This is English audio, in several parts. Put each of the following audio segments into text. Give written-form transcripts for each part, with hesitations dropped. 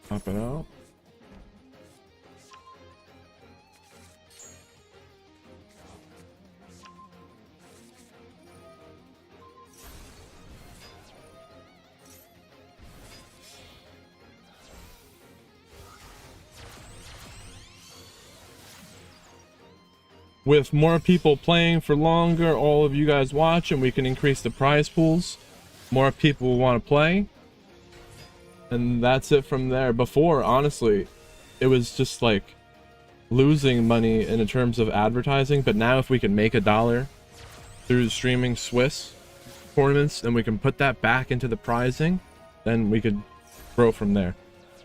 Pop it out. With more people playing for longer, all of you guys watching, we can increase the prize pools. More people will want to play. And that's it from there. Before, honestly, it was just like losing money in terms of advertising. But now if we can make $1 through streaming Swiss tournaments, and we can put that back into the prizing, then we could grow from there.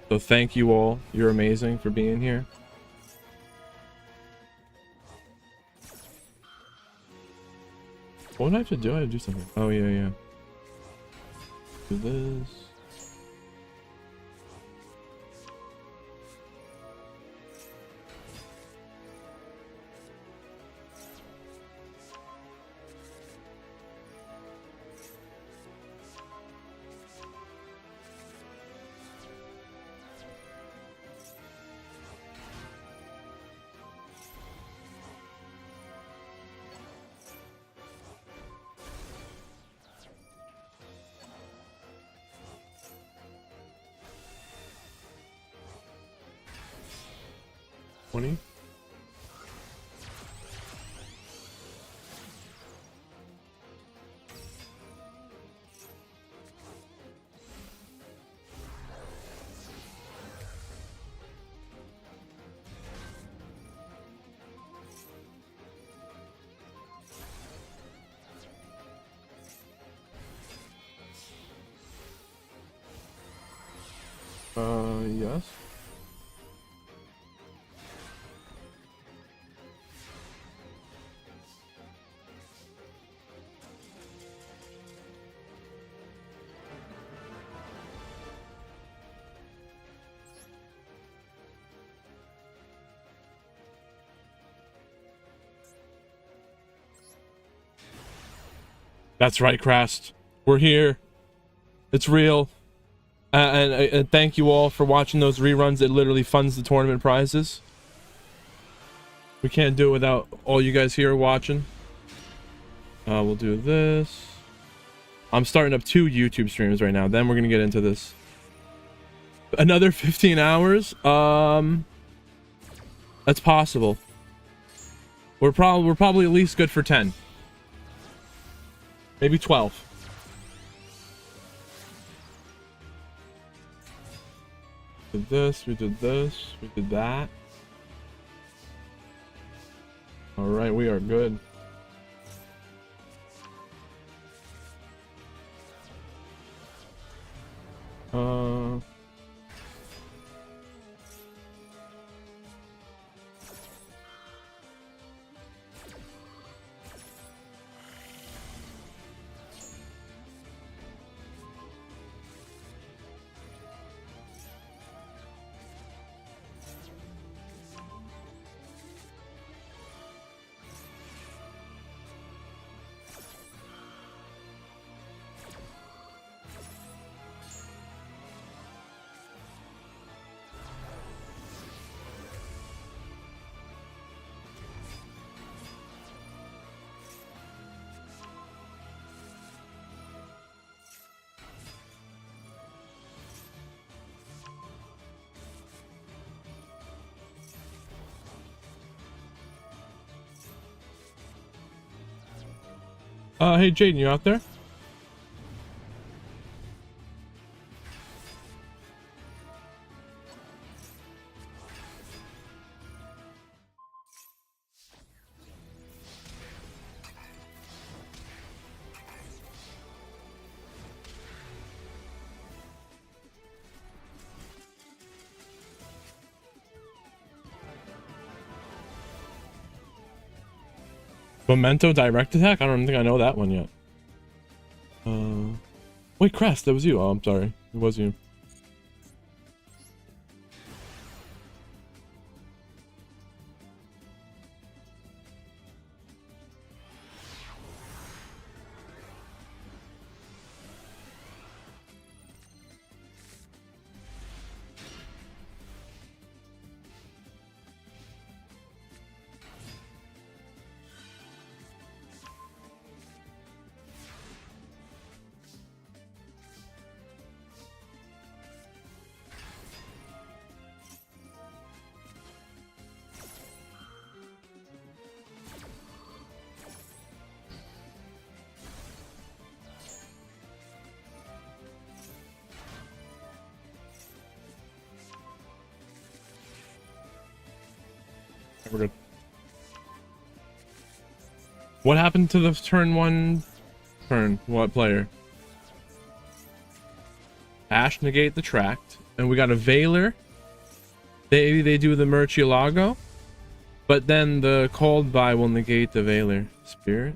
So thank you all. You're amazing for being here. What did I have to do? I had to do something. Oh, yeah. Do this. $20. Yes. That's right, Crast. We're here. It's real. And thank you all for watching those reruns. It literally funds the tournament prizes. We can't do it without all you guys here watching. We'll do this. I'm starting up 2 YouTube streams right now. Then we're gonna get into this. Another 15 hours. That's possible. We're probably at least good for 10. Maybe 12. We did this, we did this, we did that. All right, we are good. Hey Jaden, you out there? Memento direct attack? I don't think I know that one yet. Wait, Crest, that was you. Oh, I'm sorry. It was you. we're good. What happened to the turn 1 turn? What player? Ash negate the tract. And we got a Veiler. They do the Murcielago. But then the Cold Buy will negate the Veiler. Spirit.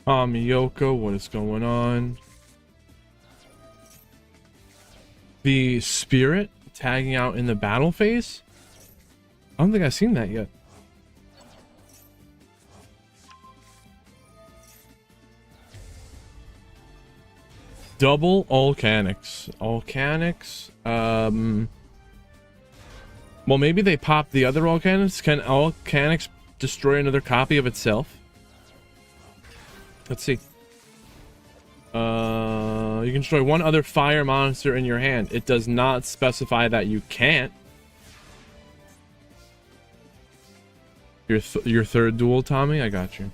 Yoko, what is going on? The Spirit tagging out in the battle phase? I don't think I've seen that yet. Double Volcanics. Volcanics. Well, maybe they pop the other Volcanics. Can Volcanics destroy another copy of itself? Let's see. You can destroy one other fire monster in your hand. It does not specify that you can't. Your third duel, Tommy? I got you.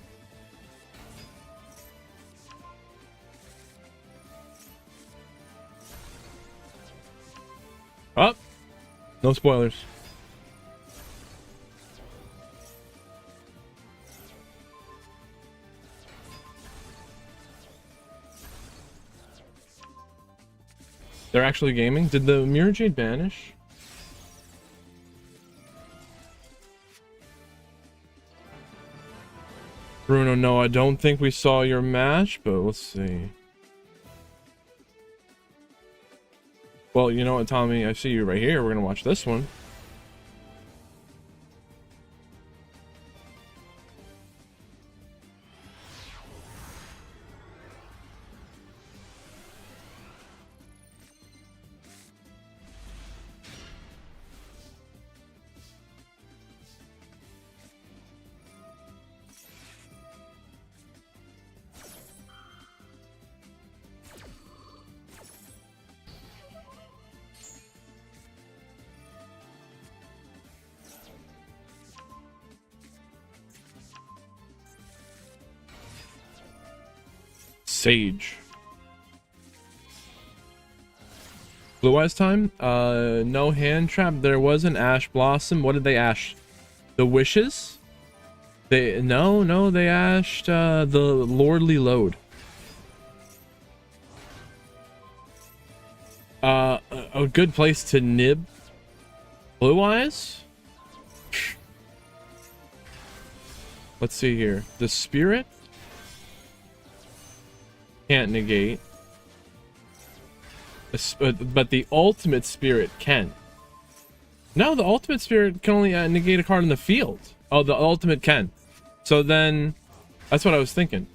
Oh! No spoilers. They're actually gaming? Did the Mirror Jade vanish? Bruno, no, I don't think we saw your match, but let's see. Well, you know what, Tommy? I see you right here. We're gonna watch this one. Sage. Blue Eyes time? No hand trap. There was an Ash Blossom. What did they ash? The Wishes? They no, they ashed the Lordly Load. A good place to nib Blue Eyes? Let's see here. The Spirit? Can't negate. But the Ultimate Spirit can. No, the Ultimate Spirit can only negate a card in the field. Oh, the Ultimate can. So then, that's what I was thinking.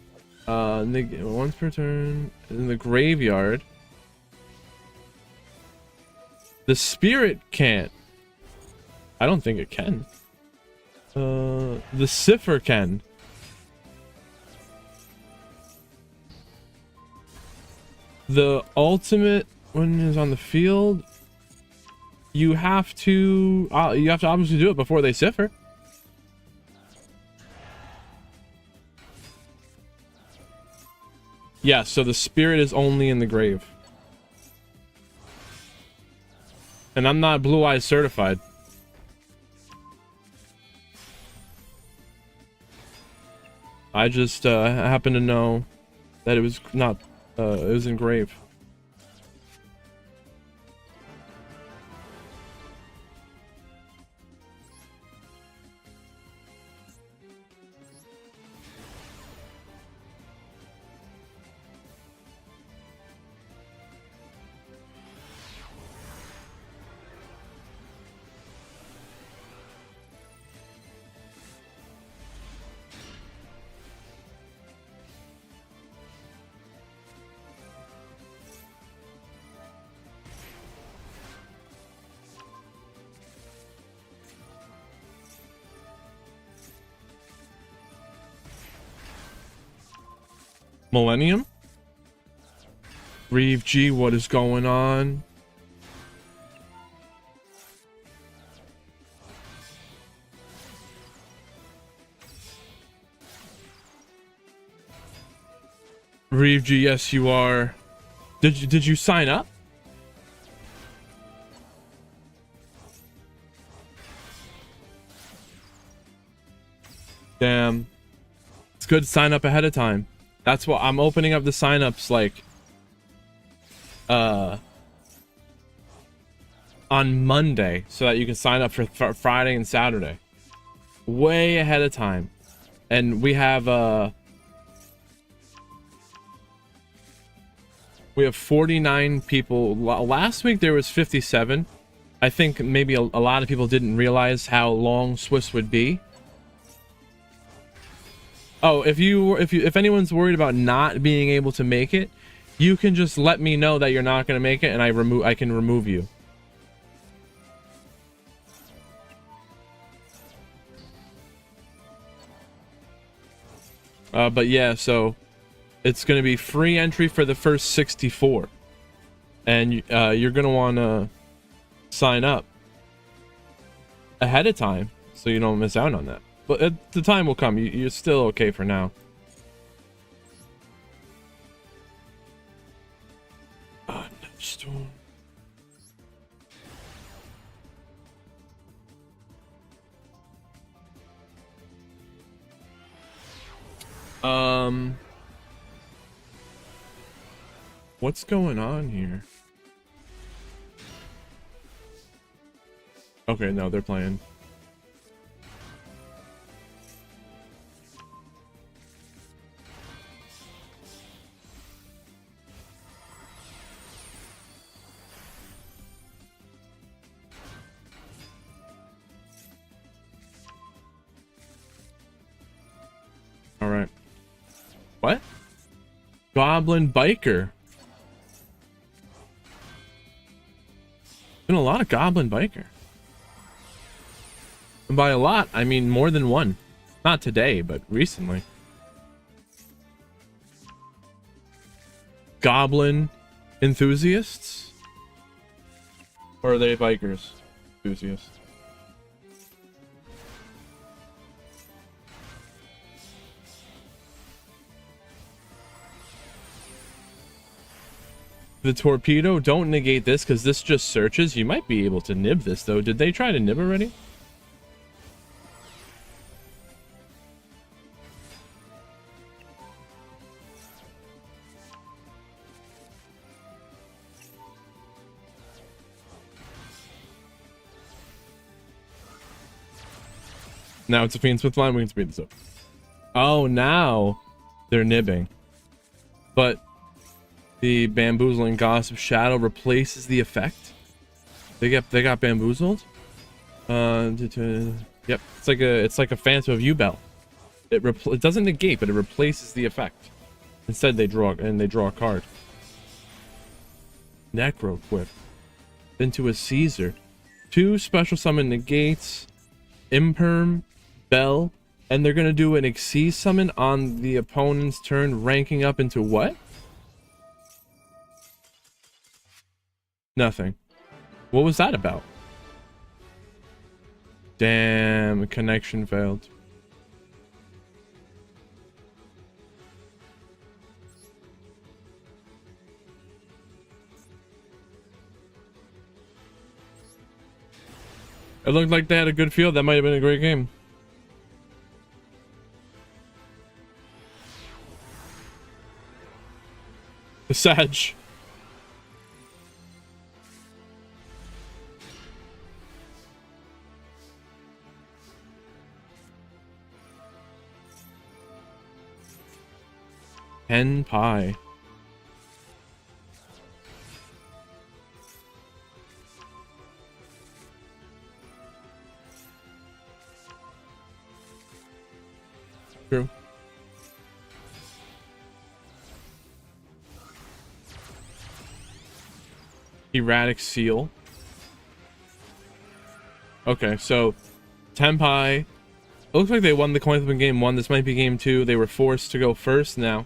Once per turn in the graveyard. The Spirit can't. I don't think it can. The Cipher can. The Ultimate, when it's on the field, you have to obviously do it before they Cipher. Yeah, so the Spirit is only in the grave. And I'm not Blue Eyes certified. I just happen to know that it was not it was in grave. Millennium? Reeve G, what is going on? Reeve G, yes you are. Did you sign up? Damn. It's good to sign up ahead of time. That's what I'm opening up the signups like on Monday so that you can sign up for Friday and Saturday. Way ahead of time. And we have 49 people. Last week there was 57. I think maybe a lot of people didn't realize how long Swiss would be. Oh, if anyone's worried about not being able to make it, you can just let me know that you're not going to make it, and I can remove you. But yeah, so it's going to be free entry for the first 64, and you're going to want to sign up ahead of time so you don't miss out on that. But the time will come. You're still okay for now. Next one. What's going on here? Okay, no, they're playing. All right. What? Goblin biker. Been a lot of goblin biker. And by a lot, I mean more than one. Not today, but recently. Goblin enthusiasts? Or are they bikers? Enthusiasts. The torpedo, don't negate this because this just searches. You might be able to nib this though. Did they try to nib already? Now it's a Fiend Smith line. We can speed this up. Oh, now they're nibbing. But the bamboozling gossip shadow replaces the effect. They got bamboozled. Yep, it's like a Phantom of U-Bell. It doesn't negate, but it replaces the effect. Instead, they draw a card. Necro Quip into a Caesar. 2 special summon negates, Imperm, Bell, and they're gonna do an Xyz summon on the opponent's turn, ranking up into what? Nothing. What was that about? Damn, connection failed. It looked like they had a good field. That might have been a great game. The Sag. Hen pie. True. Erratic Seal. Okay, so Tenpai. It looks like they won the coin flip in game 1. This might be game 2. They were forced to go first now.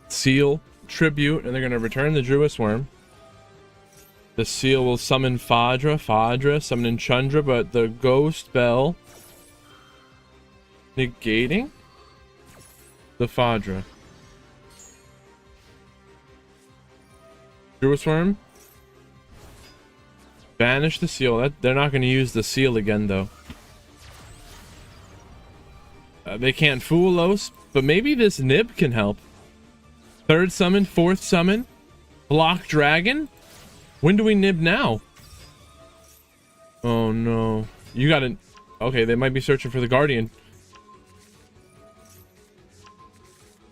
Seal tribute, and they're going to return the Druid Worm. The seal will summon Fadra, summon Chundra, but the Ghost Bell negating the Fadra. Druid Worm. Banish the seal. They're not going to use the seal again, though. They can't fool us, but maybe this Nib can help. Third summon, fourth summon, block dragon. When do we Nib now? Oh no. You gotta... Okay, they might be searching for the Guardian.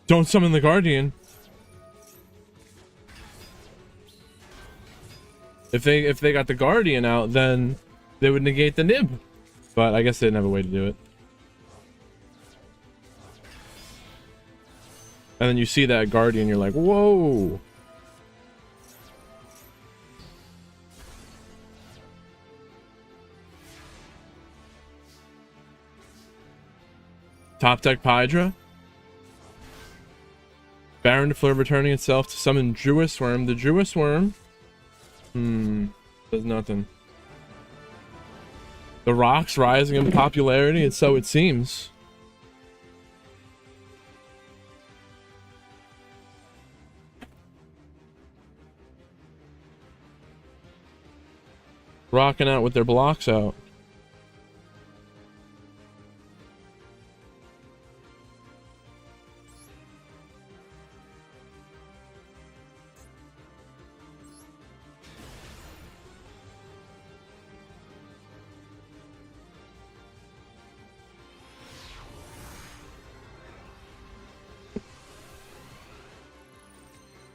Don't summon the Guardian. If they got the Guardian out, then they would negate the Nib. But I guess they didn't have a way to do it. And then you see that Guardian, you're like, whoa. Top deck Pydra. Baron de Fleur returning itself to summon Druid Worm. The Druid Worm does nothing. The Rock's rising in popularity, and so it seems. Rocking out with their blocks out.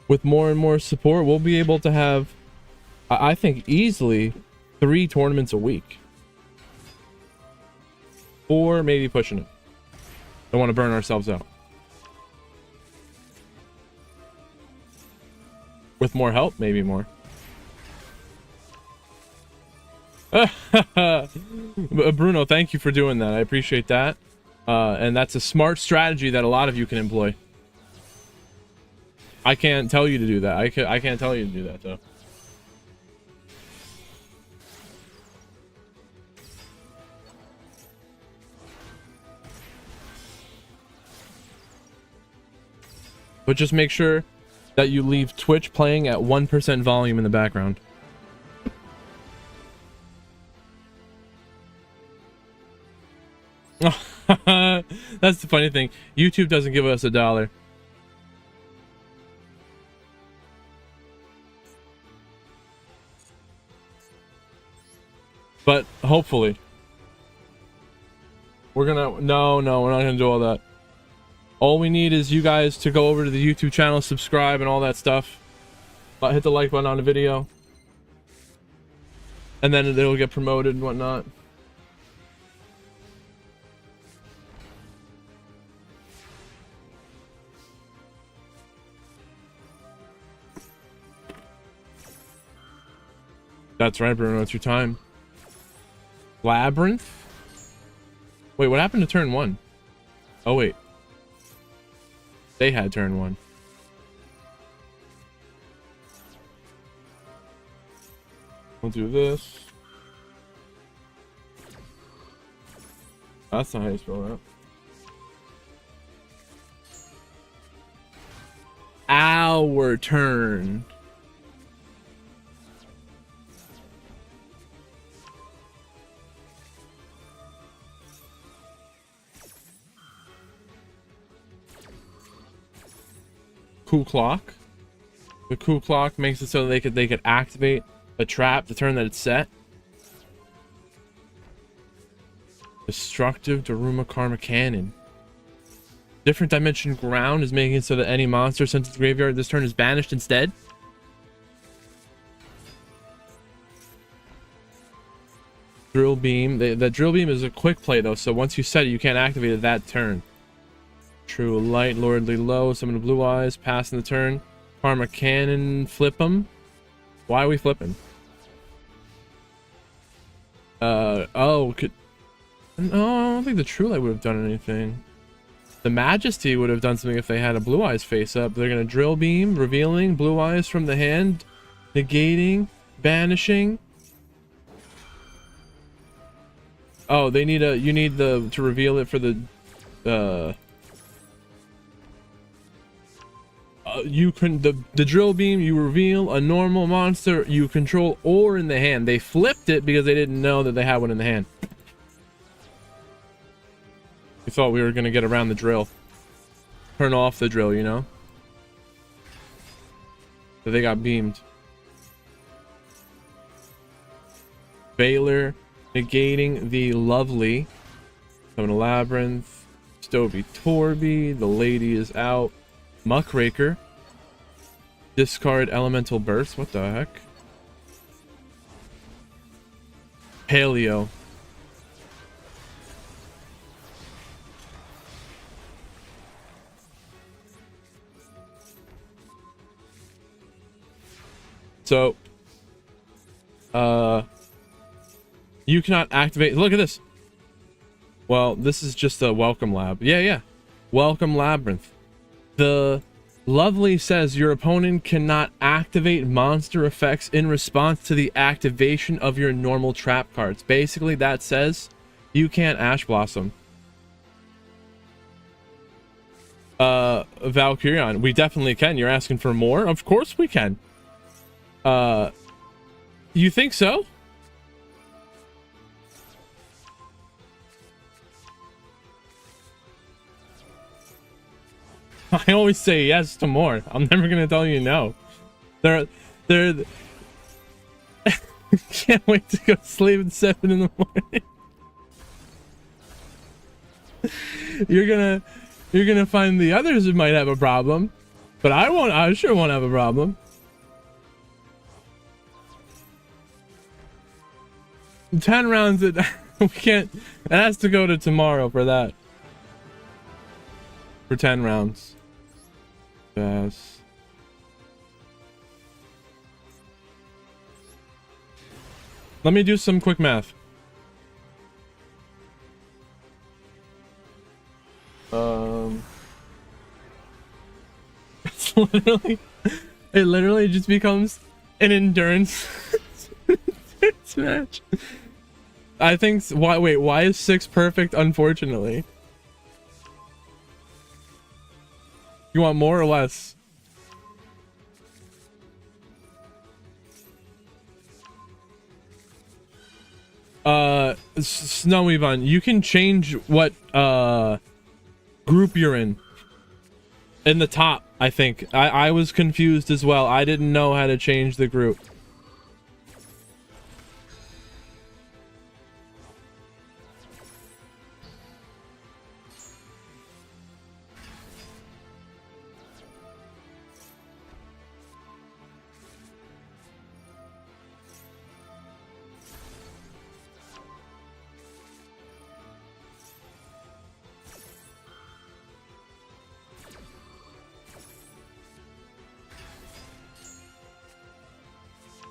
With more and more support, we'll be able to have, I think, easily 3 tournaments a week. 4, maybe pushing it. Don't want to burn ourselves out. With more help, maybe more. Bruno, thank you for doing that. I appreciate that. And that's a smart strategy that a lot of you can employ. I can't tell you to do that. I can't tell you to do that, though. But just make sure that you leave Twitch playing at 1% volume in the background. That's the funny thing. YouTube doesn't give us $1. But hopefully. We're gonna... No, we're not gonna do all that. All we need is you guys to go over to the YouTube channel, subscribe, and all that stuff. Hit the like button on the video. And then it'll get promoted and whatnot. That's right, Bruno. It's your time. Labyrinth? Wait, what happened to turn 1? Oh, wait. They had turn 1. We'll do this. That's not how you spell that. Our turn. Cool Clock. The Cool Clock makes it so they could activate a trap the turn that it's set. Destructive Daruma Karma Cannon. Different Dimension Ground is making it so that any monster sent to the graveyard this turn is banished instead. Drill Beam. The Drill Beam is a quick play though, so once you set it, you can't activate it that turn. True Light, Lordly Low, summon the Blue Eyes, passing the turn. Karma Cannon, flip them. Why are we flipping? Oh, no, I don't think the True Light would have done anything. The Majesty would have done something if they had a Blue Eyes face up. They're gonna Drill Beam, revealing Blue Eyes from the hand, negating, banishing. Oh, they need a, you need the, to reveal it for the, you can, the Drill Beam, you reveal a normal monster you control or in the hand. They flipped it because they didn't know that they had one in the hand. We thought we were gonna get around the drill. Turn off the drill, you know? But they got beamed. Baylor negating the lovely. Coming to Labyrinth. Stovey Torby. The lady is out. Muckraker. Discard Elemental Burst. What the heck? Paleo. So, you cannot activate. Look at this. Well, this is just a welcome lab. Yeah. Welcome Labyrinth. The lovely says your opponent cannot activate monster effects in response to the activation of your normal trap cards. Basically, that says you can't Ash Blossom. Valkyrion, we definitely can. You're asking for more? Of course we can. You think so? I always say yes to more. I'm never gonna tell you no. They're can't wait to go sleep at 7 in the morning. You're gonna find the others who might have a problem, but I won't. I sure won't have a problem. 10 rounds it we can't, it has to go to tomorrow for that. For 10 rounds. Yes. Let me do some quick math. It's literally, it literally just becomes an endurance match. I think why is 6 perfect? Unfortunately, you want more or less? Snowy Von, you can change what group you're in the top. I think I was confused as well. I didn't know how to change the group.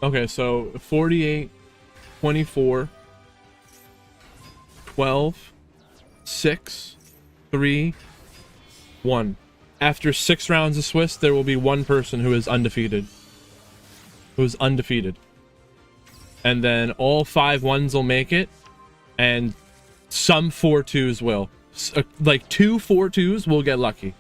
Okay, so 48, 24, 12, 6, 3, 1. After 6 rounds of Swiss, there will be one person who is undefeated. And then all 5 ones will make it, and some 4-2s will. Like 2 4-2s will get lucky.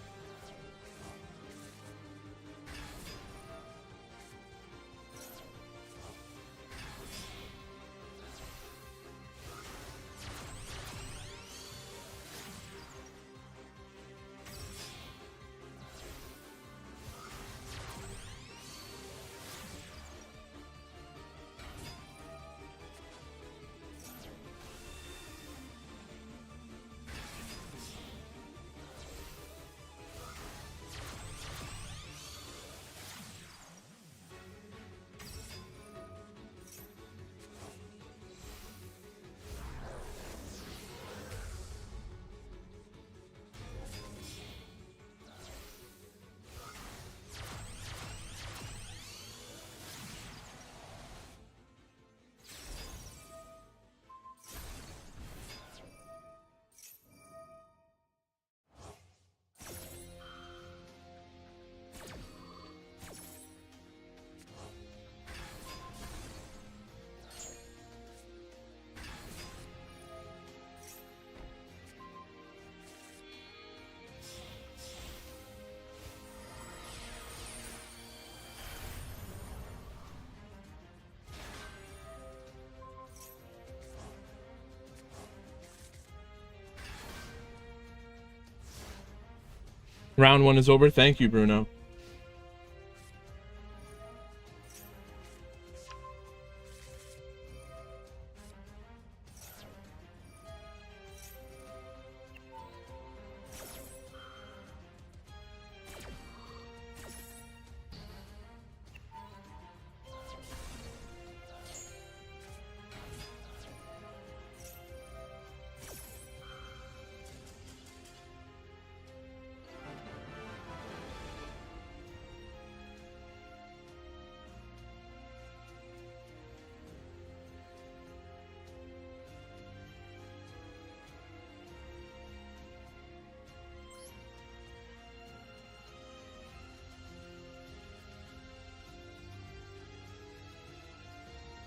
Round 1 is over. Thank you, Bruno.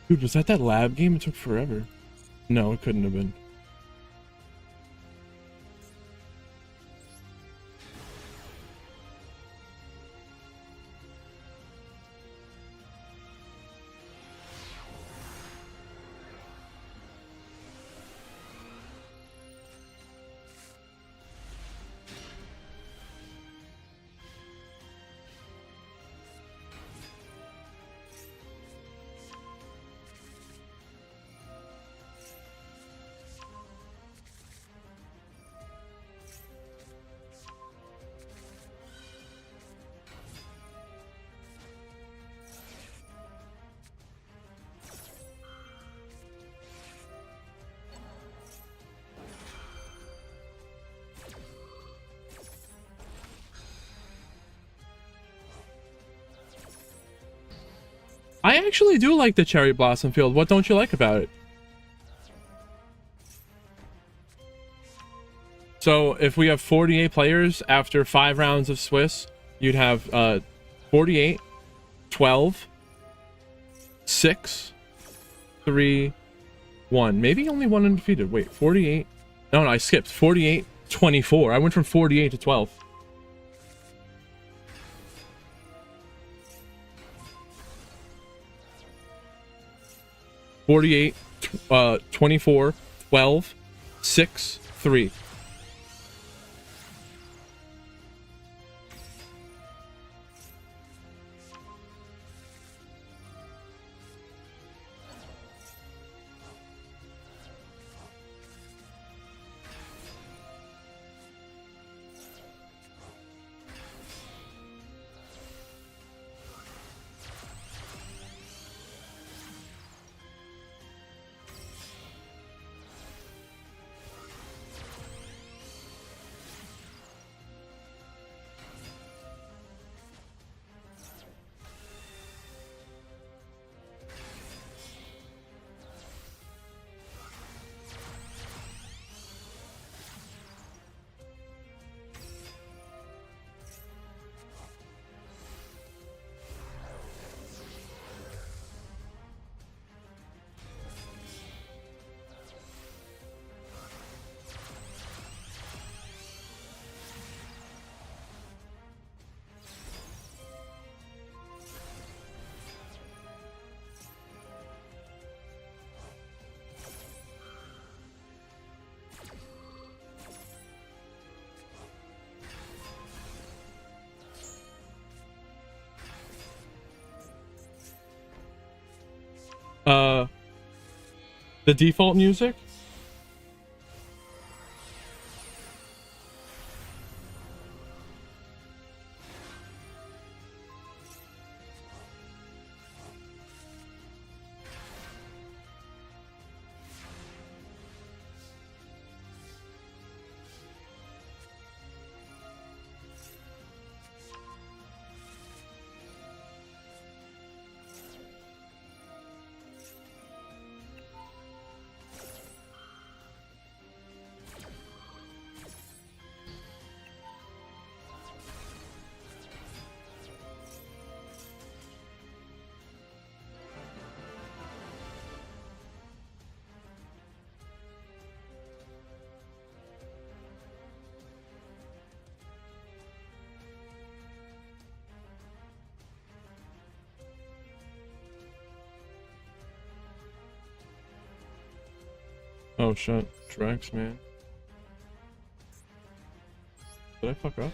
Dude, was that lab game? It took forever. No, it couldn't have been. I actually do like the Cherry Blossom Field. What don't you like about it? So if we have 48 players after 5 rounds of Swiss, you'd have 48, 12, 6, 3, 1. Maybe only 1 undefeated. Wait, 48. No, I skipped. 48, 24. I went from 48 to 12. $48, 24, 12, 6, 3. The default music? Oh shit, Drex, man. Did I fuck up?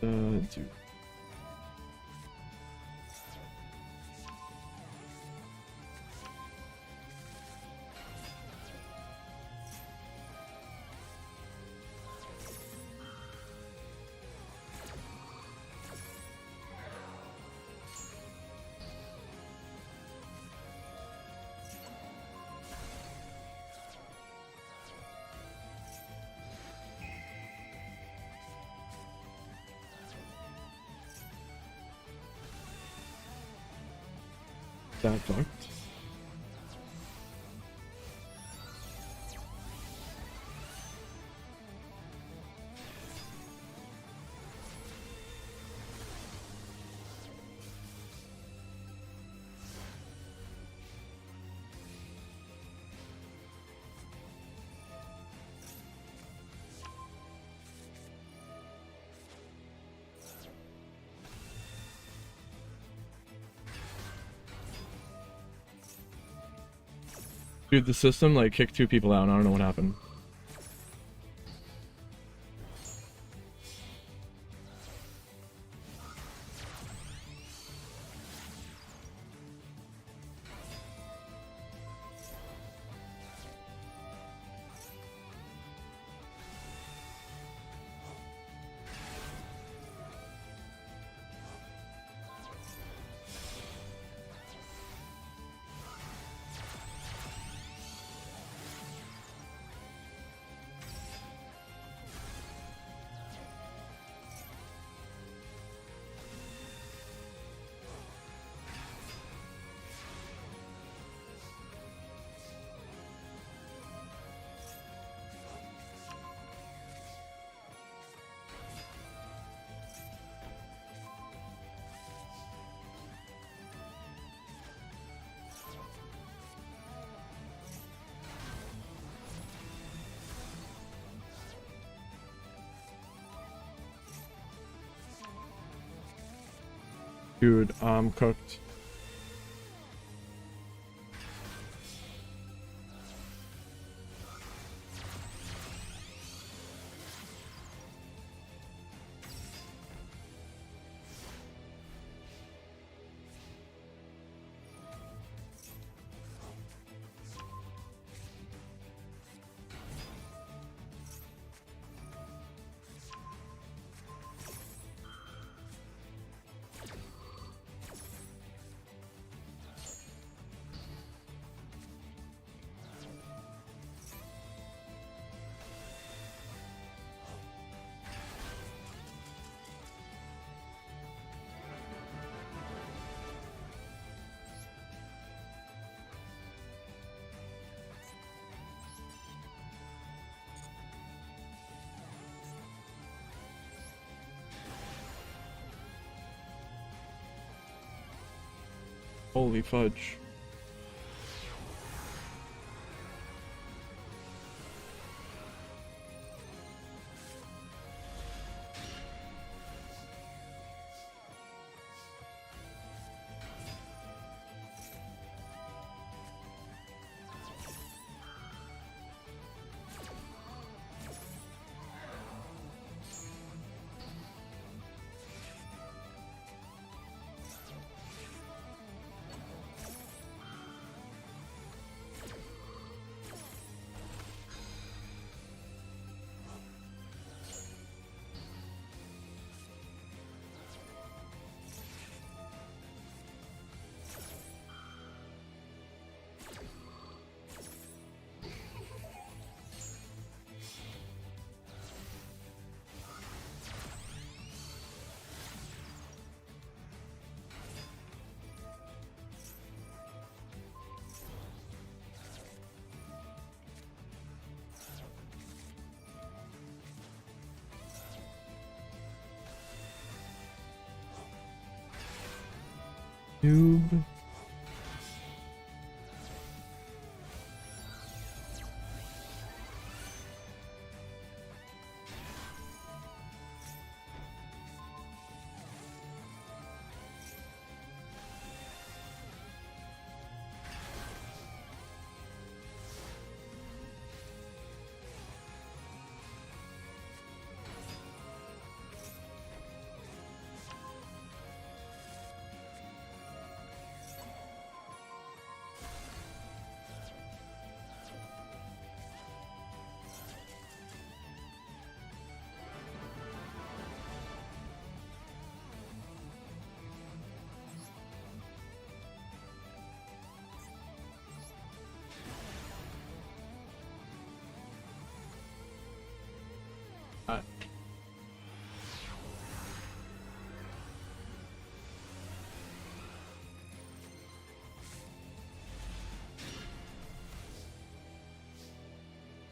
Dude. That fucked. Dude, the system like kicked 2 people out and I don't know what happened. Dude, I'm cooked. Holy fudge. Noob.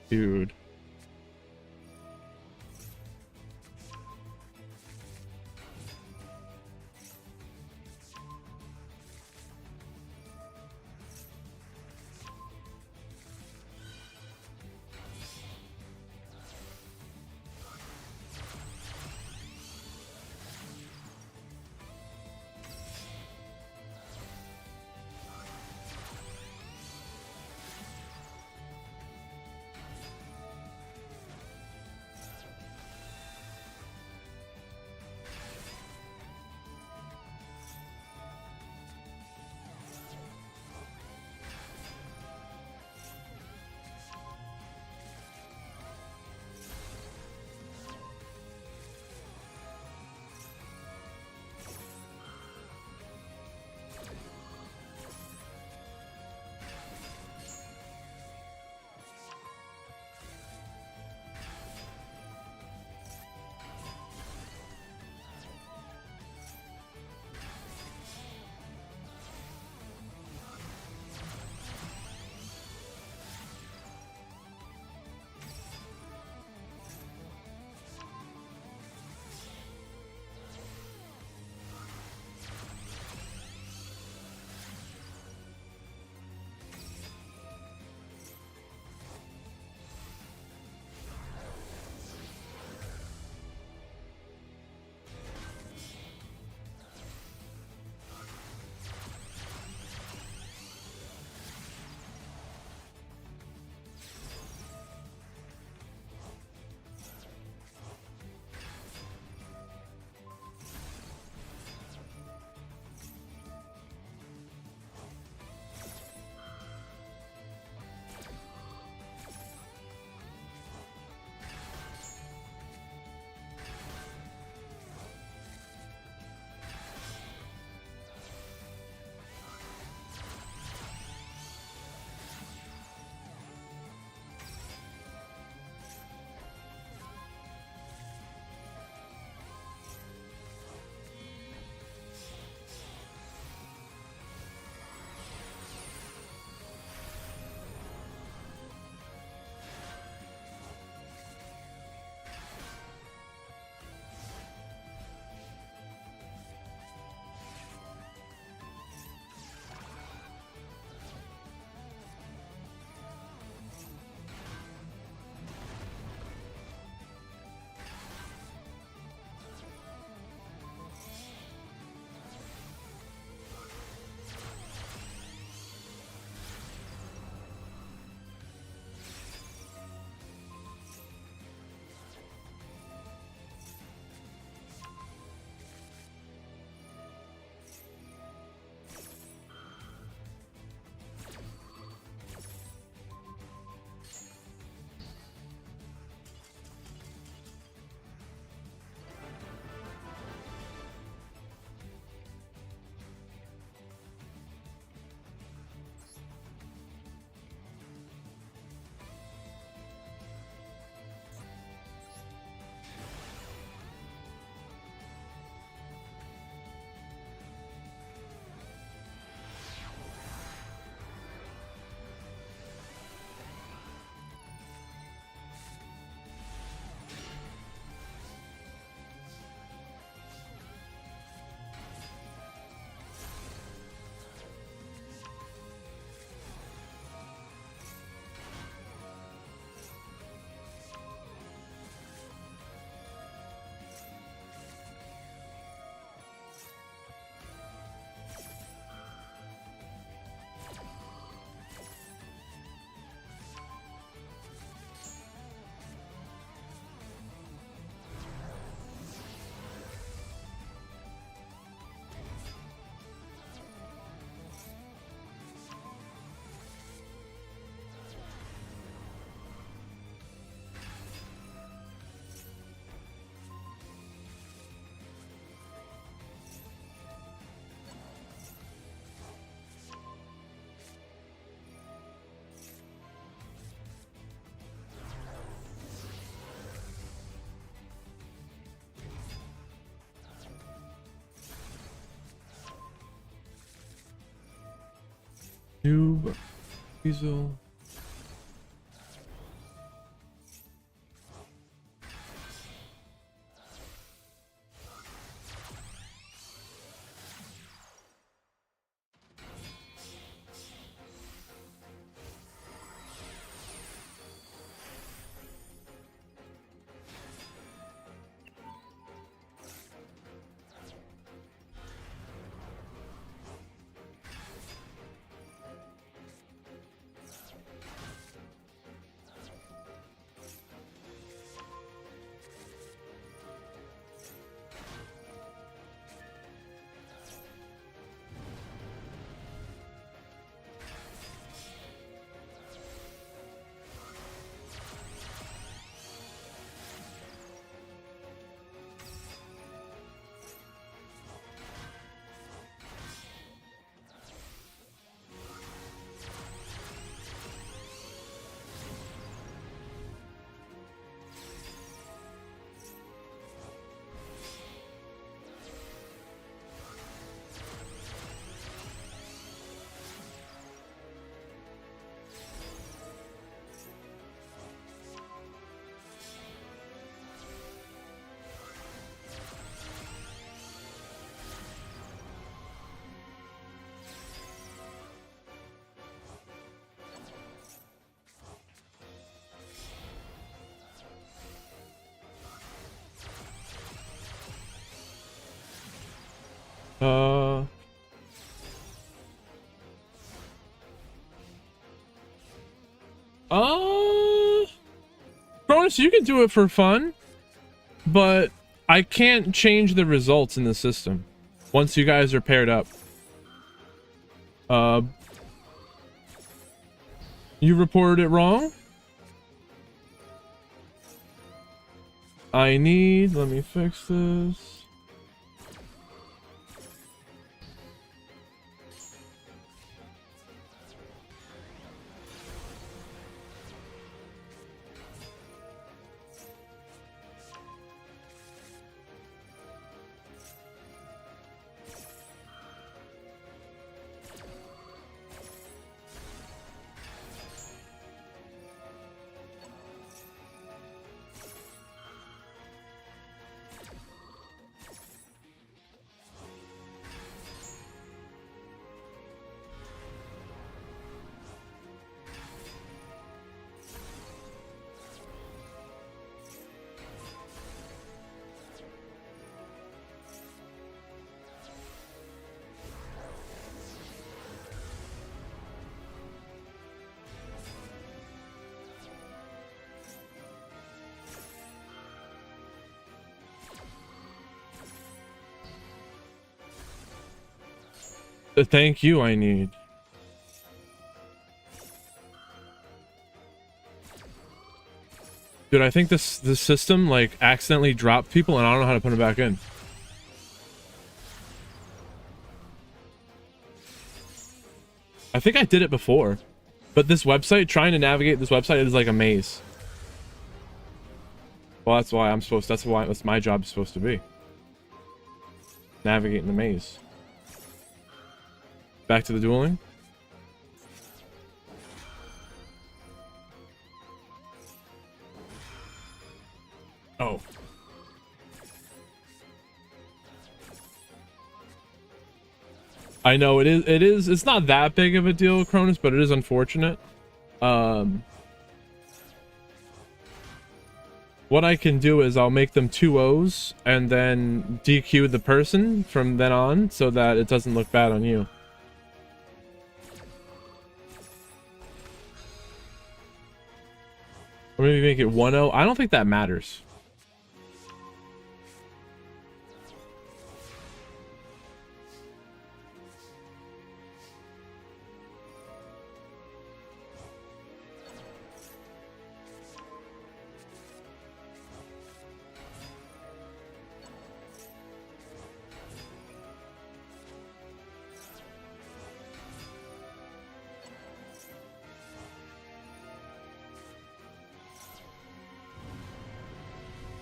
Dude. Cube, Weasel. Uh... Cronus, you can do it for fun, but I can't change the results in the system once you guys are paired up. You reported it wrong? Let me fix this. The thank you I need. Dude, I think this system like accidentally dropped people and I don't know how to put them back in. I think I did it before, but this website, trying to navigate this website is like a maze. Well, that's why that's my job is supposed to be. Navigating the maze. Back to the dueling. Oh. I know it's not that big of a deal, Cronus, but it is unfortunate. What I can do is I'll make them 2 O's and then DQ the person from then on so that it doesn't look bad on you. Or maybe make it 1-0. I don't think that matters.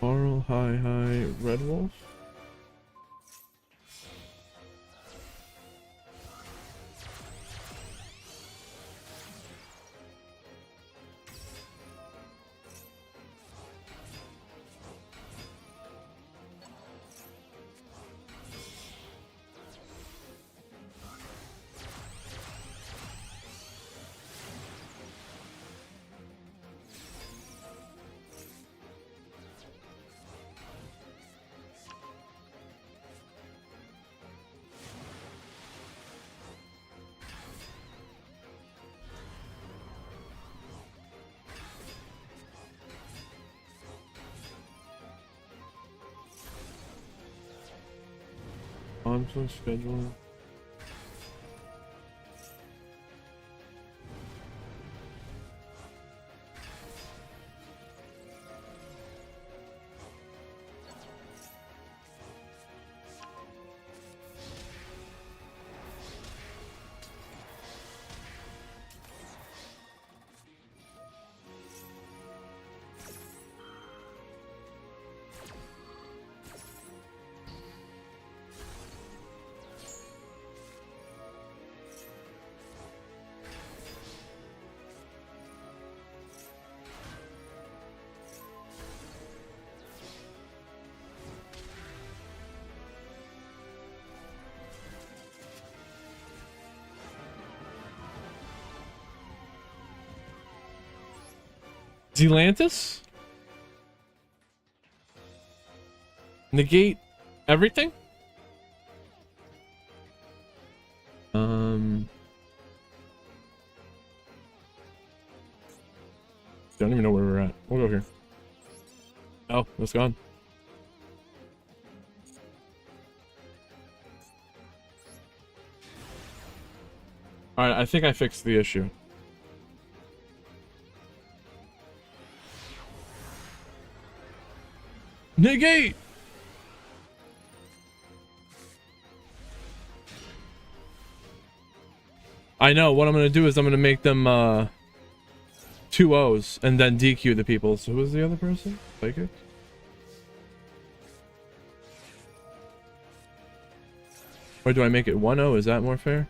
Carl, hi, Red Wolf. On schedule. Zelantis? Negate everything? over here. Oh, it's gone. Alright, I think I fixed the issue. Negate! I know, what I'm gonna do is I'm gonna make them, 2 O's and then DQ the people. So who was the other person? Psychic? Or do I make it 1 O? Is that more fair?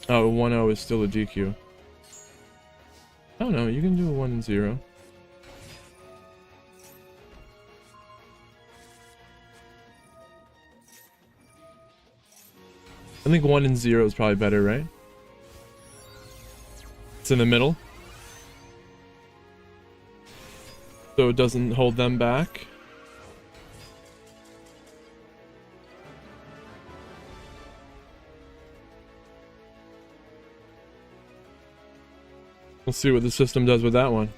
Oh, 1 O is still a DQ. Oh no, you can do a 1 and 0. I think 1 and 0 is probably better, right? It's in the middle. So it doesn't hold them back. We'll see what the system does with that one.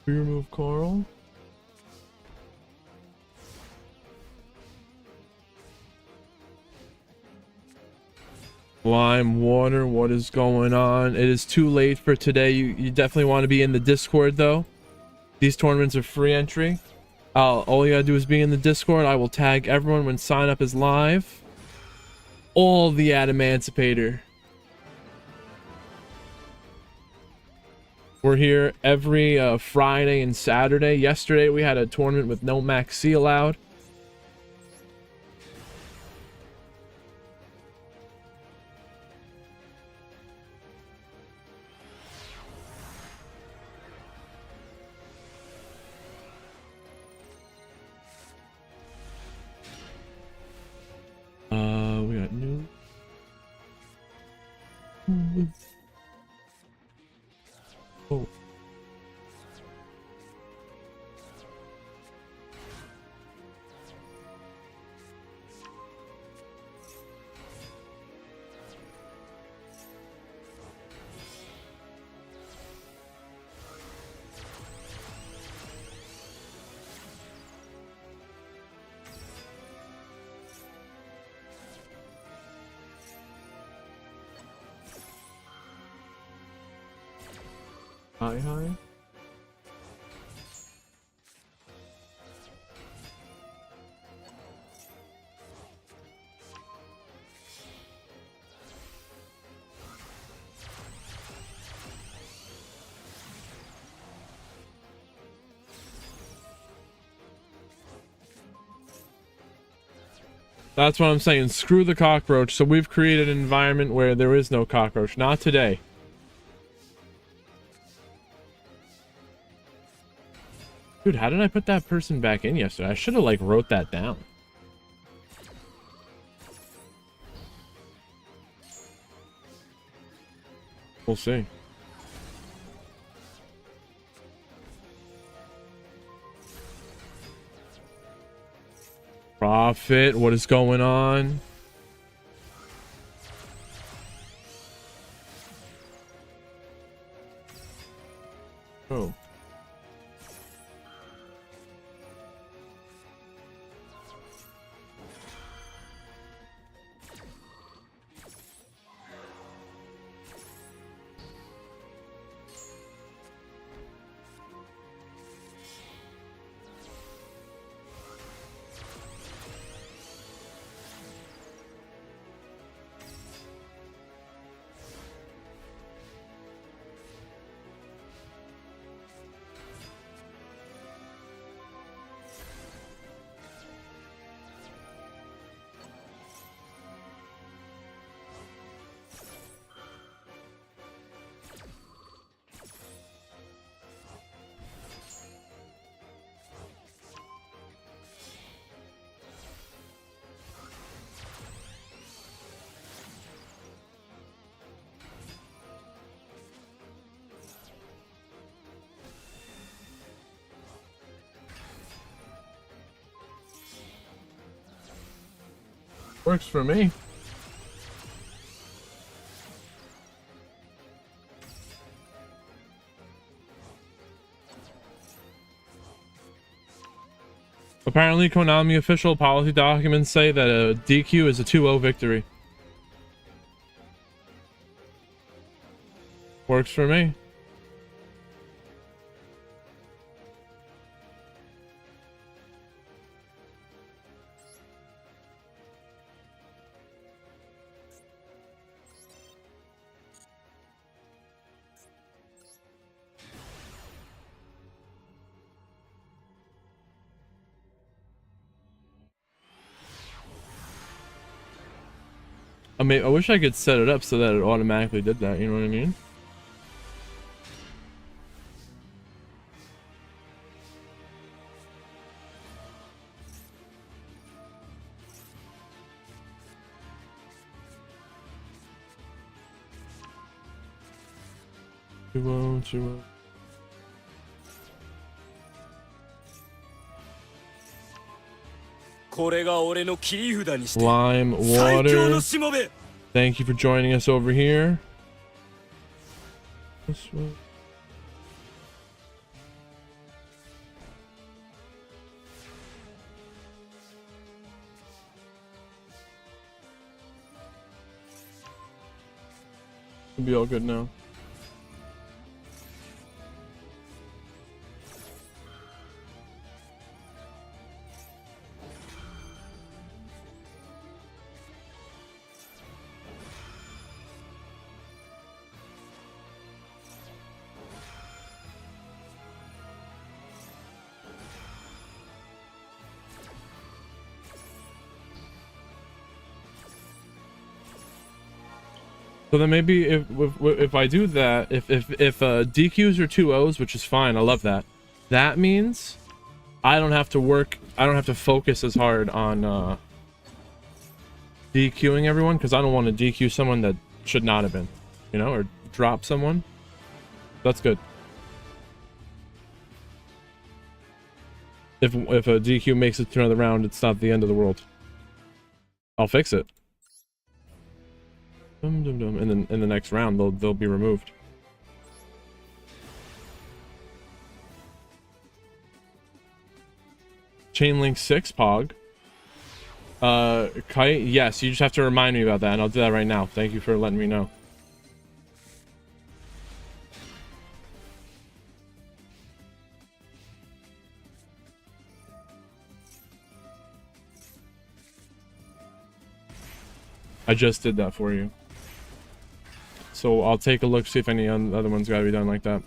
We remove Carl. Lime water, what is going on? It is too late for today. You definitely want to be in the Discord though. These tournaments are free entry. All you gotta do is be in the Discord. I will tag everyone when sign up is live. All the Adamantipator. We're here every Friday and Saturday. Yesterday we had a tournament with no maxi allowed. We got new. Oh. Hi. That's what I'm saying. Screw the cockroach. So we've created an environment where there is no cockroach. Not today. Dude, how did I put that person back in yesterday? I should have, like, wrote that down. We'll see. Profit, what is going on? Oh. Works for me. Apparently, Konami official policy documents say that a DQ is a 2-0 victory. Works for me. I mean, I wish I could set it up so that it automatically did that, you know what I mean? Lime water. Thank you for joining us over here. This one. It'll be all good now. So then maybe if I do that, if DQs are 2-0s, which is fine, I love that. That means I don't have to work, I don't have to focus as hard on DQing everyone, because I don't want to DQ someone that should not have been, you know, or drop someone. That's good. If a DQ makes it to another round, it's not the end of the world. I'll fix it. And then in the next round they'll be removed. Chainlink 6 Pog. Kite, yes, you just have to remind me about that, and I'll do that right now. Thank you for letting me know. I just did that for you. So I'll take a look, see if any other ones gotta be done like that.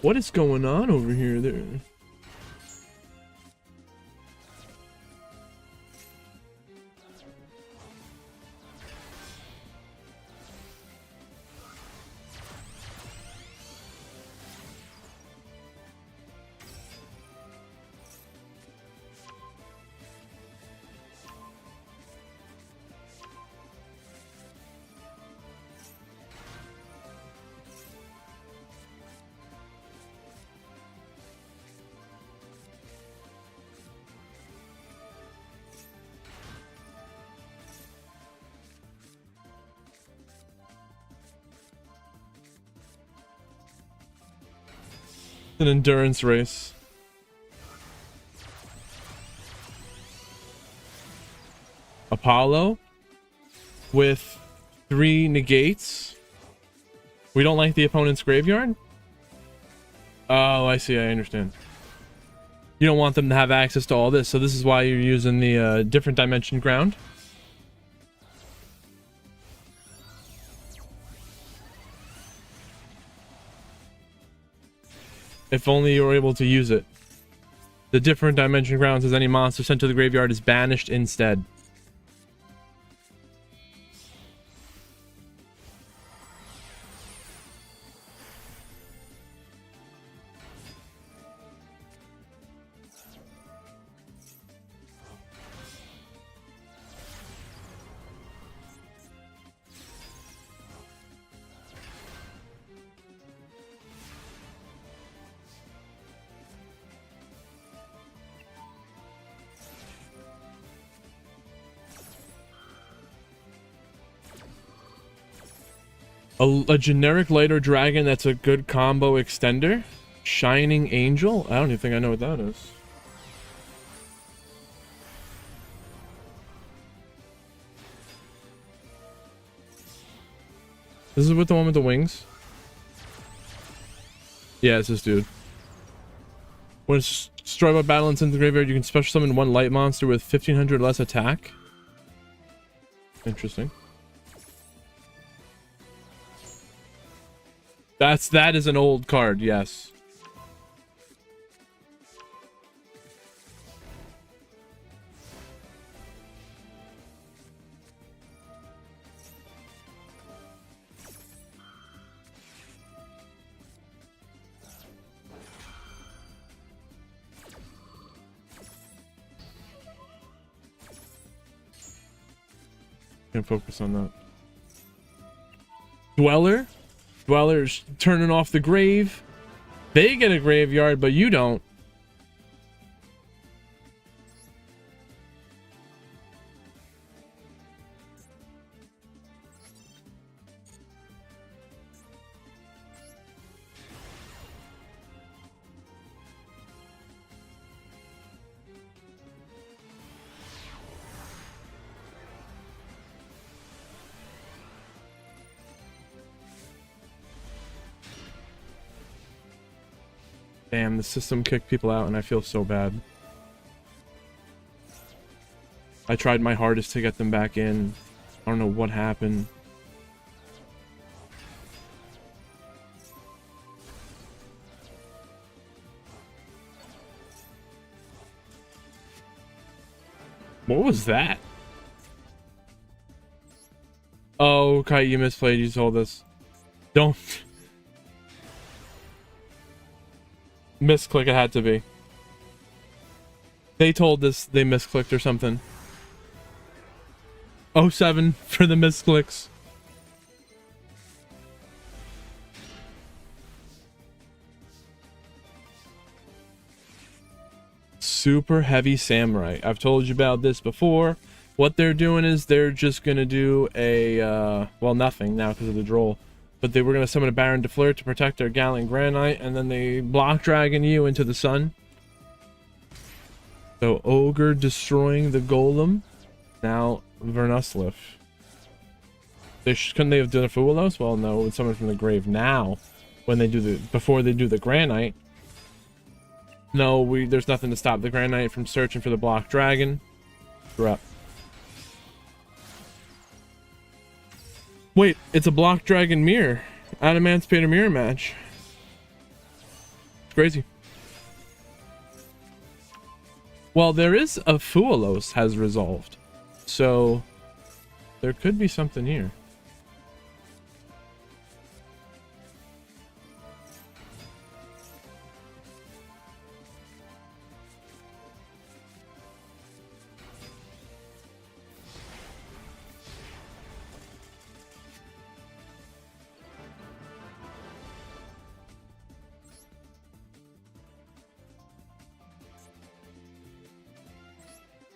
What is going on over here? There. An endurance race. Apollo with 3 negates. We don't like the opponent's graveyard? Oh, I see. I understand. You don't want them to have access to all this, so this is why you're using the different dimension ground. If only you were able to use it. The different dimension ground says any monster sent to the graveyard is banished instead. A generic lighter dragon that's a good combo extender. Shining Angel? I don't even think I know what that is. This is with the one with the wings? Yeah, it's this dude. When it's destroyed by battle into the graveyard, you can special summon one light monster with 1500 less attack. Interesting. That is an old card, yes. Can focus on that. Dwellers turning off the grave. They get a graveyard, but you don't. Damn, the system kicked people out and I feel so bad. I tried my hardest to get them back in. I don't know what happened. What was that? Oh, Kai, you misplayed. You told us. Don't. Misclick, it had to be. They told us they misclicked or something. 07 for the misclicks. Super heavy samurai. I've told you about this before. What they're doing is they're just gonna do a well, nothing now because of the droll. But they were going to summon a Baron de Fleur to protect their Gallant Granite, and then they block dragon you into the sun. So Ogre destroying the Golem. Now Vernusliff. Couldn't they have done a Fualos? Well, no, it's someone from the grave now. When they do before they do the Granite. No, there's nothing to stop the Granite from searching for the block dragon. Corrupt. Wait, it's a block dragon mirror. Adamantipator mirror match. It's crazy. Well, there is a Fualos has resolved. So there could be something here.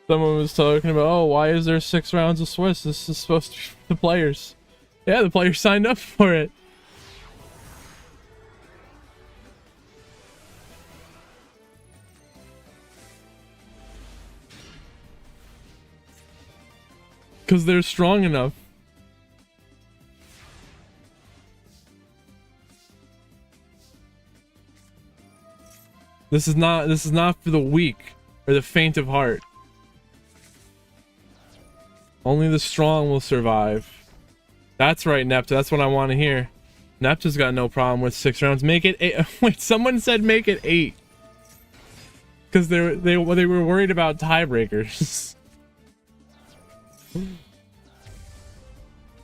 Someone was talking about, oh, why is there 6 rounds of Swiss? This is supposed to be for the players. Yeah, the players signed up for it. Because they're strong enough. This is not for the weak or the faint of heart. Only the strong will survive. That's right, Nepta. That's what I want to hear. Nepta's got no problem with 6 rounds. Make it 8. Wait, someone said make it 8. Because they were worried about tiebreakers.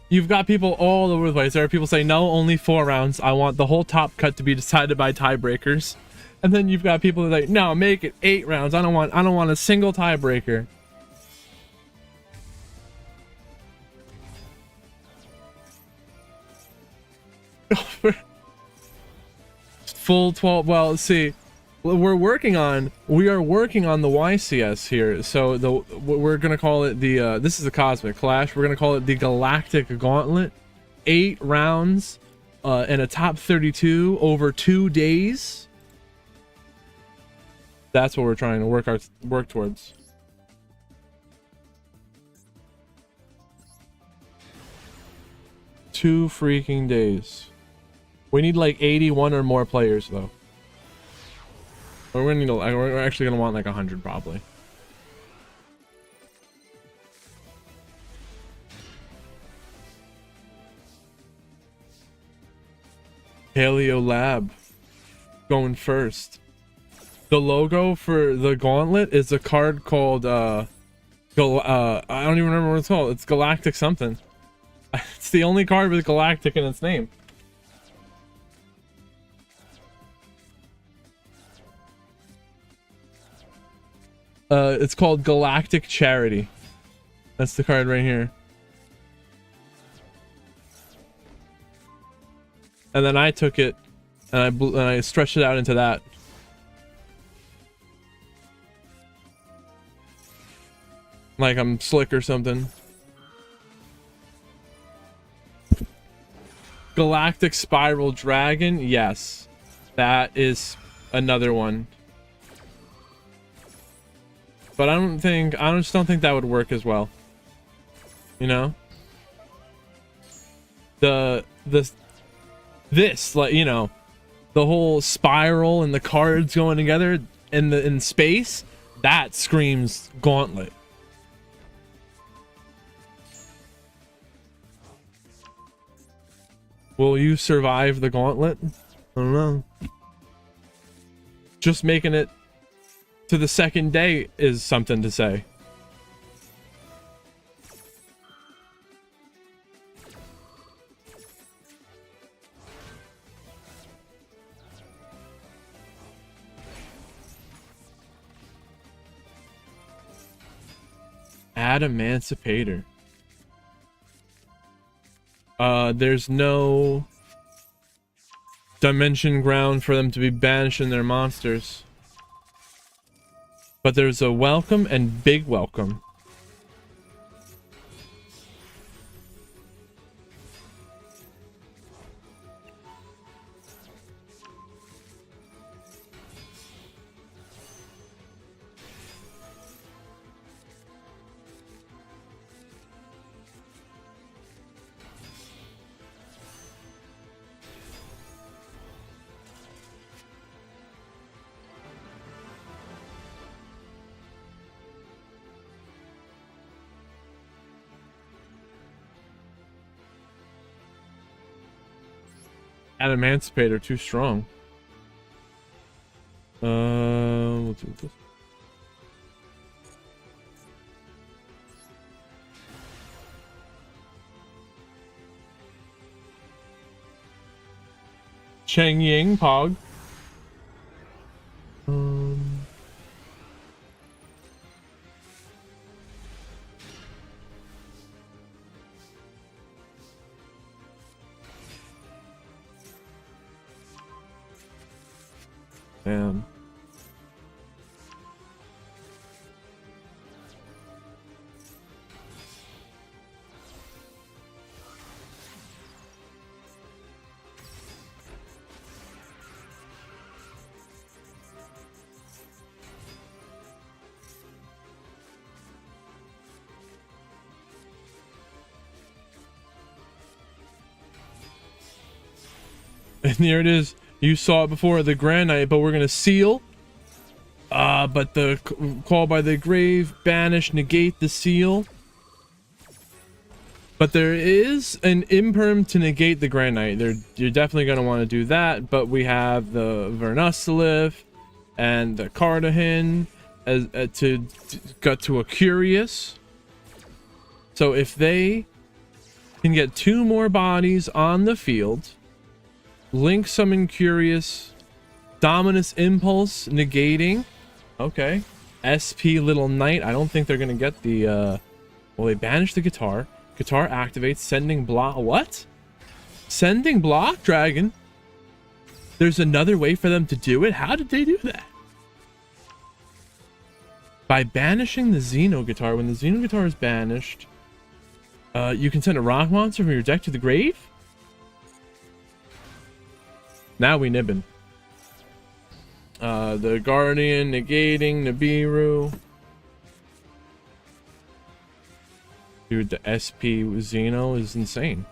You've got people all over the place. There are people saying, no, only 4 rounds. I want the whole top cut to be decided by tiebreakers. And then you've got people that are like, no, make it 8 rounds. I don't want a single tiebreaker. Full 12. Well, let's see. We are working on the YCS here. So we're gonna call it the this is the Cosmic Clash. We're gonna call it the Galactic Gauntlet. 8 rounds and a top 32 over 2 days. That's what we're trying to work towards. Two freaking days. We need like 81 or more players though. We're actually gonna want like 100 probably. Paleo Lab going first. The logo for the gauntlet is a card called I don't even remember what it's called. It's Galactic something. It's the only card with Galactic in its name. It's called Galactic Charity. That's the card right here. And then I took it and I stretched it out into that. Like I'm slick or something. Galactic Spiral Dragon, yes. That is another one. But I just don't think that would work as well. You know? This, like, you know, the whole spiral and the cards going together in space, that screams Gauntlet. Will you survive the gauntlet? I don't know. Just making it to the second day is something to say. Add Emancipator. There's no dimension ground for them to be banishing their monsters. But there's a welcome and big welcome. Add Emancipator, too strong. Let's do this. Cheng Ying Pog. Damn. And here it is. You saw it before, the Grand Knight, but we're gonna seal. But the call by the grave, banish, negate the seal. But there is an imperm to negate the Grand Knight. You're definitely gonna want to do that. But we have the Vernustalith and the Cardahan as to got to a Curious. So if they can get 2 more bodies on the field. Link Summon Curious, Dominus Impulse negating. Okay. SP Little Knight. I don't think they're gonna get the well, they banish the guitar. Guitar activates, sending block. What? Sending block dragon? There's another way for them to do it? How did they do that? By banishing the Xeno guitar. When the Xeno guitar is banished, you can send a rock monster from your deck to the grave? Now we nibbin. The Guardian negating Nibiru. Dude, the SP Xeno is insane.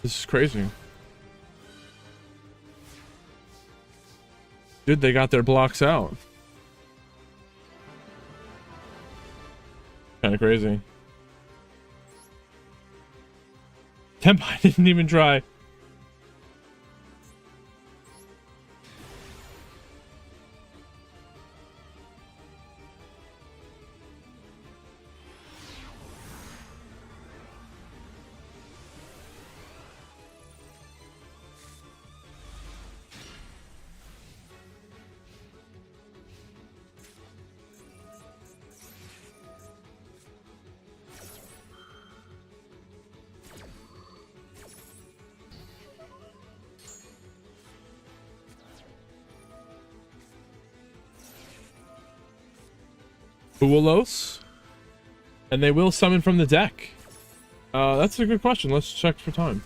This is crazy. Dude, they got their blocks out. Kind of crazy. Tenpai didn't even try. Buolos, and they will summon from the deck. That's a good question. Let's check for time.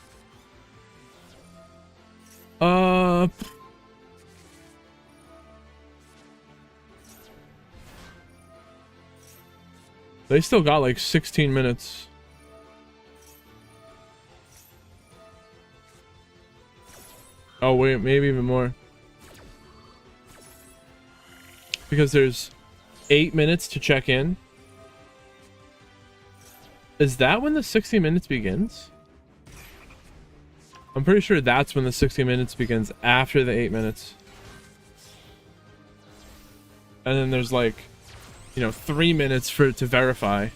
They still got like 16 minutes. Oh wait, maybe even more. Because there's 8 minutes to check in. Is that when the 60 minutes begins? I'm pretty sure that's when the 60 minutes begins, after the 8 minutes. And then there's like, you know, 3 minutes for it to verify.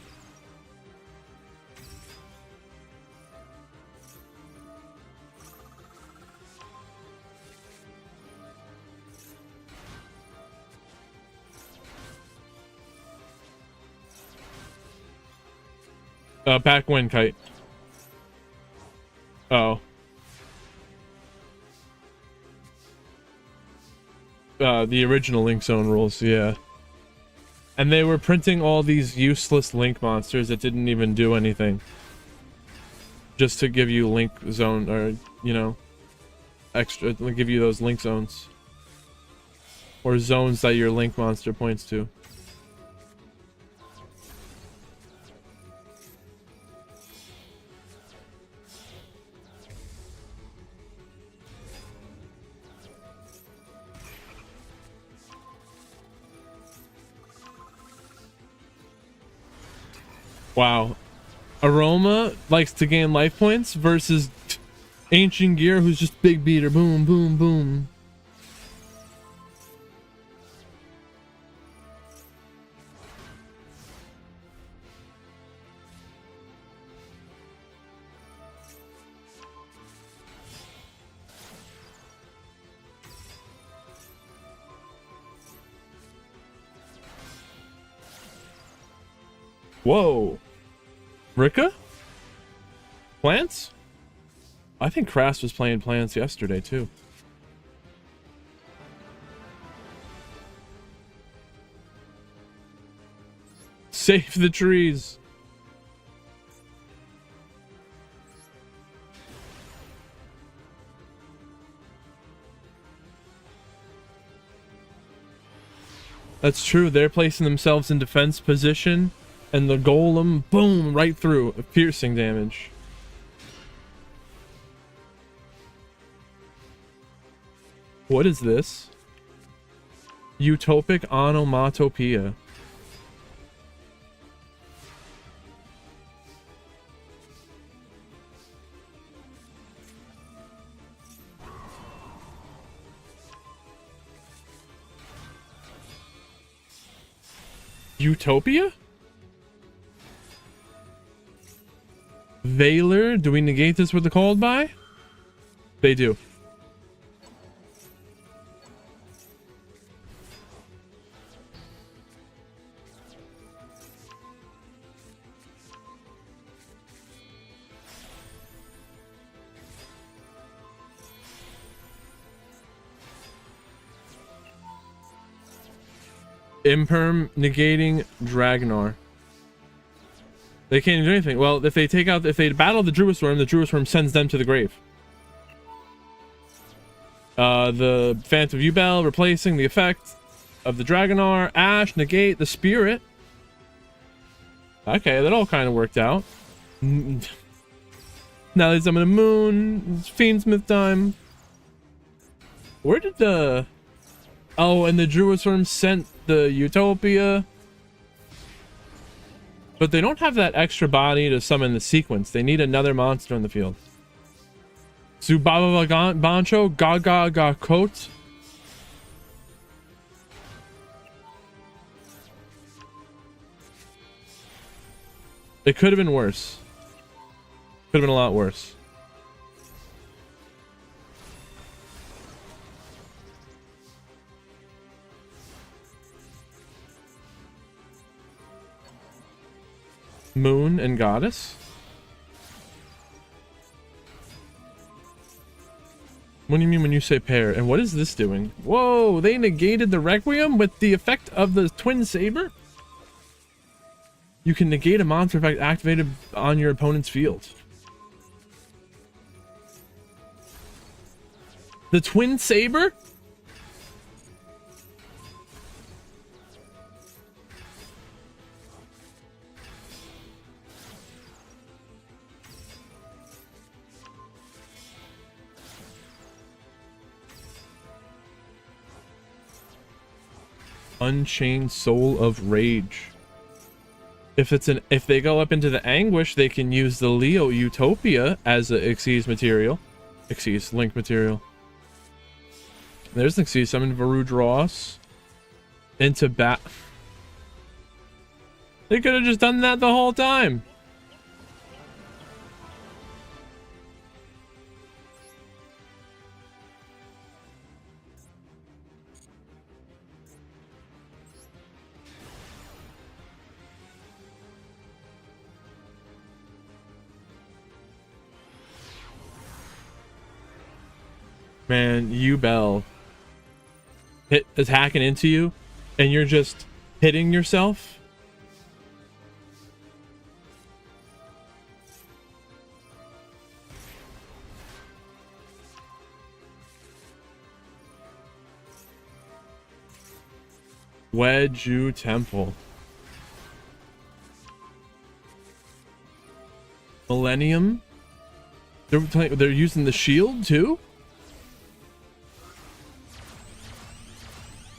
Back when, Kite? Oh. The original Link Zone rules, yeah. And they were printing all these useless Link monsters that didn't even do anything. Just to give you Link Zone, or, you know, extra, give you those Link Zones. Or zones that your Link monster points to. Wow. Aroma likes to gain life points versus Ancient Gear, who's just big beater. Boom, boom, boom. Whoa. Rika? Plants? I think Crass was playing Plants yesterday, too. Save the trees. That's true. They're placing themselves in defense position. And the golem, boom, right through. Piercing damage. What is this? Utopic onomatopoeia. Utopia? Valor? Do we negate this with the called by? They do. Imperm negating Dragonar. They can't do anything. Well, if they battle the Druid Swarm sends them to the grave. The Phantom Yubel replacing the effect of the Dragonar. Ash negate the Spirit. Okay, that all kind of worked out. Now they summon a Moon. It's Fiendsmith time. Where did the... Oh, and the Druid Swarm sent the Utopia. But they don't have that extra body to summon the sequence. They need another monster on the field. Subaba Bancho, Gaga Gakot. It could have been worse. Could have been a lot worse. Moon and Goddess. What do you mean when you say pair? And what is this doing? Whoa, they negated the Requiem with the effect of the Twin Saber? You can negate a monster effect activated on your opponent's field. The Twin Saber? Unchained Soul of Rage. If they go up into the Anguish, they can use the Leo Utopia as a Xyz material. Xyz link material. There's an Xyz summon Varud Ross into bat. They could have just done that the whole time. Man, Yubel attacking into you and you're just hitting yourself. Wedju Temple. Millennium. They're using the shield too?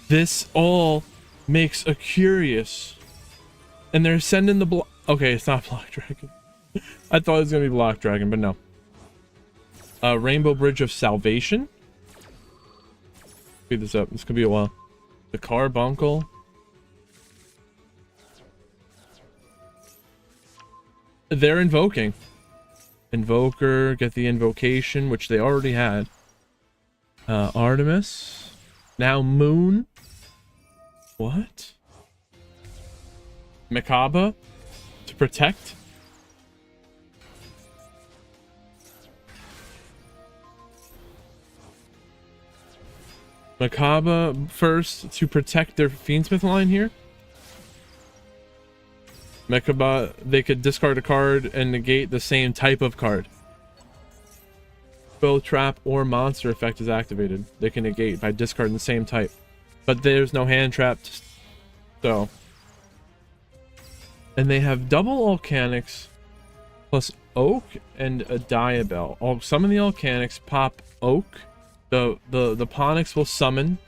This all makes a curious. And they're sending the block. Okay, it's not Block Dragon. I thought it was going to be Block Dragon, but no. Rainbow Bridge of Salvation. Speed this up. This could be a while. The Carbuncle. They're invoking. Invoker. Get the invocation, which they already had. Artemis. Now Moon. What? Makaba to protect. Makaba first to protect their Fiendsmith line here. Makaba, they could discard a card and negate the same type of card. Spell trap or monster effect is activated. They can negate by discarding the same type. But there's no hand trapped, so. And they have double Volcanics plus Oak and a Diabell. Some of the Volcanics pop Oak. The Ponix will summon.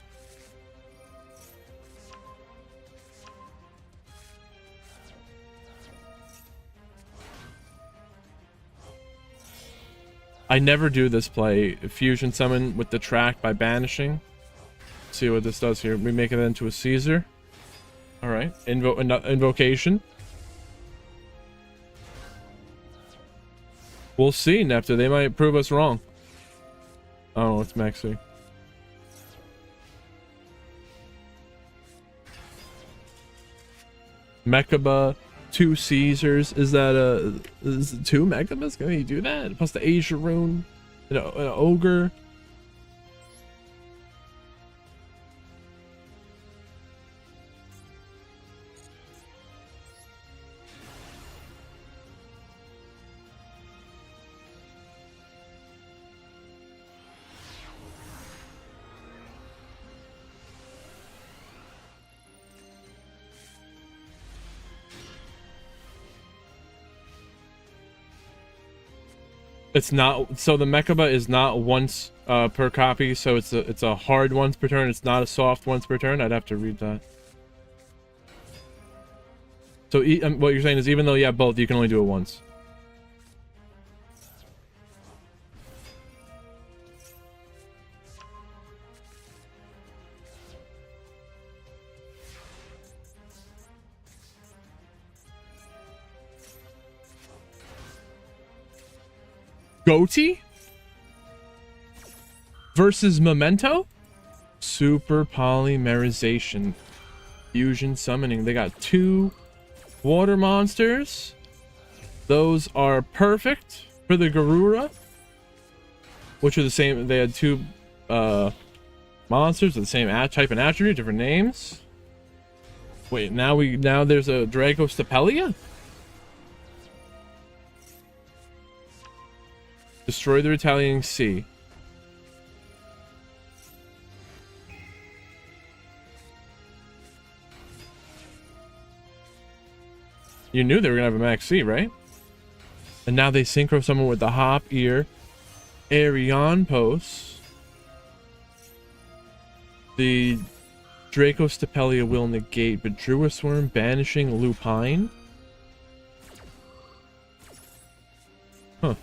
I never do this play. Fusion summon with the track by banishing. See what this does here. We make it into a Caesar. All right. Invocation. We'll see, Nepta. They might prove us wrong. Oh, it's Maxi. Mechaba, 2 Caesars. Is that is it 2 Mechabas? Can you do that? Plus the Asia Rune, an Ogre. It's not, so the Mechaba is not once per copy, so it's a hard once per turn. It's not a soft once per turn. I'd have to read that. So what you're saying is even though you have both, you can only do it once. Goatee versus Memento? Super polymerization. Fusion summoning. They got 2 water monsters. Those are perfect for the Garura, which are the same. They had 2 monsters with the same type and attribute, different names. Wait, now there's a Dragostapelia? Destroy the retaliating sea. You knew they were gonna have a max C, right? And now they synchro someone with the Hop Ear, Arion Post. The Dracostapelia will negate, but Druisworm banishing Lupine. Huh.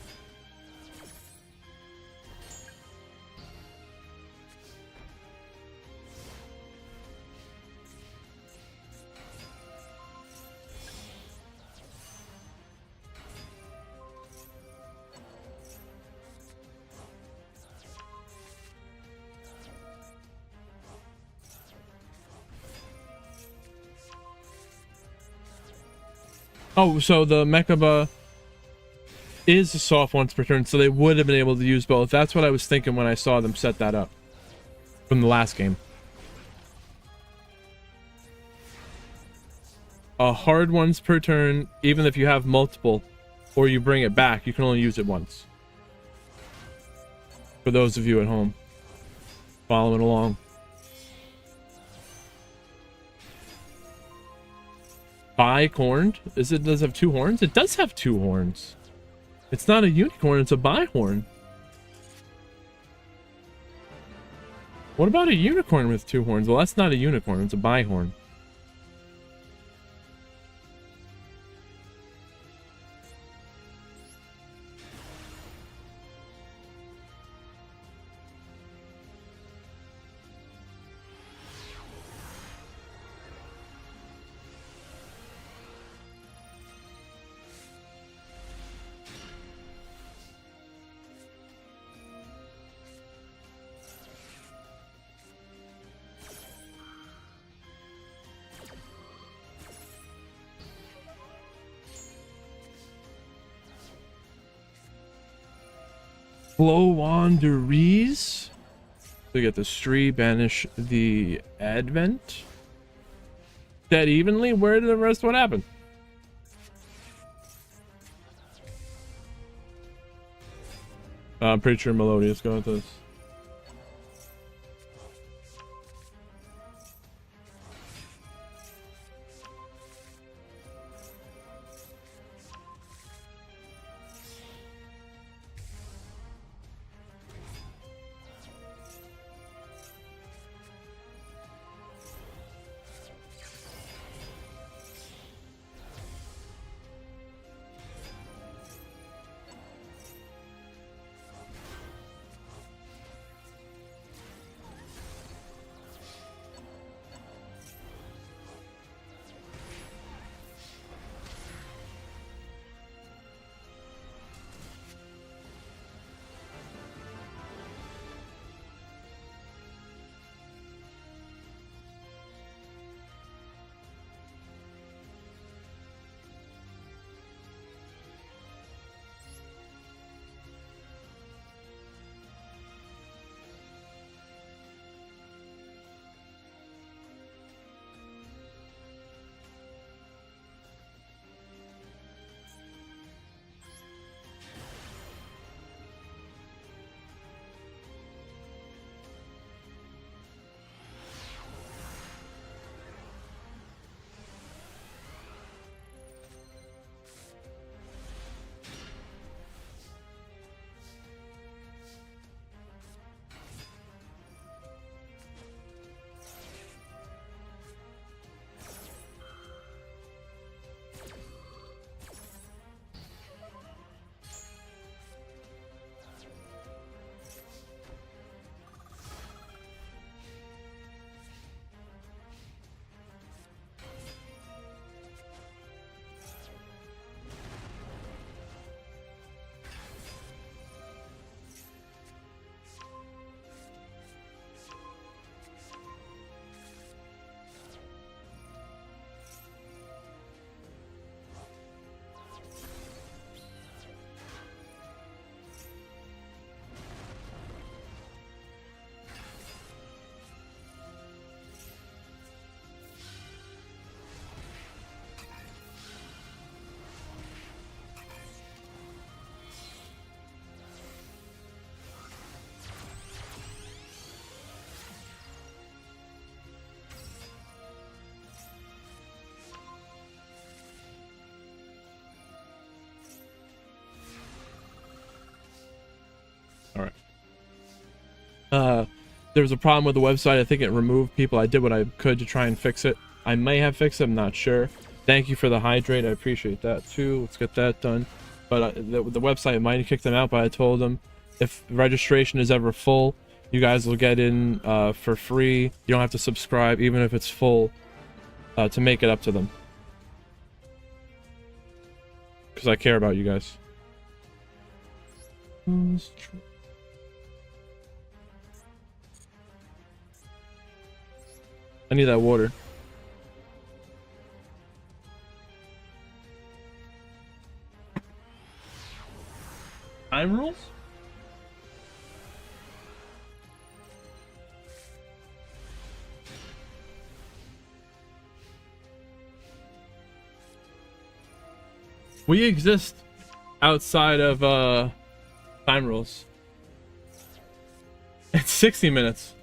Oh, so the Mechaba is a soft once per turn, so they would have been able to use both. That's what I was thinking when I saw them set that up from the last game. A hard once per turn, even if you have multiple, or you bring it back, you can only use it once. For those of you at home following along. Bicorned? Does it have 2 horns? It does have 2 horns. It's not a unicorn, it's a bihorn. What about a unicorn with 2 horns? Well, that's not a unicorn, it's a bihorn. Flowanderies. We get the Stree, banish the Advent. Dead evenly? Where did the rest what happened? I'm pretty sure Melodious go with this. Uh, there was a problem with the website. I think it removed people. I did what I could to try and fix it. I may have fixed it. I'm not sure. Thank you for the hydrate. I appreciate that too. Let's get that done. But the website might have kicked them out, but I told them if registration is ever full, you guys will get in for free. You don't have to subscribe, even if it's full, to make it up to them. Because I care about you guys. I need that water. Time rules? We exist outside of time rules. It's 60 minutes.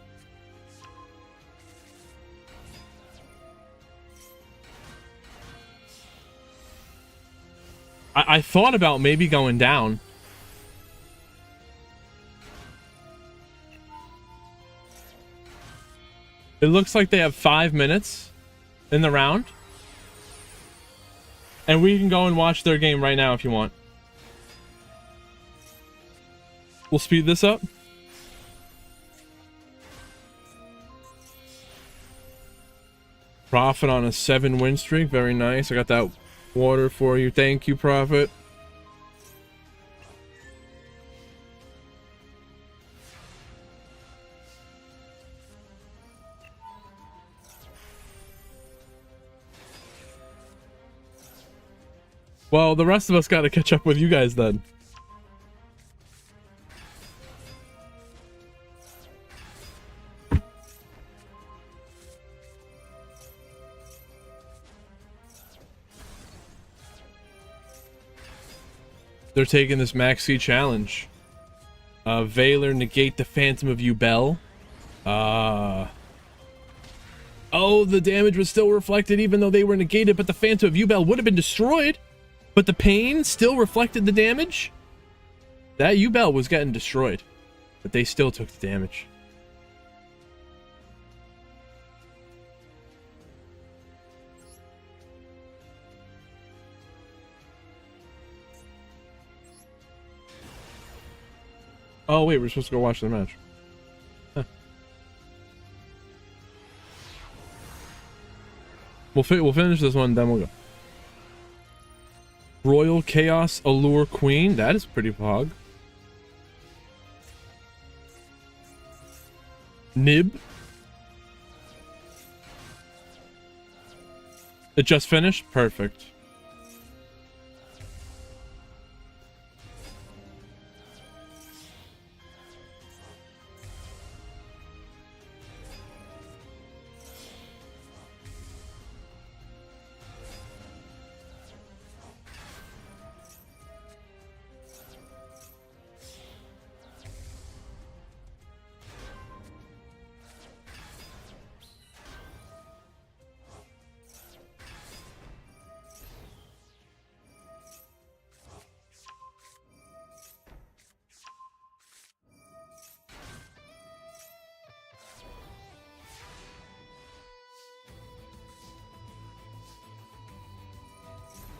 I thought about maybe going down. It looks like they have 5 minutes in the round. And we can go and watch their game right now if you want. We'll speed this up. Prophet on a 7-win streak. Very nice. I got that water for you. Thank you, Prophet. Well, the rest of us got to catch up with you guys then. They're taking this Maxi challenge. Valor negate the Phantom of Yugioh. Oh, the damage was still reflected even though they were negated, but the Phantom of Yugioh would have been destroyed. But the pain still reflected the damage. That Yugioh was getting destroyed, but they still took the damage. Oh wait, we're supposed to go watch the match. Huh. We'll finish this one, then we'll go. Royal Chaos Allure Queen. That is pretty pog. Nib. It just finished? Perfect.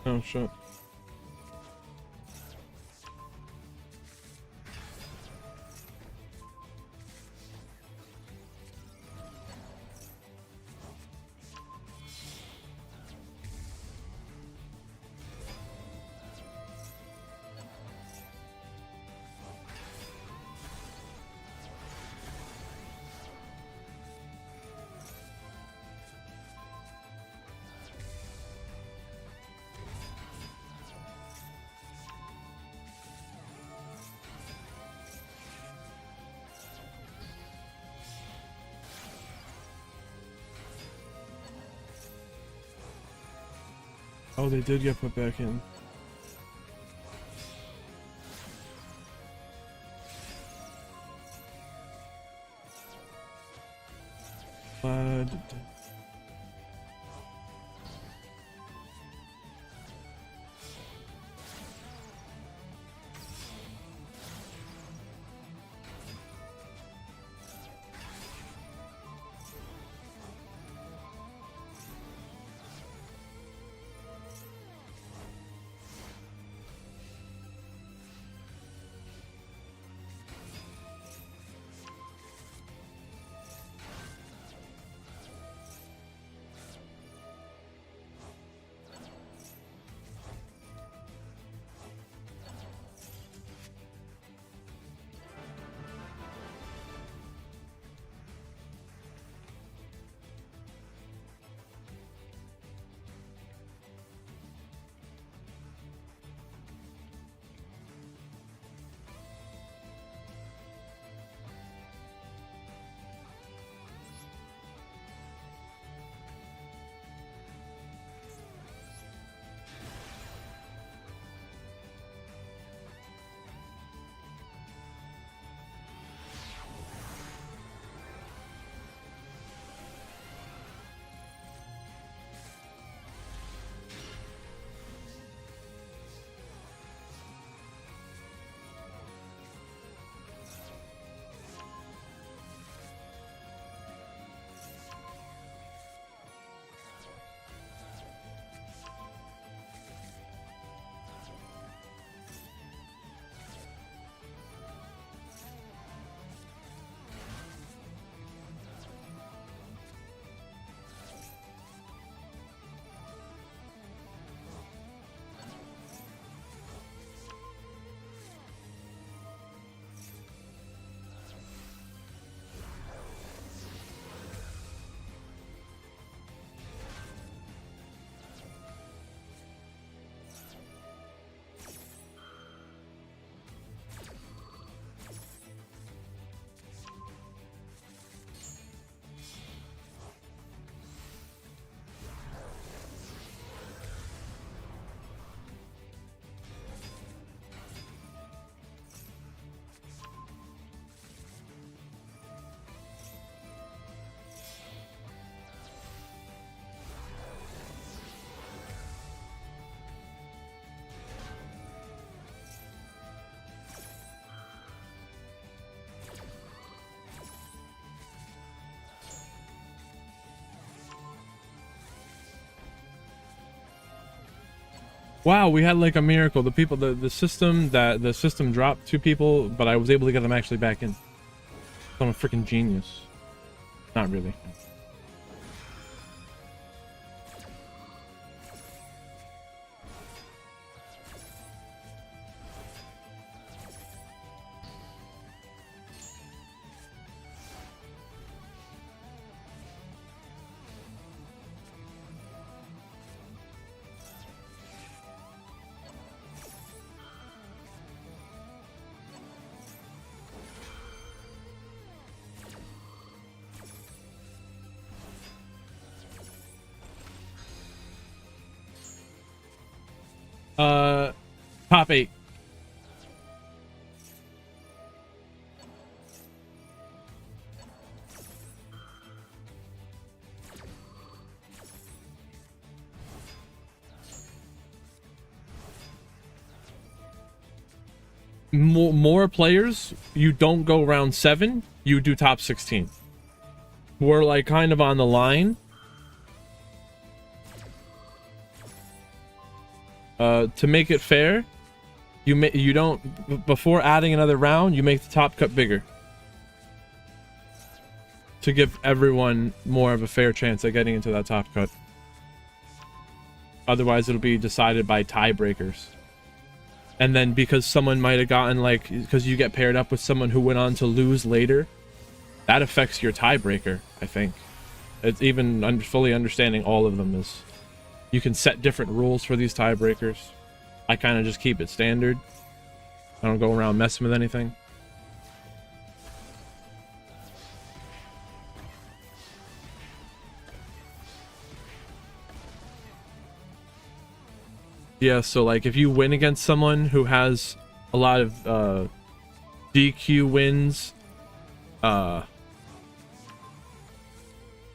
Oh shit. Oh, they did get put back in. Wow, we had like a miracle. The people, the system dropped 2 people, but I was able to get them actually back in. I'm a freaking genius. Not really. Top 8. More players, you don't go round 7, you do top 16. We're like kind of on the line. To make it fair, you don't, before adding another round, you make the top cut bigger to give everyone more of a fair chance at getting into that top cut. Otherwise, it'll be decided by tiebreakers. And then because someone might have gotten, like, because you get paired up with someone who went on to lose later, that affects your tiebreaker, I think. It's even fully understanding all of them is, you can set different rules for these tiebreakers. I kind of just keep it standard. I don't go around messing with anything. Yeah, so like if you win against someone who has a lot of DQ wins,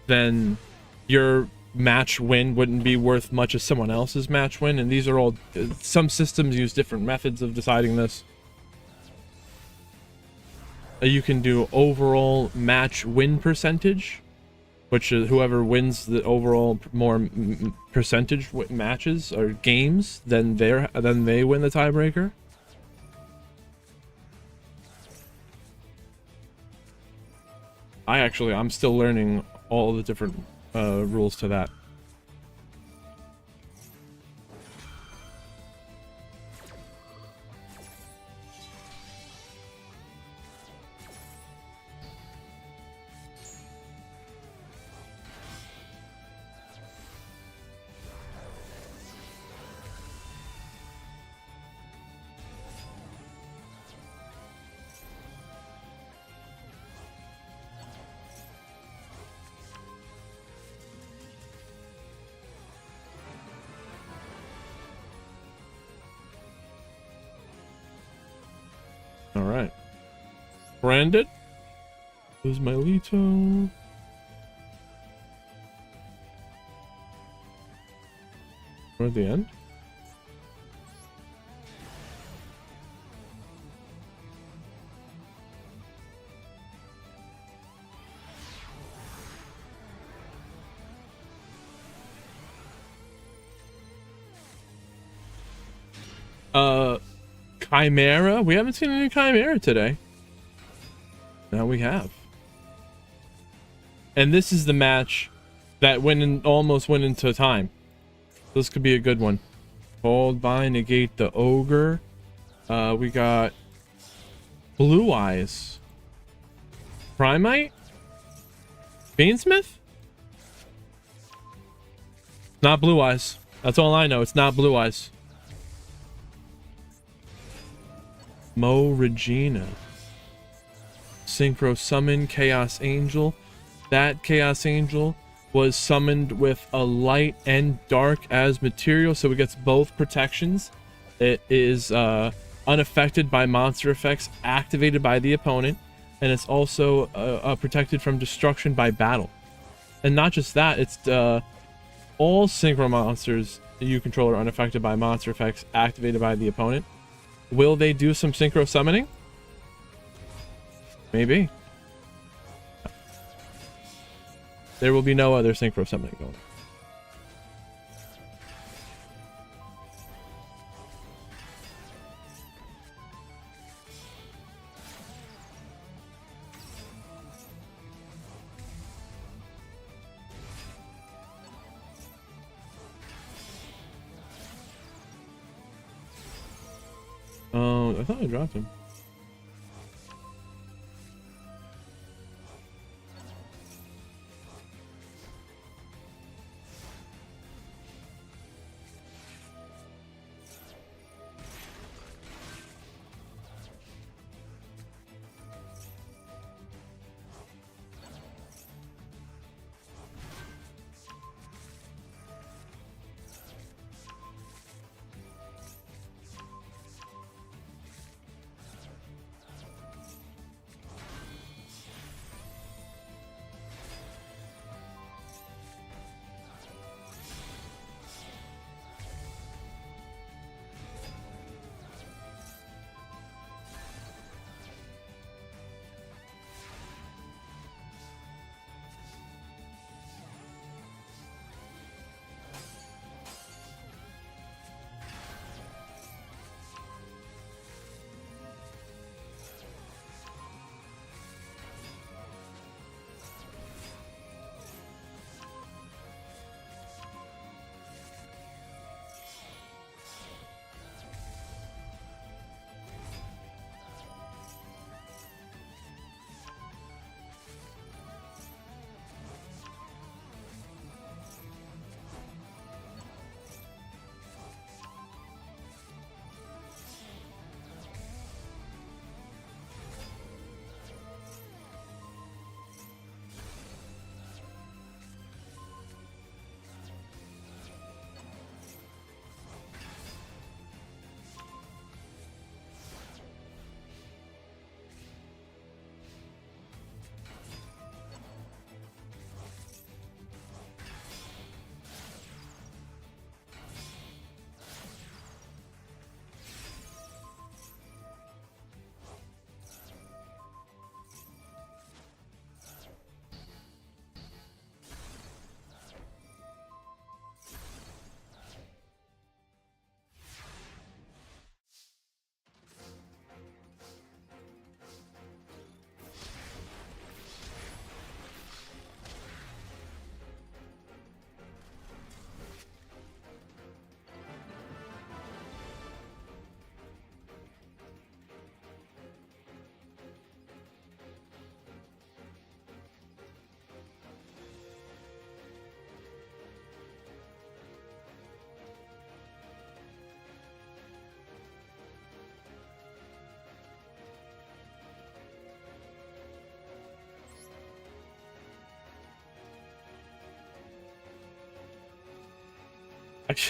then your match win wouldn't be worth much as someone else's match win. And these are all, some systems use different methods of deciding this. You can do overall match win percentage, which is whoever wins the overall more percentage matches or games, then they win the tiebreaker. I'm still learning all the different rules to that. All right. Branded. Who's my Lito? We're at the end. Chimera? We haven't seen any Chimera today. Now we have. And this is the match that almost went into time. This could be a good one. Followed by negate the ogre. We got Blue Eyes. Primite? Beansmith? Not Blue Eyes. That's all I know. It's not Blue Eyes. Mo Regina. Synchro Summon Chaos Angel. That Chaos Angel was summoned with a light and dark as material, so it gets both protections. It is unaffected by monster effects activated by the opponent, and it's also protected from destruction by battle. And not just that, it's all synchro monsters that you control are unaffected by monster effects activated by the opponent. Will they do some synchro summoning? Maybe. There will be no other synchro summoning going on. don't. I thought I dropped him.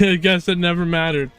I guess it never mattered.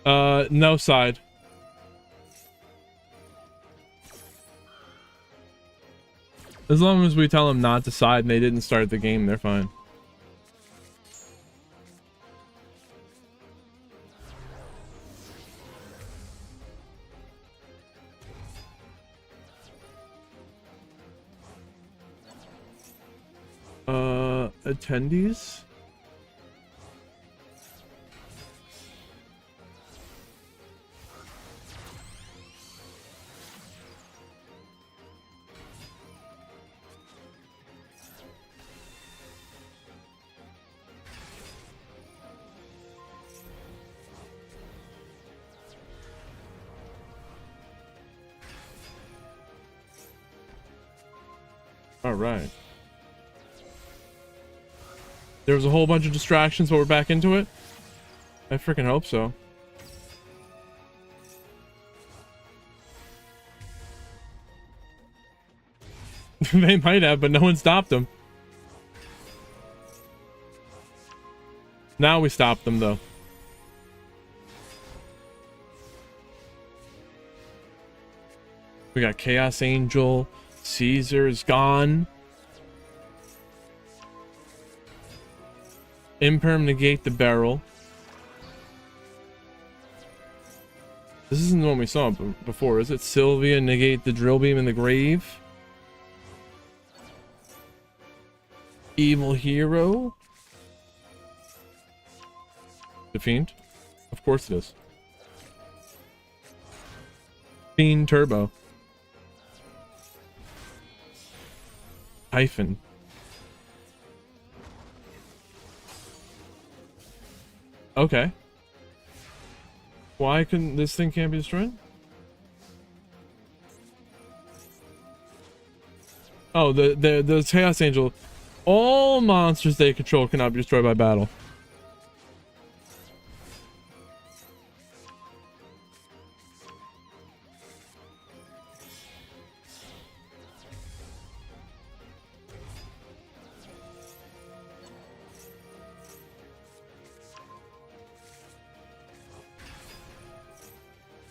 No side. As long as we tell them not to side and they didn't start the game, they're fine. Attendees? All right. There was a whole bunch of distractions, but we're back into it. I freaking hope so. They might have, but no one stopped them. Now we stopped them, though. We got Chaos Angel. Caesar's gone. Imperm negate the barrel. This isn't the one we saw before, is it? Sylvia negate the drill beam in the grave. Evil hero. The Fiend? Of course it is. Fiend Turbo. Hyphen. Okay. Why couldn't this thing can't be destroyed? Oh, the Chaos Angel. All monsters they control cannot be destroyed by battle.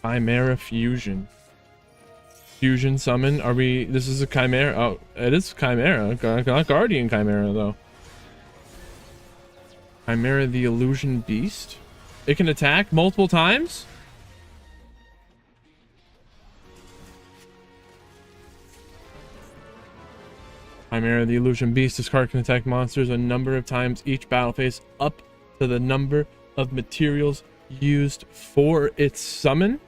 Chimera Fusion. Fusion summon. Are we... This is a Chimera. Oh, it is Chimera. Not Guardian Chimera, though. Chimera the Illusion Beast. It can attack multiple times? Chimera the Illusion Beast. This card can attack monsters a number of times each battle phase up to the number of materials used for its summon.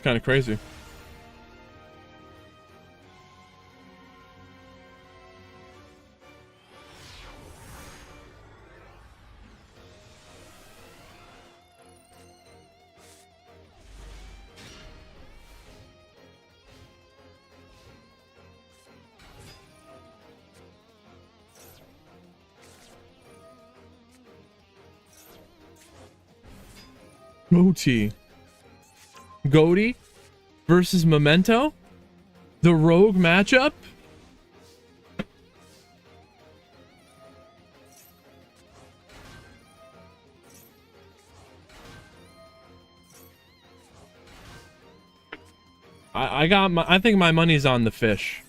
Kind of crazy. Goatee versus Memento, the rogue matchup. I think my money's on the fish.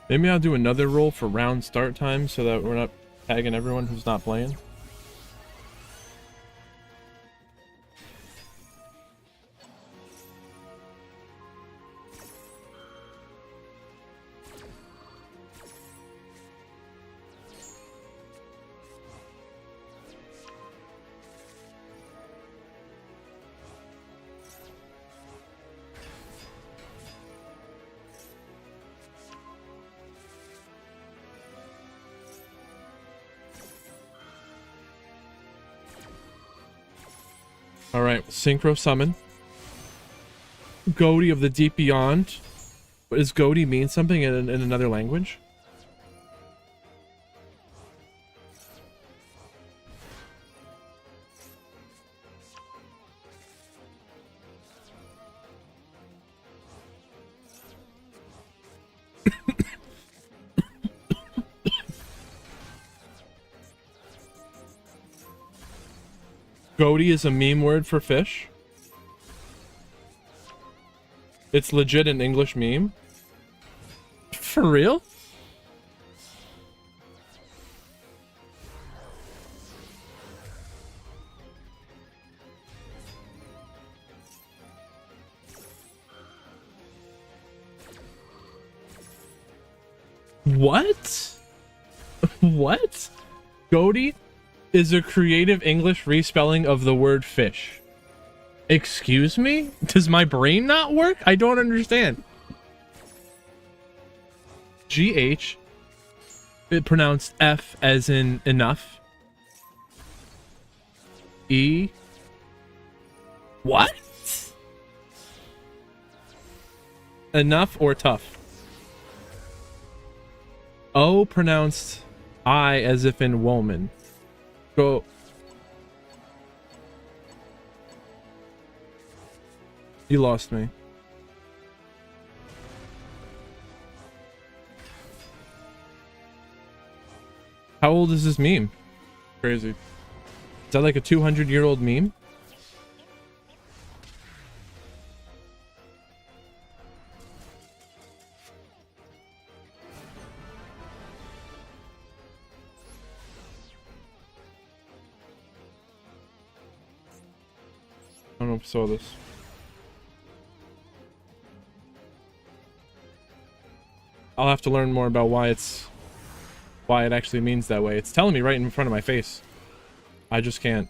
Maybe I'll do another roll for round start time so that we're not tagging everyone who's not playing. All right, synchro summon. Goaty of the deep beyond. But does goaty mean something in another language? Goaty is a meme word for fish. It's legit an English meme. For real? What? What? Goaty is a creative English respelling of the word fish. Excuse me? Does my brain not work? I don't understand. GH, it pronounced F as in enough. E. What? Enough or tough? O pronounced I as if in woman. Go. You lost me. How old is this meme? Crazy. Is that like a 200-year-old meme? I don't know if I saw this. I'll have to learn more about why it actually means that way. It's telling me right in front of my face. I just can't.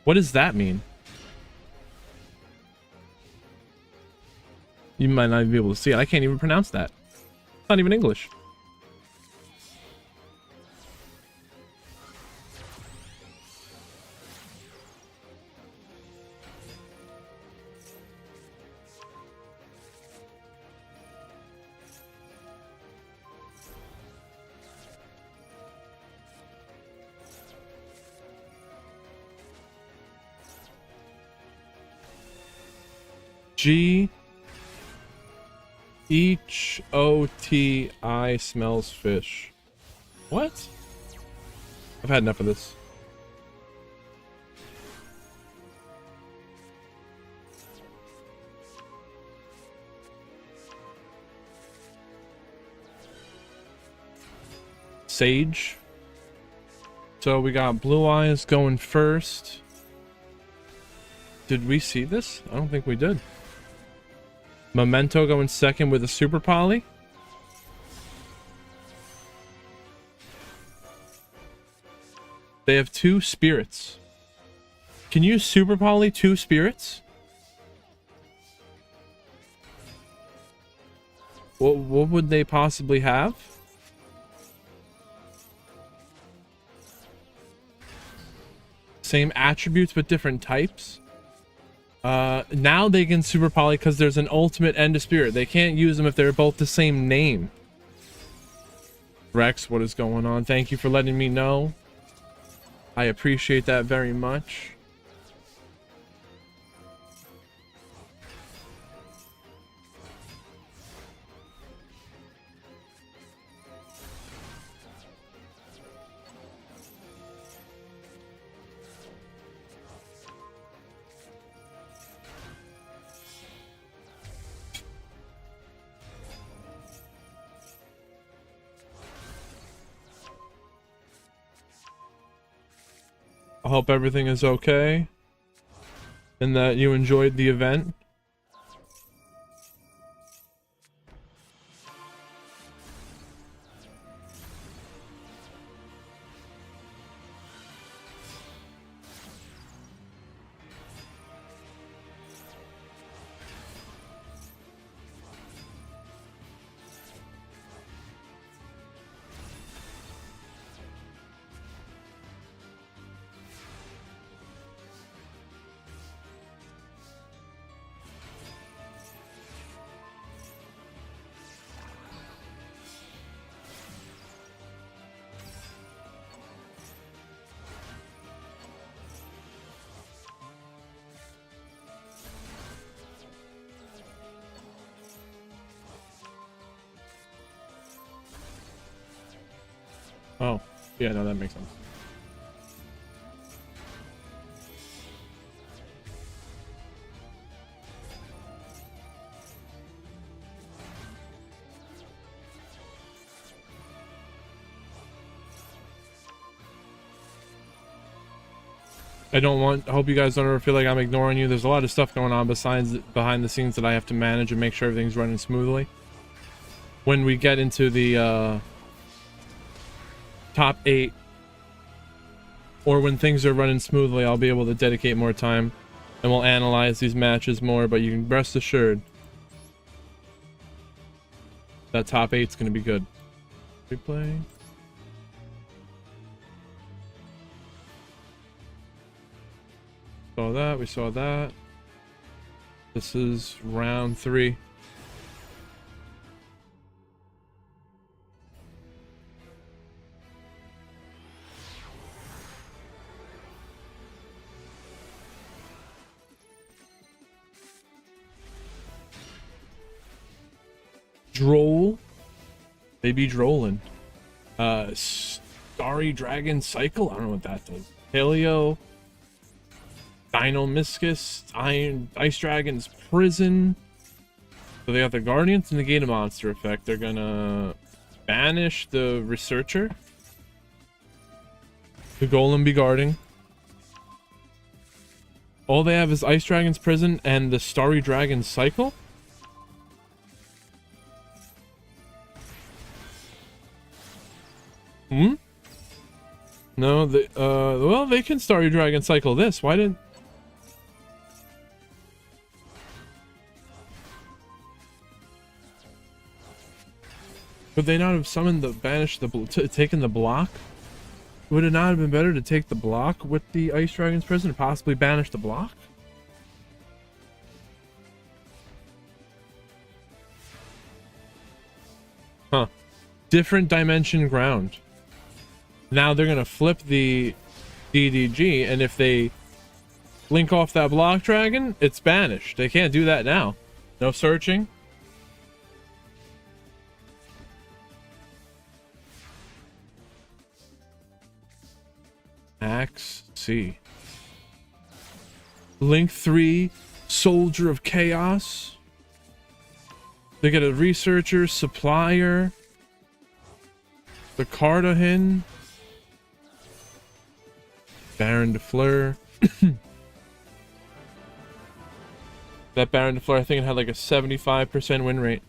What does that mean? You might not even be able to see it. I can't even pronounce that. It's not even English. G-H-O-T-I smells fish. What? I've had enough of this. Sage. So we got Blue Eyes going first. Did we see this? I don't think we did. Memento going second with a super poly. They have 2 spirits. Can you super poly 2 spirits? What would they possibly have? Same attributes but different types. Now they can super poly because there's an ultimate end of spirit. They can't use them if they're both the same name. Rex, what is going on? Thank you for letting me know. I appreciate that very much. I hope everything is okay and that you enjoyed the event. Oh, yeah, no, that makes sense. I hope you guys don't ever feel like I'm ignoring you. There's a lot of stuff going on besides behind the scenes that I have to manage and make sure everything's running smoothly. When we get into the top 8, or when things are running smoothly, I'll be able to dedicate more time and we'll analyze these matches more, but you can rest assured that top 8's going to be good. Replay. Saw that, we saw that. This is round 3. Droll. They be drolling. Starry Dragon Cycle? I don't know what that does. Paleo. Dinomischus. Ice Dragon's Prison. So they got the Guardians and negate a monster effect. They're gonna banish the Researcher. The Golem be guarding. All they have is Ice Dragon's Prison and the Starry Dragon Cycle. No, well, they can Starry Dragon Cycle this. Why didn't... Would they not have summoned the banished taken the block? Would it not have been better to take the block with the Ice Dragon's Prison and possibly banish the block? Huh. Different dimension ground. Now they're gonna flip the DDG, and if they link off that block dragon, it's banished. They can't do that now. No searching. Axe C. Link 3, Soldier of Chaos. They get a Researcher, Supplier, the Cardahin, Baron de Fleur. That Baron de Fleur, I think it had like a 75% win rate.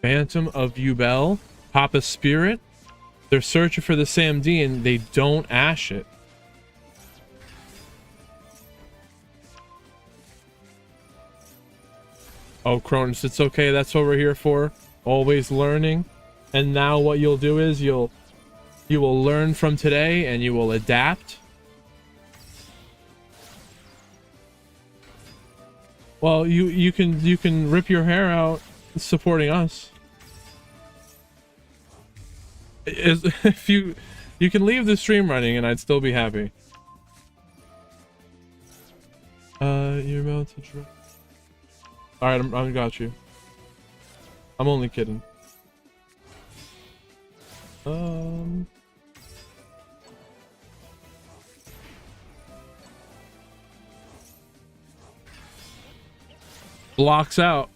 Phantom of Yubel, Papa Spirit. They're searching for the Sam D and they don't ash it. Oh, Cronus, it's okay. That's what we're here for. Always learning. And now what you'll do is you will learn from today and you will adapt. Well, you can rip your hair out supporting us. If you can leave the stream running and I'd still be happy. You're about to drop. All right, I got you. I'm only kidding. Blocks out.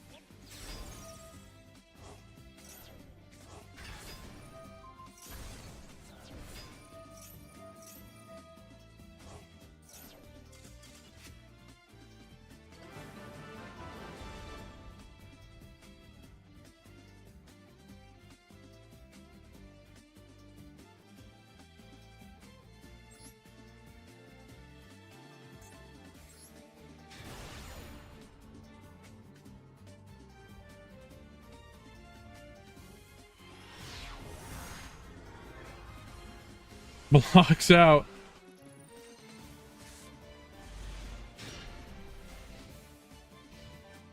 blocks out.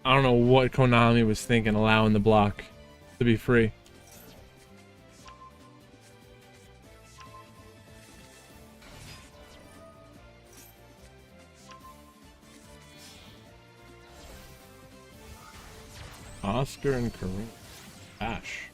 I don't know what Konami was thinking, allowing the block to be free. Oscar and Kareem. Ash.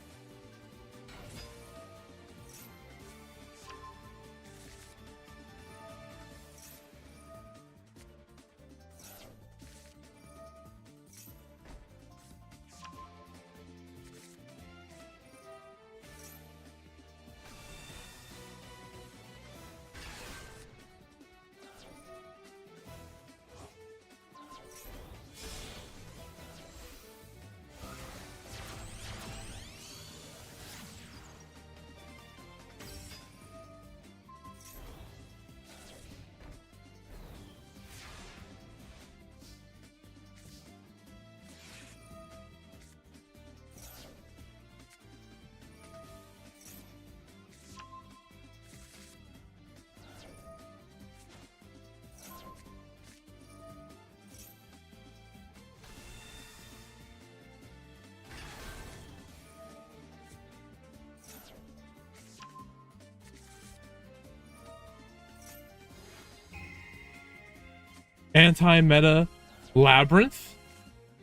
Anti-meta Labyrinth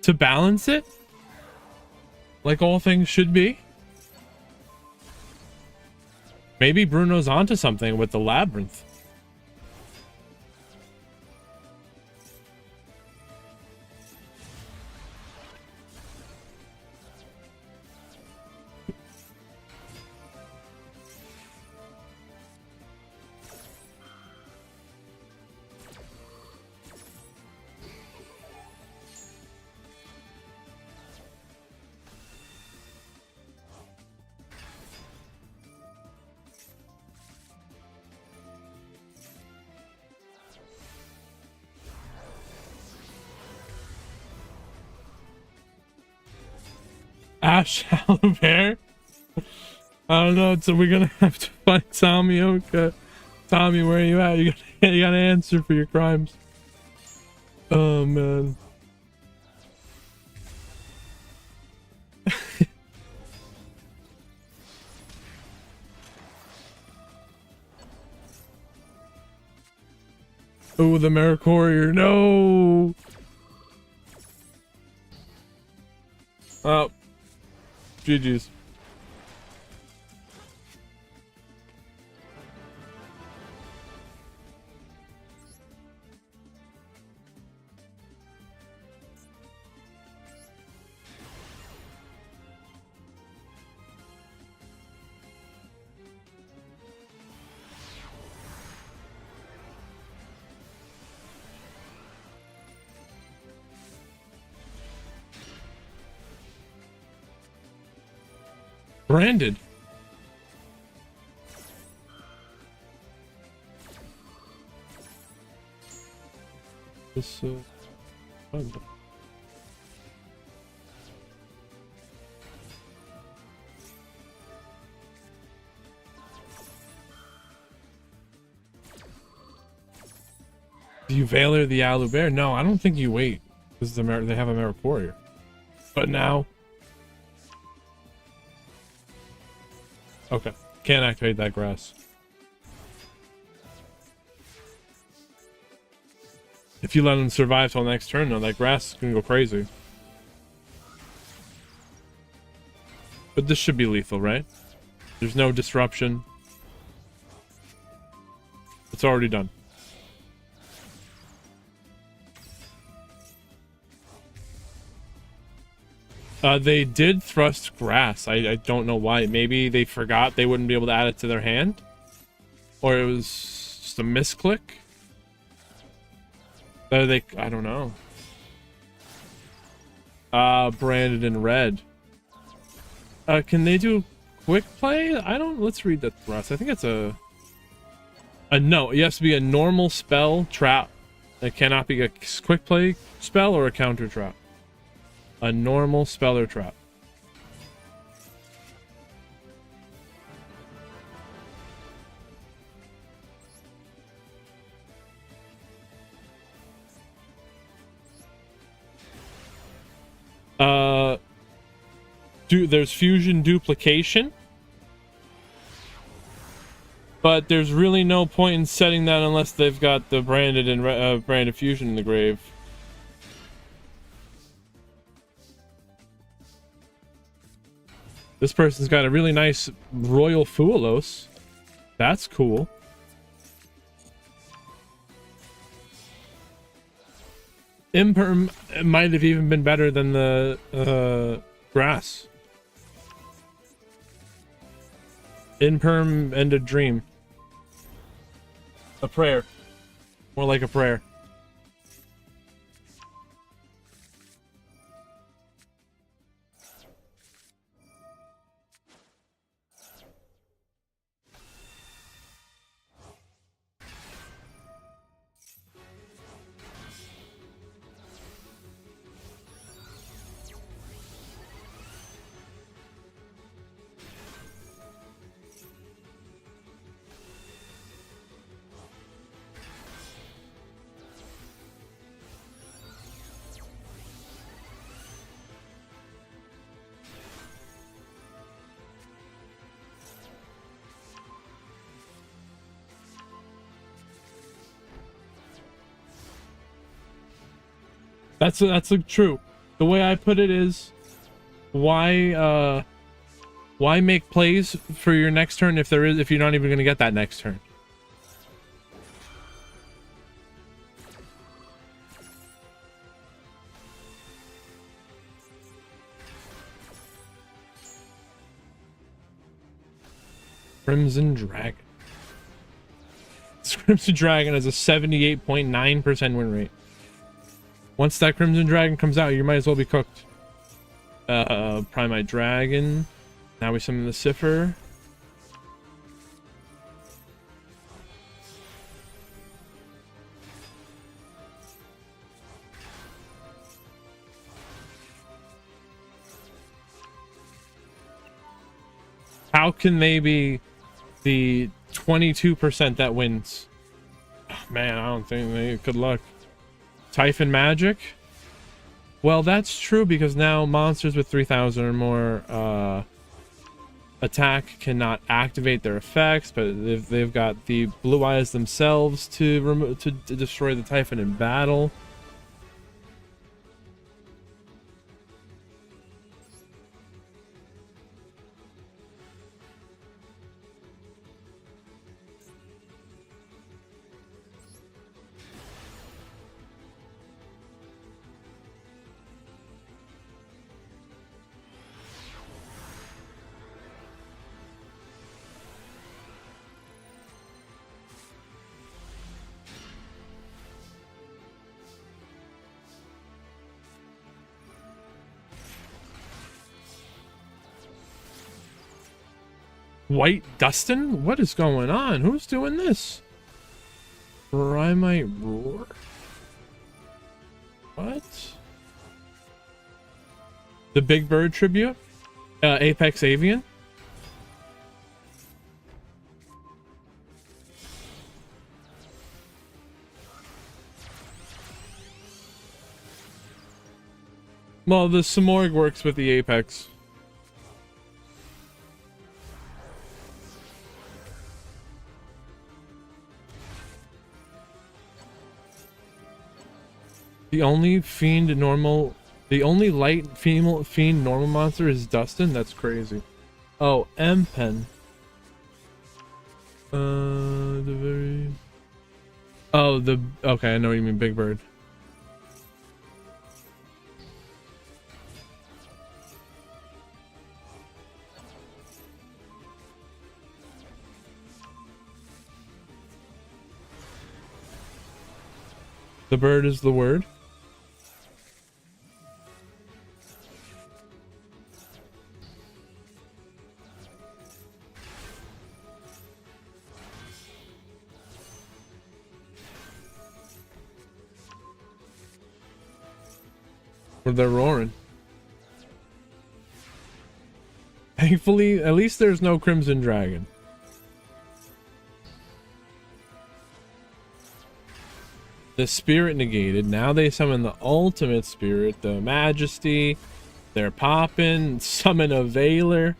to balance it, like all things should be. Maybe Bruno's onto something with the Labyrinth. Ash Owlbear? I don't know, so we're gonna have to fight Tommy Oka. Tommy, where are you at? You gotta answer for your crimes. Oh man. Oh, the Mercurier, no! Oh. GG's. Branded. This oh. Do you Veiler the Owlbear? No, I don't think you wait. Because they have a Mercurier. But now. Okay. Can't activate that grass. If you let him survive till next turn, though, that grass is gonna go crazy. But this should be lethal, right? There's no disruption. It's already done. They did thrust grass. I don't know why. Maybe they forgot they wouldn't be able to add it to their hand. Or it was just a misclick. I don't know. Branded in red. Can they do quick play? Let's read that thrust. I think it's a no. It has to be a normal spell trap. It cannot be a quick play spell or a counter trap. A normal spell or trap. there's fusion duplication, but there's really no point in setting that unless they've got the branded and branded fusion in the grave. This person's got a really nice Royal Fuelos. That's cool. Imperm might have even been better than the grass. Imperm and a dream. A prayer. More like a prayer. That's true. The way I put it is, why make plays for your next turn if you're not even going to get that next turn? Crimson Dragon. This Crimson Dragon has a 78.9% win rate. Once that Crimson Dragon comes out, you might as well be cooked. Primite Dragon. Now we summon the Cipher. How can they be the 22% that wins? Oh, man, I don't think they... Good luck. Typhon Magic? Well, that's true because now monsters with 3,000 or more attack cannot activate their effects, but if they've got the blue eyes themselves to destroy the Typhon in battle. White Dustin? What is going on? Who's doing this? Primite Roar? What? The Big Bird tribute? Apex Avian? Well, the Samorg works with the Apex. The only light female fiend normal monster is Dustin? That's crazy. Oh, M-Pen. Okay, I know what you mean, Big Bird. The bird is the word. Or they're roaring. Thankfully, at least there's no Crimson Dragon. The spirit negated. Now they summon the ultimate spirit, the Majesty. They're popping. Summon a Veiler.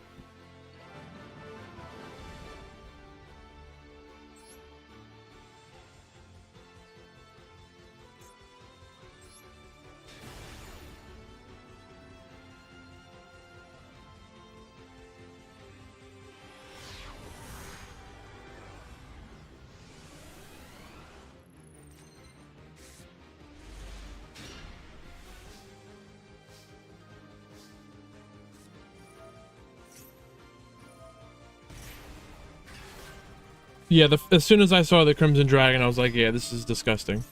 Yeah, as soon as I saw the Crimson Dragon, I was like, yeah, this is disgusting.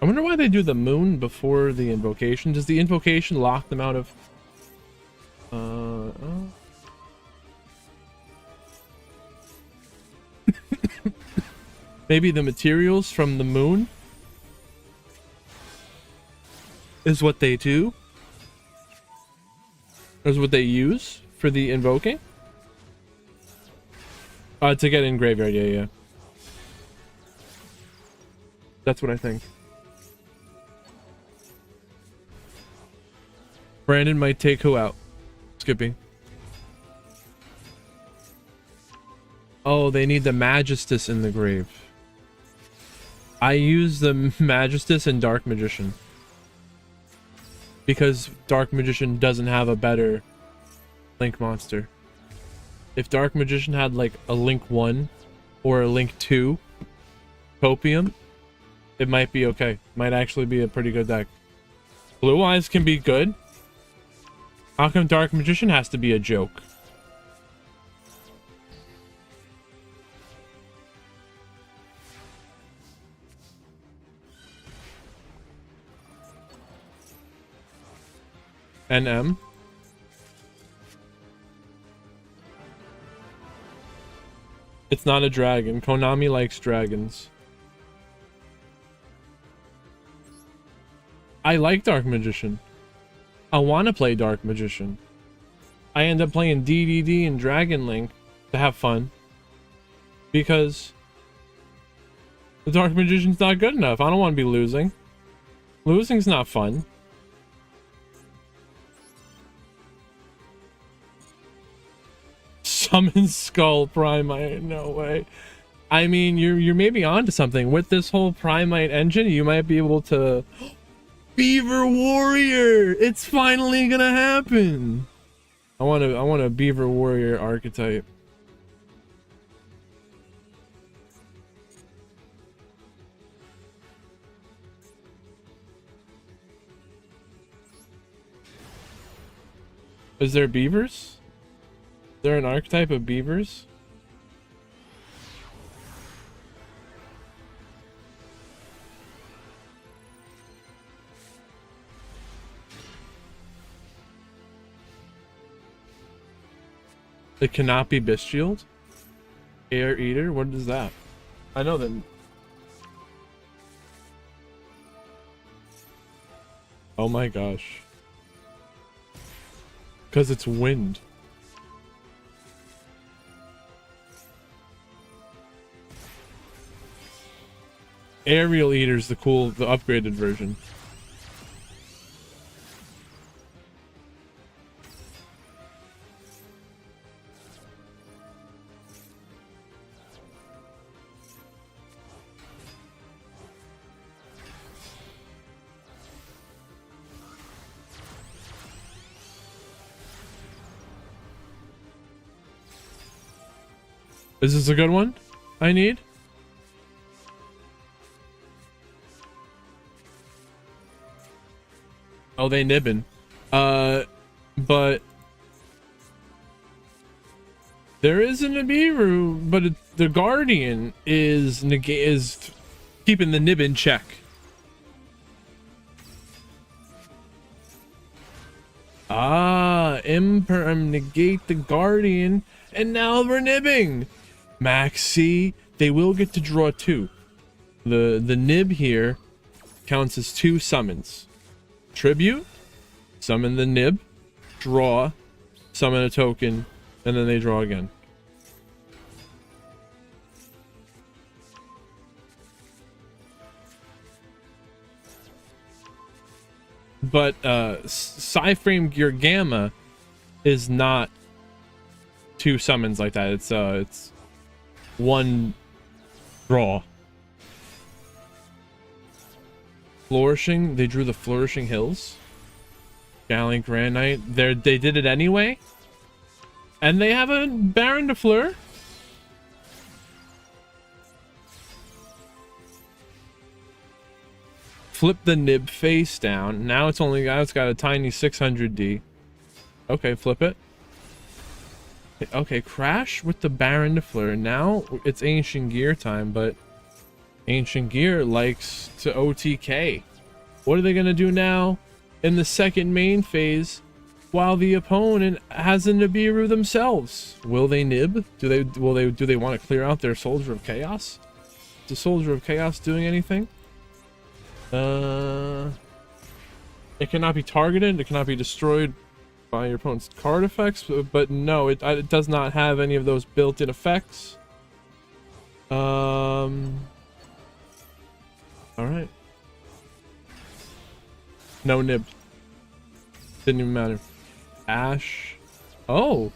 I wonder why they do the moon before the invocation. Does the invocation lock them out of... Maybe the materials from the moon is what they do? Is what they use for the invoking? To get in graveyard, yeah. That's what I think. Brandon might take who out? Skippy. Oh, they need the Magistus in the grave. I use the Magistus and Dark Magician. Because Dark Magician doesn't have a better Link monster. If Dark Magician had like a Link 1 or a Link 2 Copium, it might be okay. Might actually be a pretty good deck. Blue Eyes can be good. How come Dark Magician has to be a joke? NM. It's not a dragon. Konami likes dragons. I like Dark Magician. I want to play Dark Magician. I end up playing DDD and Dragon Link to have fun. Because the Dark Magician's not good enough. I don't want to be losing. Losing's not fun. Summon Skull Primite, no way. I mean, you're maybe onto something with this whole Primite engine. You might be able to Beaver Warrior. It's finally gonna happen. I want a Beaver Warrior archetype. Is there beavers? Is there an archetype of beavers? It cannot be Bistshield? Air Eater? What is that? I know them. Oh my gosh. Because it's wind. Aerial Eater's the upgraded version. Is this a good one I need? Oh, they nibbin. But there isn't a Nibiru, but the Guardian is keeping the nib in check. Imperm negate the Guardian, and now we're nibbing. Maxi, they will get to draw 2. The nib here counts as 2 summons. Tribute, summon the nib, draw, summon a token, and then they draw again. But Psyframe Gear Gamma is not 2 summons like that. It's 1 draw. Flourishing, they drew the Flourishing Hills. Gallant Grand Knight, they did it anyway. And they have a Baron de Fleur. Flip the nib face down. Now it's got a tiny 600D. Okay, flip it. Okay, crash with the Baron de Fleur. Now it's Ancient Gear time, but Ancient Gear likes to OTK. What are they gonna do now in the second main phase while the opponent has a Nibiru themselves? Will they nib? Do they want to clear out their Soldier of Chaos? Is the Soldier of Chaos doing anything? It cannot be targeted. It cannot be destroyed by your opponent's card effects. But no, it does not have any of those built-in effects. All right. No nib. Didn't even matter. Ash. Oh.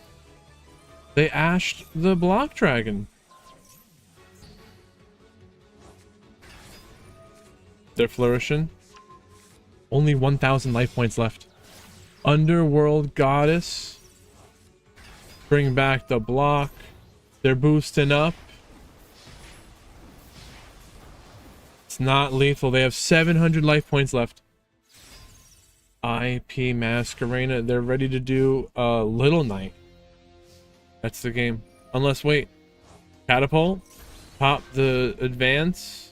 They ashed the Block Dragon. They're flourishing. Only 1,000 life points left. Underworld Goddess. Bring back the block. They're boosting up. It's not lethal. They have 700 life points left. IP Masquerena. They're ready to do Little Knight. That's the game. Unless, wait. Catapult. Pop the advance.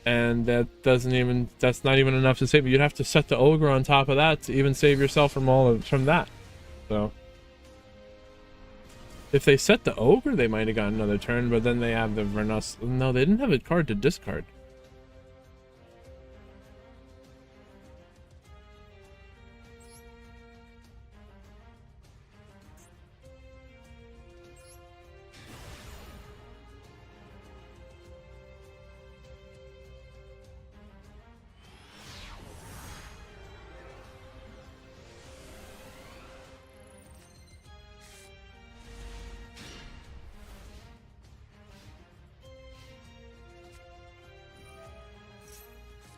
And that's not even enough to save. You'd have to set the Ogre on top of that to even save yourself from that. So if they set the Ogre, they might have gotten another turn, but then they have the Vernos. No, they didn't have a card to discard.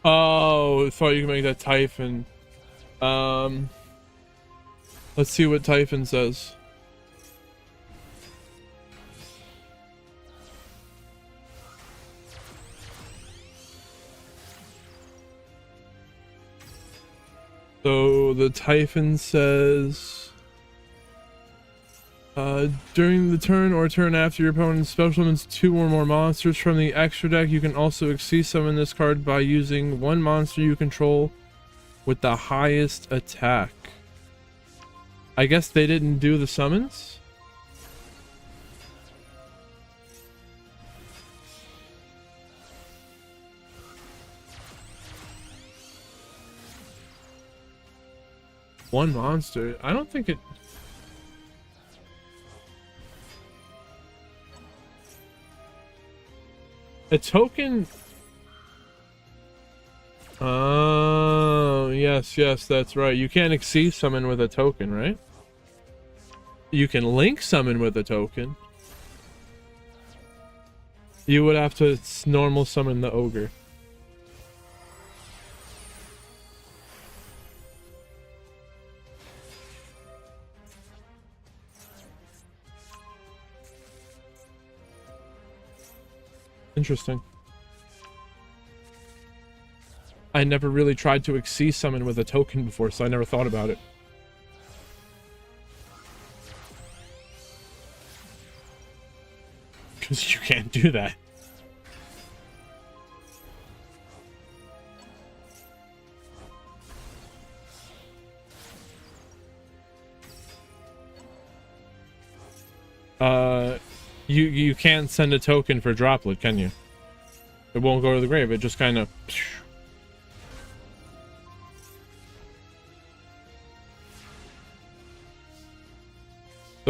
Oh, I thought you could make that Typhon. Let's see what Typhon says. So the Typhon says, during the turn or turn after your opponent special summons 2 or more monsters from the extra deck, you can also exceed summon this card by using 1 monster you control with the highest attack. I guess they didn't do the summons? One monster? I don't think it... A token... Oh, yes, that's right. You can't exceed summon with a token, right? You can link summon with a token. You would have to normal summon the Ogre. Interesting. I never really tried to exceed summon with a token before, so I never thought about it. Because you can't do that. You can't send a token for Droplet, can you? It won't go to the grave. It just kind of...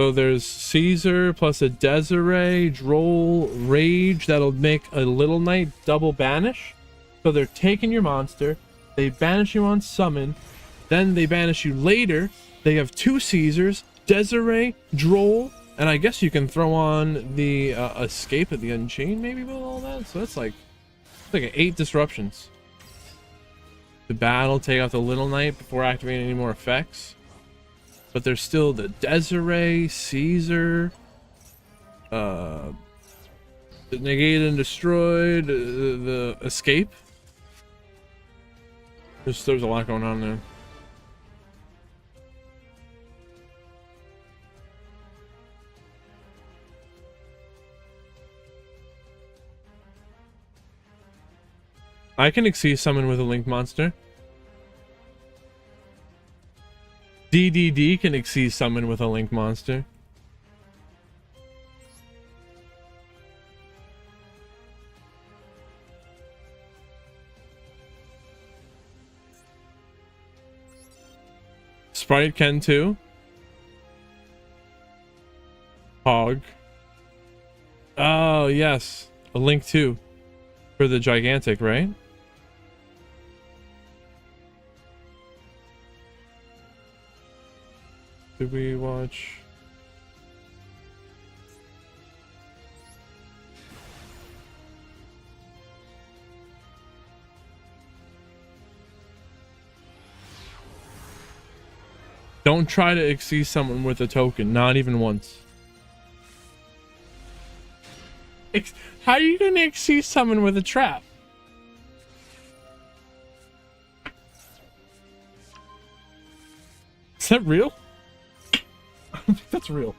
So there's Caesar plus a Desiree, Droll, Rage. That'll make a Little Knight double banish. So they're taking your monster. They banish you on summon. Then they banish you later. They have 2 Caesars, Desiree, Droll. And I guess you can throw on the Escape of the Unchained maybe with all that. So that's like 8 disruptions. The battle, take out the Little Knight before activating any more effects. But there's still the Desiree, Caesar, the Negated and Destroyed, the Escape. There's a lot going on there. I can exceed summon with a Link monster. DDD can exceed summon with a Link monster. Sprite can too. Hog. Oh, yes. A Link too. For the Gigantic, right? Did we watch? Don't try to exceed someone with a token, not even once. How are you gonna exceed someone with a trap? Is that real? I don't think that's real.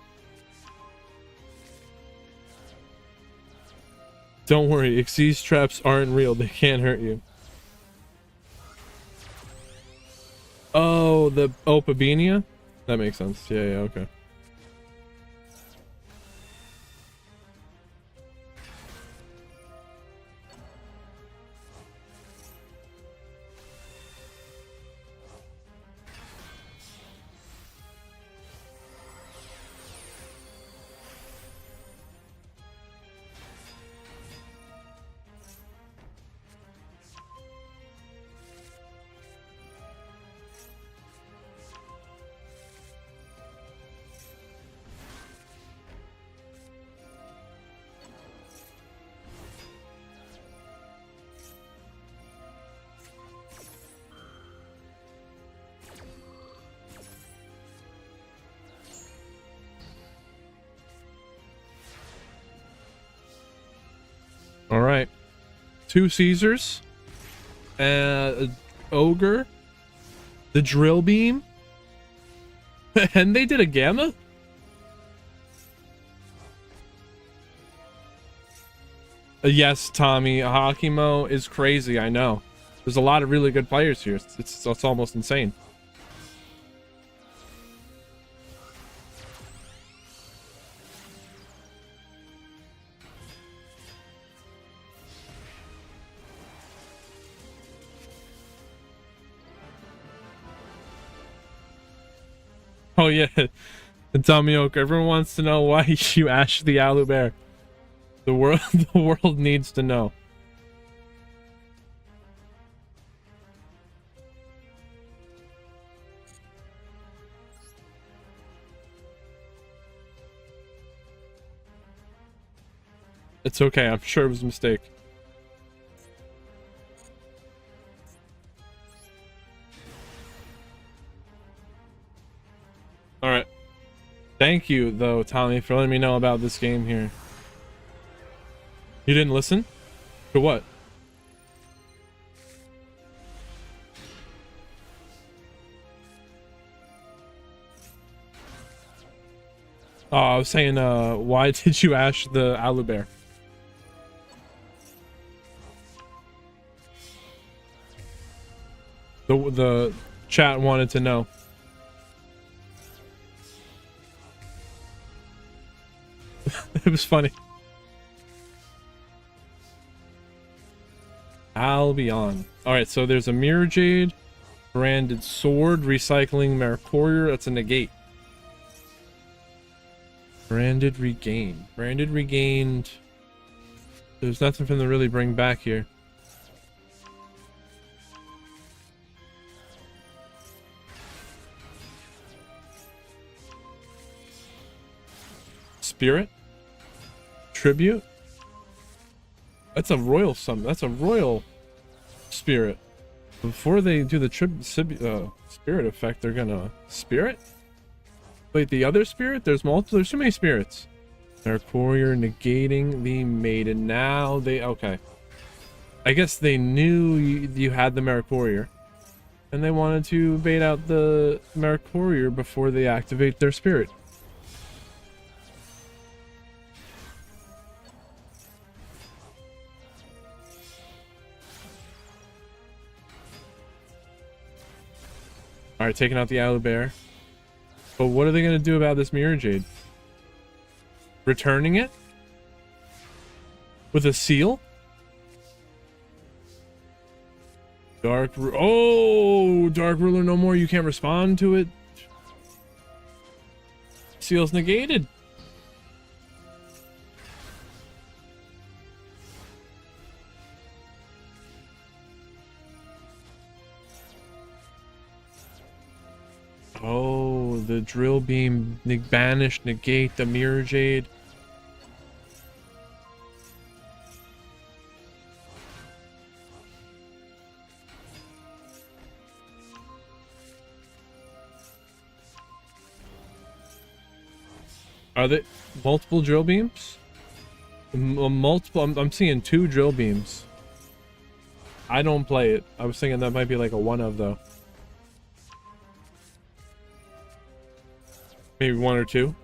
Don't worry, exceed traps aren't real. They can't hurt you. Oh, the Opabinia? That makes sense. Yeah, okay. All right, 2 Caesars, Ogre, the Drill Beam, and they did a Gamma? Yes, Tommy, Hakimo is crazy, I know. There's a lot of really good players here. It's almost insane. Oh yeah, Tommy Oak. Everyone wants to know why you ash the Owlbear. The world needs to know. It's okay. I'm sure it was a mistake. All right. Thank you, though, Tommy, for letting me know about this game here. You didn't listen? To what? Oh, I was saying, why did you ash the Owlbear? The chat wanted to know. It was funny. Albion. Alright, so there's a Mirror Jade, Branded Sword, Recycling Mercurial. That's a negate. Branded regained. Branded regained. There's nothing for them to really bring back here. Spirit? Tribute? That's a royal summon. That's a royal spirit. Before they do the spirit effect, they're gonna spirit? Wait, the other spirit? There's multiple. There's too many spirits. Mercurier negating the maiden. Now they... Okay. I guess they knew you had the Mercurier. And they wanted to bait out the Mercurier before they activate their spirit. Alright, taking out the Owlbear. But what are they going to do about this Mirror Jade? Returning it? With a seal? Dark Ruler no more. You can't respond to it. Seal's negated. Oh, the drill beam banish, negate the Mirror Jade. Are they multiple drill beams? Multiple. I'm seeing 2 drill beams. I don't play it. I was thinking that might be like a one of though. Maybe 1 or 2.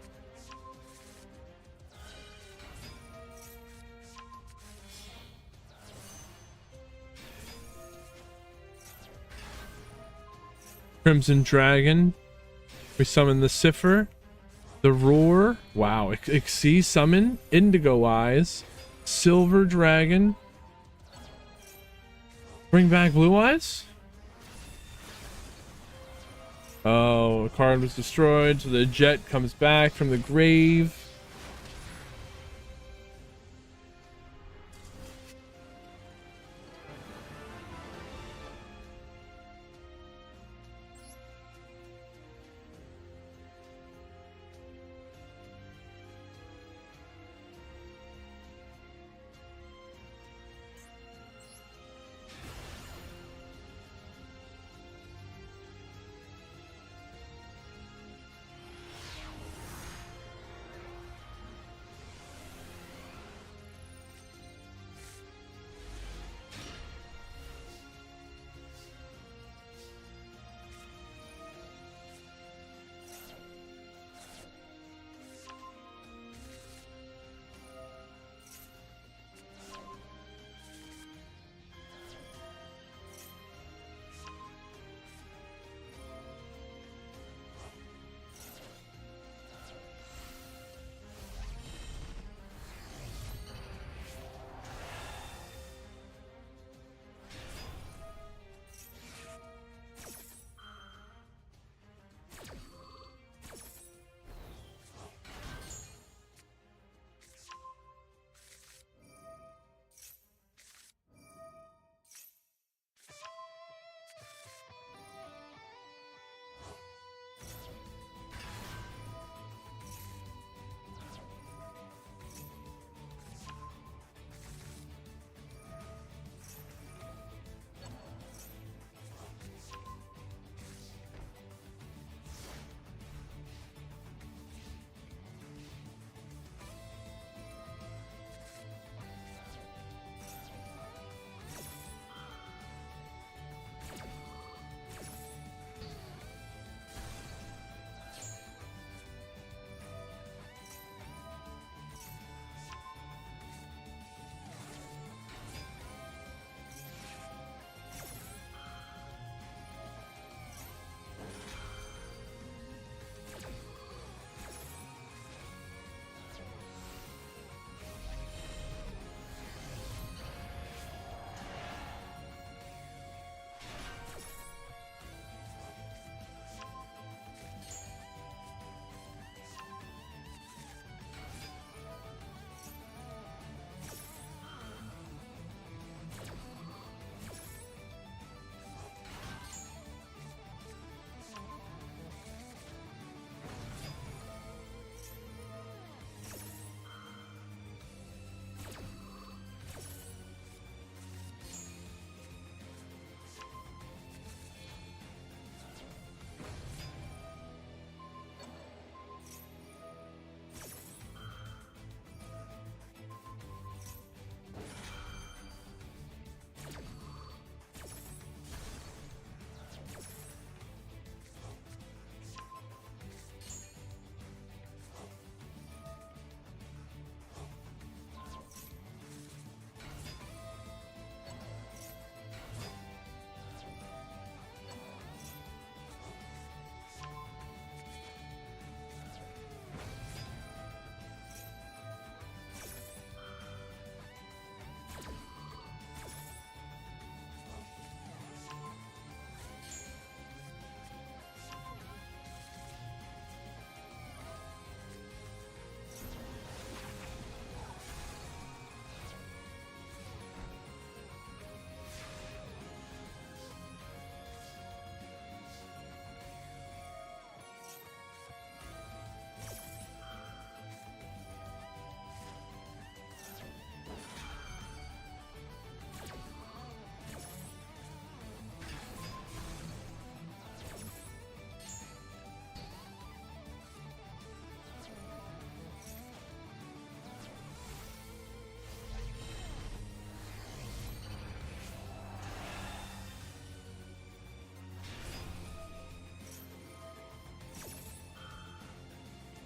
Crimson Dragon. We summon the Cipher. The Roar. Wow. Xyz summon. Indigo Eyes. Silver Dragon. Bring back Blue Eyes? Oh, a card was destroyed, so the jet comes back from the grave.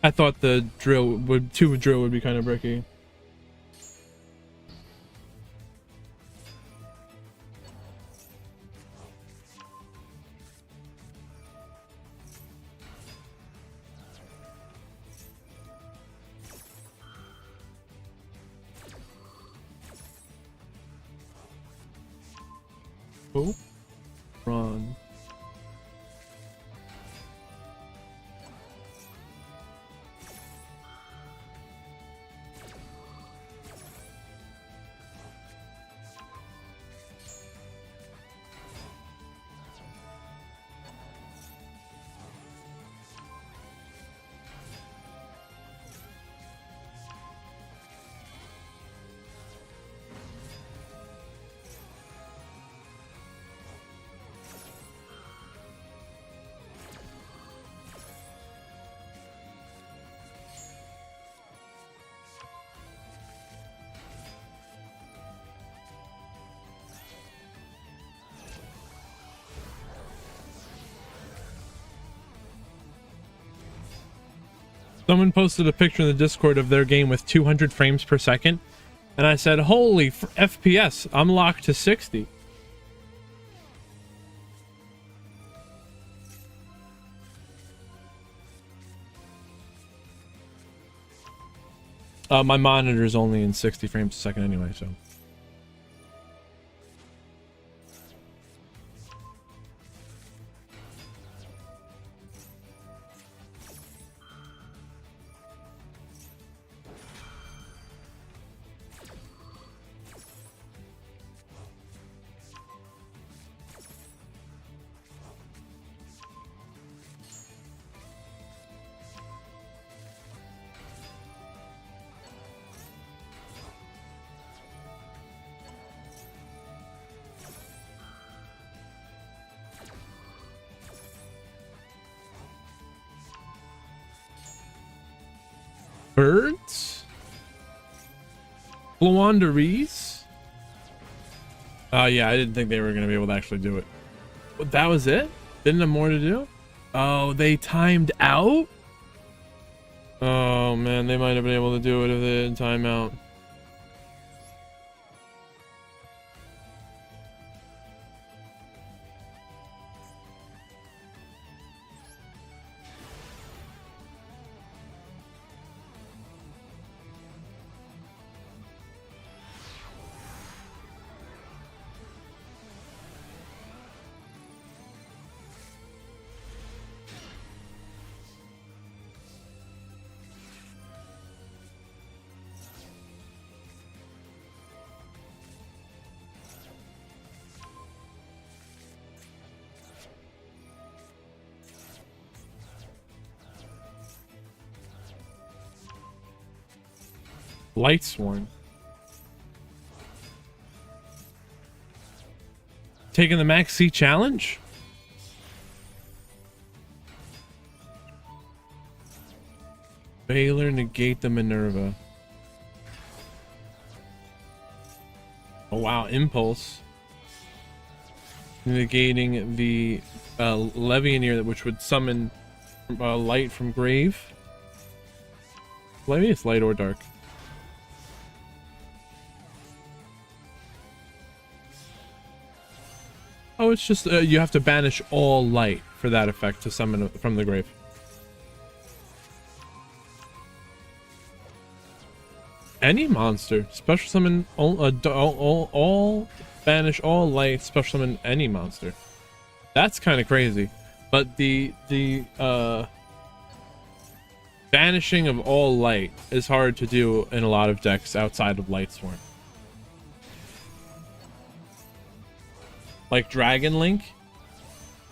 I thought the two drill would be kind of bricky. Oh, run. Someone posted a picture in the Discord of their game with 200 frames per second, and I said, holy FPS, I'm locked to 60. My monitor's only in 60 frames a second anyway, so. Birds? Flawanderies? Yeah, I didn't think they were going to be able to actually do it. But that was it? Didn't have more to do? Oh, they timed out? Oh, man, they might have been able to do it if they didn't time out. Lightsworn. Taking the Max C challenge? Baylor negate the Minerva. Oh wow, Impulse. Negating the Levianeer, which would summon light from grave. Maybe it's light or dark. Oh, it's just you have to banish all light for that effect to summon from the grave. Any monster. Special summon all banish all light, special summon any monster. That's kind of crazy. But the banishing of all light is hard to do in a lot of decks outside of Lightsworn. Like Dragon Link,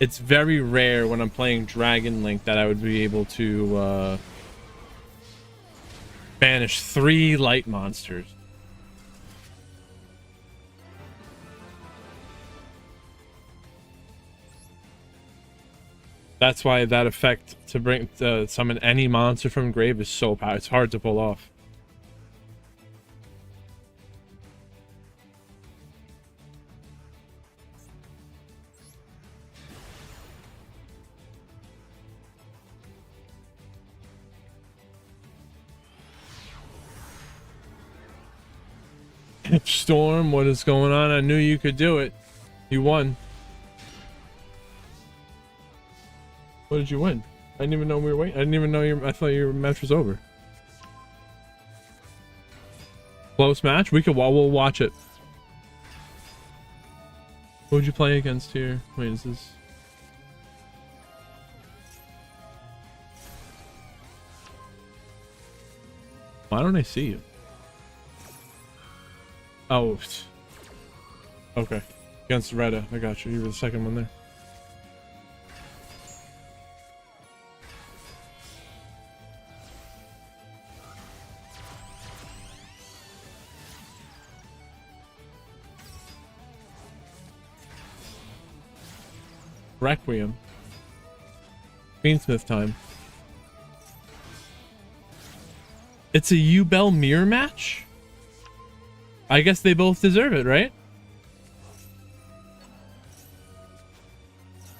it's very rare when I'm playing Dragon Link that I would be able to banish 3 light monsters. That's why that effect to bring summon any monster from grave is so powerful. It's hard to pull off. Storm, what is going on? I knew you could do it. You won. What did you win? I didn't even know we were waiting. I didn't even know I thought your match was over. Close match? We'll watch it. Who would you play against here? Wait, is this... Why don't I see you? Oh. Okay. Against Retta. I got you. You were the second one there. Requiem. Greensmith time. It's a Yubel mirror match? I guess they both deserve it, right?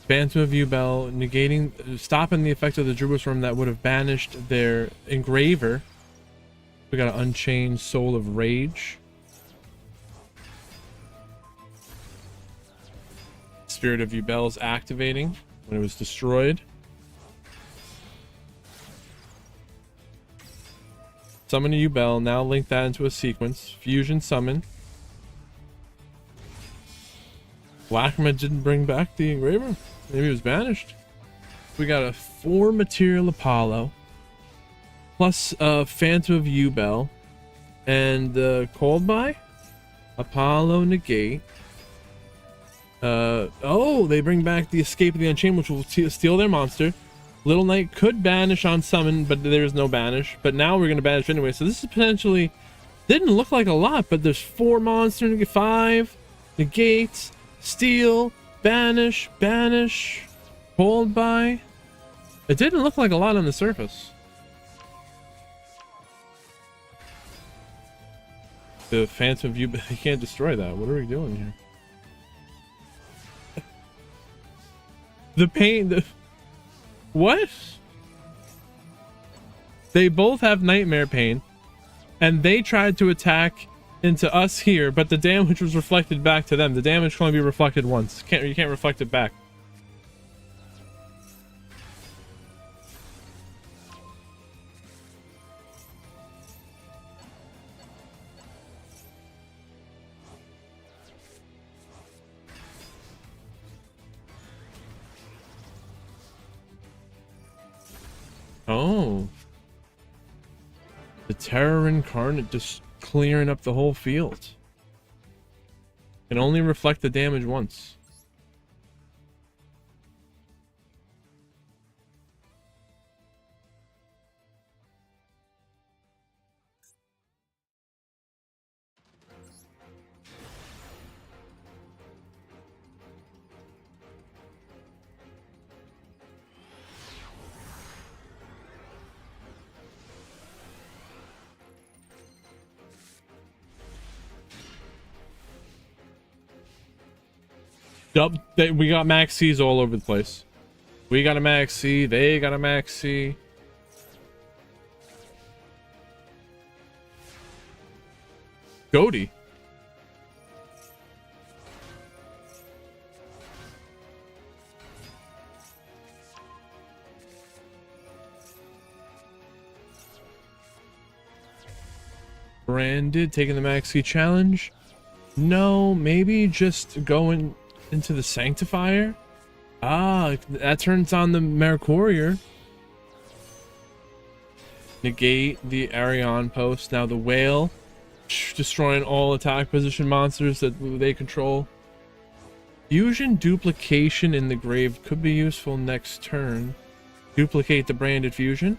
Phantom of Yubel, stopping the effect of the Druid Storm that would have banished their engraver. We got an Unchained Soul of Rage. Spirit of Yubel's activating when it was destroyed. Summon a Yubel, now link that into a sequence. Fusion summon. Lachrima didn't bring back the engraver. Maybe it was banished. We got a 4 material Apollo. Plus Phantom of Yubel. And called by Apollo negate. Oh, they bring back the Escape of the Unchained, which will steal their monster. Little Knight could banish on summon, but there's no banish. But now we're going to banish anyway. So this is potentially... Didn't look like a lot, but there's 4 monster, 5, negate, steal, banish, hold by. It didn't look like a lot on the surface. The Phantom View, you can't destroy that. What are we doing here? The pain, what? They both have Nightmare Pain, and they tried to attack into us here, but the damage was reflected back to them. The damage can only be reflected once. You can't reflect it back. Oh. The Terror Incarnate just clearing up the whole field. Can only reflect the damage once. We got Max C's all over the place. We got a Max C, they got a Max C. Goaty. Branded taking the Max C challenge. No, maybe just going into the Sanctifier. Ah, that turns on the Mercurier. Negate the Arion post. Now the Whale, destroying all attack position monsters that they control. Fusion duplication in the grave could be useful next turn. Duplicate the branded fusion.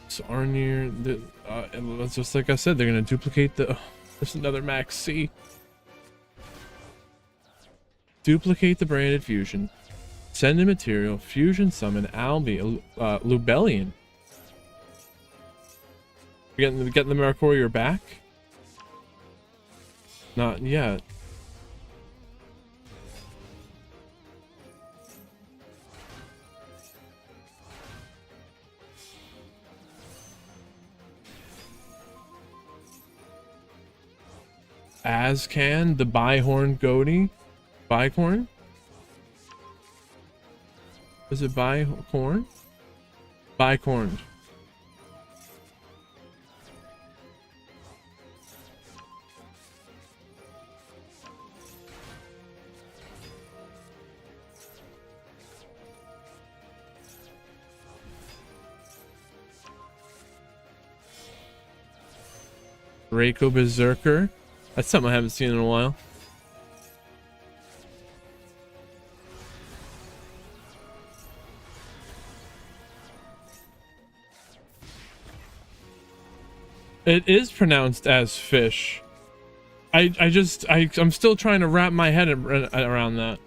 So Arnir, it's just like I said, they're gonna duplicate the. Oh, there's another Max C. Duplicate the branded fusion. Send in material. Fusion summon Albi. Lubellion. Getting the Mercurier back? Not yet. Azcan, the Bihorn Goatee. Bicorn? Is it Bicorn? Bicorn. Reiko Berserker. That's something I haven't seen in a while. It is pronounced as fish. I'm still trying to wrap my head around that.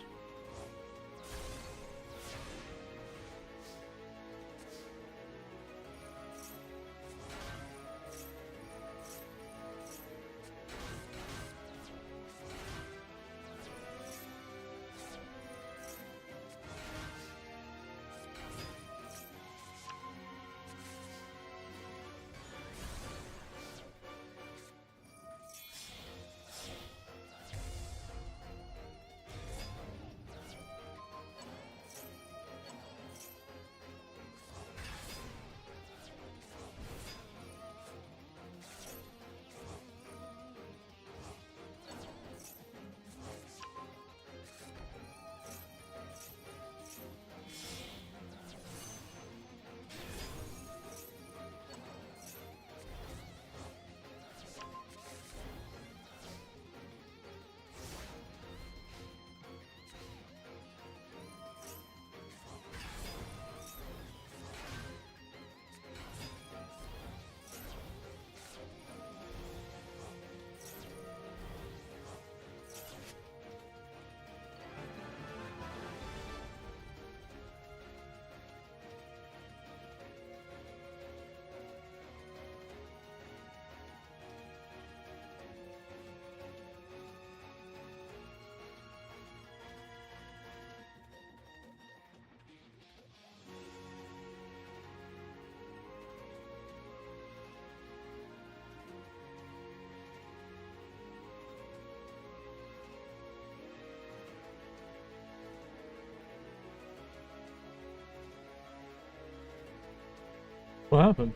What happened?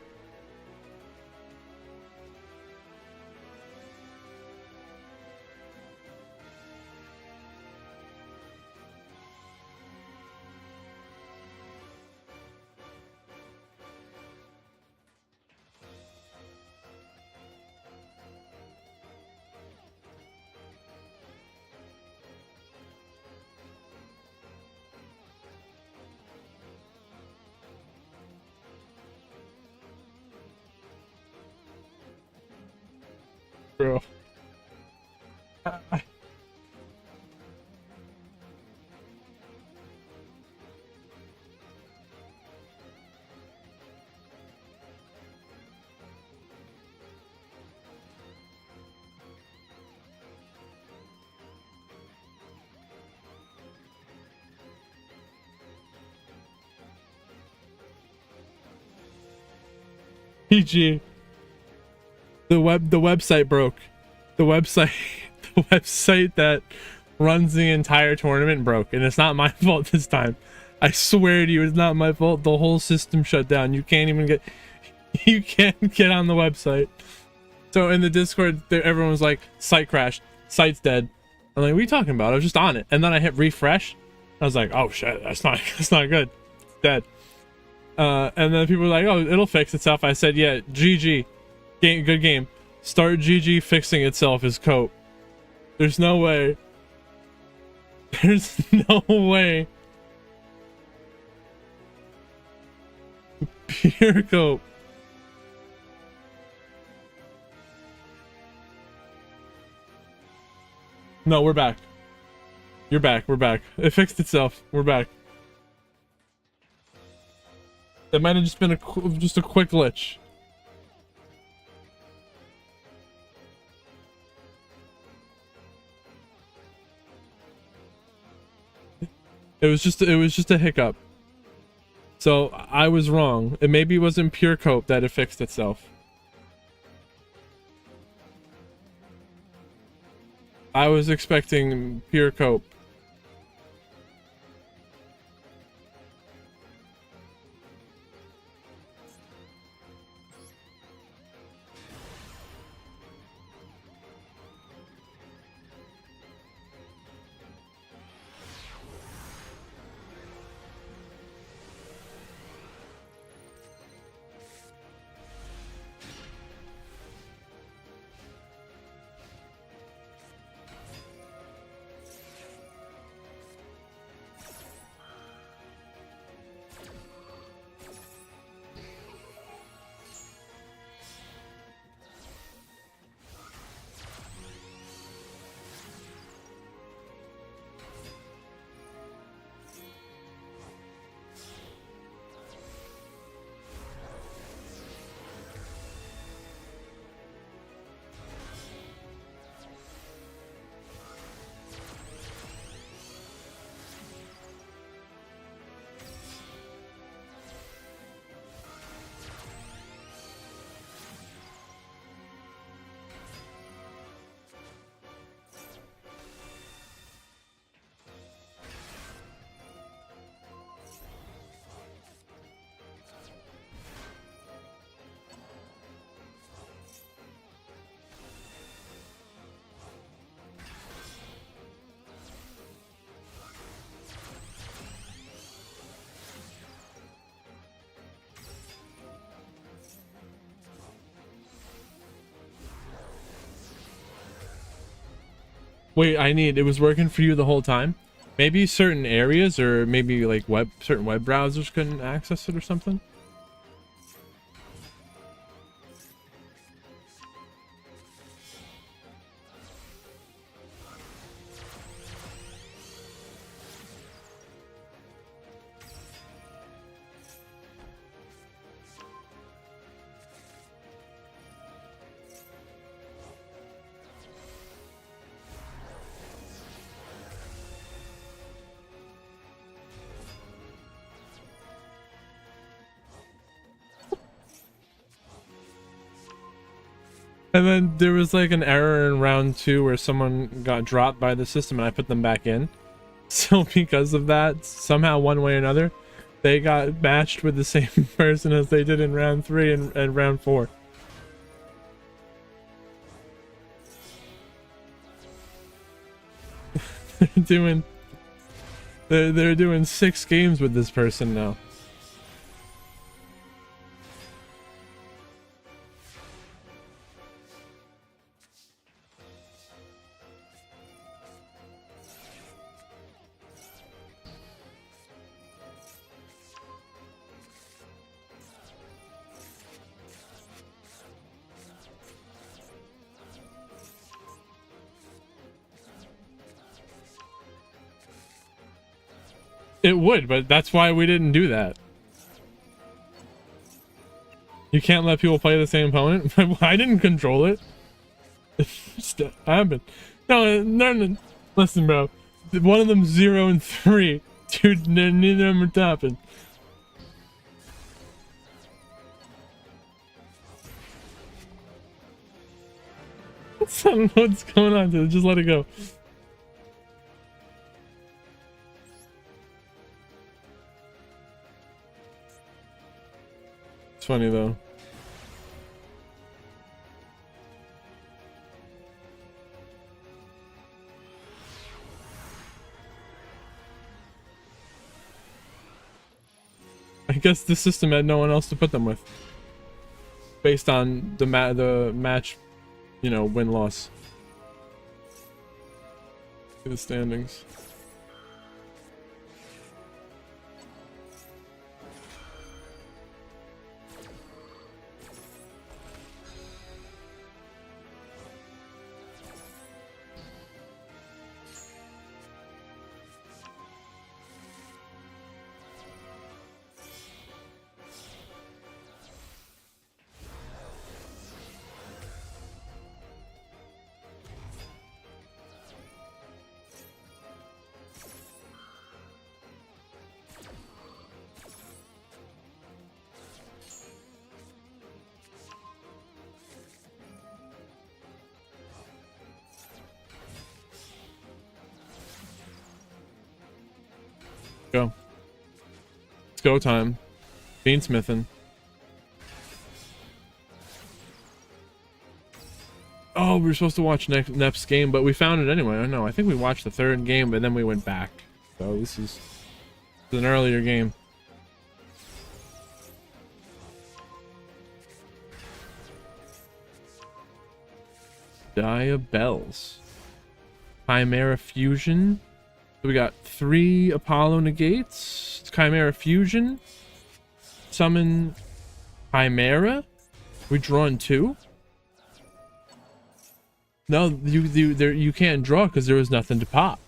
Bro. PG. The website broke. The website the website that runs the entire tournament broke, and it's not my fault this time. I swear to you, it's not my fault. The whole system shut down. You can't get on the website. So in the Discord, everyone was like, site crashed, site's dead. I'm like, what are you talking about? I was just on it. And then I hit refresh. I was like, oh shit, that's not good. It's dead. And then people were like, oh, it'll fix itself. I said, yeah, GG. Good game. Start GG fixing itself is cope. There's no way. There's no way. Pure cope. No, we're back. You're back. We're back. It fixed itself. We're back. That might have just been just a quick glitch. It was just a hiccup. So I was wrong. It maybe wasn't pure cope that it fixed itself. I was expecting pure cope. Wait, it was working for you the whole time? Maybe certain areas or maybe like certain web browsers couldn't access it or something? And then there was like an error in round 2 where someone got dropped by the system and I put them back in. So because of that, somehow one way or another, they got matched with the same person as they did in round 3 and round 4. They're doing 6 games with this person now. It would, but that's why we didn't do that. You can't let people play the same opponent. I didn't control it. It just happened. No. Listen, bro. One of them 0 and 3. Dude, neither of them are topping. I don't know what's going on, dude. Just let it go. It's funny though. I guess the system had no one else to put them with, based on the match, you know, win-loss. The standings. Go. It's go time. Beansmithing. Oh, we were supposed to watch next game, but we found it anyway. I know. I think we watched the third game, but then we went back. So this is an earlier game. Dia Bells. Chimera Fusion. So we got 3 Apollo negates. Chimera Fusion. Summon Chimera. We drawn 2. No, you can't draw because there was nothing to pop.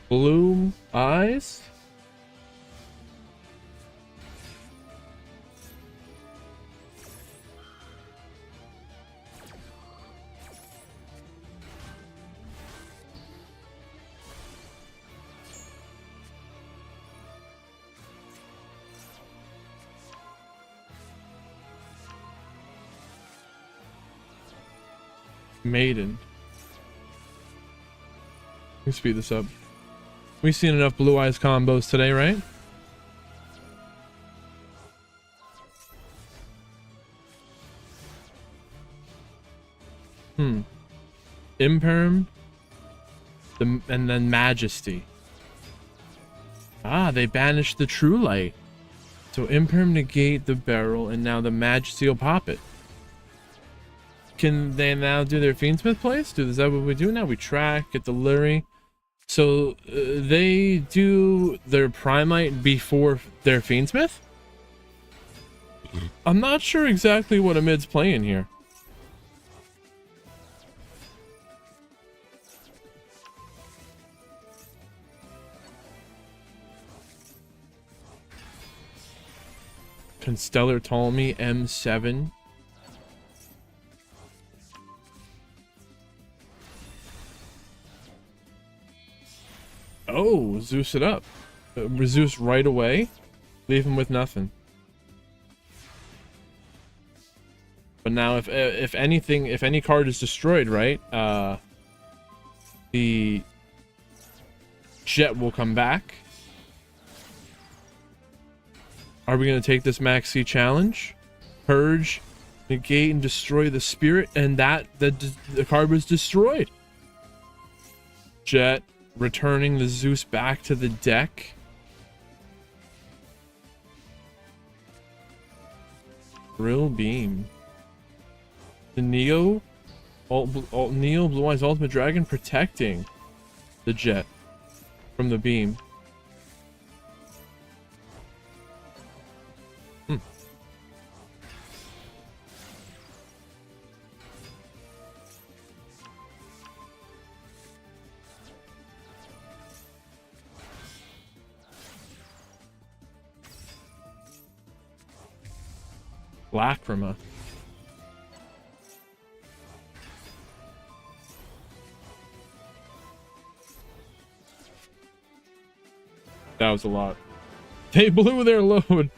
Blue eyes. Maiden. Let me speed this up. We've seen enough blue eyes combos today, right? Imperm. And then Majesty. Ah, they banished the True Light. So Imperm negate the barrel, and now the Majesty will pop it. Can they now do their Fiendsmith plays? Is that what we do now? We track, get the Lurie. So they do their Prime Light before their Fiendsmith? I'm not sure exactly what Amid's playing here. Constellar Ptolemy M7. Oh, Zeus it up. Zeus right away. Leave him with nothing. But now if anything, if any card is destroyed, right? The Jet will come back. Are we going to take this Max C challenge? Purge, negate, and destroy the spirit, and the card was destroyed. Jet returning the Zeus back to the deck. Drill Beam. The Neo, Neo Blue Eyes Ultimate Dragon protecting the Jet from the beam. Lacrima. That was a lot. They blew their load.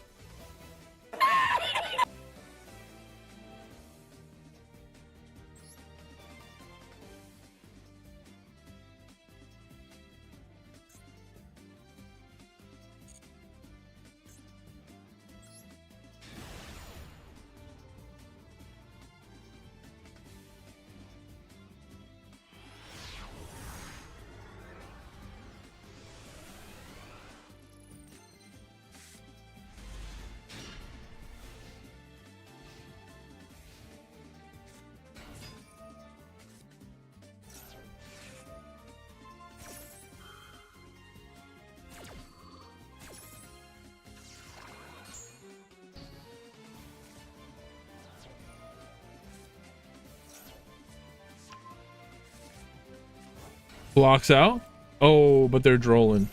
Blocks out. Oh, but they're drolling.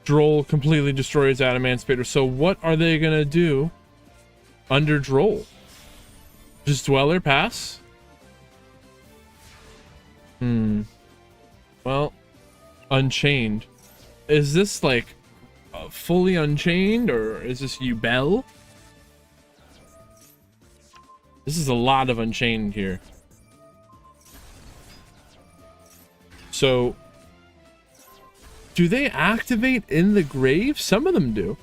Droll completely destroys Adamantipator. So what are they gonna do under Droll? Just Dweller pass? Well, Unchained. Is this like fully Unchained, or is this Yubel? This is a lot of Unchained here. So, do they activate in the grave? Some of them do.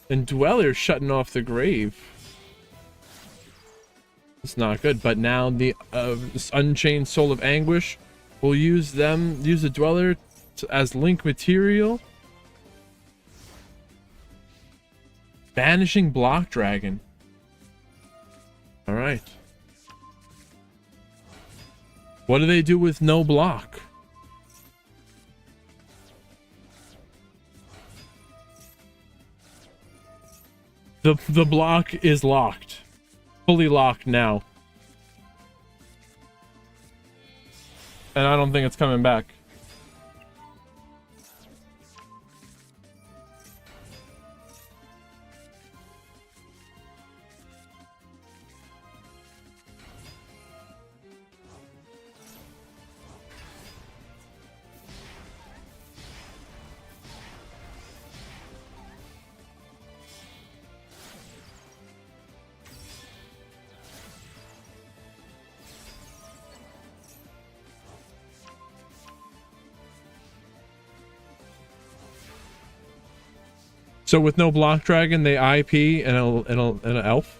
And Dweller's shutting off the grave. It's not good. But now the Unchained Soul of Anguish will use the Dweller as link material. Banishing Block Dragon. Alright. What do they do with no block? The block is locked. Fully locked now. And I don't think it's coming back. So with no block dragon, they IP and an elf.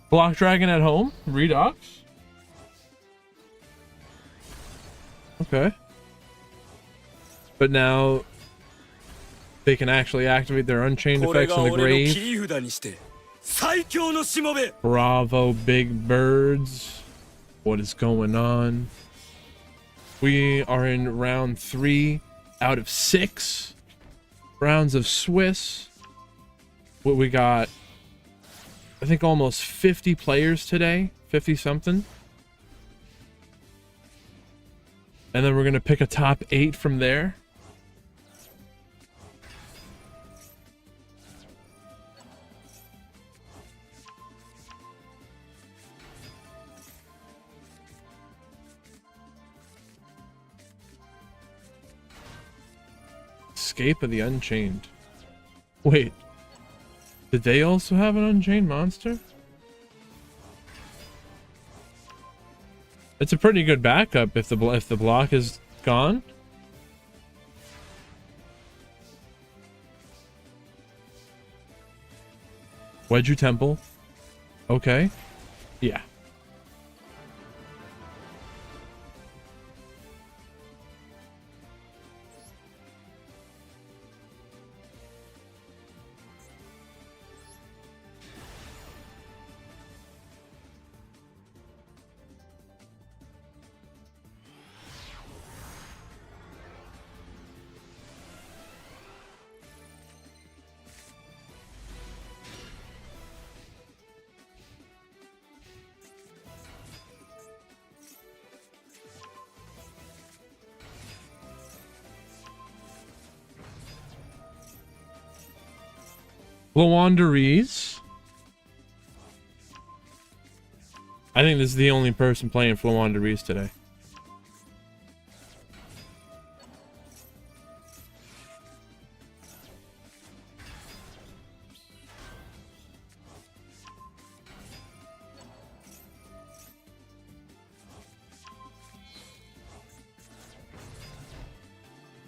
Block dragon at home, Redox. Okay. But now they can actually activate their Unchained effects in the grave. Bravo, big birds. What is going on? We are in round 3 out of 6 rounds of Swiss. What we got, I think almost 50 players today, 50 something. And then we're going to pick a top 8 from there. Escape of the Unchained. Wait, did they also have an Unchained monster? It's a pretty good backup if the block is gone. Wedju Temple. Okay. Yeah. Flawandereeze. I think this is the only person playing Flawandereeze today.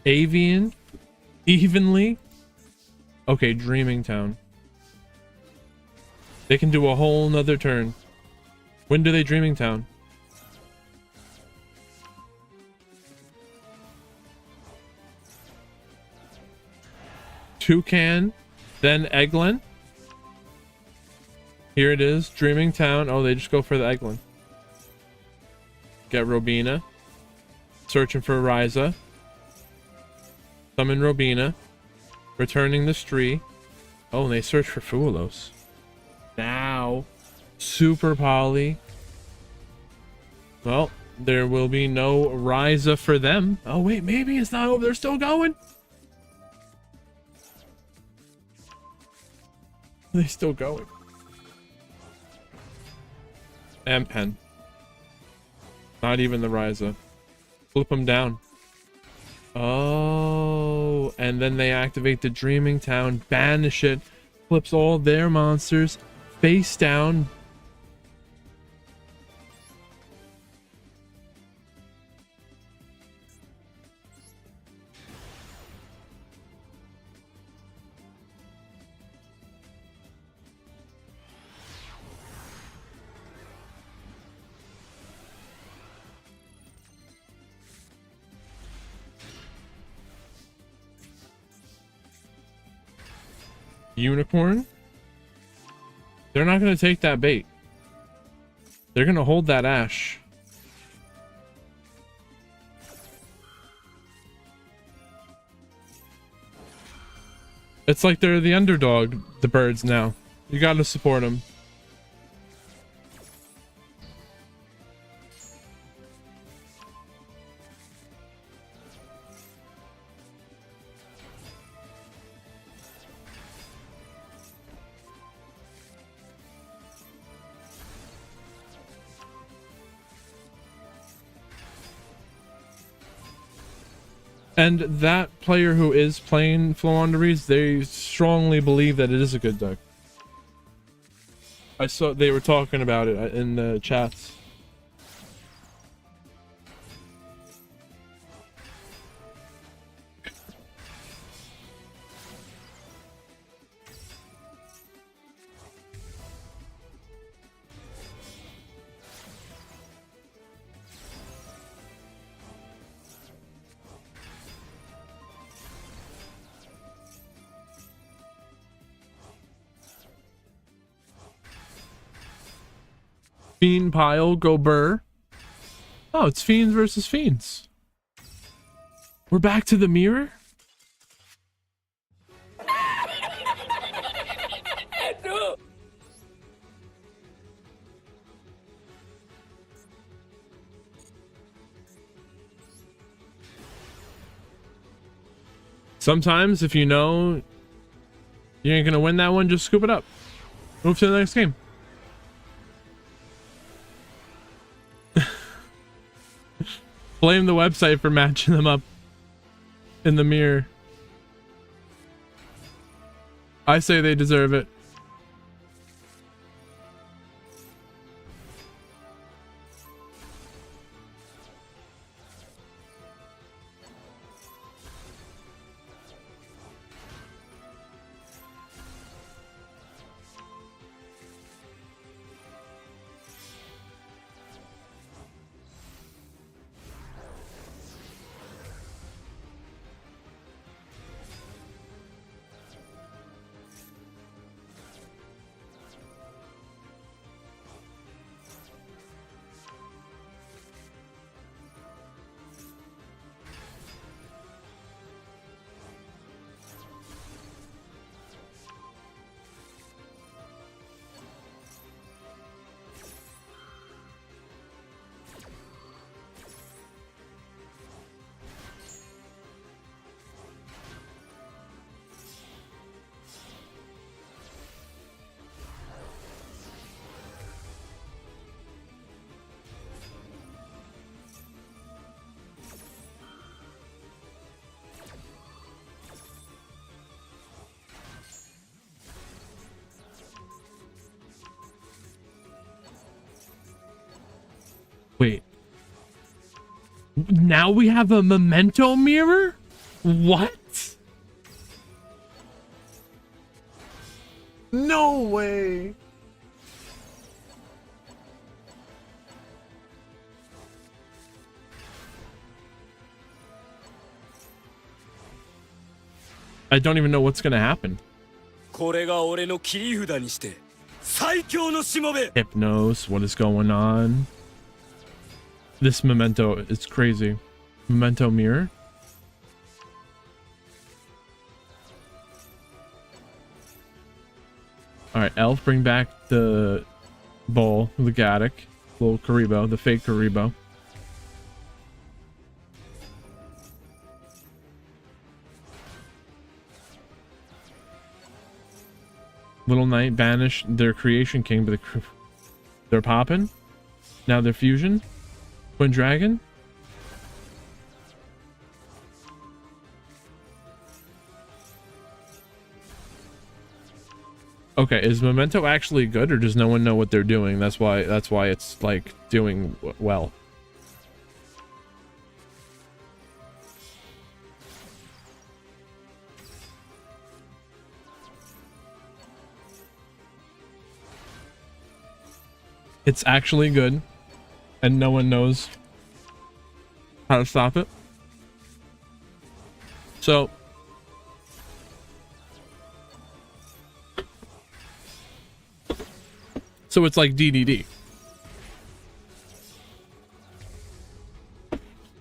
Avian? Evenly? Okay, Dreaming Town. They can do a whole nother turn. When do they Dreaming Town? Toucan, then Eglin. Here it is, Dreaming Town. Oh, they just go for the Eglin. Get Robina. Searching for Ryza. Summon Robina. Returning this tree. Oh, and they search for Fuelos. Now, Super Poly. Well, there will be no Ryza for them. Oh, wait, maybe it's not over. They're still going. They're still going. And Pen. Not even the Ryza. Flip them down. Oh, and then they activate the Dreaming Town, banish it, flips all their monsters face down. Unicorn. They're not going to take that bait. They're going to hold that Ash. It's like they're the underdog, the birds now. You got to support them. And that player who is playing Floowandereeze, they strongly believe that it is a good deck. I saw they were talking about it in the chats. Fiend pile, go burr. Oh, it's Fiends versus Fiends. We're back to the mirror? No. Sometimes, if you know you ain't gonna win that one, just scoop it up. Move to the next game. Blame the website for matching them up in the mirror. I say they deserve it. Wait. Now we have a memento mirror? What? No way. I don't even know what's gonna happen. Hypnos, what is going on? This memento is crazy. Memento mirror? Alright, Elf, bring back the bowl, the Gaddock, little Karibo, the fake Karibo. Little Knight banished their Creation King, but they're popping. Now they're Fusion. Twin Dragon. Okay, is Memento actually good, or does no one know what they're doing? That's why it's like doing well. It's actually good, and no one knows how to stop it. So it's like DDD.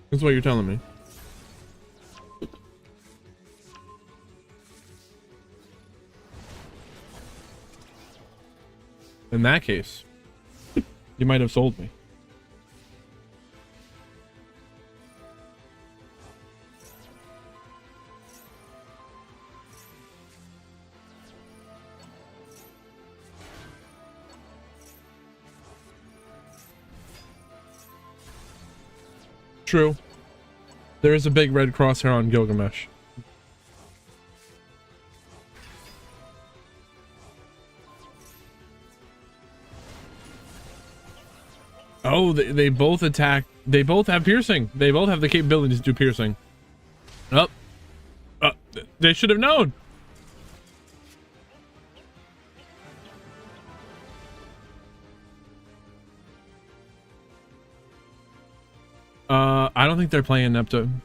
That's what you're telling me. In that case, you might have sold me. True. There is a big red crosshair on Gilgamesh. Oh, they both attack. They both have piercing. They both have the capability to do piercing. Oh. They should have known. I don't think they're playing Neptune.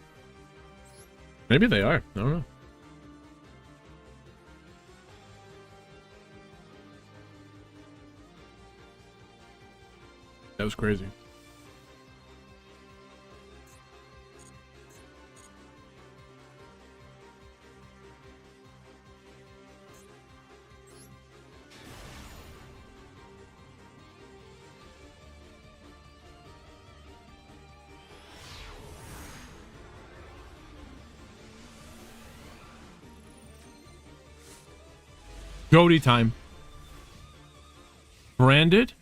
Maybe they are. I don't know. That was crazy. Goaty time. Branded?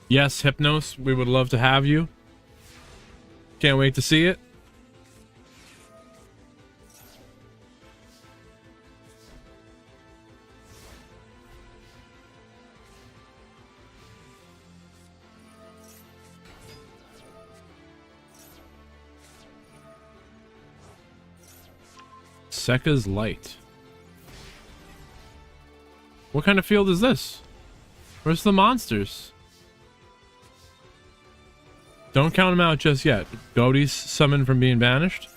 Yes, Hypnos, we would love to have you. Can't wait to see it. Sekka's Light. What kind of field is this? Where's the monsters? Don't count them out just yet. Goaty's summoned from being banished.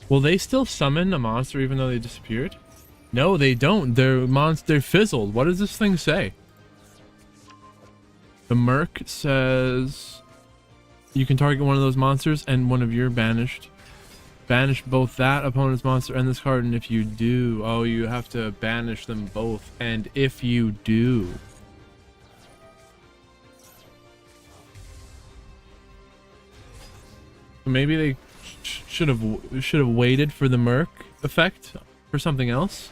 Will they still summon a monster even though they disappeared? No, they don't. They're fizzled. What does this thing say? The Merc says you can target one of those monsters and one of your banished. Banish both that opponent's monster and this card, and if you do, oh, you have to banish them both. And if you do, maybe they should have waited for the Merc effect for something else.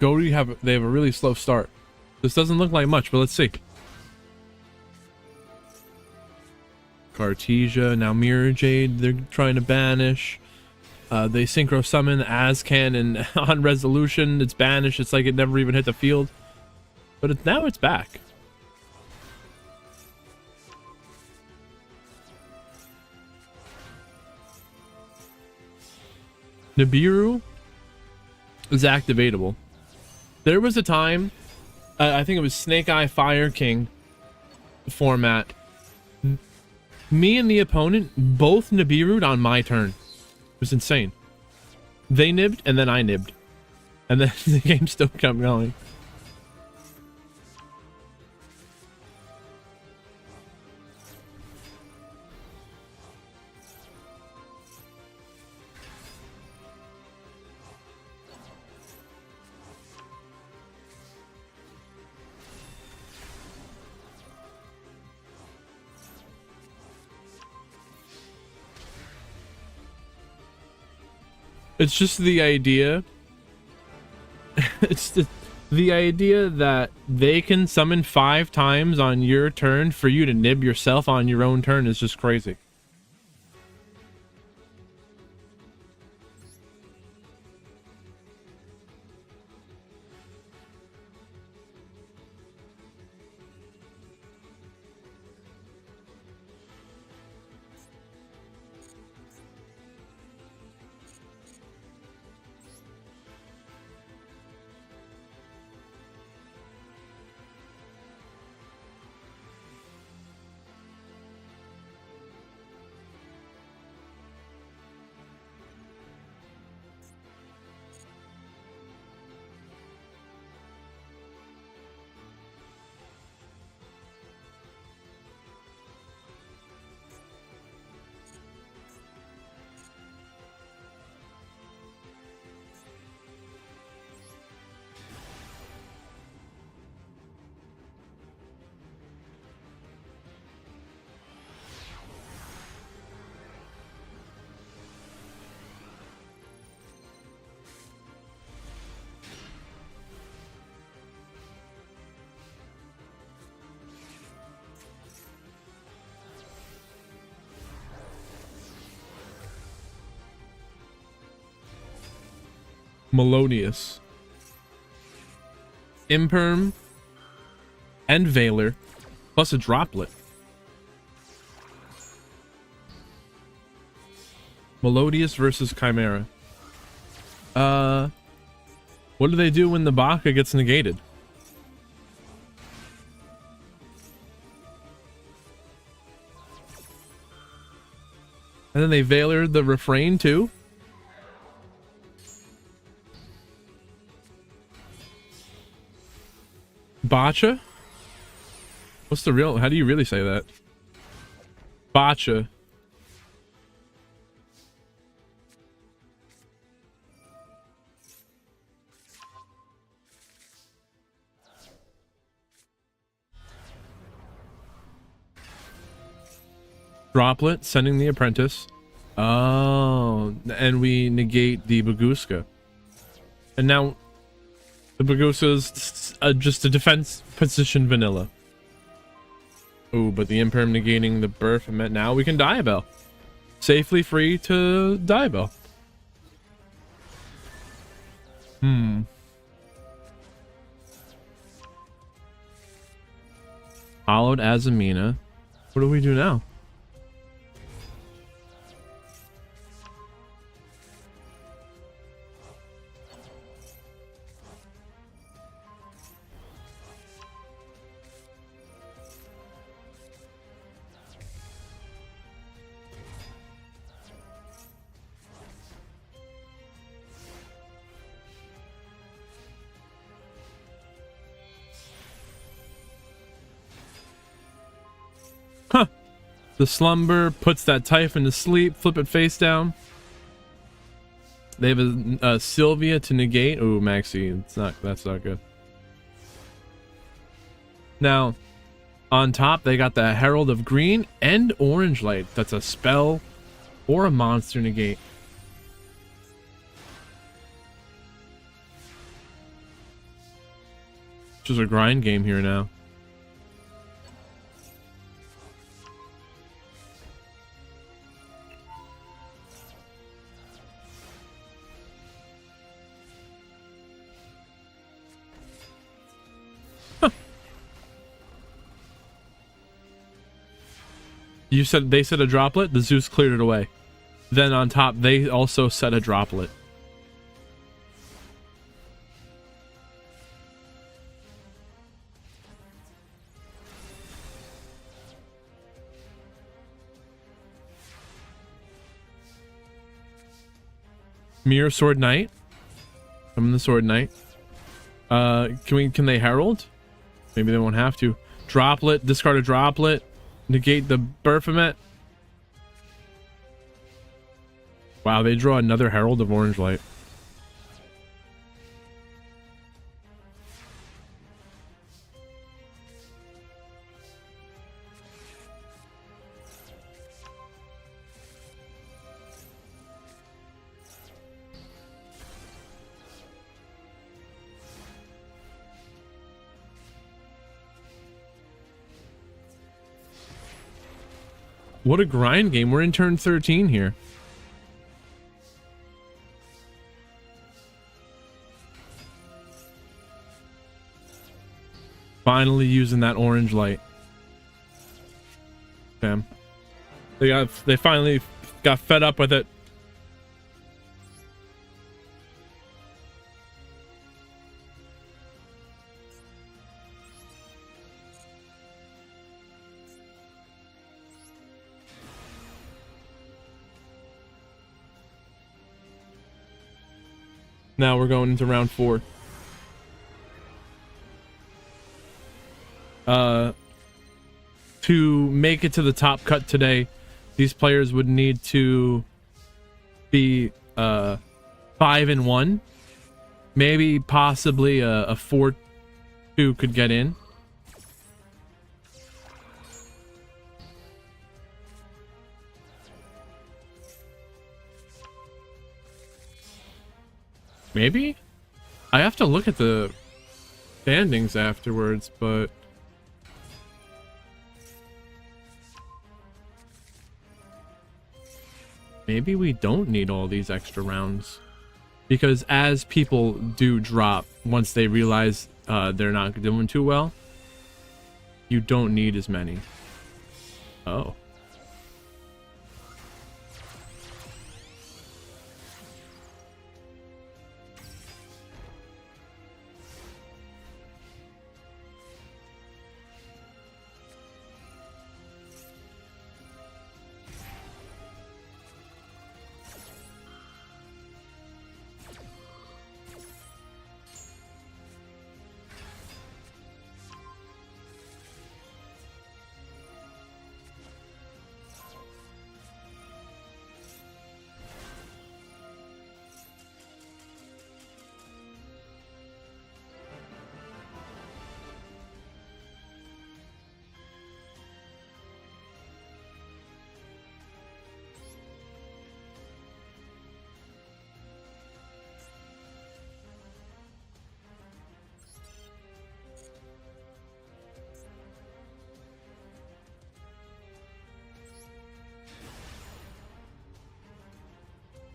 Goaty they have a really slow start. This doesn't look like much, but let's see. Cartesia, now Mirror Jade, they're trying to banish. They synchro summon Azcan, and on resolution, it's banished. It's like it never even hit the field. But now it's back. Nibiru is activatable. There was a time, I think it was Snake Eye Fire King format. Me and the opponent both Nibiru'd on my turn. It was insane. They nibbed, and then I nibbed. And then the game still kept going. It's just the idea. It's the idea that they can summon 5 times on your turn for you to nib yourself on your own turn is just crazy. Melodious, Imperm, and Veiler, plus a droplet. Melodious versus Chimera. What do they do when the Baka gets negated? And then they Veiler the refrain too? Botcha? What's the real? How do you really say that? Botcha. Droplet, sending the apprentice. Oh, and we negate the Baguska. And now the Baguska's just a defense position vanilla. Oh, but the Imperm negating the birth meant now we can Diabell. Safely free to Diabell. Hollowed Azamina. What do we do now? Huh. The slumber puts that Typhon to sleep. Flip it face down. They have a Sylvia to negate. Ooh, Maxi. That's not good. Now, on top, they got the Herald of Green and Orange Light. That's a spell or a monster negate. Just a grind game here now. You said they said a droplet, the Zeus cleared it away. Then on top, they also set a droplet. Mirror Sword Knight. Summon the Sword Knight. Can they herald? Maybe they won't have to. Droplet, discard a droplet. Negate the Baphomet. Wow, they draw another Herald of Orange Light. What a grind game. We're in turn 13 here. Finally using that orange light. Damn. They finally got fed up with it. Now we're going into round 4. To make it to the top cut today, these players would need to be 5-1. Maybe possibly a 4-2 could get in. Maybe? I have to look at the standings afterwards, but maybe we don't need all these extra rounds. Because as people do drop, once they realize they're not doing too well, you don't need as many. Oh.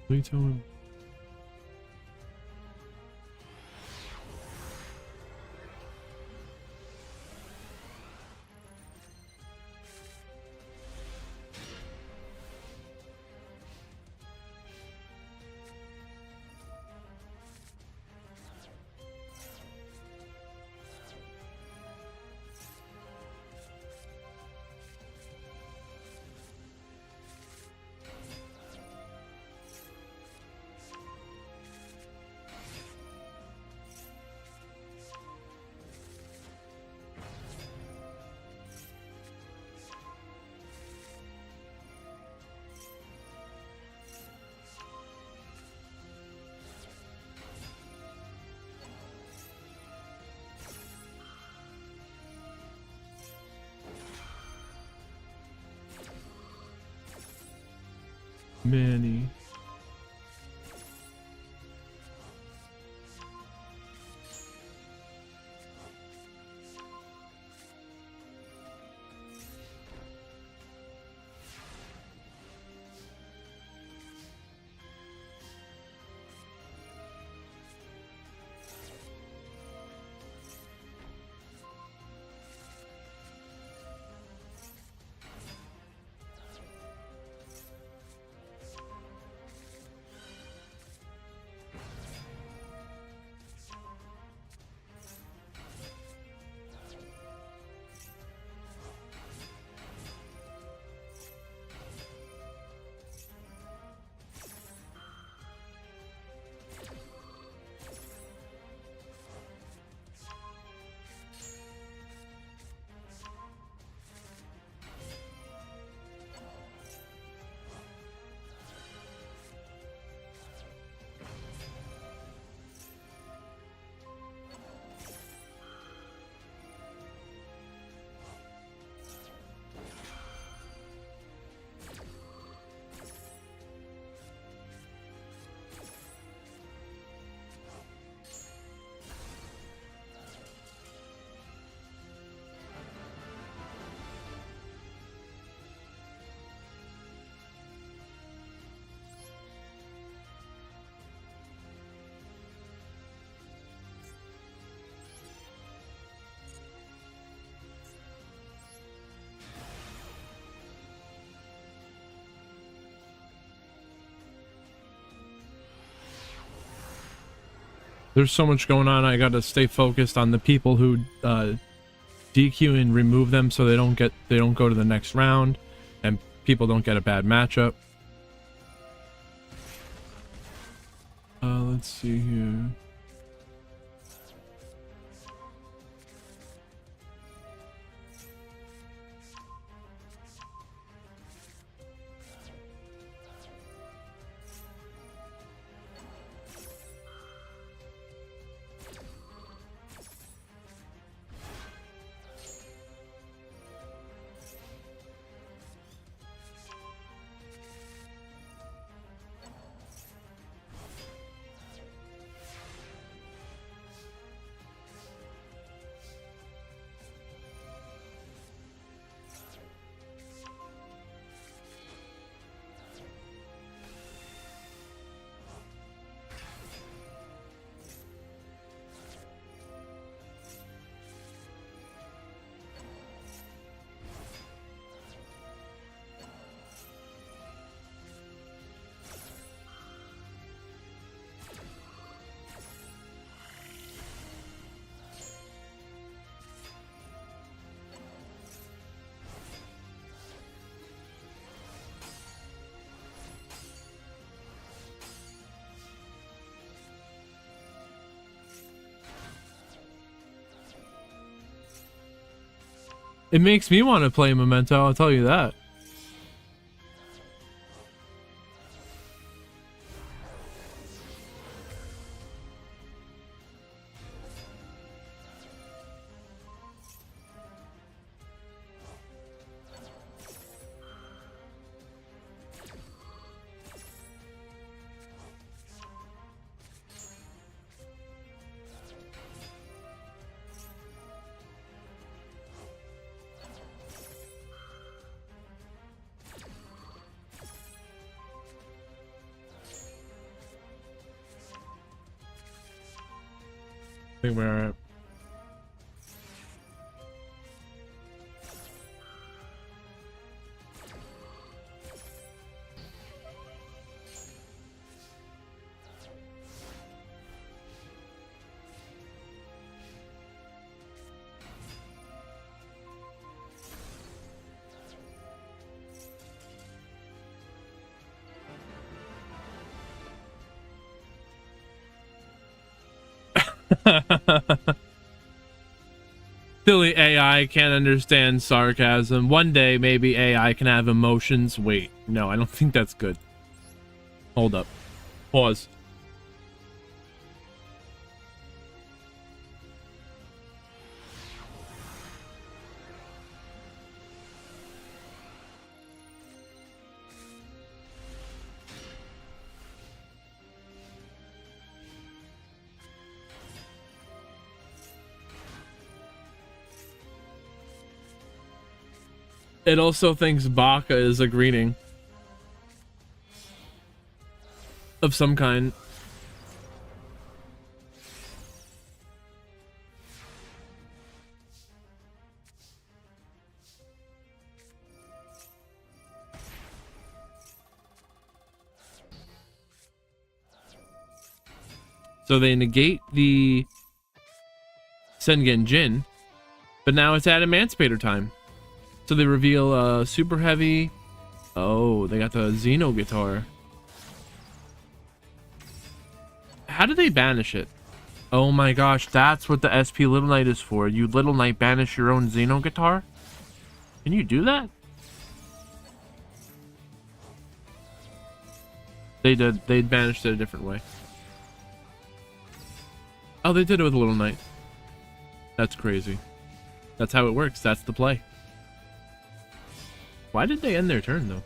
What are you telling him? Many. There's so much going on. I gotta stay focused on the people who DQ and remove them so they don't go to the next round, and people don't get a bad matchup. Let's see here. It makes me want to play Memento, I'll tell you that. I think we're alright. Silly AI can't understand sarcasm. One day, maybe AI can have emotions. Wait, no, I don't think that's good. Hold up. Pause. It also thinks Baka is a greeting of some kind. So they negate the Sengen Jin, but now it's at Emancipator time. So they reveal Super Heavy. Oh, they got the Xeno guitar. How do they banish it? Oh my gosh, that's what the SP Little Knight is for. You Little Knight banish your own Xeno guitar? Can you do that? They did. They banished it a different way. Oh, they did it with a Little Knight. That's crazy. That's how it works. That's the play. Why did they end their turn, though?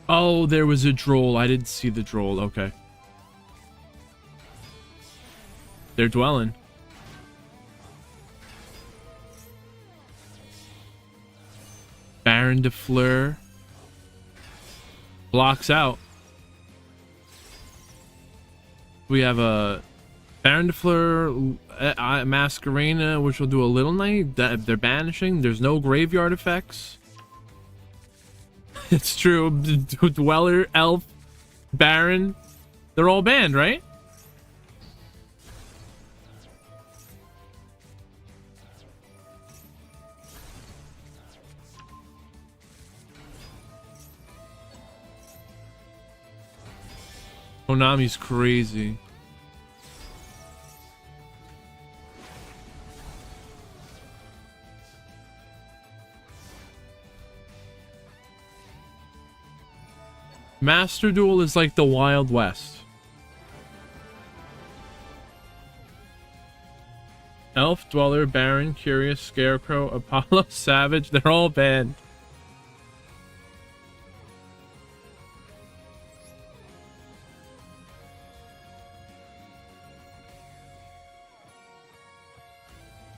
Oh, there was a droll. I didn't see the droll. Okay. They're dwelling. Baron de Fleur blocks out. We have a Baron de Fleur, Masquerena, which will do a little night. They're banishing. There's no graveyard effects. It's true. Dweller, Elf, Baron, they're all banned, right? Konami's crazy. Master Duel is like the Wild West. Elf, Dweller, Baron, Curious, Scarecrow, Apollo, Savage, they're all banned.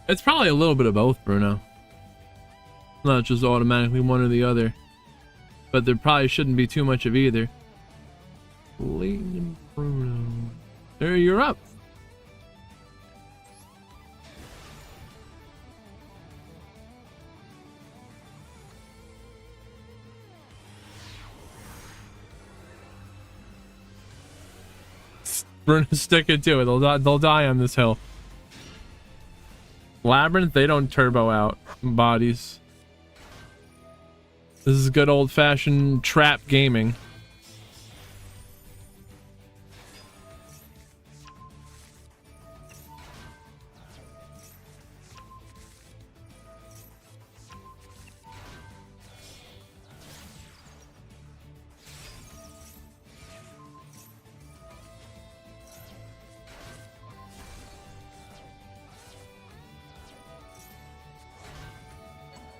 It's probably a little bit of both, Bruno. Not just automatically one or the other. But there probably shouldn't be too much of either. Leighton Bruno. There, you're up. Bruno, stick it to it. They'll die on this hill. Labyrinth, they don't turbo out bodies. This is good old-fashioned trap gaming.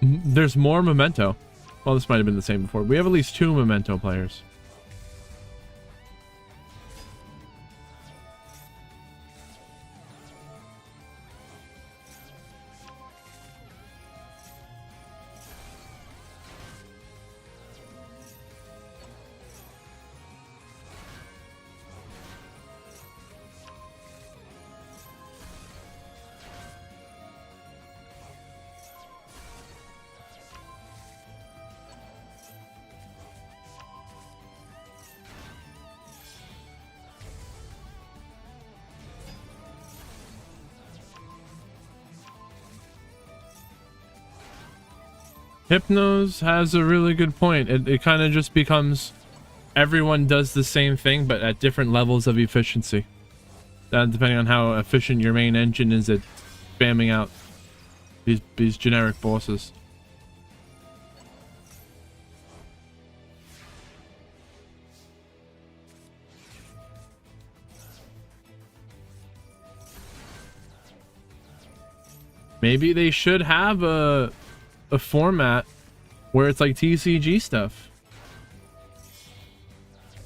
There's more Memento. Well, this might have been the same before. We have at least 2 Memento players. Hypnos has a really good point. It kind of just becomes everyone does the same thing, but at different levels of efficiency. Depending on how efficient your main engine is at spamming out these generic bosses. Maybe they should have a format where it's like TCG stuff.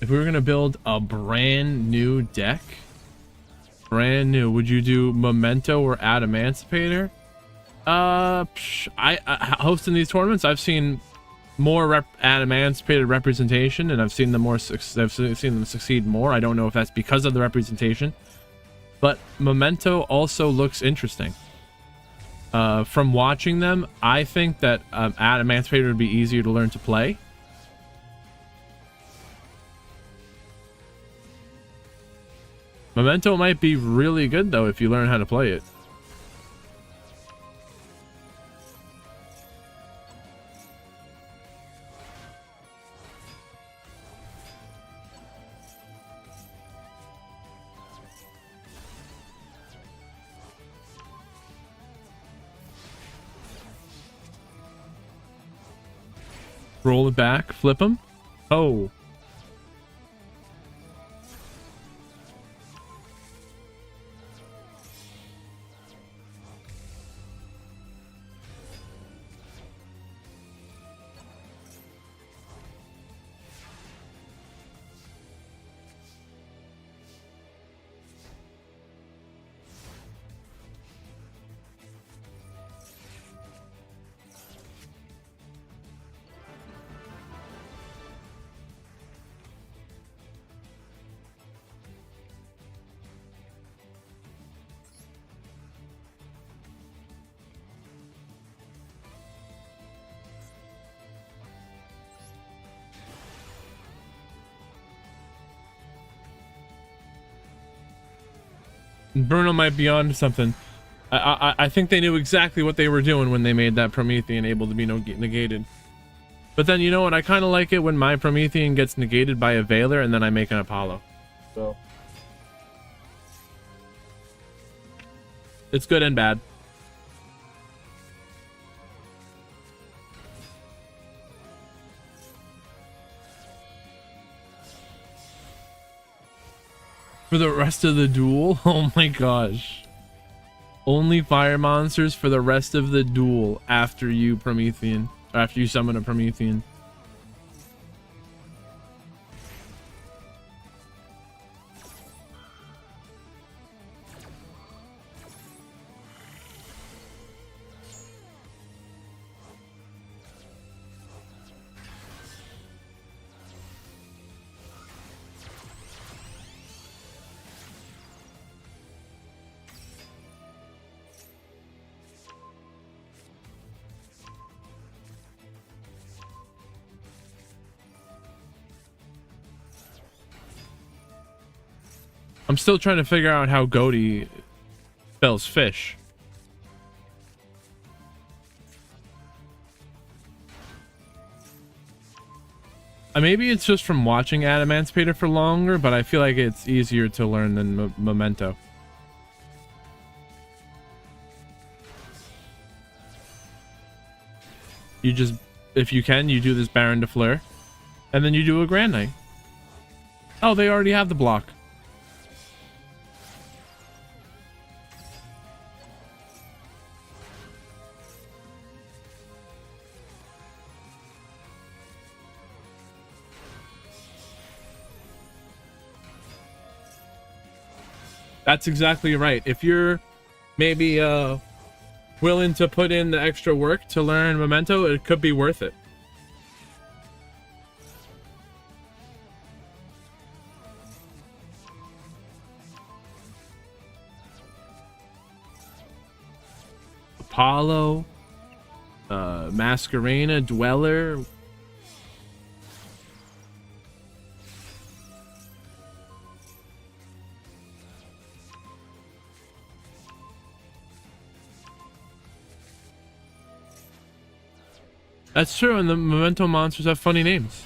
If we were gonna build a brand new deck, brand new, would you do Memento or Adamantipator? Hosting these tournaments, I've seen more Adamantipated representation, and I've seen them succeed more. I don't know if that's because of the representation, but Memento also looks interesting. From watching them, I think that Adamantipator would be easier to learn to play. Memento might be really good, though, if you learn how to play it. Roll it back, flip them. Oh. Bruno might be on to something. I think they knew exactly what they were doing when they made that Promethean able to be negated. But then, you know what? I kind of like it when my Promethean gets negated by a Veiler and then I make an Apollo. So it's good and bad. For the rest of the duel? Oh my gosh. Only fire monsters for the rest of the duel after you Promethean. After you summon a Promethean. I'm still trying to figure out how Goaty spells fish. Maybe it's just from watching Adamantipator for longer, but I feel like it's easier to learn than Memento. You just, if you can, you do this Baron de Fleur, and then you do a Grand Knight. Oh, they already have the block. That's exactly right. If you're maybe willing to put in the extra work to learn Memento, it could be worth it. Apollo, Masquerena, Dweller. That's true, and the Memento monsters have funny names.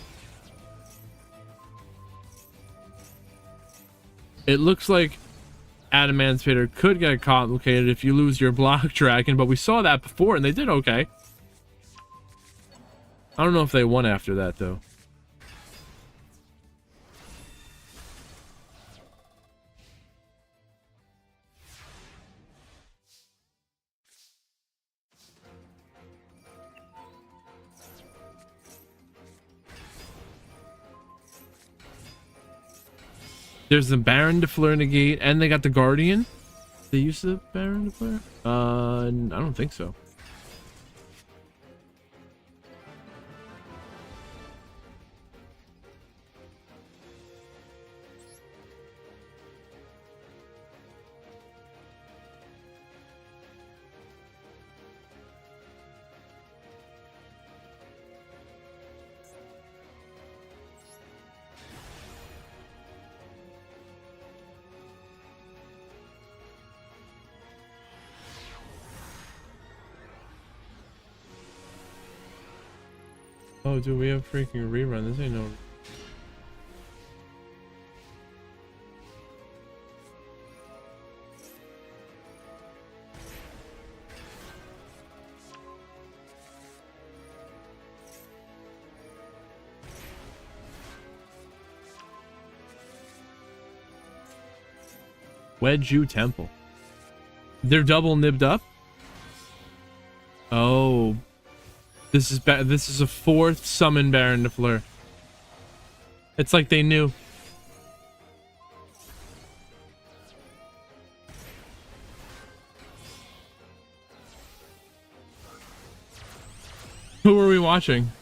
It looks like Adamantipator could get complicated if you lose your block dragon, but we saw that before and they did okay. I don't know if they won after that though. There's the Baron de Fleur negate, and they got the Guardian. They use the Baron de Fleur? I don't think so. Oh, dude, we have freaking rerun. This ain't no... Wedju Temple. They're double nibbed up? Oh... This is a fourth summon Baron de Fleur. It's like they knew. Who are we watching?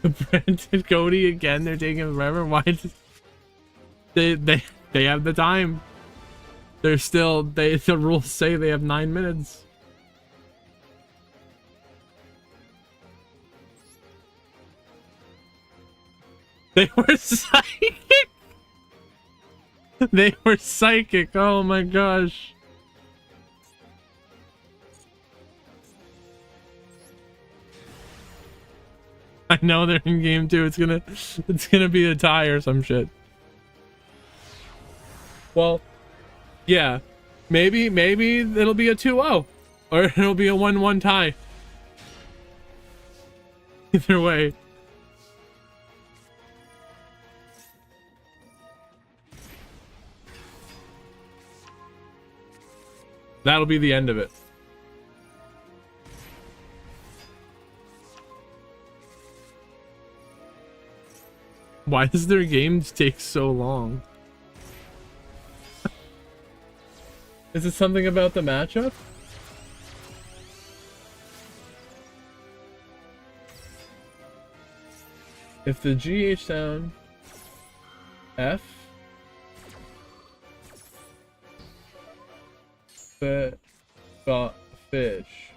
Brandon Cody again. They're taking forever. Why? They have the time. They're still the rules say they have 9 minutes. They were psychic. They were psychic. Oh my gosh. I know they're in game too. It's gonna be a tie or some shit. Well, yeah. Maybe it'll be a 2-0. Or it'll be a 1-1 tie. Either way. That'll be the end of it. Why does their games take so long? Is it something about the matchup? If the GH sound F got fish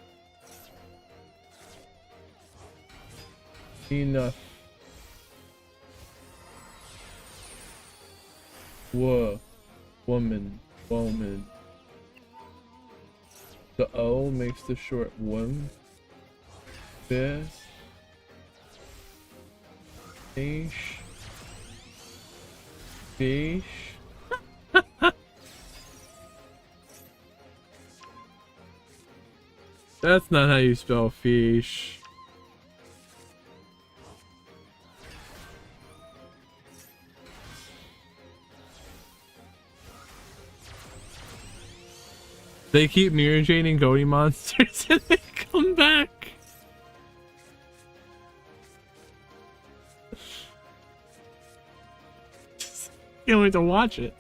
enough woman the O makes the short one fish fish. That's not how you spell fish. They keep mirror jading goatee monsters and they come back. Can't wait to watch it.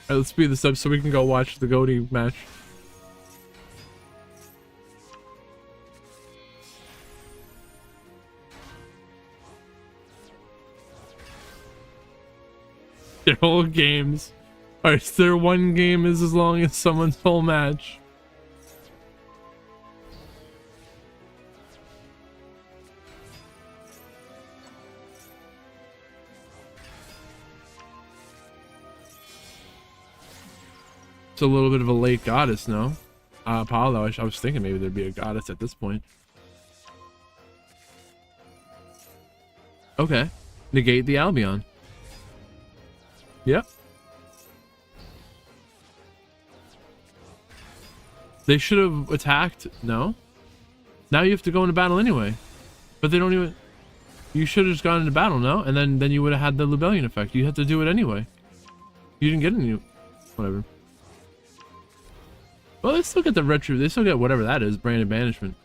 Alright, let's speed this up so we can go watch the goatee match. Their whole games. Alright, so their one game is as long as someone's whole match. It's a little bit of a late goddess, no? Apollo, I was thinking maybe there'd be a goddess at this point. Okay. Negate the Albion. Yep. They should have attacked. No? Now you have to go into battle anyway. But they don't even... You should have just gone into battle, no? And then you would have had the Lubellion effect. You had to do it anyway. You didn't get any... Whatever. Well, they still get the retro. They still get whatever that is. Branded banishment.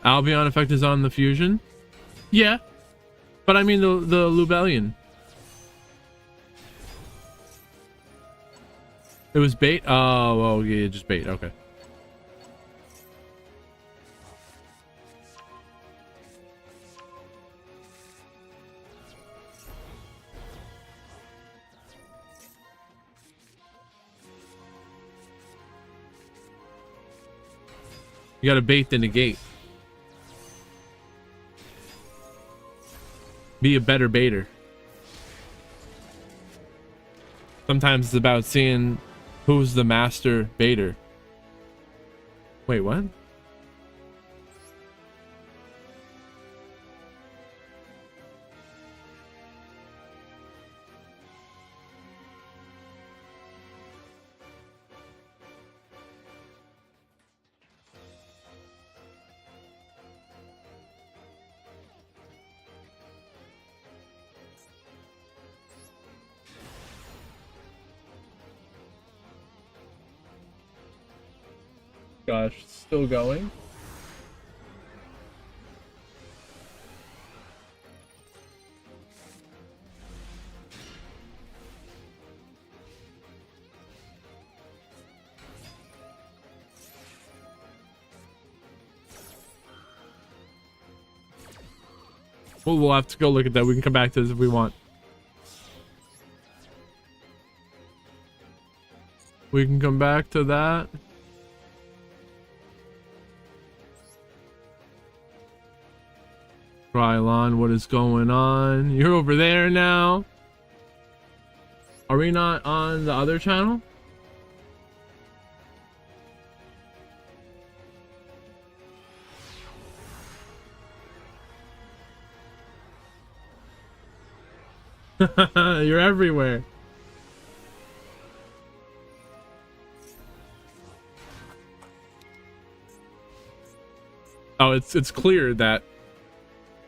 Albion effect is on the fusion. Yeah, but I mean the Lubellion. It was bait. Oh, yeah, just bait. Okay. You gotta bait the negate. Be a better baiter. Sometimes it's about seeing who's the master baiter. Wait, what? Gosh, still going. Well, we'll have to go look at that. We can come back to this if we want. We can come back to that. Krylon, what is going on? You're over there now. Are we not on the other channel? You're everywhere. Oh, it's clear that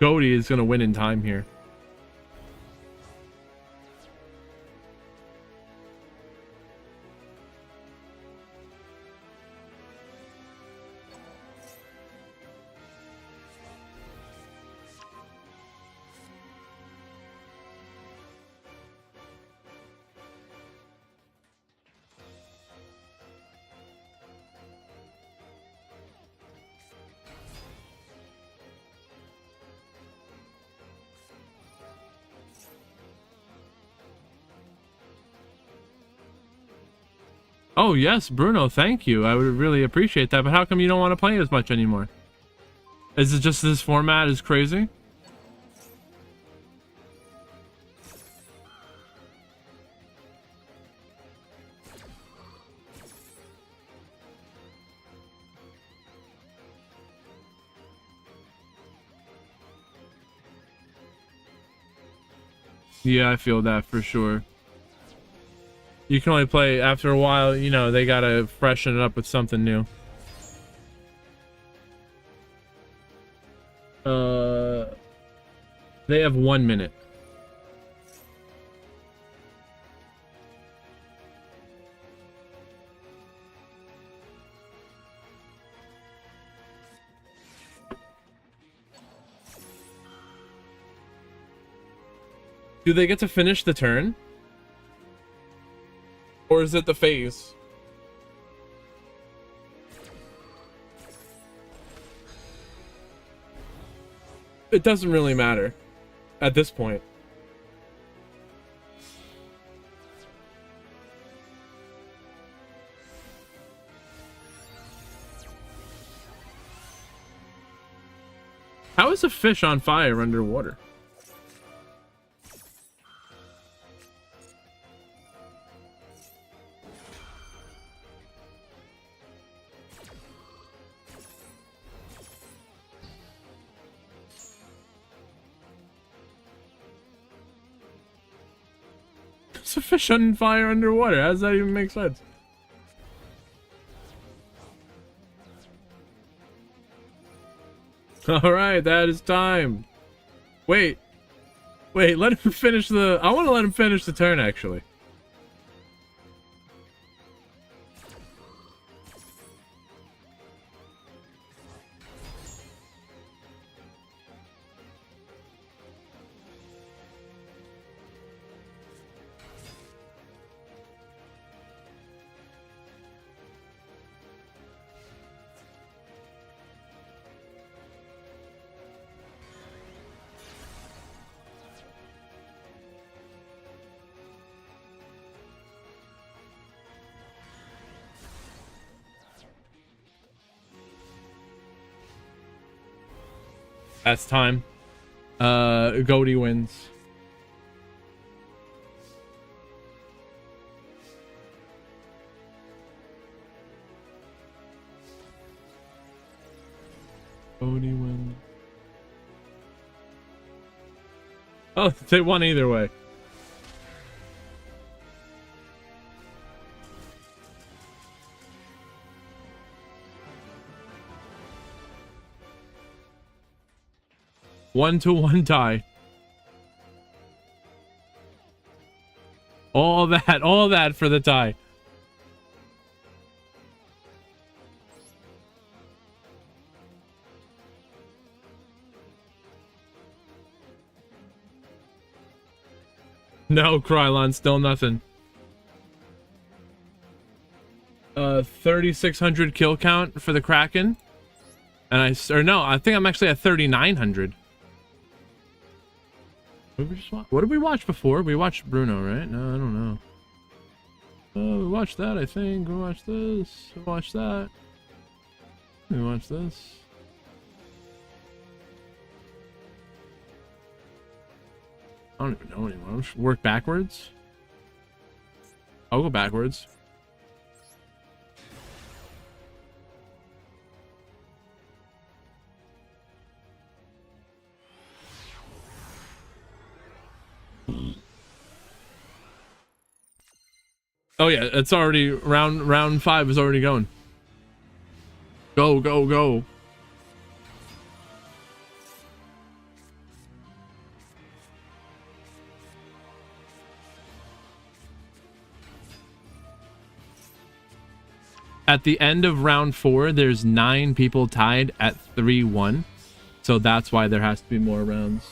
Goaty is gonna win in time here. Oh, yes, Bruno, thank you. I would really appreciate that, but how come you don't want to play as much anymore? Is it just this format is crazy? Yeah, I feel that for sure. You can only play after a while, you know, they gotta freshen it up with something new. They have 1 minute. Do they get to finish the turn? Or is it the phase? It doesn't really matter at this point. How is a fish on fire underwater? It's a fish on fire underwater. How does that even make sense? Alright, that is time. Wait, let him finish the... I want to let him finish the turn, actually. That's time. Goaty wins. Goaty wins. Oh, they won either way. One to one tie. All that for the tie. No, Krylon, still nothing. 3,600 kill count for the Kraken. And I think I'm actually at 3,900. What did we watch before? We watched Bruno, right? No, I don't know. Oh, we watched that, I think. We watched this. We watched that. We watched this. I don't even know anymore. I'll just work backwards. I'll go backwards. Oh yeah, it's already round 5 is already going. Go, go, go. At the end of round 4, there's 9 people tied at 3-1. So that's why there has to be more rounds.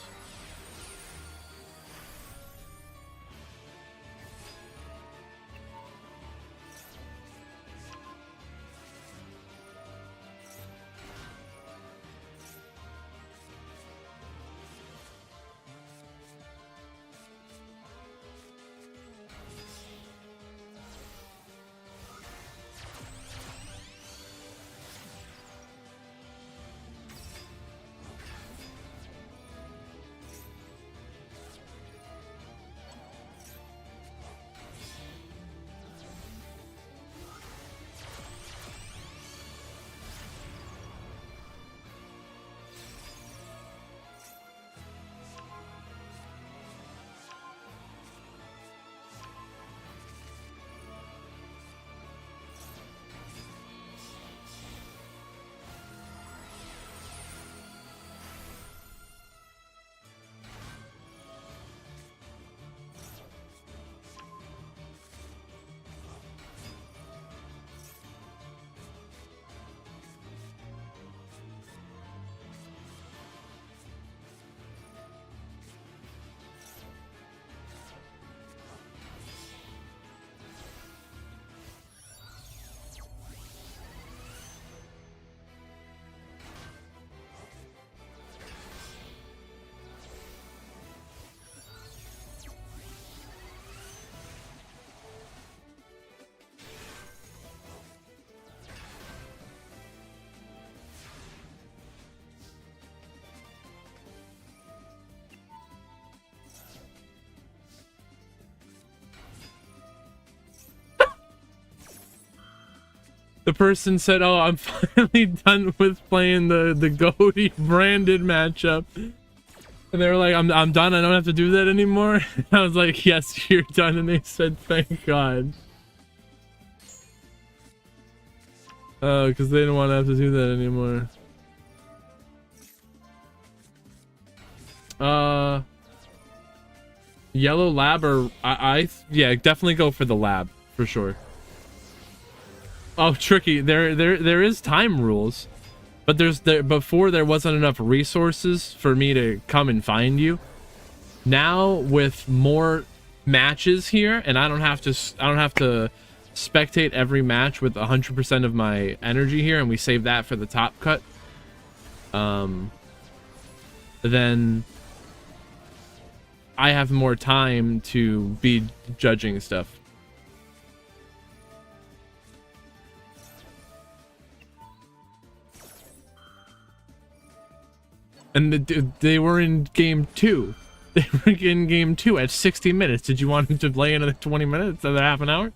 The person said, "Oh, I'm finally done with playing the Goaty branded matchup." And they were like, I'm done. I don't have to do that anymore." And I was like, "Yes, you're done." And they said, "Thank God." Because they didn't want to have to do that anymore. Yellow lab or yeah, definitely go for the lab for sure. Oh, tricky. There is time rules, but before there wasn't enough resources for me to come and find you. Now with more matches here, and I don't have to spectate every match with 100% of my energy here, and we save that for the top cut. Then I have more time to be judging stuff. And they were in game 2. They were in game 2 at 60 minutes. Did you want them to play another 20 minutes, another half an hour?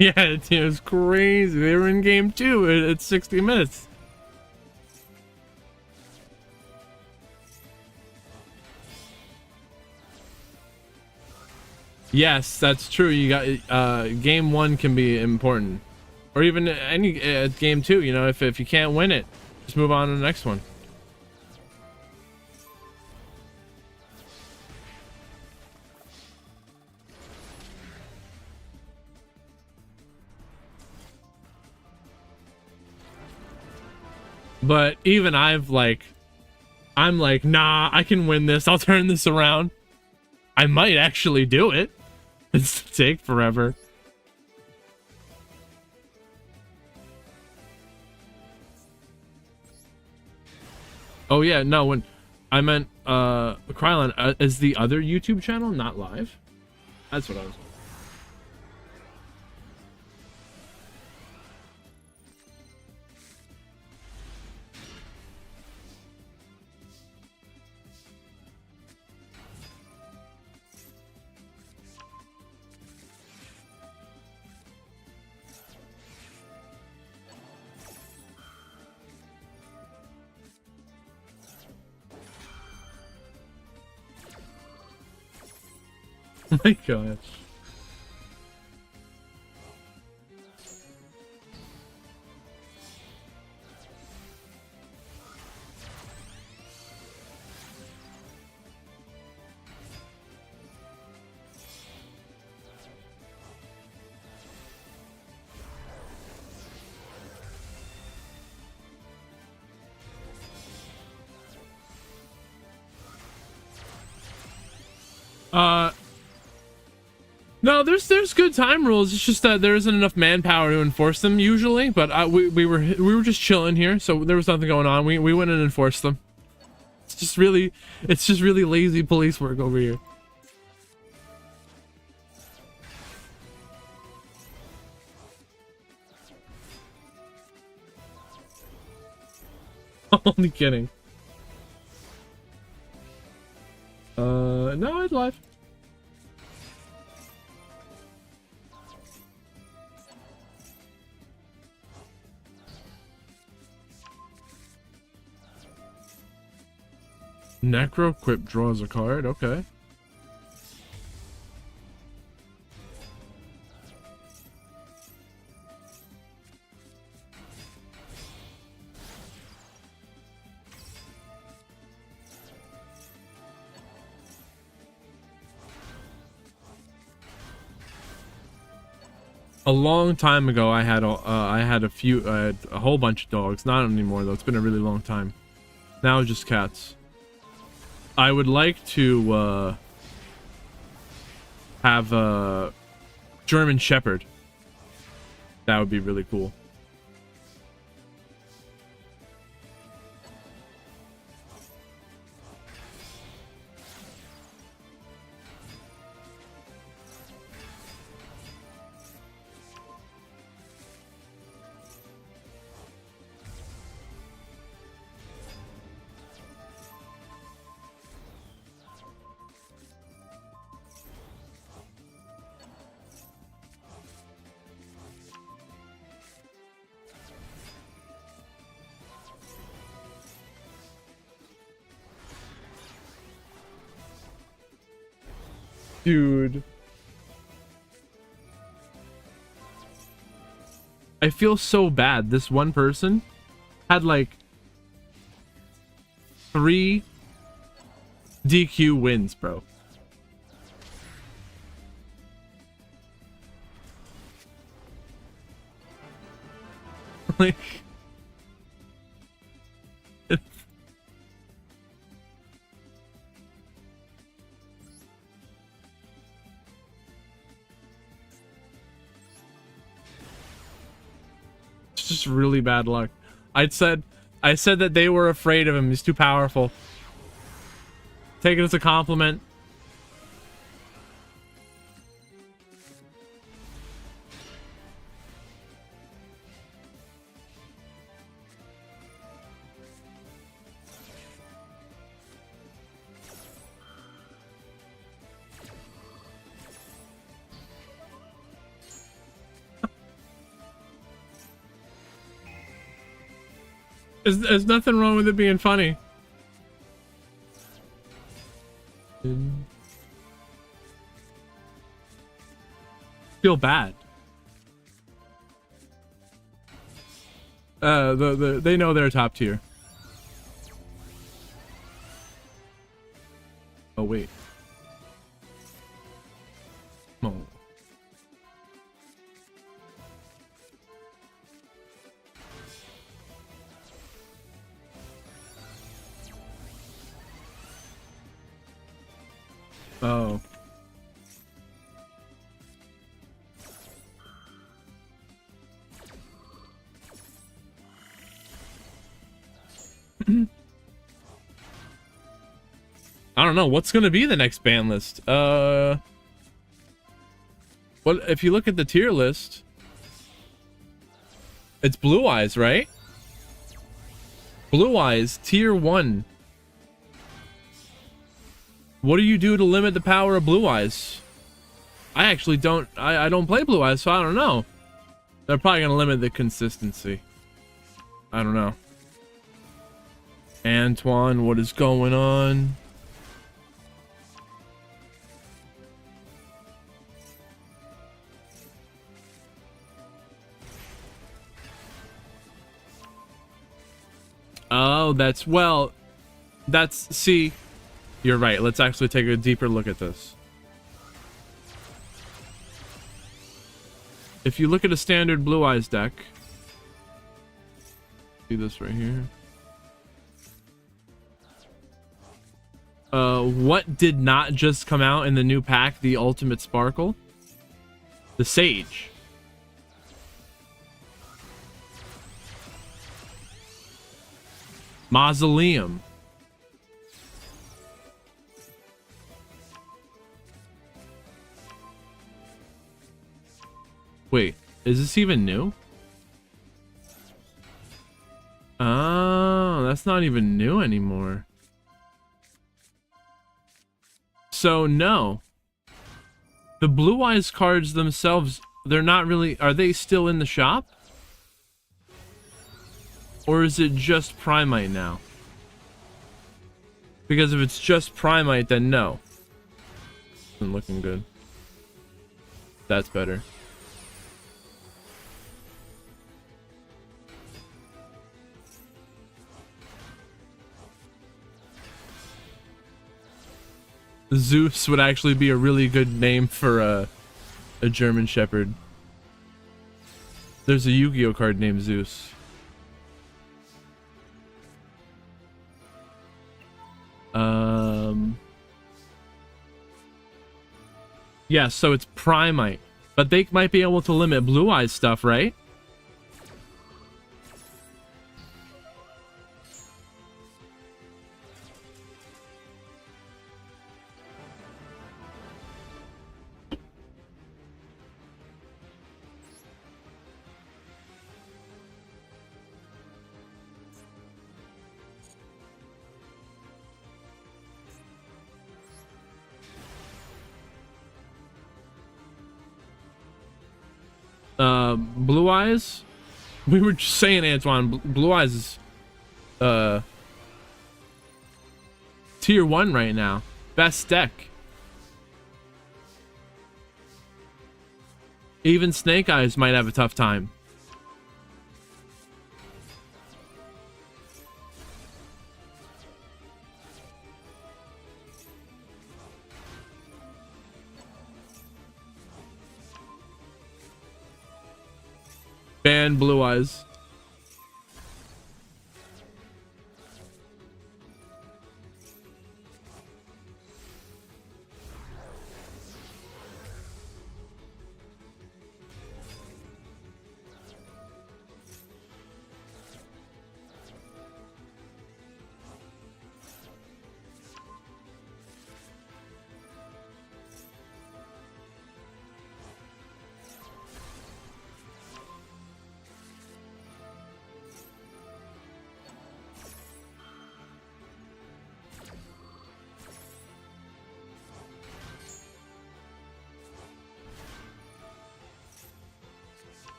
Yeah, it was crazy. They were in game 2 at 60 minutes. Yes, that's true. You got game 1 can be important, or even any game 2. You know, if you can't win it, just move on to the next one. But even I'm like, nah, I can win this. I'll turn this around. I might actually do it. It's take forever. Oh yeah, no, when I meant Krylon, is the other YouTube channel not live? That's what I was. Oh my gosh. No, there's good time rules. It's just that there isn't enough manpower to enforce them usually. But we were just chilling here, so there was nothing going on. We went and enforced them. It's just really lazy police work over here. Only kidding. No, it's live. Necro Quip draws a card. Okay. A long time ago, I had a whole bunch of dogs. Not anymore though. It's been a really long time. Now just cats. I would like to have a German Shepherd. That would be really cool. Dude. I feel so bad. This one person had like 3 DQ wins, bro. Like it's just really bad luck. I said that they were afraid of him. He's too powerful. Take it as a compliment. There's nothing wrong with it being funny. Feel bad. They know they're top tier. Oh wait. Oh. Oh. I don't know what's gonna be the next ban list. Well, if you look at the tier list, it's Blue Eyes, right? Blue Eyes tier 1. What do you do to limit the power of Blue Eyes? I actually don't. I don't play Blue Eyes, so I don't know. They're probably gonna limit the consistency. I don't know. Antoine, what is going on? Oh, see, you're right. Let's actually take a deeper look at this. If you look at a standard Blue Eyes deck, see this right here. What did not just come out in the new pack, the Ultimate Sparkle? The Sage. Mausoleum. Wait, is this even new? Oh, that's not even new anymore. So no. The Blue Eyes cards themselves, they're not really, are they still in the shop? Or is it just Primite now? Because if it's just Primite, then no. Isn't looking good. That's better. Zeus would actually be a really good name for a German Shepherd. There's a Yu-Gi-Oh card named Zeus. Yeah, so it's Primite. But they might be able to limit Blue Eyes stuff, right? Blue Eyes? We were just saying, Antoine, Blue Eyes is tier 1 right now. Best deck. Even Snake Eyes might have a tough time. Ban Blue Eyes.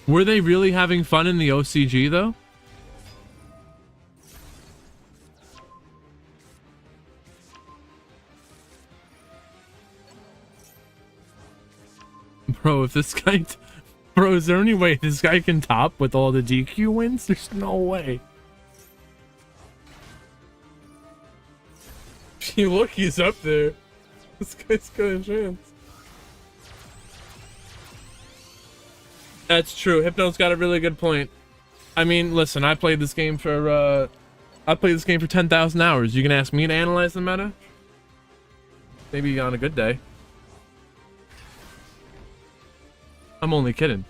Were they really having fun in the OCG though? Bro, if this guy... Bro, is there any way this guy can top with all the DQ wins? There's no way. Look, he's up there. This guy's got a chance. That's true. Hypno's got a really good point. I mean, listen, I played this game for 10,000 hours. You can ask me to analyze the meta? Maybe on a good day. I'm only kidding.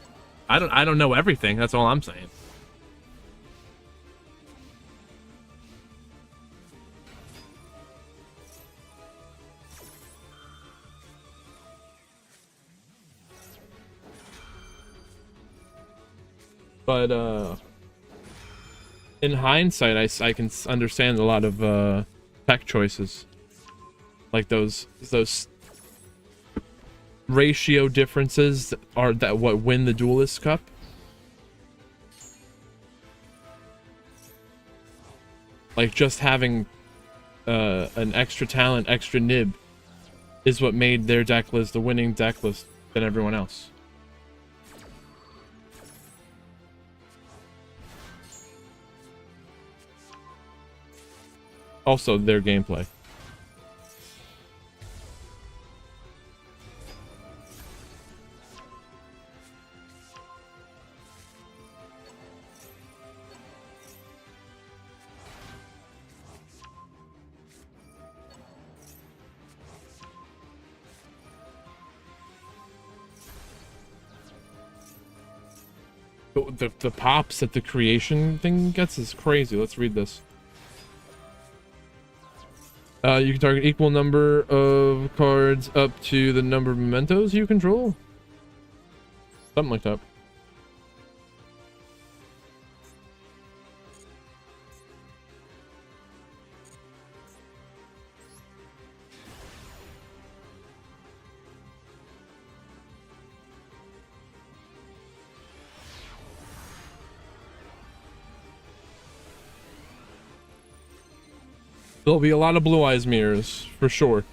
I don't know everything. That's all I'm saying. But in hindsight, I can understand a lot of tech choices, like those ratio differences are what win the Duelist Cup. Like just having an extra talent, extra nib is what made their deck list the winning deck list than everyone else. Also their gameplay. The pops that the creation thing gets is crazy. Let's read this. You can target equal number of cards up to the number of mementos you control. Something like that. There'll be a lot of Blue Eyes mirrors, for sure.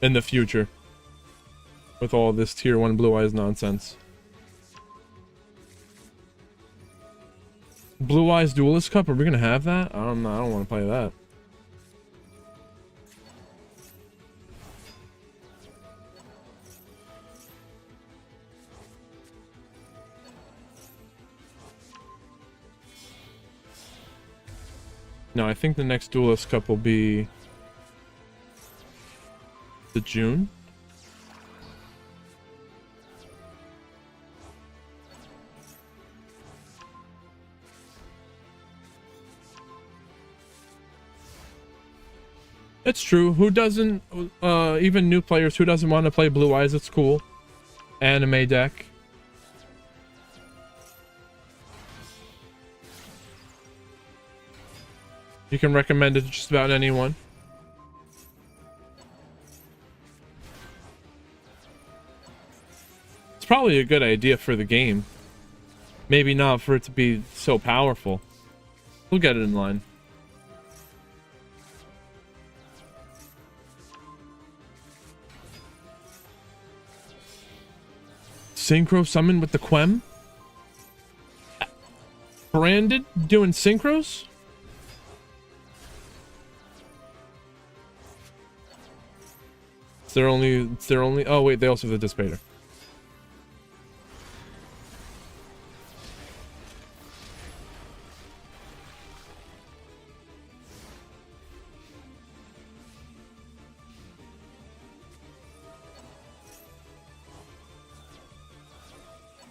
In the future. With all this tier 1 Blue Eyes nonsense. Blue Eyes Duelist Cup, are we gonna have that? I don't know, I don't want to play that. No, I think the next Duelist Cup will be the June. It's true. Who doesn't, even new players, who doesn't want to play Blue Eyes? It's cool. Anime deck. You can recommend it to just about anyone. It's probably a good idea for the game. Maybe not for it to be so powerful. We'll get it in line. Synchro summon with the Quem? Branded doing synchros? They're only, oh wait, they also have the Dissipator.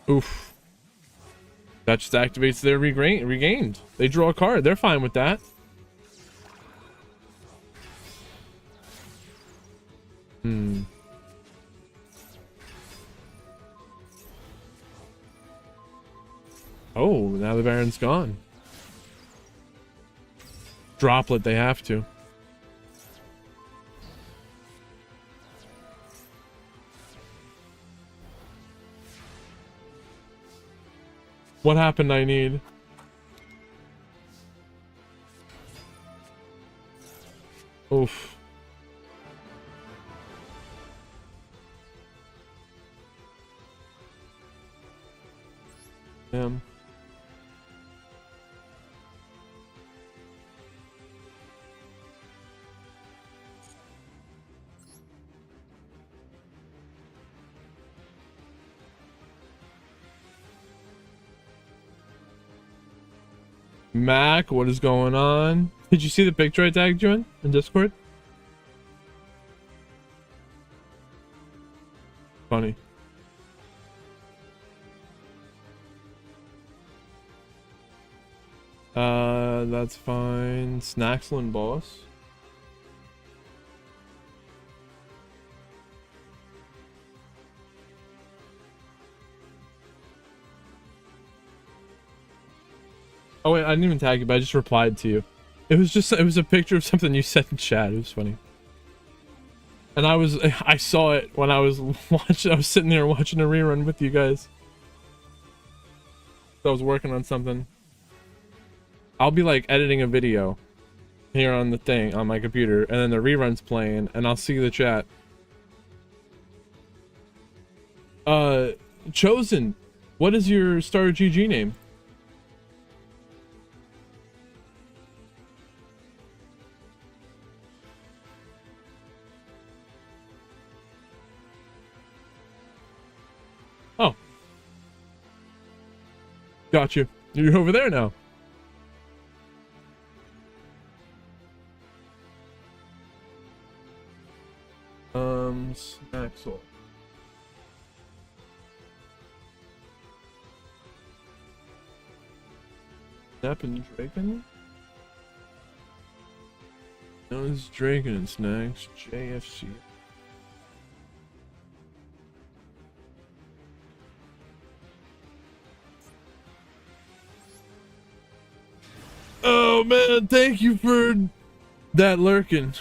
Oof. That just activates their regained. They draw a card. They're fine with that. Oh, now the Baron's gone. Droplet, they have to. What happened I need? Oof. Damn. Mac, what is going on? Did you see the picture I tagged you in Discord? Funny. That's fine. Snaxlin boss. Oh wait, I didn't even tag you, but I just replied to you. It was a picture of something you said in chat. It was funny. And I saw it when I was watching. I was sitting there watching a rerun with you guys. So I was working on something. I'll be like editing a video here on the thing on my computer, and then the rerun's playing, and I'll see the chat. Chosen, what is your Star GG name? Oh. Got you. You're over there now. Snaxel. Snap and Draken? No, it's Draken and Snacks. JFC. Oh man, thank you for that lurking.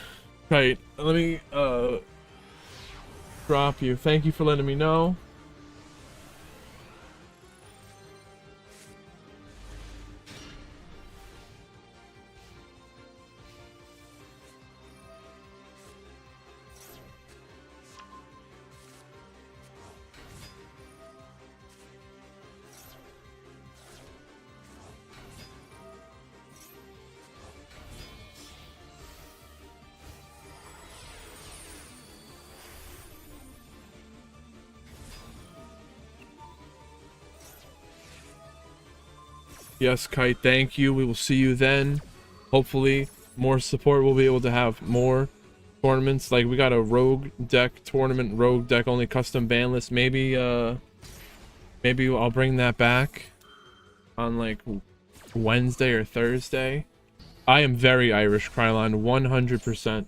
Right, let me drop you. Thank you for letting me know. Yes, Kite, thank you. We will see you then. Hopefully, more support. We'll be able to have more tournaments. Like, we got a rogue deck tournament, rogue deck only custom ban list. Maybe I'll bring that back on like Wednesday or Thursday. I am very Irish, Krylon, 100%.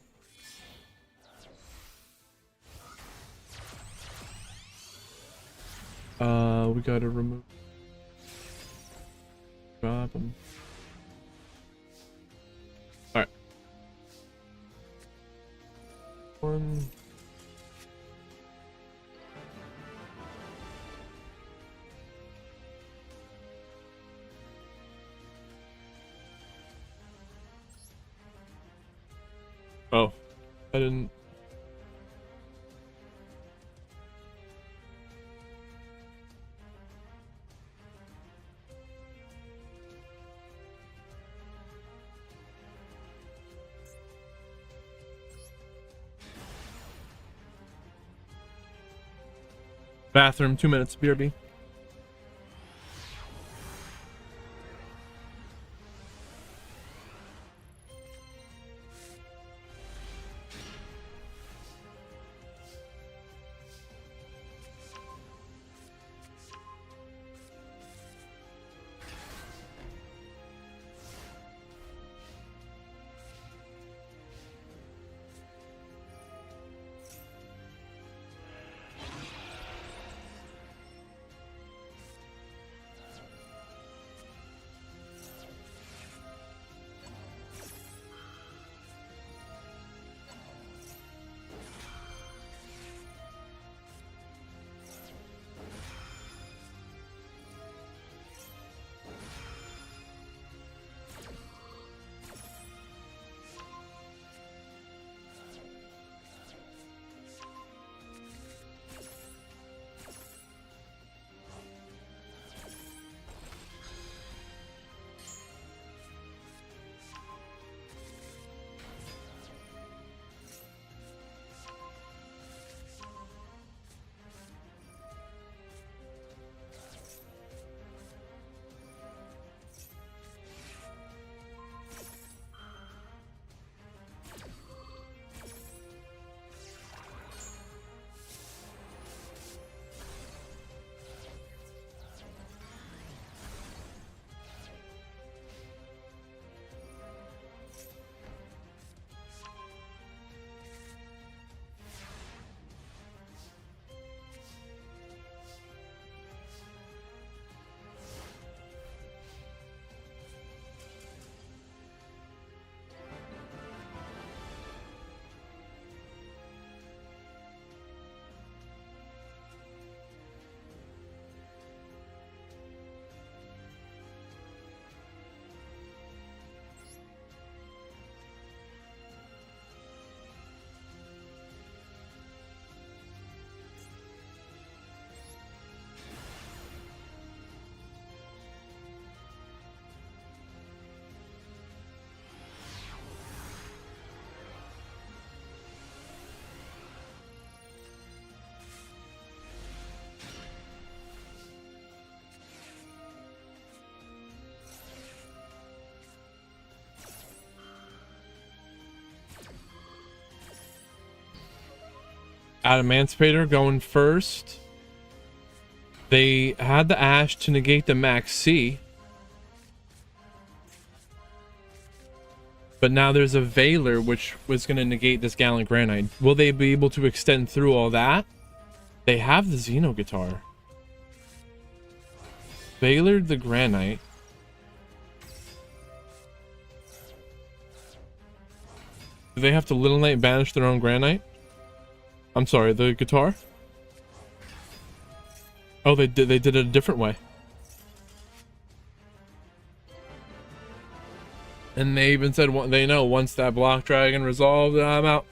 We gotta remove. Drop him. Alright. One. Oh, I didn't. Bathroom, 2 minutes, BRB. Adamantipator going first. They had the Ash to negate the Max C. But now there's a Veiler, which was going to negate this Gallant Granite. Will they be able to extend through all that? They have the Xeno Guitar. Veiler the Granite. Do they have to Little Knight banish their own Granite? I'm sorry, the guitar? Oh, they did it a different way. And they even said they know once that Block Dragon resolved, I'm out.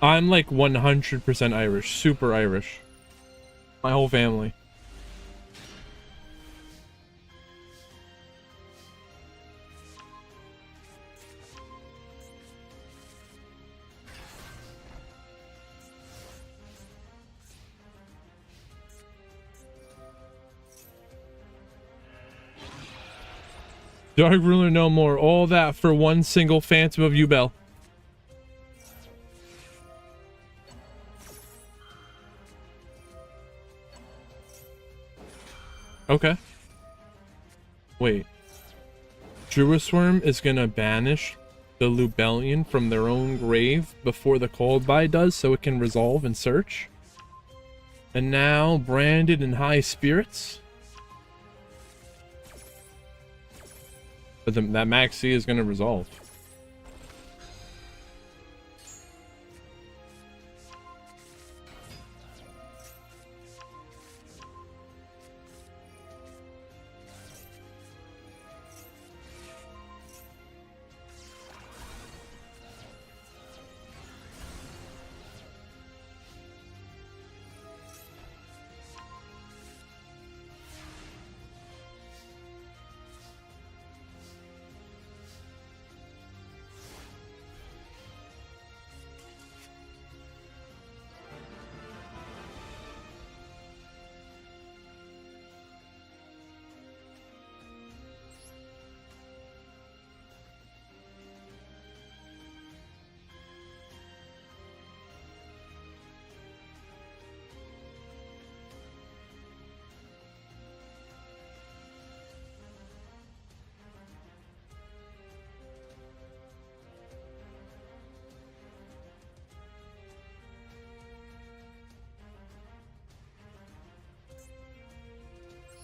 I'm like 100% Irish, super Irish. My whole family. Dark Ruler no more. All that for one single Phantom of Yubel. Okay. Wait. Druisworm is gonna banish the Lubellion from their own grave before the Cold By does, so it can resolve and search. And now, branded in high spirits. But that Maxi is gonna resolve.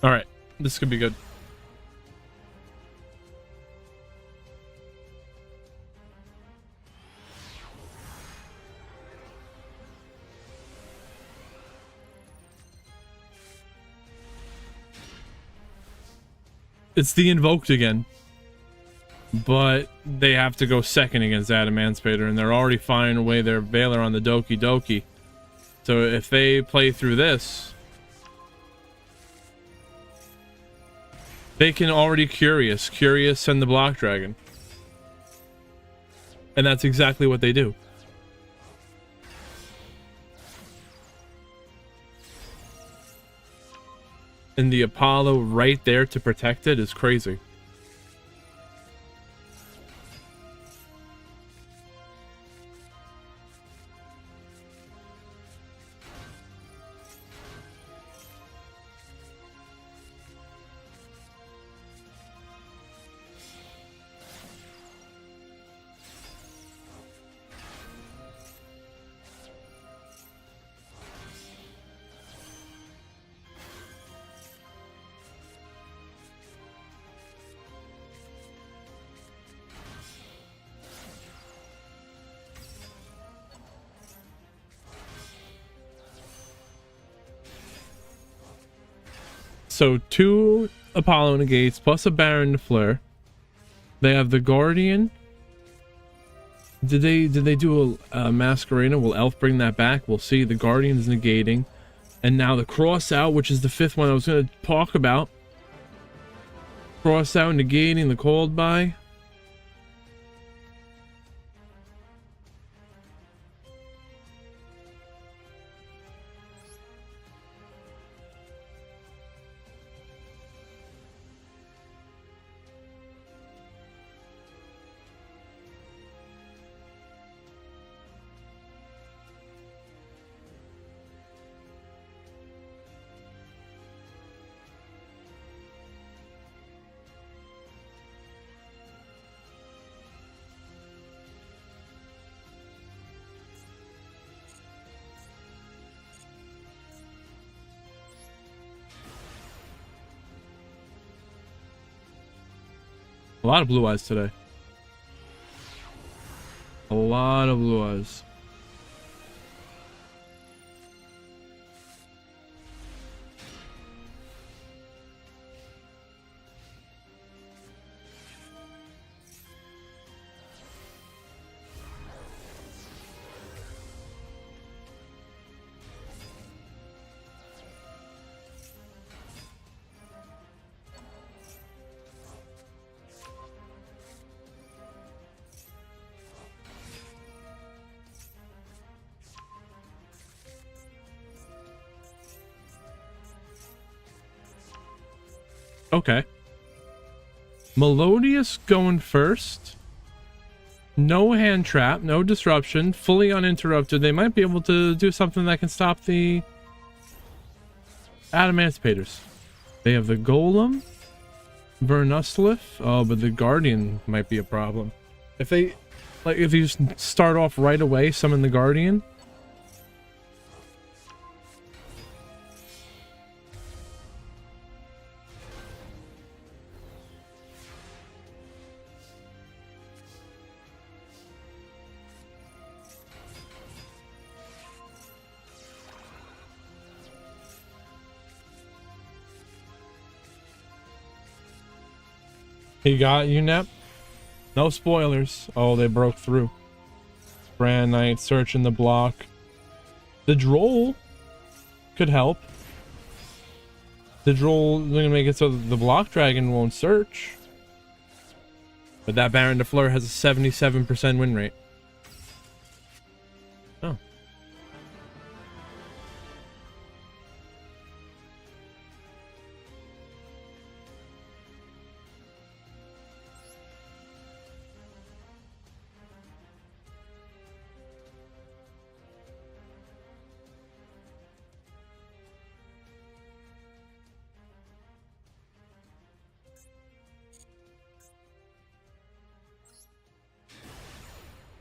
All right, this could be good. It's the Invoked again. But they have to go second against Adamantipator, and they're already firing away their Veiler on the Doki Doki. So if they play through this, they can already Curious send the Block Dragon. And that's exactly what they do. And the Apollo right there to protect it is crazy. So 2 Apollo negates plus a Baron Fleur. They have the Guardian. Did they do a Masquerena? Will Elf bring that back? We'll see. The Guardian's negating. And now the Cross Out, which is the 5th one I was going to talk about. Cross Out negating the Cold Buy. A lot of blue eyes today. A lot of blue eyes. Okay. Melodious going first. No hand trap, no disruption, fully uninterrupted. They might be able to do something that can stop the Adamantivators. They have the Golem, Vernustlif. Oh, but the Guardian might be a problem. If they, like, if you start off right away, summon the Guardian. He got you, Nep. No spoilers. Oh, they broke through. Brand Knight searching the block. The Droll could help. The Droll is going to make it so that the Block Dragon won't search. But that Baron de Fleur has a 77% win rate. Oh.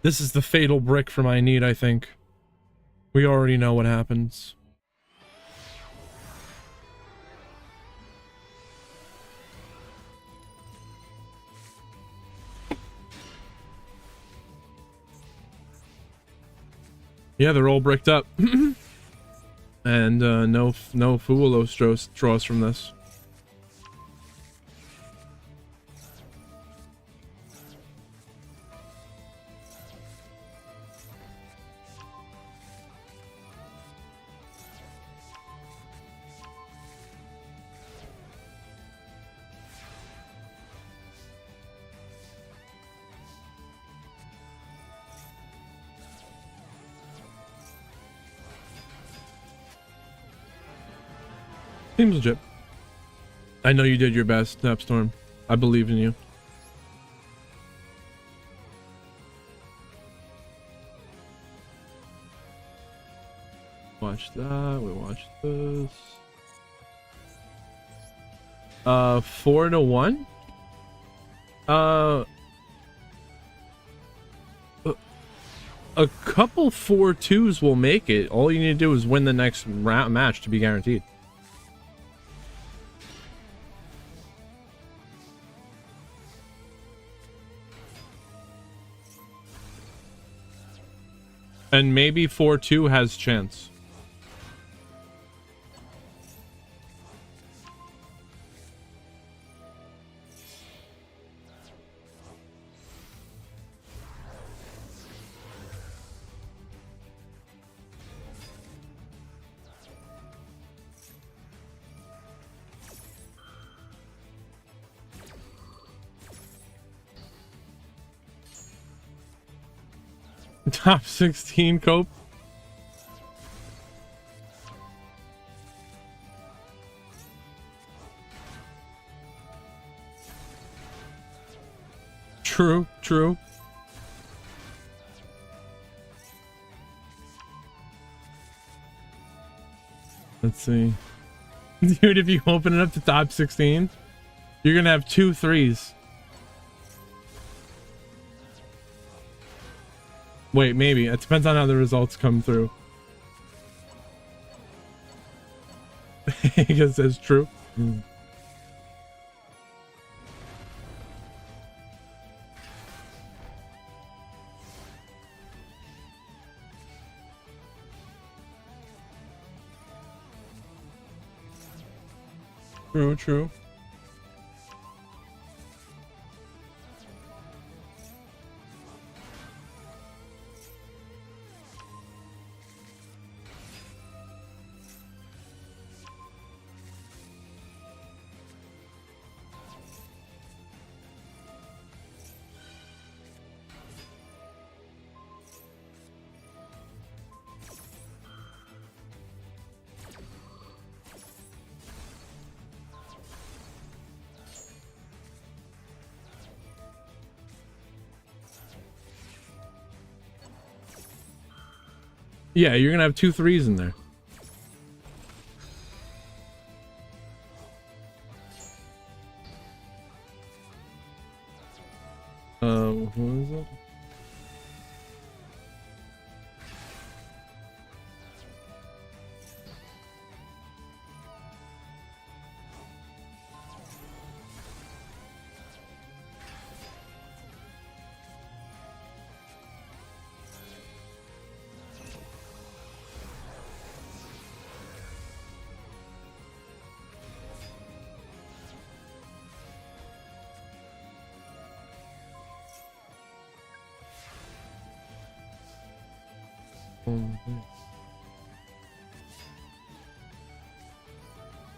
This is the fatal brick for my need, I think. We already know what happens. Yeah, they're all bricked up. And no Fuulos draws from this. Seems legit. I know you did your best, Snapstorm. I believe in you. Watch that. We watch this. 4-1. A couple 4-2s will make it. All you need to do is win the next match to be guaranteed. And maybe 4-2 has chance. Top 16 cope. True, true. Let's see. Dude, if you open it up to top 16, you're gonna have 2 3s. Wait, maybe. It depends on how the results come through. Because that's true. True, true. Yeah, you're gonna have 2 3s in there. Who is it?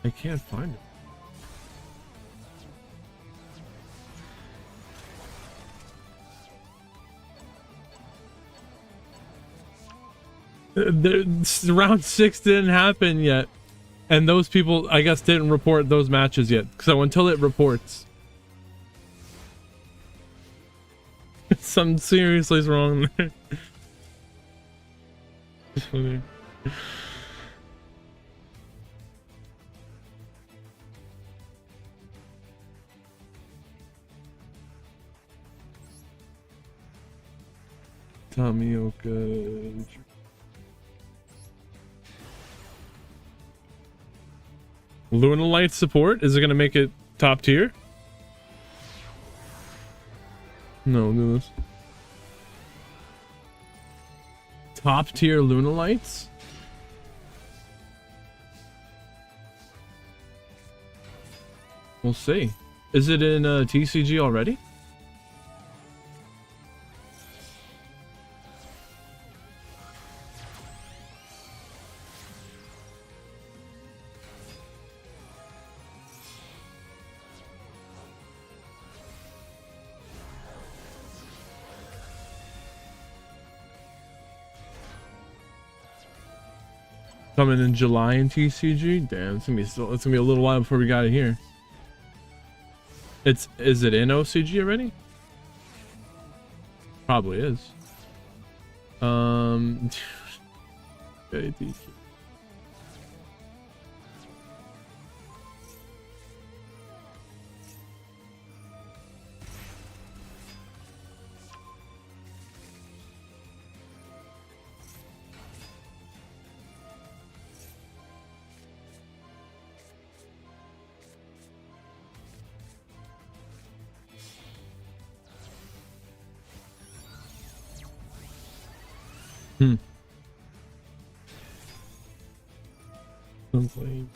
I can't find it. Round 6 didn't happen yet, and those people, I guess, didn't report those matches yet. So until it reports, something seriously is wrong there. Tomioka. Luna Light support? Is it gonna make it top tier? No, do this. Top tier Luna Lights? We'll see. Is it in TCG already? Coming in July in TCG? Damn, it's gonna be a little while before we got it here. Is it in OCG already? Probably is. Okay, Complain.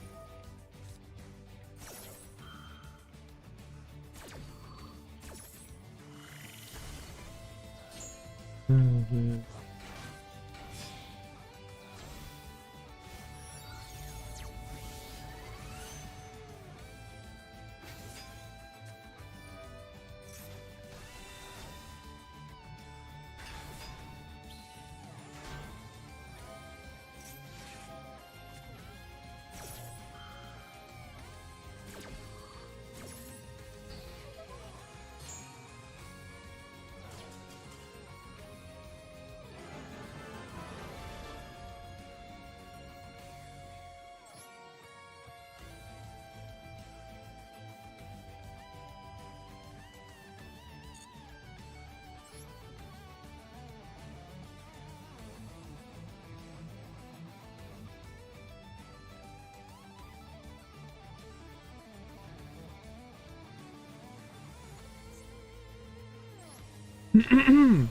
Alright,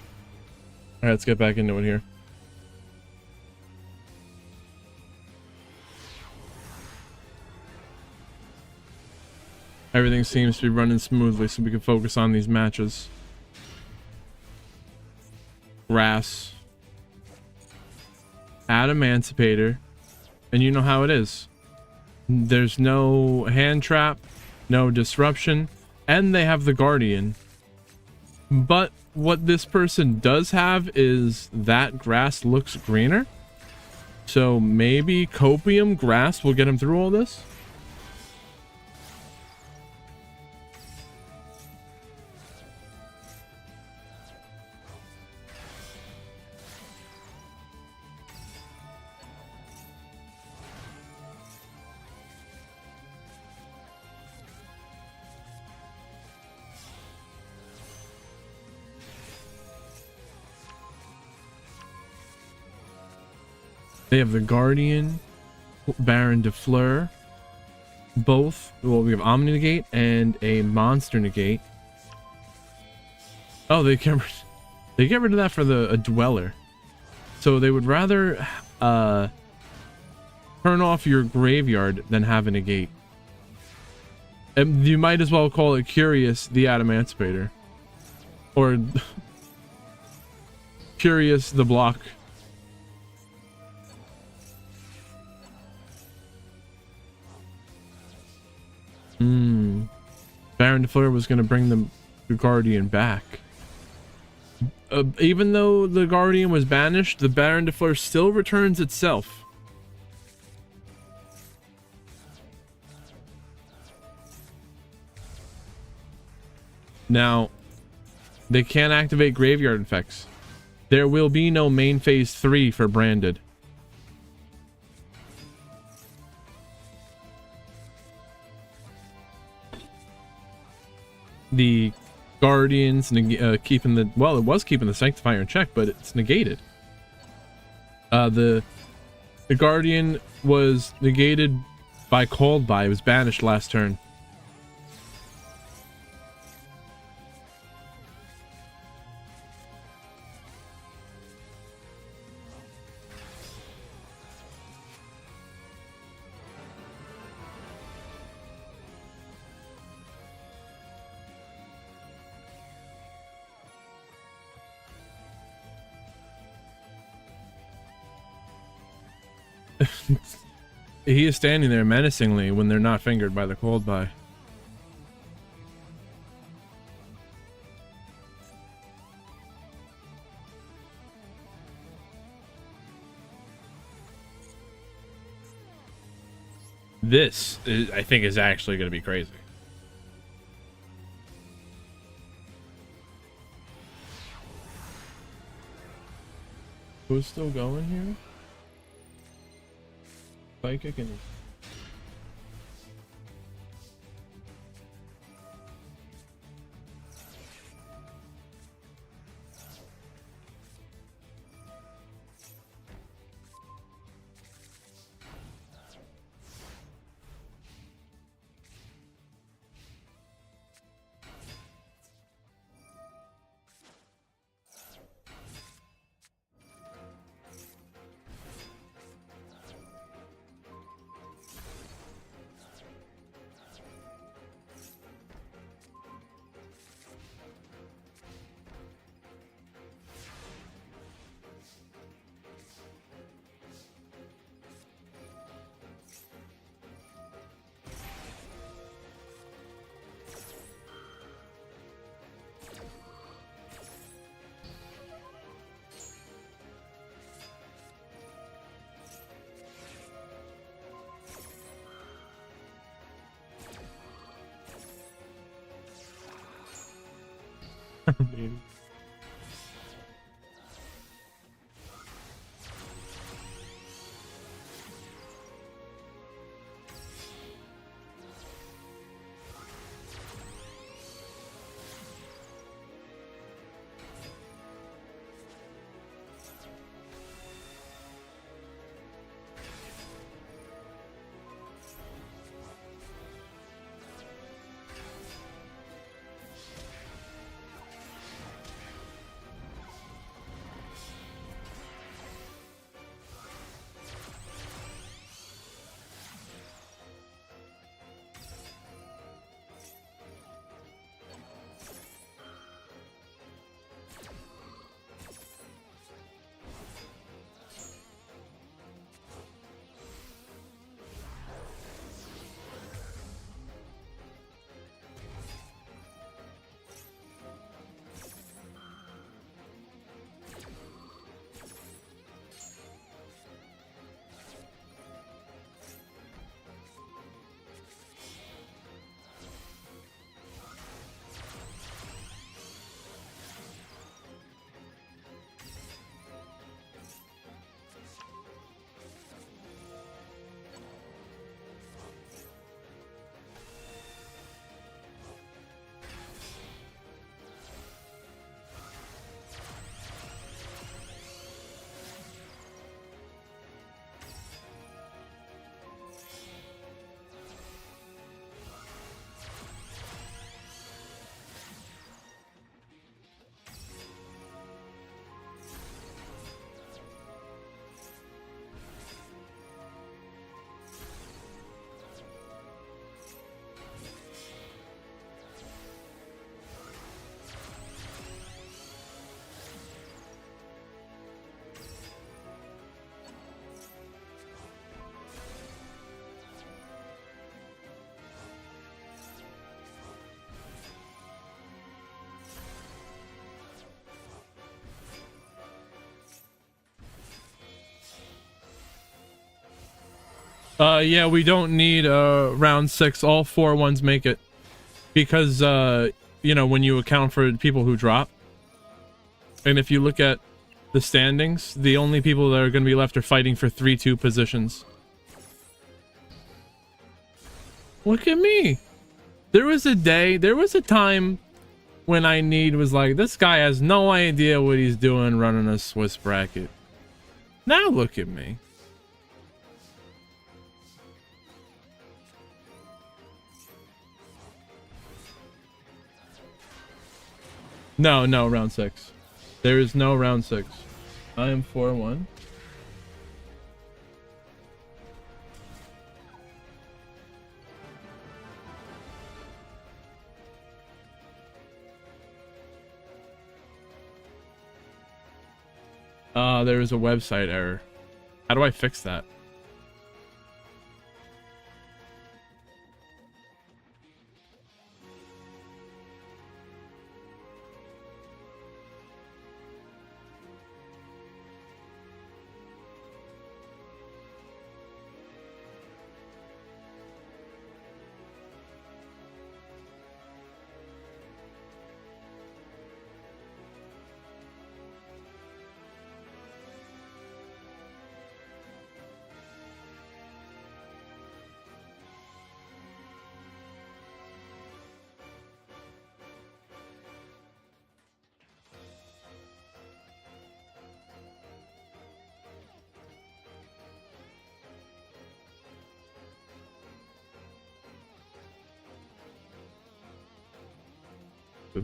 let's get back into it here. Everything seems to be running smoothly, so we can focus on these matches. Grass. Add Emancipator. And you know how it is. There's no hand trap, no disruption, and they have the Guardian. But what this person does have is that grass looks greener. So maybe Copium grass will get him through all this? They have the Guardian, Baron de Fleur, both. Well, we have Omni Negate and a Monster Negate. Oh, they get rid of that for a Dweller. So they would rather turn off your graveyard than have a Negate. And you might as well call it Curious the Emancipator. Or Curious the Block. Baron de Fleur was going to bring the Guardian back. Even though the Guardian was banished, the Baron de Fleur still returns itself. Now, they can't activate graveyard effects. There will be no main phase 3 for Branded. The Guardians keeping the, well, it was keeping the Sanctifier in check, but it's negated. The Guardian was negated by Called By. It was banished last turn. He is standing there menacingly when they're not fingered by the Cold By. This is, I think, is actually going to be crazy. Who's still going here? Psychic and Yeah, we don't need round 6. All 4 ones make it. Because, you know, when you account for people who drop. And if you look at the standings, the only people that are going to be left are fighting for 3-2 positions. Look at me. There was a time when I was like, this guy has no idea what he's doing running a Swiss bracket. Now look at me. No, round 6. There is no round 6. I am 4-1. There is a website error. How do I fix that? To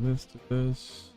this.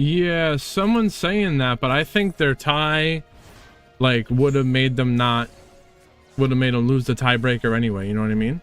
Yeah, someone's saying that, but I think their tie, like, would have made them lose the tiebreaker anyway, you know what I mean?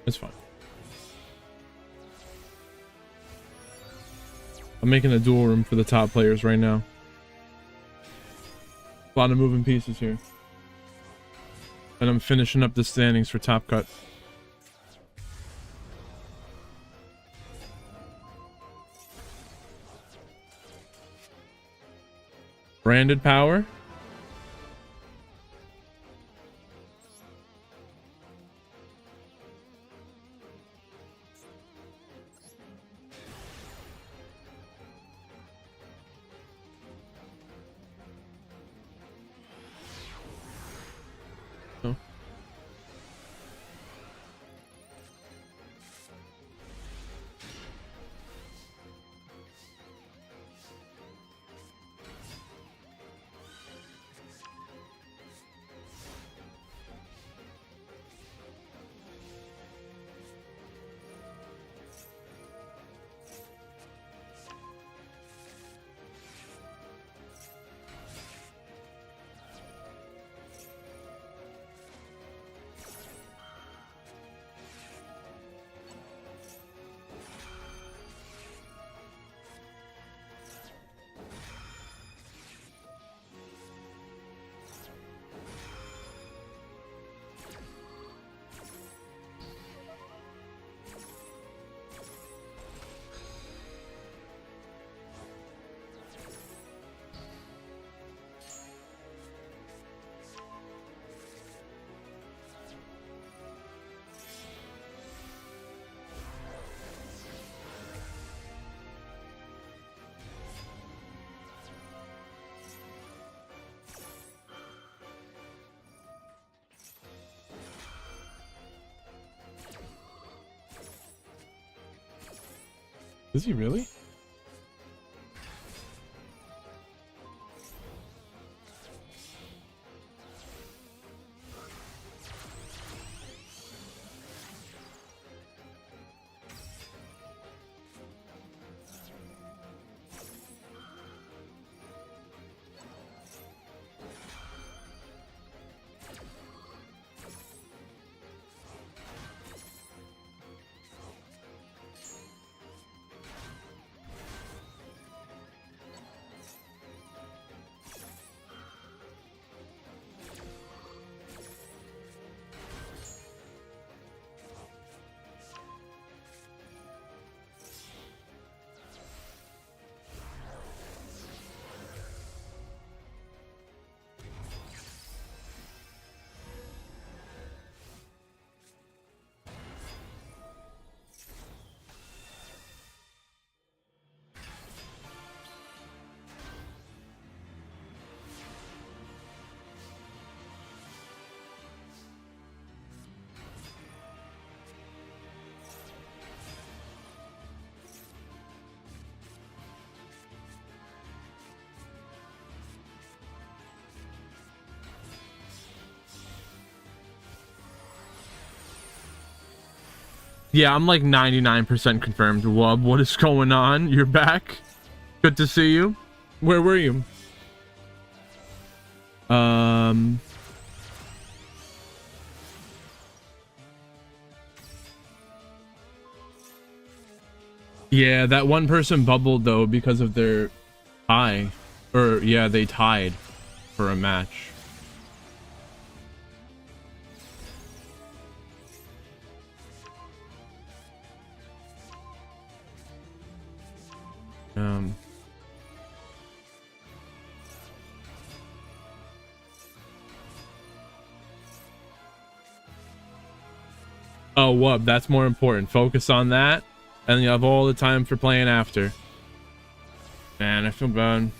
It's fine. I'm making a dual room for the top players right now. A lot of moving pieces here. And I'm finishing up the standings for Top Cut. Branded power. Oh. Is he really? Yeah, I'm like 99% confirmed. Wub, what is going on? You're back? Good to see you. Where were you? Yeah, that one person bubbled though because of their tie. Or yeah, they tied for a match. Oh, Wub, that's more important. Focus on that, and you have all the time for playing after. Man, I feel bad.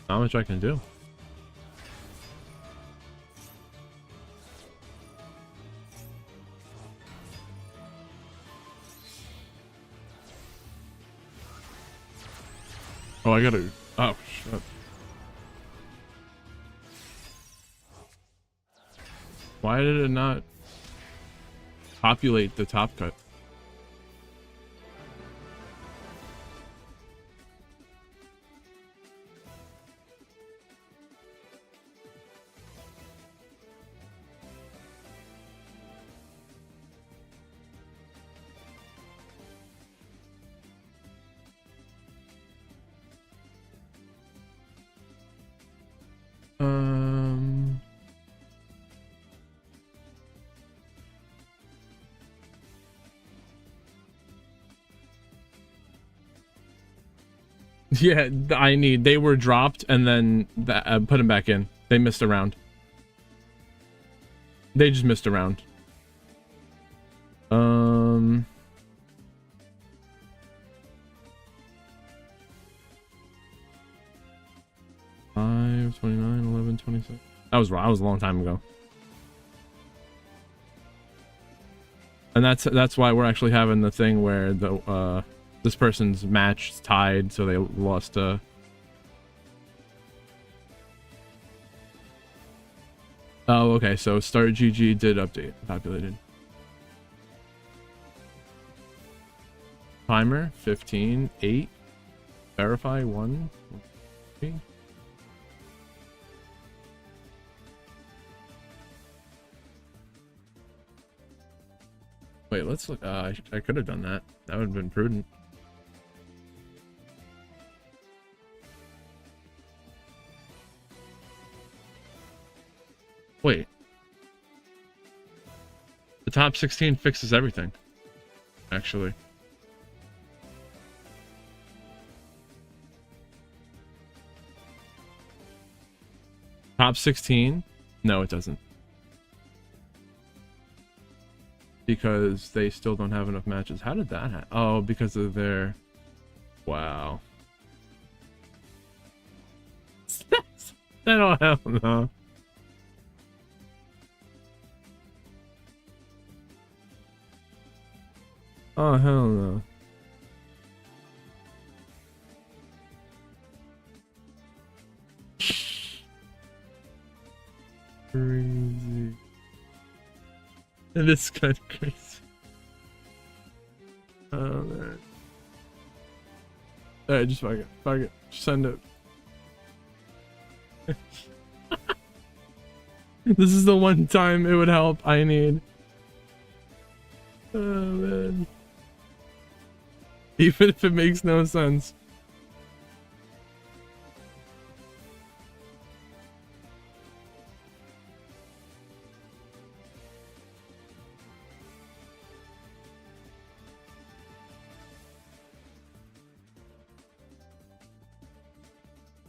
Not much I can do. Oh, I gotta... Oh, shit. Why did it not populate the top cut? Um. Yeah, they were dropped and then put them back in. They missed a round. They just missed a round. 5, 29, 11, 26. That was wrong. That was a long time ago. And that's why we're actually having the thing where the this person's match is tied, so they lost oh, okay, so start GG did update populated. Timer 15, 8, verify 1, 3. Wait, let's look. I could have done that. That would have been prudent. Wait. The top 16 fixes everything. Actually. Top 16? No, it doesn't. Because they still don't have enough matches. How did that happen? Oh, because of their... Wow. Oh, hell no. Oh, hell no. Crazy. This is kind of crazy. Oh, man. Alright, just fuck it. Fuck it. Just send it. This is the one time it would help. I need. Oh, man. Even if it makes no sense.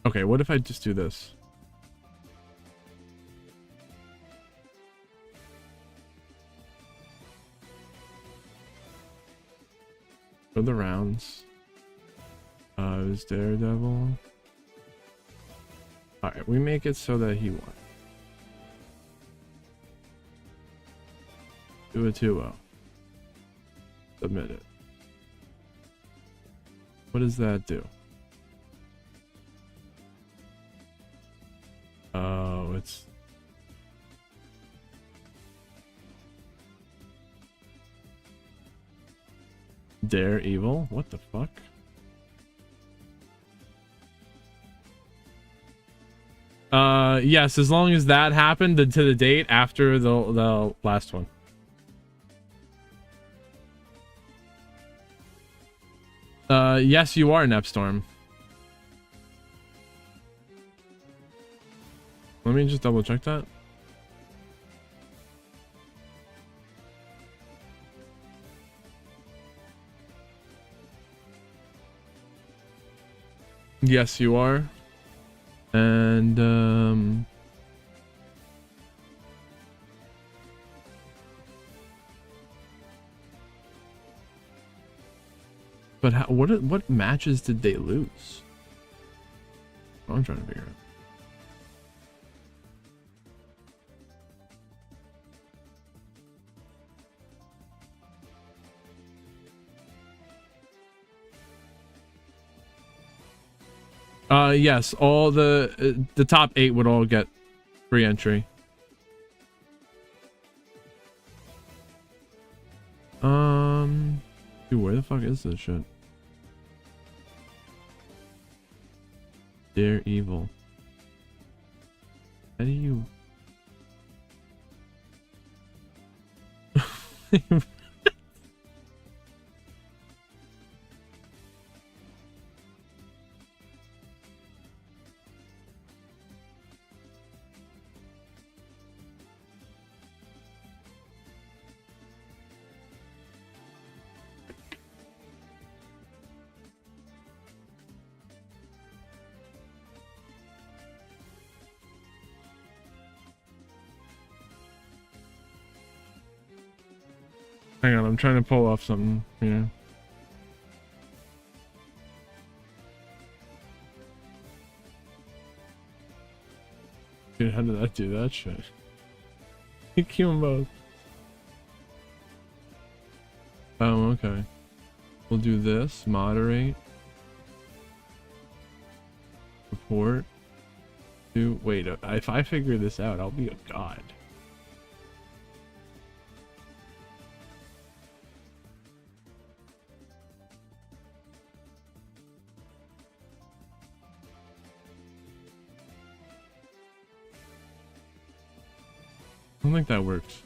Okay, what if I just do this? For the rounds. It was Daredevil. Alright, we make it so that he won. Do a 2-0. Submit it. What does that do? Oh, it's... Dare Evil? What the fuck? Yes, as long as that happened to the date after the last one. Yes, you are Nepstorm. Let me just double check that. Yes, you are. And but how, what matches did they lose? I'm trying to figure out. Yes, all the top 8 would all get free entry. Dude, where the fuck is this shit? Dare Evil. How do you... Hang on, I'm trying to pull off something here. Dude, how did that do that shit? You kill them both. Oh, okay. We'll do this. Moderate. Report. Do wait. If I figure this out, I'll be a god. I don't think that works.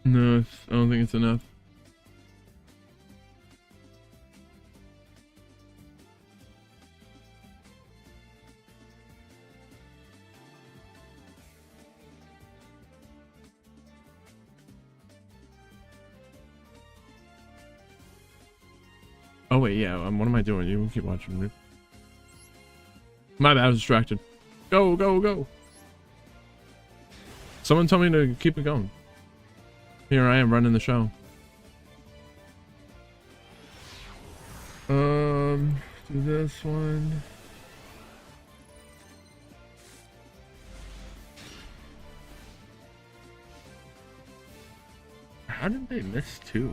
No, I don't think it's enough. Oh wait, yeah. What am I doing? You keep watching me. My bad, I was distracted. Go, go, go. Someone told me to keep it going. Here I am running the show. Do this one. How did they miss two?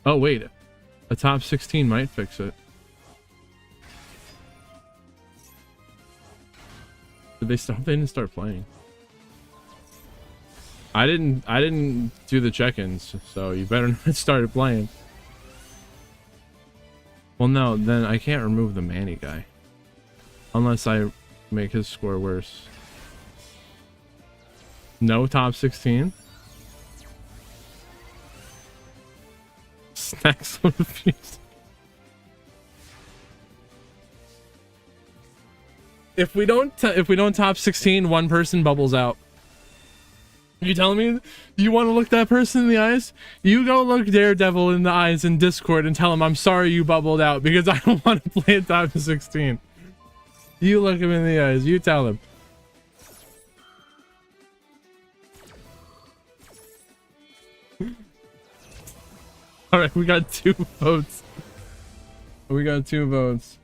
Oh wait, a top 16 might fix it. Did they stop? They didn't start playing. I didn't do the check-ins, so you better not start playing. Well, no, then I can't remove the Manny guy. Unless I make his score worse. No top 16? Snacks on the fuse. If we don't top 16, one person bubbles out. You telling me you want to look that person in the eyes? You go look Daredevil in the eyes in Discord and tell him I'm sorry you bubbled out because I don't want to play a top 16. You look him in the eyes. You tell him. All right, we got 2 votes. We got 2 votes.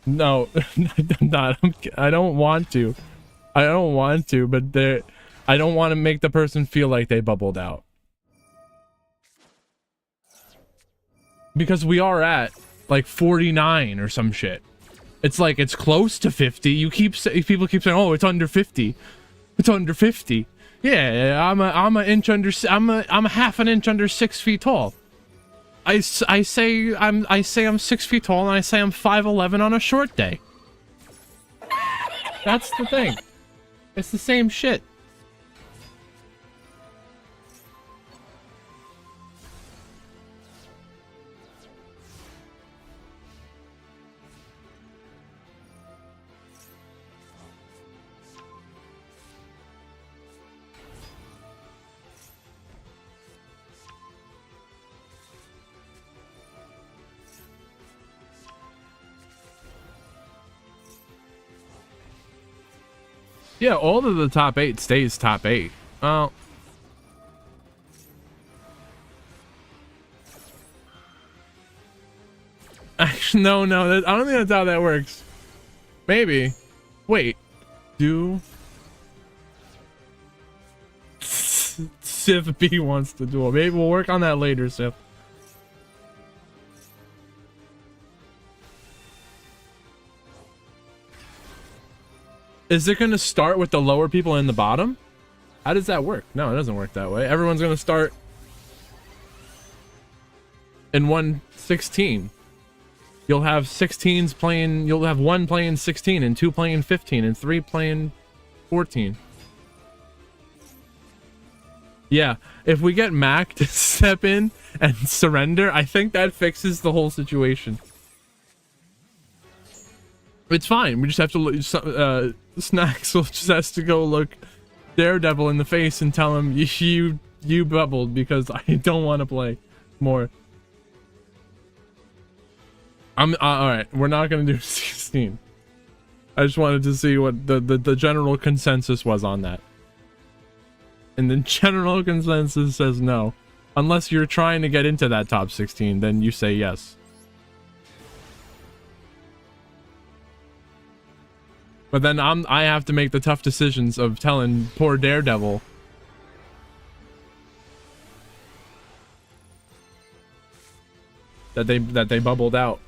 No, I'm not. I don't want to. I don't want to, but I don't want to make the person feel like they bubbled out. Because we are at like 49 or some shit. It's like it's close to 50. People keep saying, "Oh, it's under 50." It's under 50. Yeah, I'm a inch under. I'm a half an inch under 6 feet tall. I say I'm 6 feet tall, and I say I'm 5'11" on a short day. That's the thing. It's the same shit. Yeah, all of the top 8 stays top 8. Oh. Actually, no, I don't think that's how that works. Maybe. Wait. Do... Sif B wants to duel. Maybe we'll work on that later, Sif. Is it going to start with the lower people in the bottom? How does that work? No, it doesn't work that way. Everyone's going to start in 116. You'll have 16s playing, you'll have 1 playing 16 and 2 playing 15 and 3 playing 14. Yeah, if we get Mac to step in and surrender, I think that fixes the whole situation. It's fine. We just have to look. Snacks will just has to go look Daredevil in the face and tell him you bubbled because I don't want to play more. I'm all right. We're not gonna do 16. I just wanted to see what the general consensus was on that. And the general consensus says no, unless you're trying to get into that top 16. Then you say yes. But then I have to make the tough decisions of telling poor Daredevil that they bubbled out.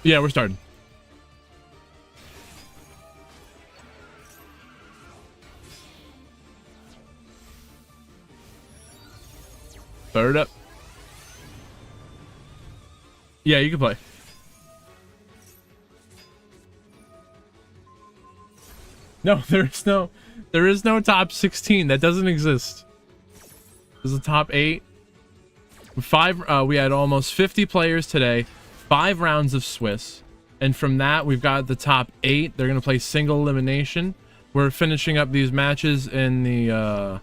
Yeah, we're starting. Third up. Yeah, you can play. No, there is no top 16. That doesn't exist. There's a top 8. We had almost 50 players today. 5 rounds of Swiss, and from that we've got the top 8. They're gonna play single elimination. We're finishing up these matches in the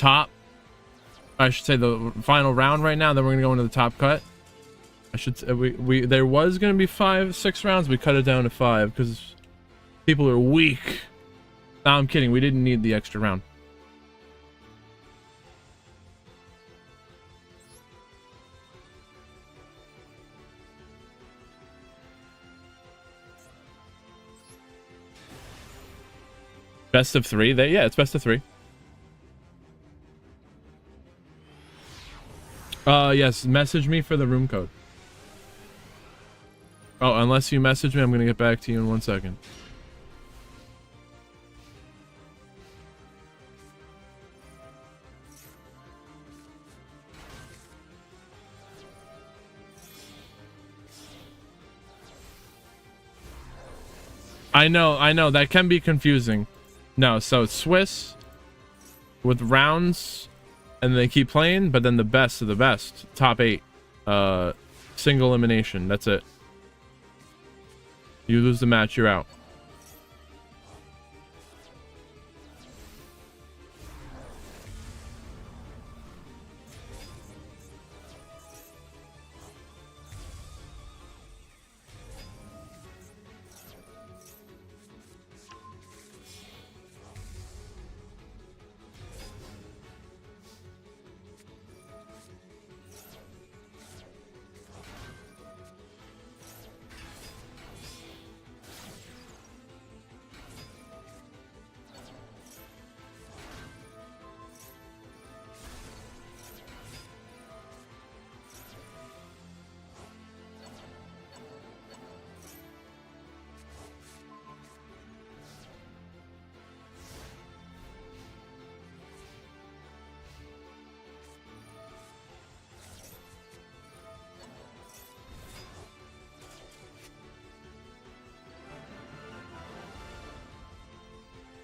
I should say the final round right now. Then we're gonna go into the top cut. I should say there was gonna be 5-6 rounds. We cut it down to 5 because people are weak. No, I'm kidding. We didn't need the extra round. Best of 3? Yeah, it's best of 3. Yes, message me for the room code. Oh, unless you message me, I'm gonna get back to you in 1 second. I know, that can be confusing. No, so it's Swiss with rounds, and they keep playing, but then the best of the best, top 8, single elimination. That's it. You lose the match, you're out.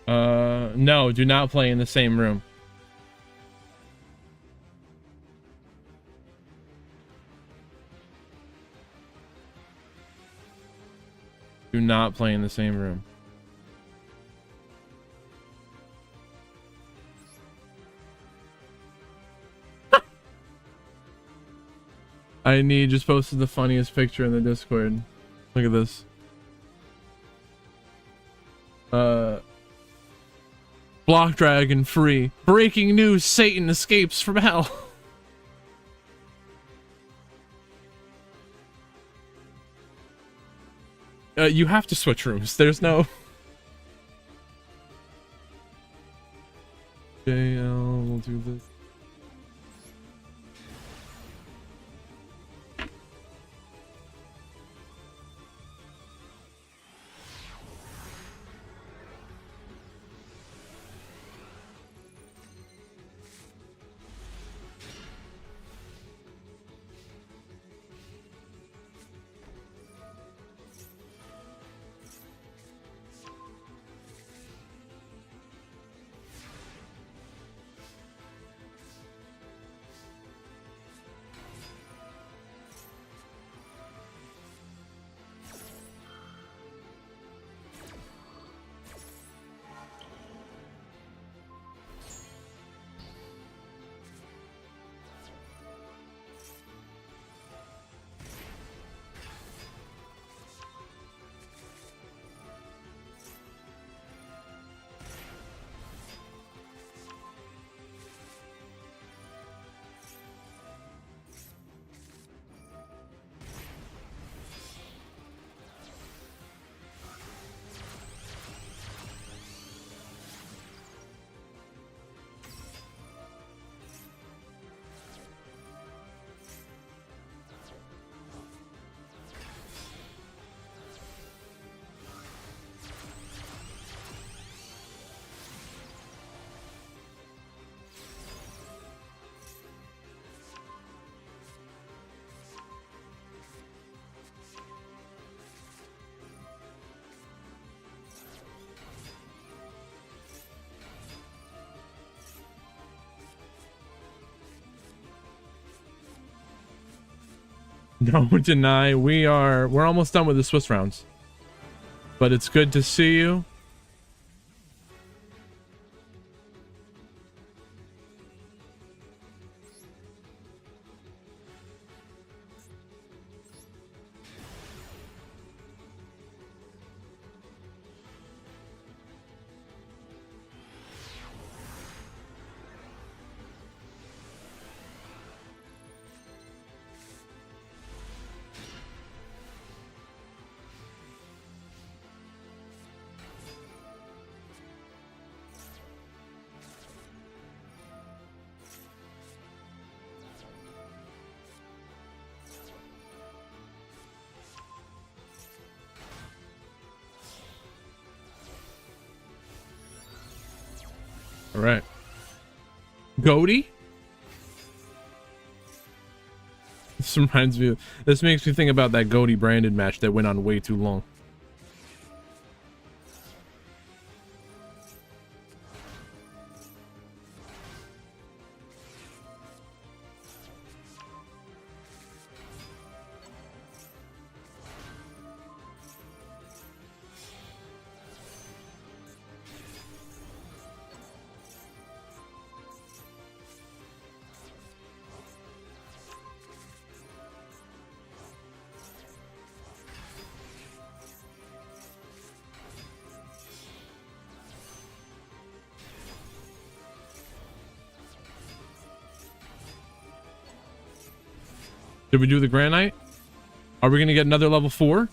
No, do not play in the same room. Do not play in the same room. I need just posted the funniest picture in the Discord. Look at this. Block Dragon free. Breaking news, Satan escapes from hell. You have to switch rooms. There's no... JL, we'll do this. Don't deny. We're almost done with the Swiss rounds. But it's good to see you. All right. Goaty? This makes me think about that Goaty branded match that went on way too long. Did we do the granite? Are we going to get another level 4?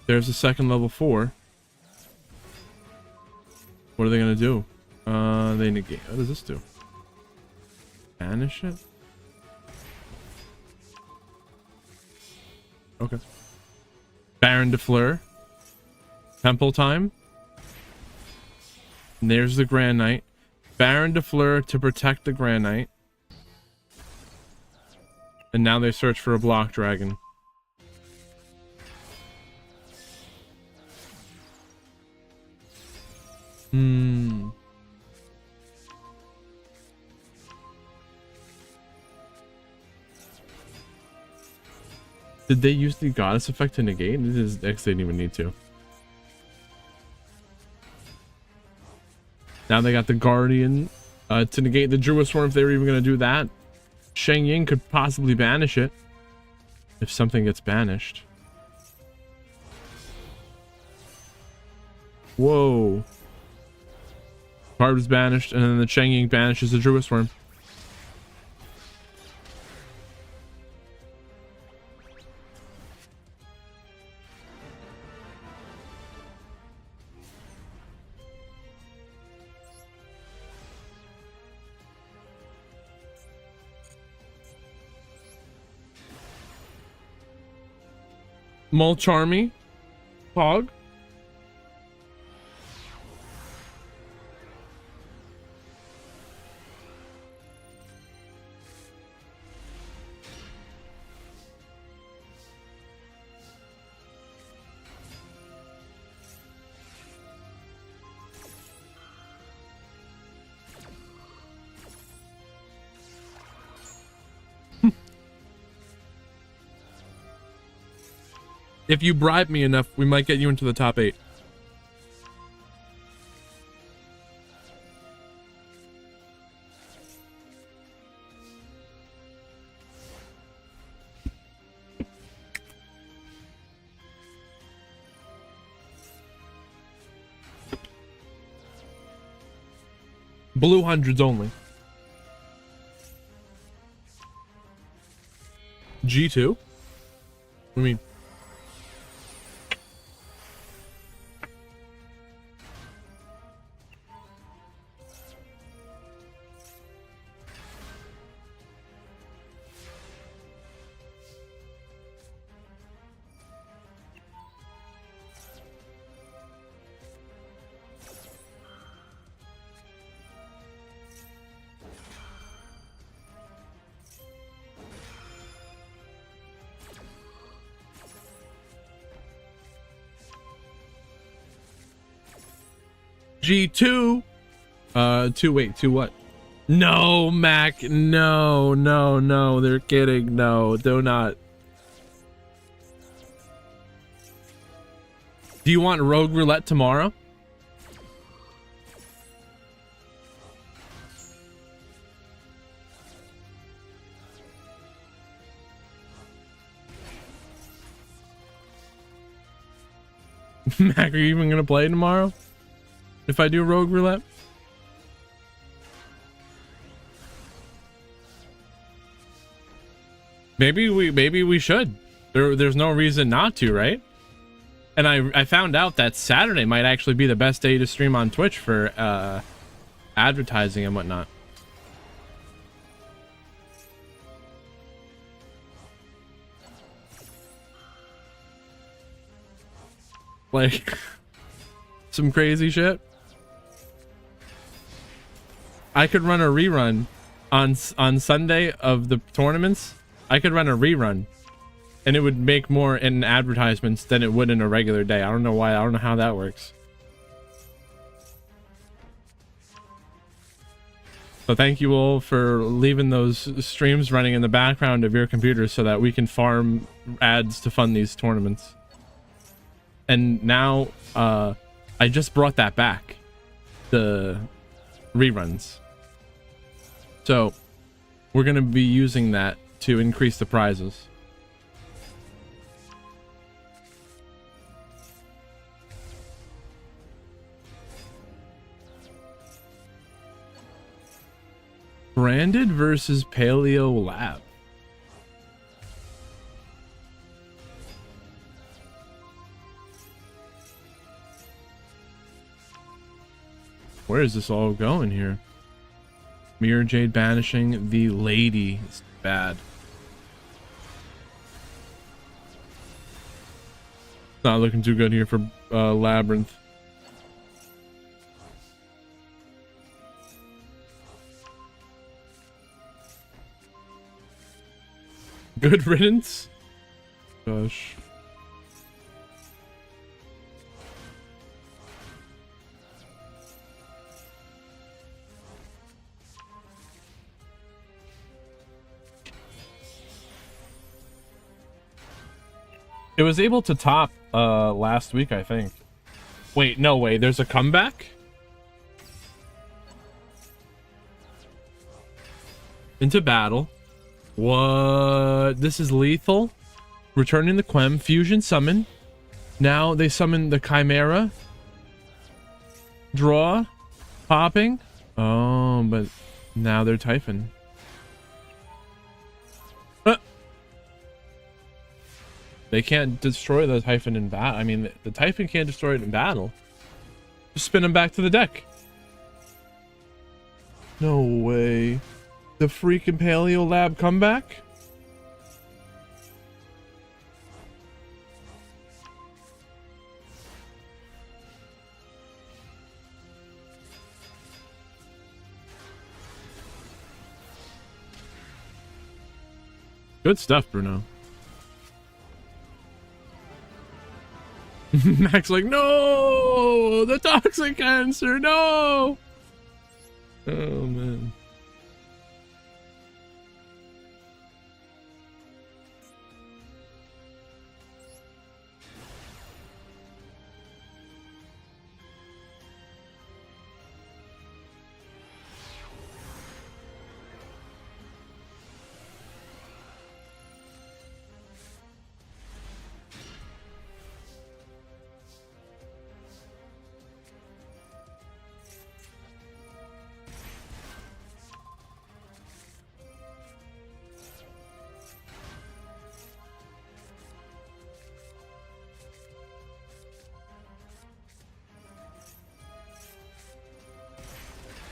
There's a second level 4. What are they going to do? They negate. What does this do? Banish it? Okay. Baron de Fleur. Temple time. And there's the Grand Knight. Baron de Fleur to protect the Grand Knight. And now they search for a block dragon. Hmm. Did they use the goddess effect to negate? This is X, they didn't even need to. Now they got the guardian to negate the Druid Swarm if they were even going to do that. Shang Ying could possibly banish it if something gets banished. Whoa. Card was banished, and then the Shang Ying banishes the Druid Swarm. Mulcharmy, Pog. If you bribe me enough, we might get you into the top 8. Blue hundreds only. G2? What do you mean? G2. Two what? No, Mac. No. They're kidding. No, do not. Do you want Rogue Roulette tomorrow? Mac, are you even gonna play tomorrow? If I do Rogue Roulette? Maybe we should. There's no reason not to, right? And I found out that Saturday might actually be the best day to stream on Twitch for advertising and whatnot. Like some crazy shit. I could run a rerun on Sunday of the tournaments. I could run a rerun and it would make more in advertisements than it would in a regular day. I don't know why. I don't know how that works. So thank you all for leaving those streams running in the background of your computer so that we can farm ads to fund these tournaments. And now I just brought that back, the reruns. So we're going to be using that to increase the prizes. Branded versus Paleo Lab. Where is this all going here? Mirror Jade banishing the lady. It's bad. Not looking too good here for Labyrinth. Good riddance. Gosh. was able to top last week, I think. Wait, no way. There's a comeback? Into battle. What? This is lethal. Returning the Quem. Fusion summon. Now they summon the Chimera. Draw. Popping. Oh, but now they're Typhon. They can't destroy the Typhon in battle. I mean, the Typhon can't destroy it in battle. Just spin them back to the deck. No way. The freaking Paleo Lab comeback? Good stuff, Bruno. Max like, no! The toxic cancer, no! Oh, man.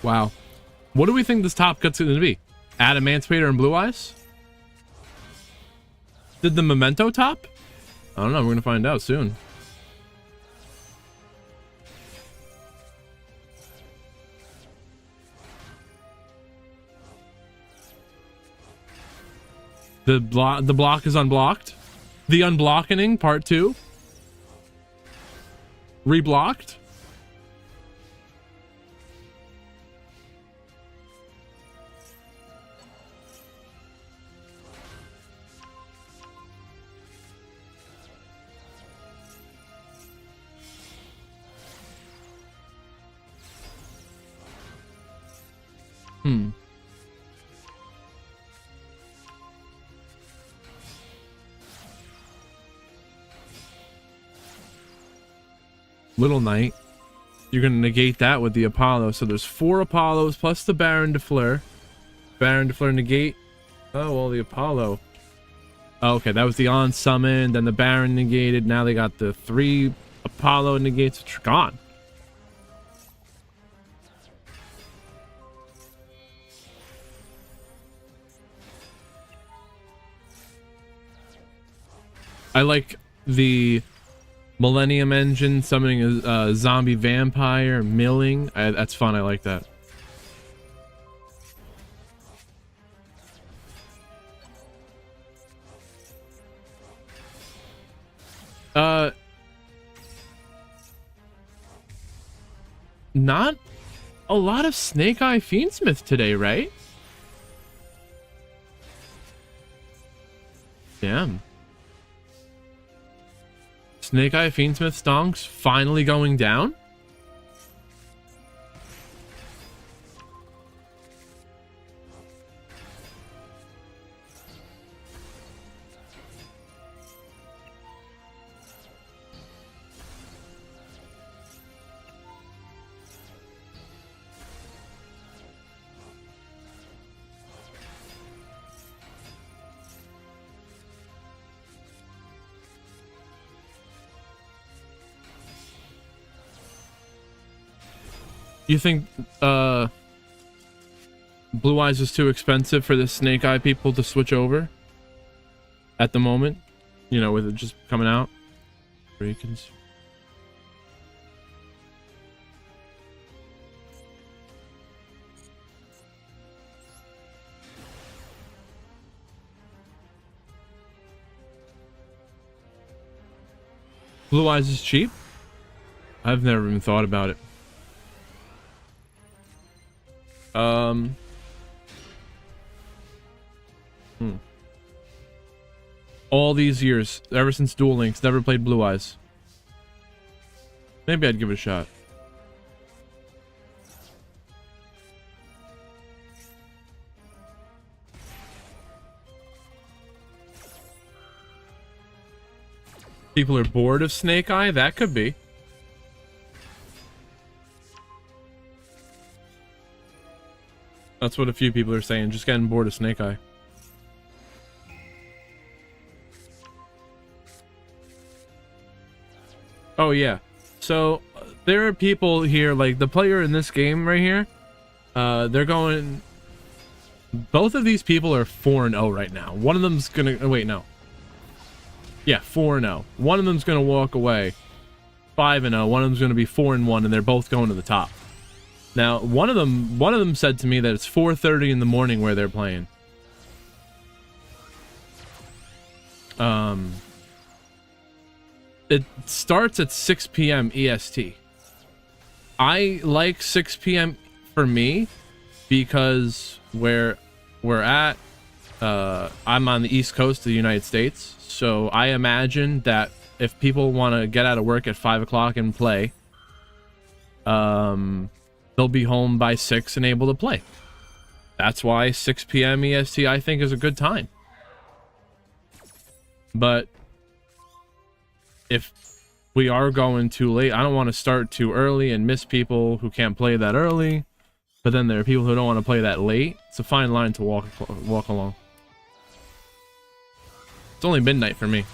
Wow. What do we think this top cut's going to be? Adamantipator and Blue Eyes? Did the Memento top? I don't know. We're going to find out soon. The block is unblocked. The unblocking part 2. Reblocked. Little Knight. You're going to negate that with the Apollo. So there's 4 Apollos plus the Baron de Fleur. Baron de Fleur negate. Oh, well, the Apollo. Oh, okay, that was the on summon. Then the Baron negated. Now they got the 3 Apollo negates. Gone. I like the Millennium Engine summoning a zombie vampire, milling. That's fun. I like that. Not a lot of Snake Eye Fiendsmith today, right? Damn. Snake Eye Fiendsmith stonks finally going down? You think Blue Eyes is too expensive for the Snake Eye people to switch over at the moment? You know, with it just coming out? Krakens. Blue Eyes is cheap? I've never even thought about it. All these years, ever since Duel Links, never played Blue Eyes. Maybe I'd give it a shot. People are bored of Snake Eye? That could be. That's what a few people are saying, just getting bored of Snake Eye. Oh yeah. So there are people here, like the player in this game right here. They're going. Both of these people are 4-0 right now. One of them's gonna. Oh, wait, no. Yeah, 4-0. One of them's gonna walk away. 5-0. One of them's gonna be 4-1, and they're both going to the top. Now, one of them said to me that it's 4:30 in the morning where they're playing. It starts at 6 p.m. EST. I like 6 p.m. for me because where we're at, I'm on the East Coast of the United States, so I imagine that if people want to get out of work at 5 o'clock and play, they'll be home by 6 and able to play. That's why 6 p.m. EST I think is a good time. But if we are going too late, I don't want to start too early and miss people who can't play that early. But then there are people who don't want to play that late. It's a fine line to walk along. It's only midnight for me.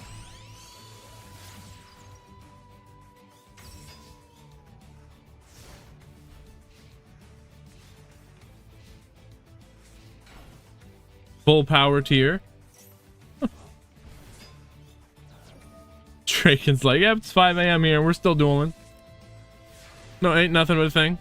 Full power tier. Kraken's like, yep, it's 5 a.m. here. We're still dueling. No, ain't nothing but a thing.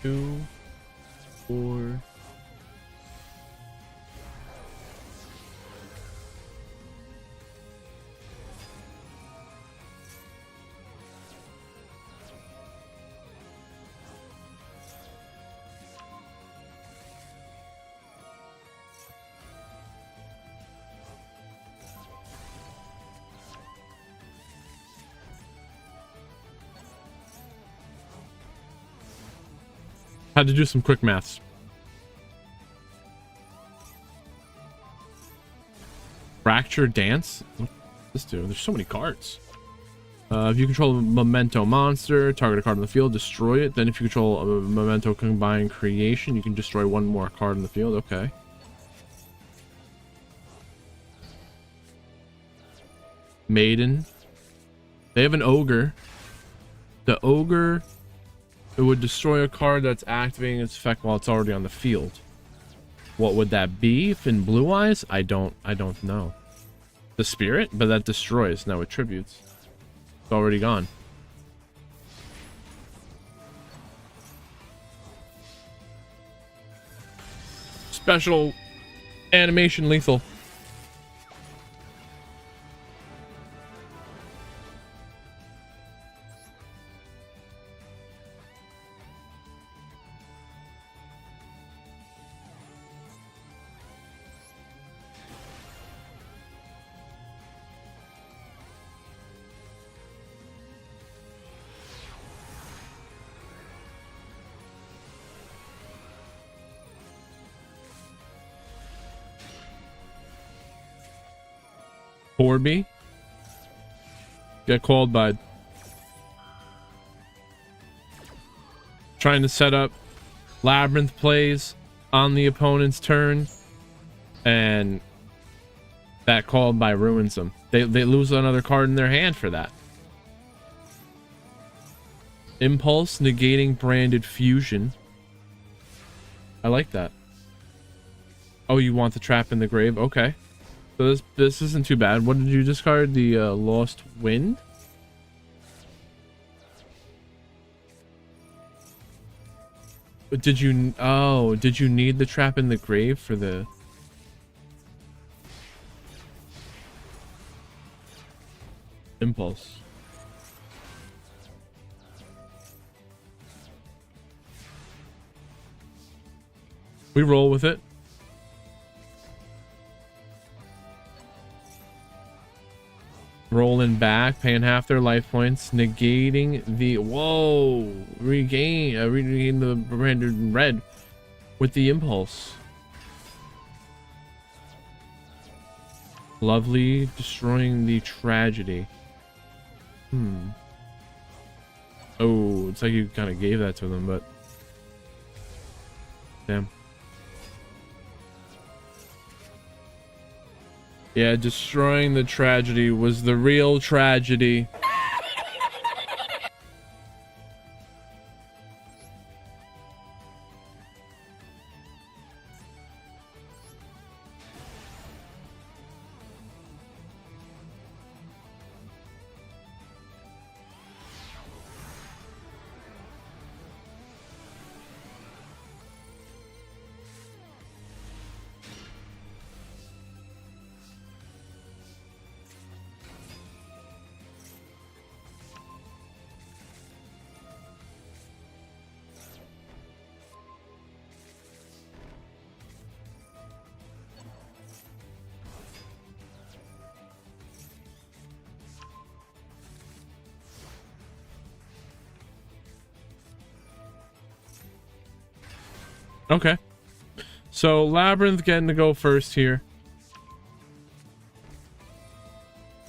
Two, 4. Had to do some quick maths. Fracture Dance? What's this do? There's so many cards. If you control a Memento monster, target a card on the field, destroy it. Then if you control a Memento combined creation, you can destroy one more card in the field. Okay. Maiden. They have an Ogre. The Ogre... It would destroy a card that's activating its effect while it's already on the field. What would that be if in Blue Eyes? I don't know. The spirit? But that destroys. Now it tributes. It's already gone. Special animation lethal. Corby. Get called by trying to set up labyrinth plays on the opponent's turn, and that called by ruins them. They lose another card in their hand for that. Impulse negating branded fusion. I like that. Oh, you want the trap in the grave? Okay. So this isn't too bad. What did you discard? The Lost Wind? Did you... Oh, did you need the trap in the grave for the... Impulse? We roll with it. Rolling back, paying half their life points, negating the regain the branded red with the impulse. Lovely, destroying the tragedy. Oh, it's like you kind of gave that to them, but damn. Yeah, destroying the tragedy was the real tragedy. Okay. So Labyrinth getting to go first here.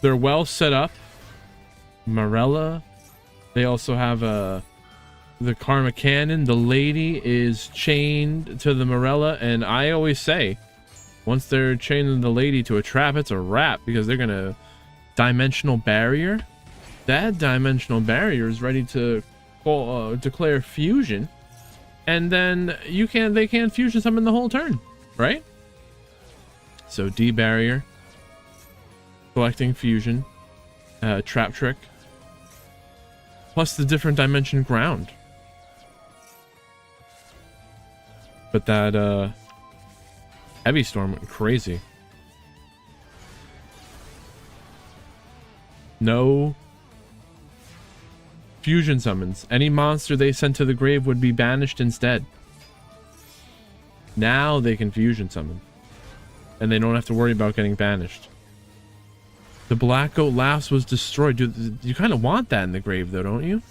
They're well set up. Morella. They also have the Karma Cannon. The lady is chained to the Morella, and I always say, once they're chaining the lady to a trap, it's a wrap, because they're gonna dimensional barrier. That dimensional barrier is ready to declare fusion. And then they can't fusion summon the whole turn, right? So D barrier, collecting fusion, trap trick, plus the different dimension ground. But that heavy storm went crazy. No fusion summons. Any monster they sent to the grave would be banished instead. Now they can fusion summon, and they don't have to worry about getting banished. The Black Goat Laughs was destroyed. You kind of want that in the grave, though, don't you?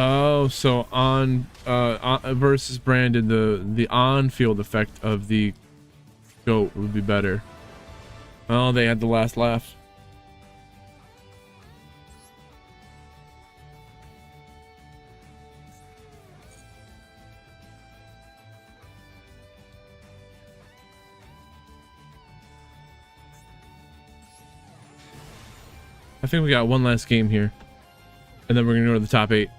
Oh, so on versus branded, the on field effect of the goat would be better. Oh, they had the last laugh. I think we got one last game here. And then we're going to go to the top 8.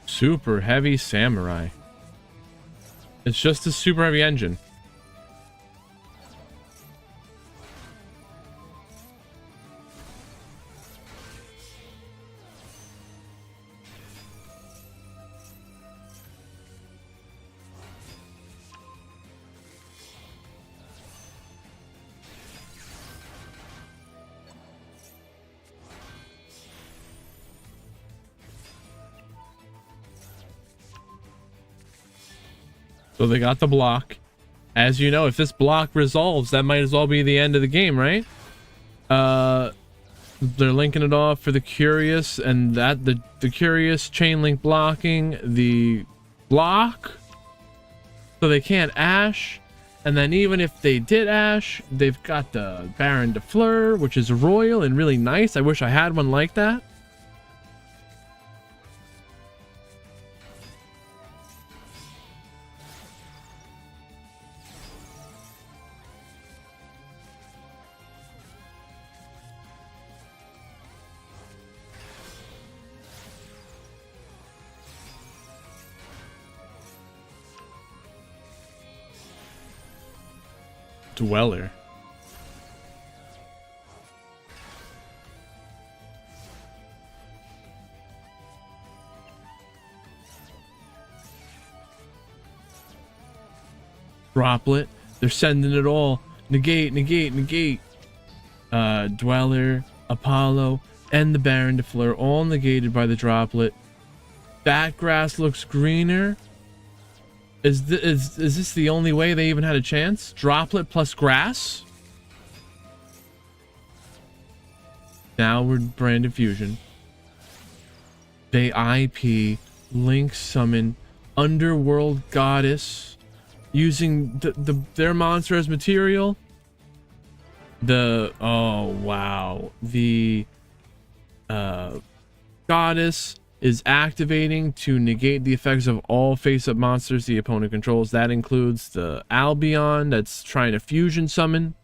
Super heavy samurai. It's just a super heavy engine. So they got the block. As you know, if this block resolves, that might as well be the end of the game, right? They're linking it off for the curious, and that the curious chain link blocking the block, so they can't ash. And then even if they did ash, they've got the Baron de Fleur, which is royal and really nice. I wish I had one like that. Dweller. Droplet. They're sending it all. Negate, negate, negate. Dweller, Apollo, and the Baron de Fleur all negated by the droplet. That grass looks greener. Is this the only way they even had a chance? Droplet plus grass? Downward Branded Fusion. They IP, Link Summon, Underworld Goddess, using their monster as material. Oh wow. The Goddess is activating to negate the effects of all face-up monsters the opponent controls. That includes the Albion that's trying to fusion summon.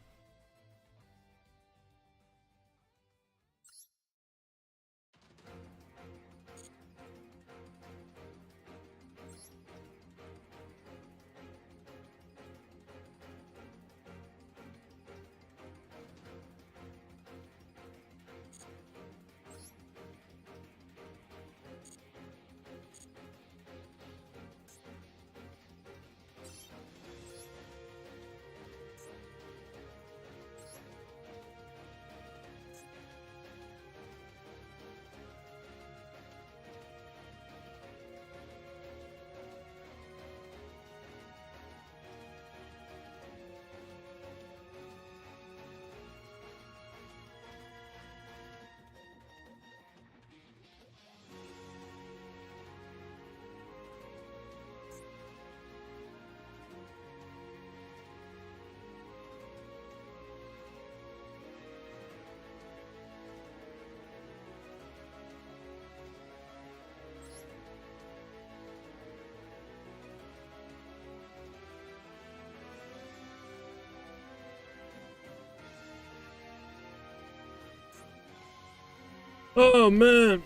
Oh man.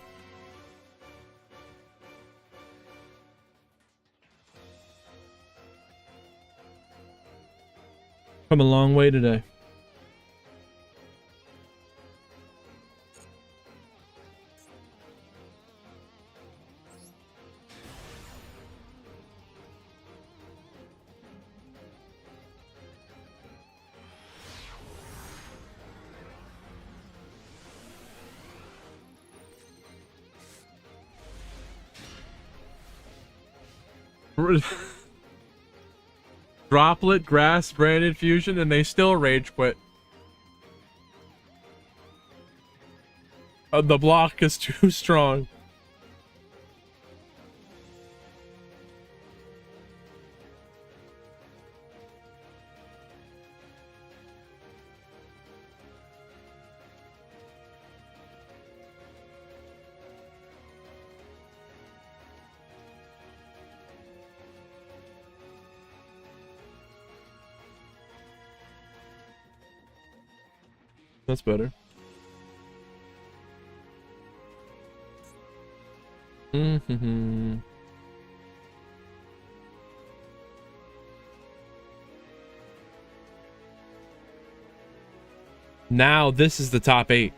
Come a long way today. Droplet, grass, branded fusion, and they still rage quit. The block is too strong. That's better. Mm-hmm. Now this is the top 8.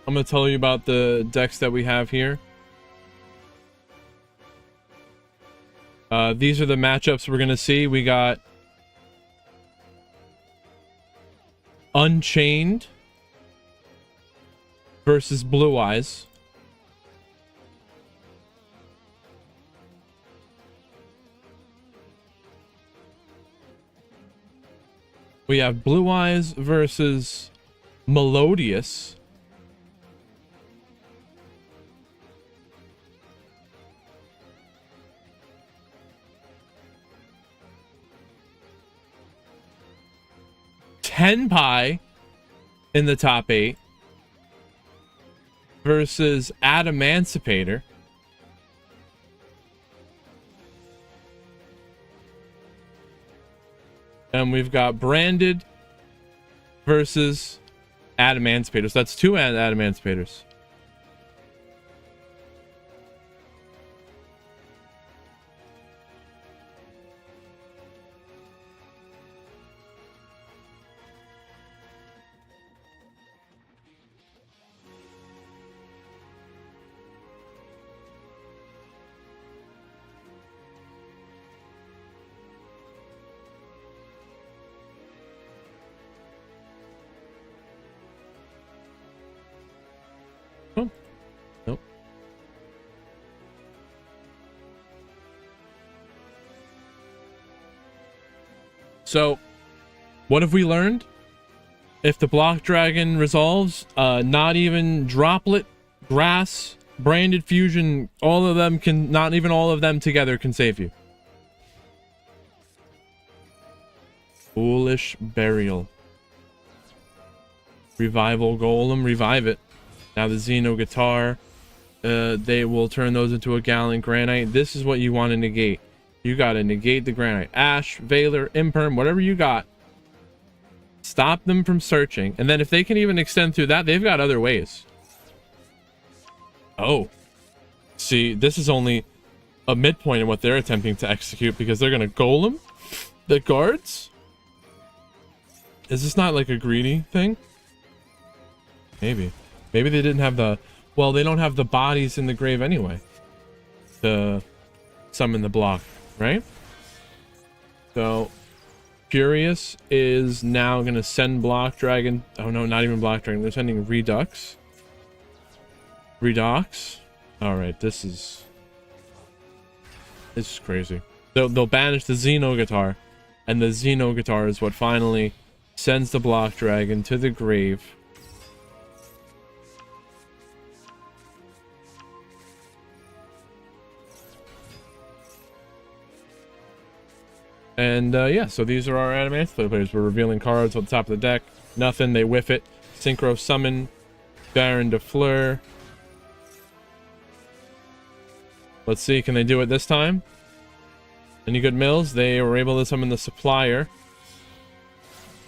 I'm going to tell you about the decks that we have here. These are the matchups we're going to see. We got Unchained versus Blue Eyes. We have Blue Eyes versus Melodious. Tenpai in the top 8 versus Adamancipator. And we've got Branded versus Adamancipators. That's 2 Adamancipators. Oh, nope. So, what have we learned? If the Block Dragon resolves, not even Droplet, Grass, Branded Fusion, all of them can, not even all of them together can save you. Foolish Burial. Revival Golem, revive it. Now the Xeno Guitar, they will turn those into a Gallant Granite. This is what you want to negate. You got to negate the Granite. Ash, Valor, Imperm, whatever you got. Stop them from searching. And then if they can even extend through that, they've got other ways. Oh. See, this is only a midpoint in what they're attempting to execute, because they're going to Golem the guards. Is this not like a greedy thing? Maybe. Maybe they didn't have the... Well, they don't have the bodies in the grave anyway to summon the block, right? So, Furious is now going to send Block Dragon... Oh, no, not even Block Dragon. They're sending Redux. Redox. Alright, this is crazy. They'll banish the Xeno Guitar, and the Xeno Guitar is what finally sends the Block Dragon to the grave. And yeah, so these are our Adamancipators players. We're revealing cards on the top of the deck. Nothing, they whiff it. Synchro Summon, Baron de Fleur. Let's see, can they do it this time? Any good mills? They were able to summon the Supplier.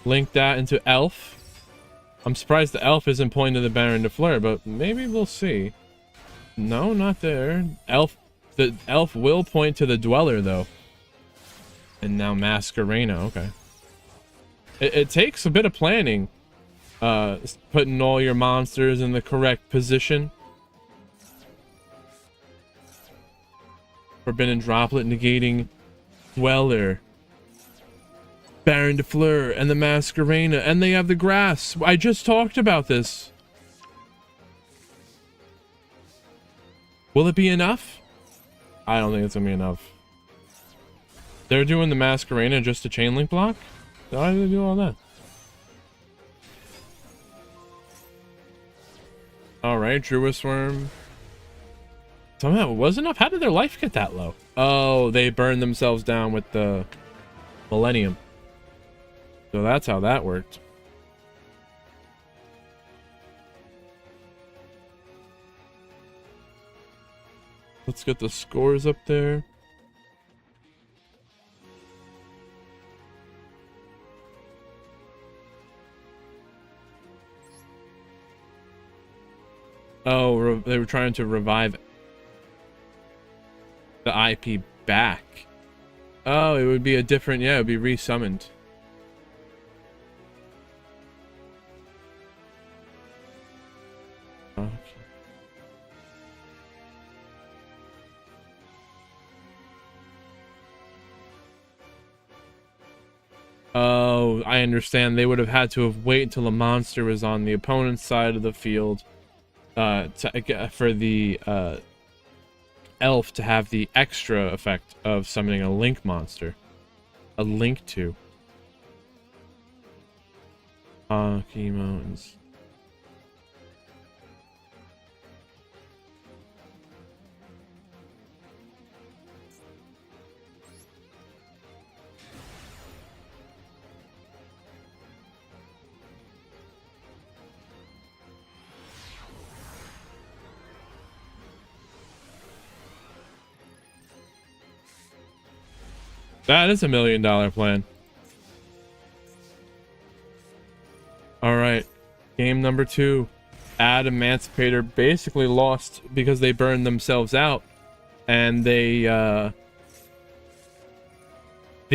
Link that into Elf. I'm surprised the Elf isn't pointing to the Baron de Fleur, but maybe we'll see. No, not there. The Elf will point to the Dweller, though. And now Masquerena, okay. It takes a bit of planning. Putting all your monsters in the correct position. Forbidden Droplet negating Dweller. Baron de Fleur and the Masquerena. And they have the Grass. I just talked about this. Will it be enough? I don't think it's gonna be enough. They're doing the Masquerena just to chain link block? Why do they do all that? Alright, Druid Worm. Somehow it was enough? How did their life get that low? Oh, they burned themselves down with the Millennium. So that's how that worked. Let's get the scores up there. Oh, they were trying to revive the IP back. Oh, it would be a different, yeah, it would be resummoned. Okay. Oh, I understand. They would have had to have waited until a monster was on the opponent's side of the field for the elf to have the extra effect of summoning a link monster. A link to. Hockey Mountains. That is $1 million plan. All right, game number 2. Ad Emancipator basically lost because they burned themselves out, and they the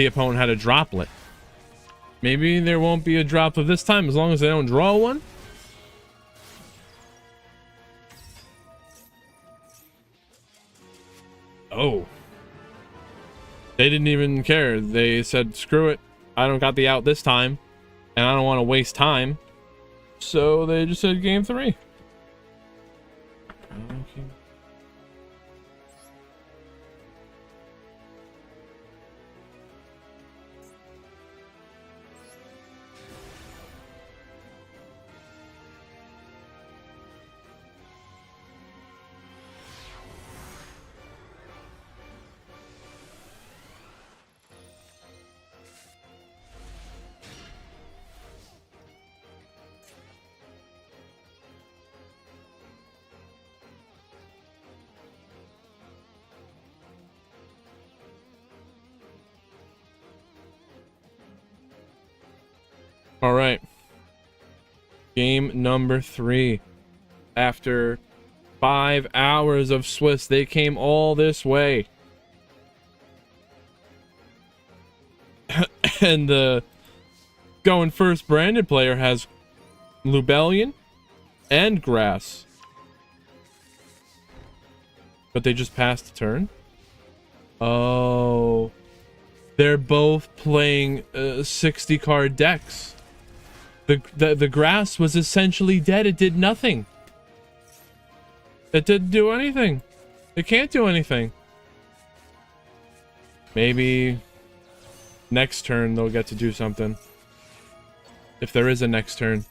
opponent had a droplet. Maybe there won't be a droplet this time as long as they don't draw one. Oh. They didn't even care. They said, screw it. I don't got the out this time, and I don't want to waste time. So they just said game 3. Okay. All right. Game number 3. After 5 hours of Swiss, they came all this way. And the going first branded player has Lubellion and Grass. But they just passed the turn. Oh. They're both playing 60 card decks. The Grass was essentially dead. It did nothing. It didn't do anything. It can't do anything. Maybe next turn they'll get to do something. If there is a next turn.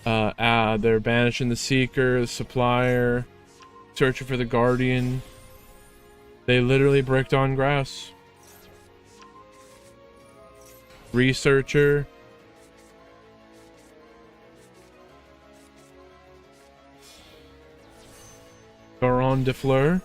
They're banishing the Seeker, the Supplier, searching for the Guardian. They literally bricked on Grass. Researcher. Baron de Fleur.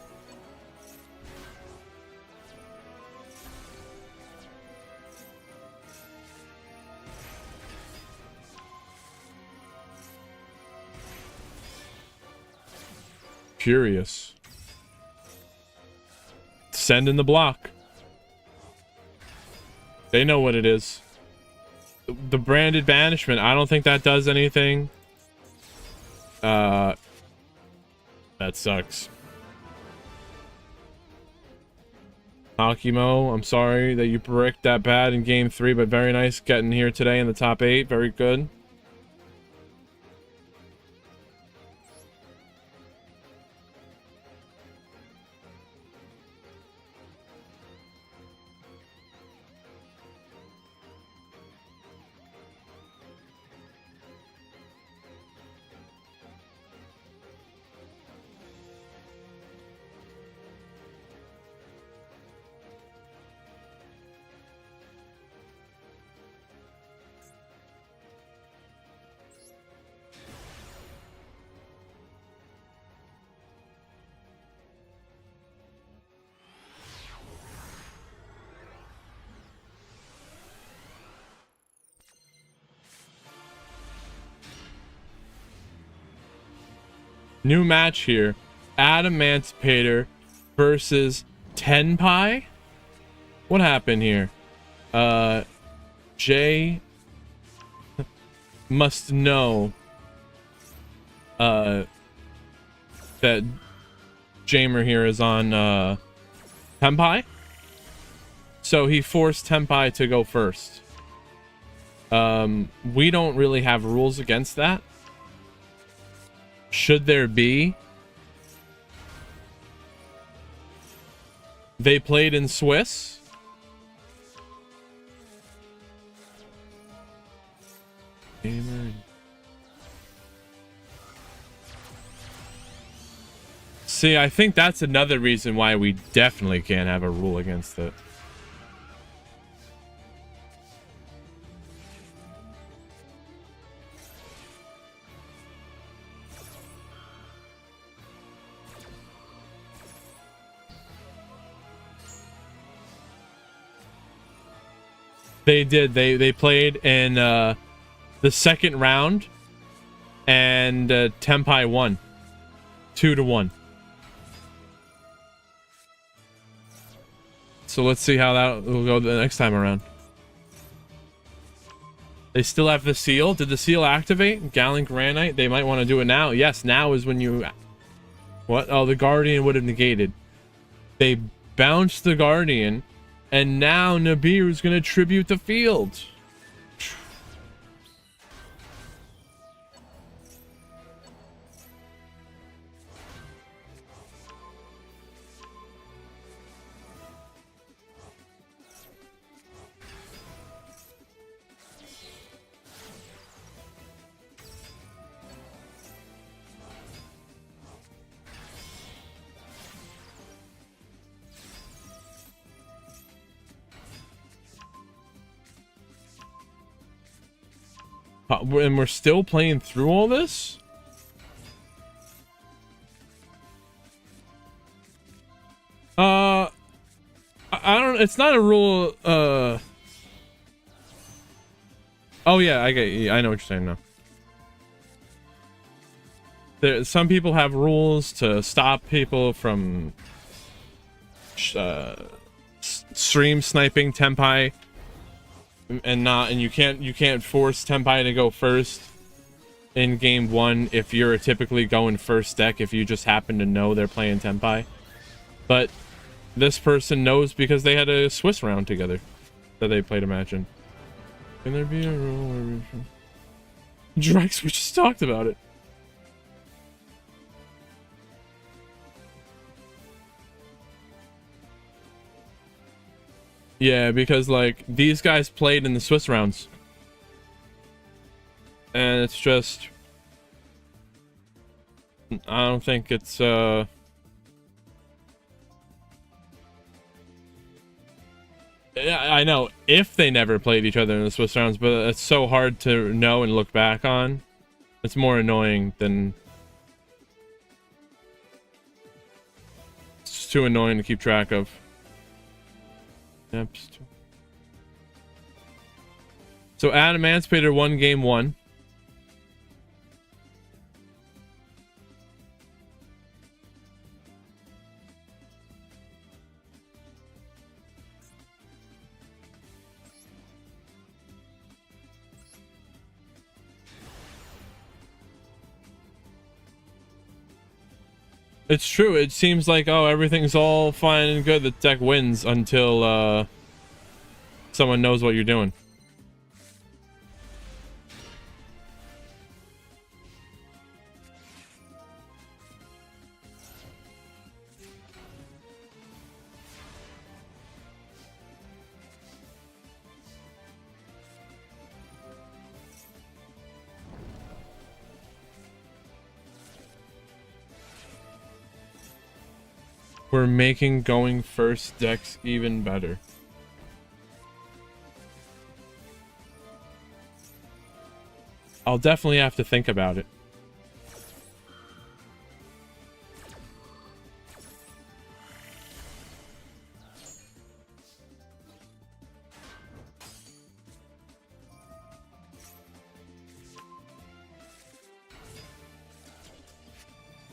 Furious. Send in the block. They know what it is. The branded banishment. I don't think that does anything. That sucks. Akimo, I'm sorry that you bricked that bad in game 3, but very nice getting here today in the top 8. Very good. New match here. Adamantipator versus Tenpai. What happened here? Jay must know that Jamer here is on Tenpai. So he forced Tenpai to go first. We don't really have rules against that. Should there be? They played in Swiss. See, I think that's another reason why we definitely can't have a rule against it. They did. They played in the second round, and Tenpai won 2-1. So let's see how that will go the next time around. They still have the seal. Did the seal activate? Gallant Granite. They might want to do it now. Yes, now is when you... What? Oh, the Guardian would have negated. They bounced the Guardian, and now Nibiru's going to tribute the field. And we're still playing through all this? I don't... It's not a rule... Oh yeah, I get you. I know what you're saying now. Some people have rules to stop people from... stream sniping Tenpai. And you can't force Tenpai to go first in game 1 if you're typically going first deck, if you just happen to know they're playing Tenpai. But this person knows because they had a Swiss round together that they played a match in. Can there be a rule? Drex, we just talked about it. Yeah, because like these guys played in the Swiss rounds, and it's just, I don't think it's yeah, I know if they never played each other in the Swiss rounds, but it's so hard to know and look back on. It's more annoying than, it's just too annoying to keep track of. Yep. So Adamantipator won game 1. It's true. It seems like, oh, everything's all fine and good. The deck wins until someone knows what you're doing. We're making going first decks even better. I'll definitely have to think about it.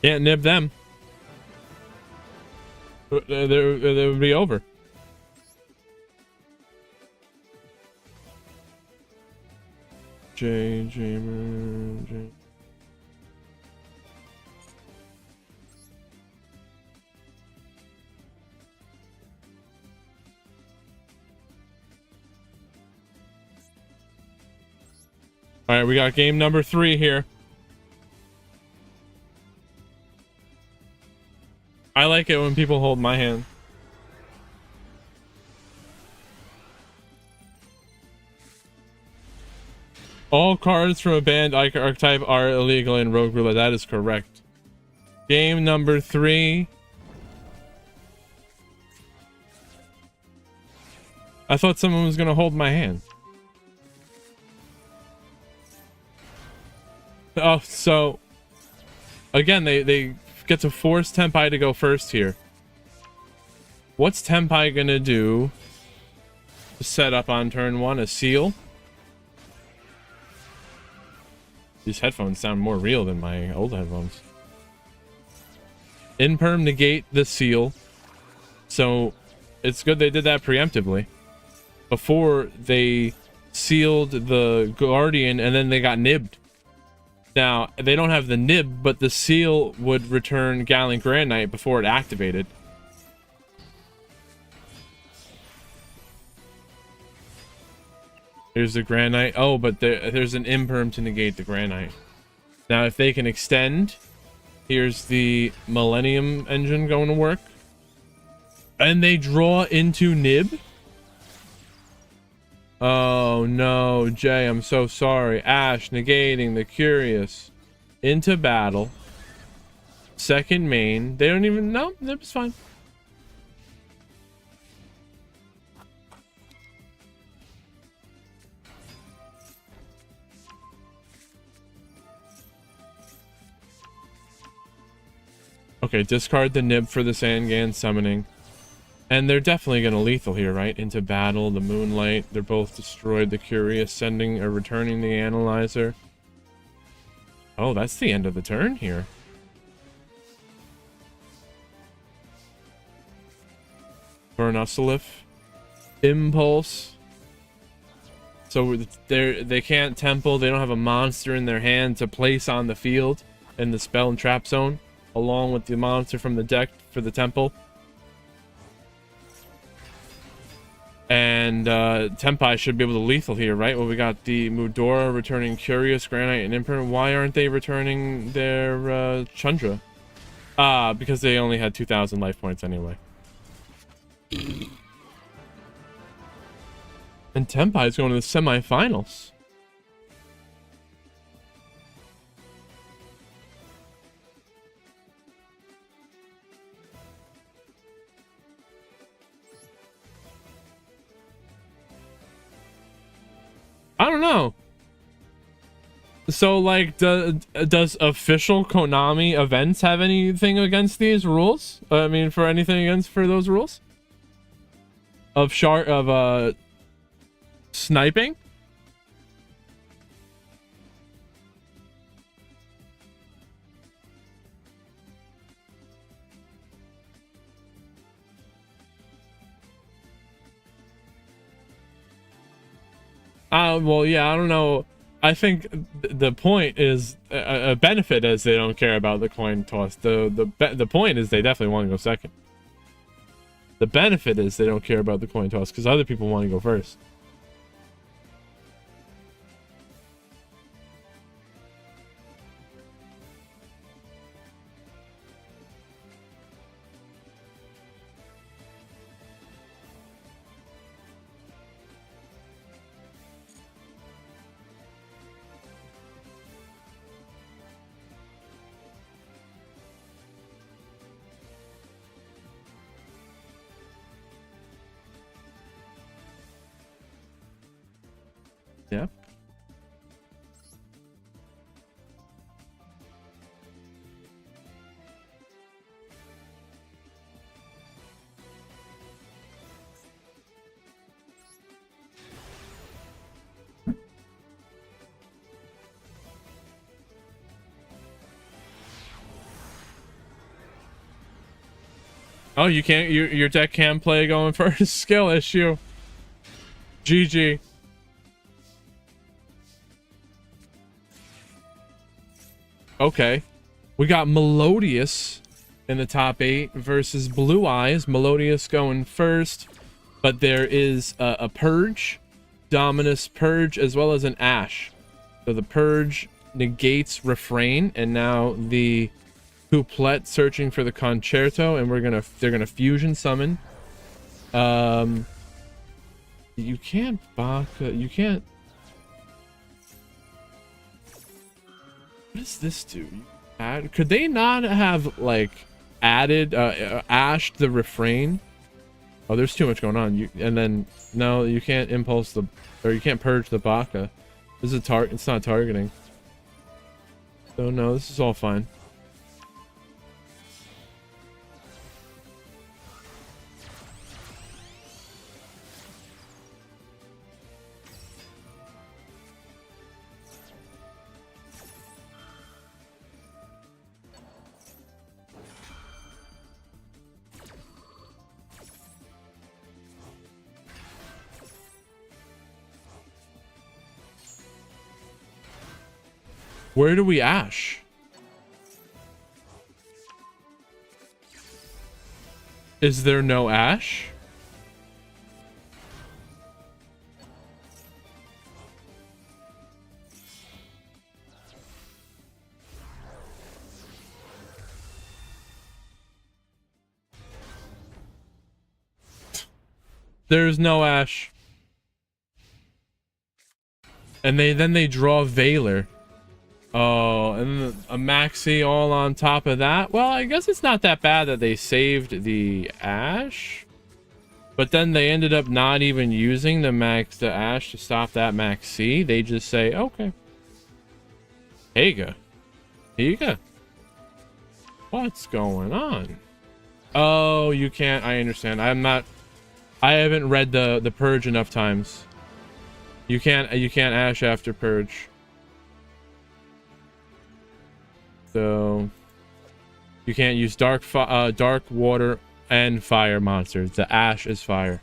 Can't nib them. They would be over. J. All right, we got game number 3 here. I like it when people hold my hand. All cards from a banned archetype are illegal in Rogue Roulette. That is correct. Game number 3. I thought someone was going to hold my hand. Oh, so again, they get to force Tenpai to go first here. What's Tenpai gonna do to set up on turn 1? A seal? These headphones sound more real than my old headphones. Imperm negate the seal. So it's good they did that preemptively before they sealed the Guardian and then they got nibbed. Now, they don't have the nib, but the seal would return Gallant Grand Knight before it activated. Here's the Grand Knight. Oh, but there's an Imperm to negate the Grand Knight. Now, if they can extend, here's the Millennium Engine going to work. And they draw into nib. Oh no, Jay, I'm so sorry. Ash negating the Curious into battle. Second main. They don't even know. It's fine. Okay, discard the nib for the Sangan summoning. And they're definitely going to lethal here, right? Into battle, the Moonlight. They're both destroyed. The Curious sending or returning the Analyzer. Oh, that's the end of the turn here. Vernusselif. Impulse. So they can't temple. They don't have a monster in their hand to place on the field in the spell and trap zone, along with the monster from the deck for the temple. And Tenpai should be able to lethal here, right? Well, we got the Mudora returning Curious, Grand Knight, and Imperm. Why aren't they returning their Chandra? Because they only had 2,000 life points anyway. And Tenpai is going to the semifinals. I don't know. So, like, does official Konami events have anything against these rules? I mean, for anything for those rules? Of sniping? Well, yeah, I don't know. I think the point is a benefit is they don't care about the coin toss. The point is they definitely want to go second. The benefit is they don't care about the coin toss because other people want to go first. Yeah. Oh, you can't. Your deck can play going first. Skill issue. GG. Okay. We got Melodious in the top 8 versus Blue Eyes. Melodious going first, but there is a Purge, Dominus Purge, as well as an Ash. So the Purge negates Refrain, and now the Couplet searching for the Concerto, and they're gonna fusion summon. You can't Baka. You can't. What does this do? Could they not have like added ashed the Refrain? Oh, there's too much going on. And then no, you can't impulse the, or you can't purge the Baka. This is it's not targeting. So no, this is all fine. Where do we Ash? Is there no Ash? There's no Ash. And then they draw Valor. Oh, and a Maxi all on top of that. Well, I guess it's not that bad that they saved the Ash. But then they ended up not even using the Ash to stop that Maxi. They just say, okay. Here you go. Here you go. What's going on? Oh, you can't. I understand. I haven't read the Purge enough times. You can't Ash after Purge. So you can't use dark water and fire monsters. The Ash is fire.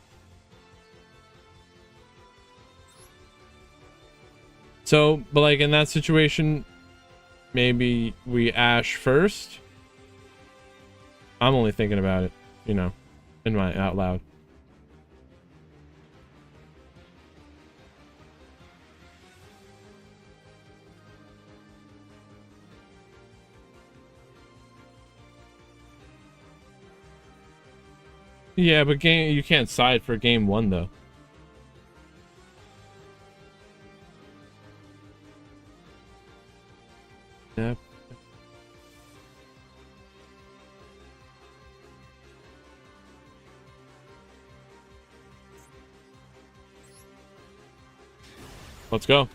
So, but like in that situation, maybe we Ash first. I'm only thinking about it, you know, in my out loud. Yeah, but you can't side for game 1 though. Yep. Let's go.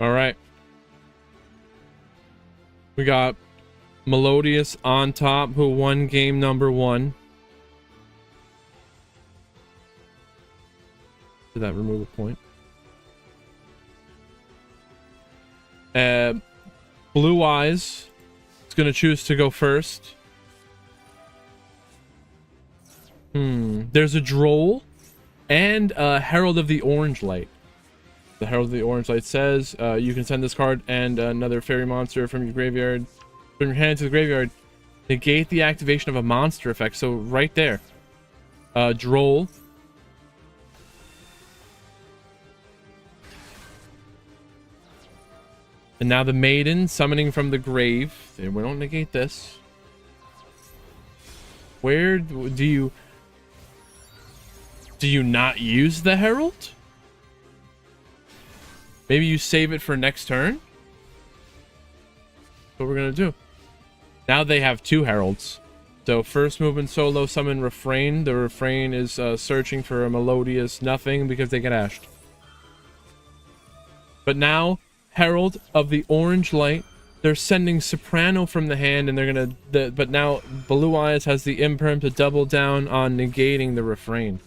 All right. We got Melodious on top, who won game number 1. Did that remove a point? Blue Eyes is going to choose to go first. There's a Droll and a Herald of the Orange Light. The Herald of the Orange Light says you can send this card and another fairy monster from your graveyard, from your hand to the graveyard. Negate the activation of a monster effect. So right there, Droll. And now the Maiden summoning from the grave. We don't negate this. Where do you not use the Herald? Maybe you save it for next turn? That's what we're gonna do. Now they have 2 Heralds. So first movement solo summon Refrain. The Refrain is searching for a melodious nothing because they get ashed. But now, Herald of the Orange Light, they're sending Soprano from the hand, and they're gonna... but now Blue Eyes has the imperm to double down on negating the Refrain.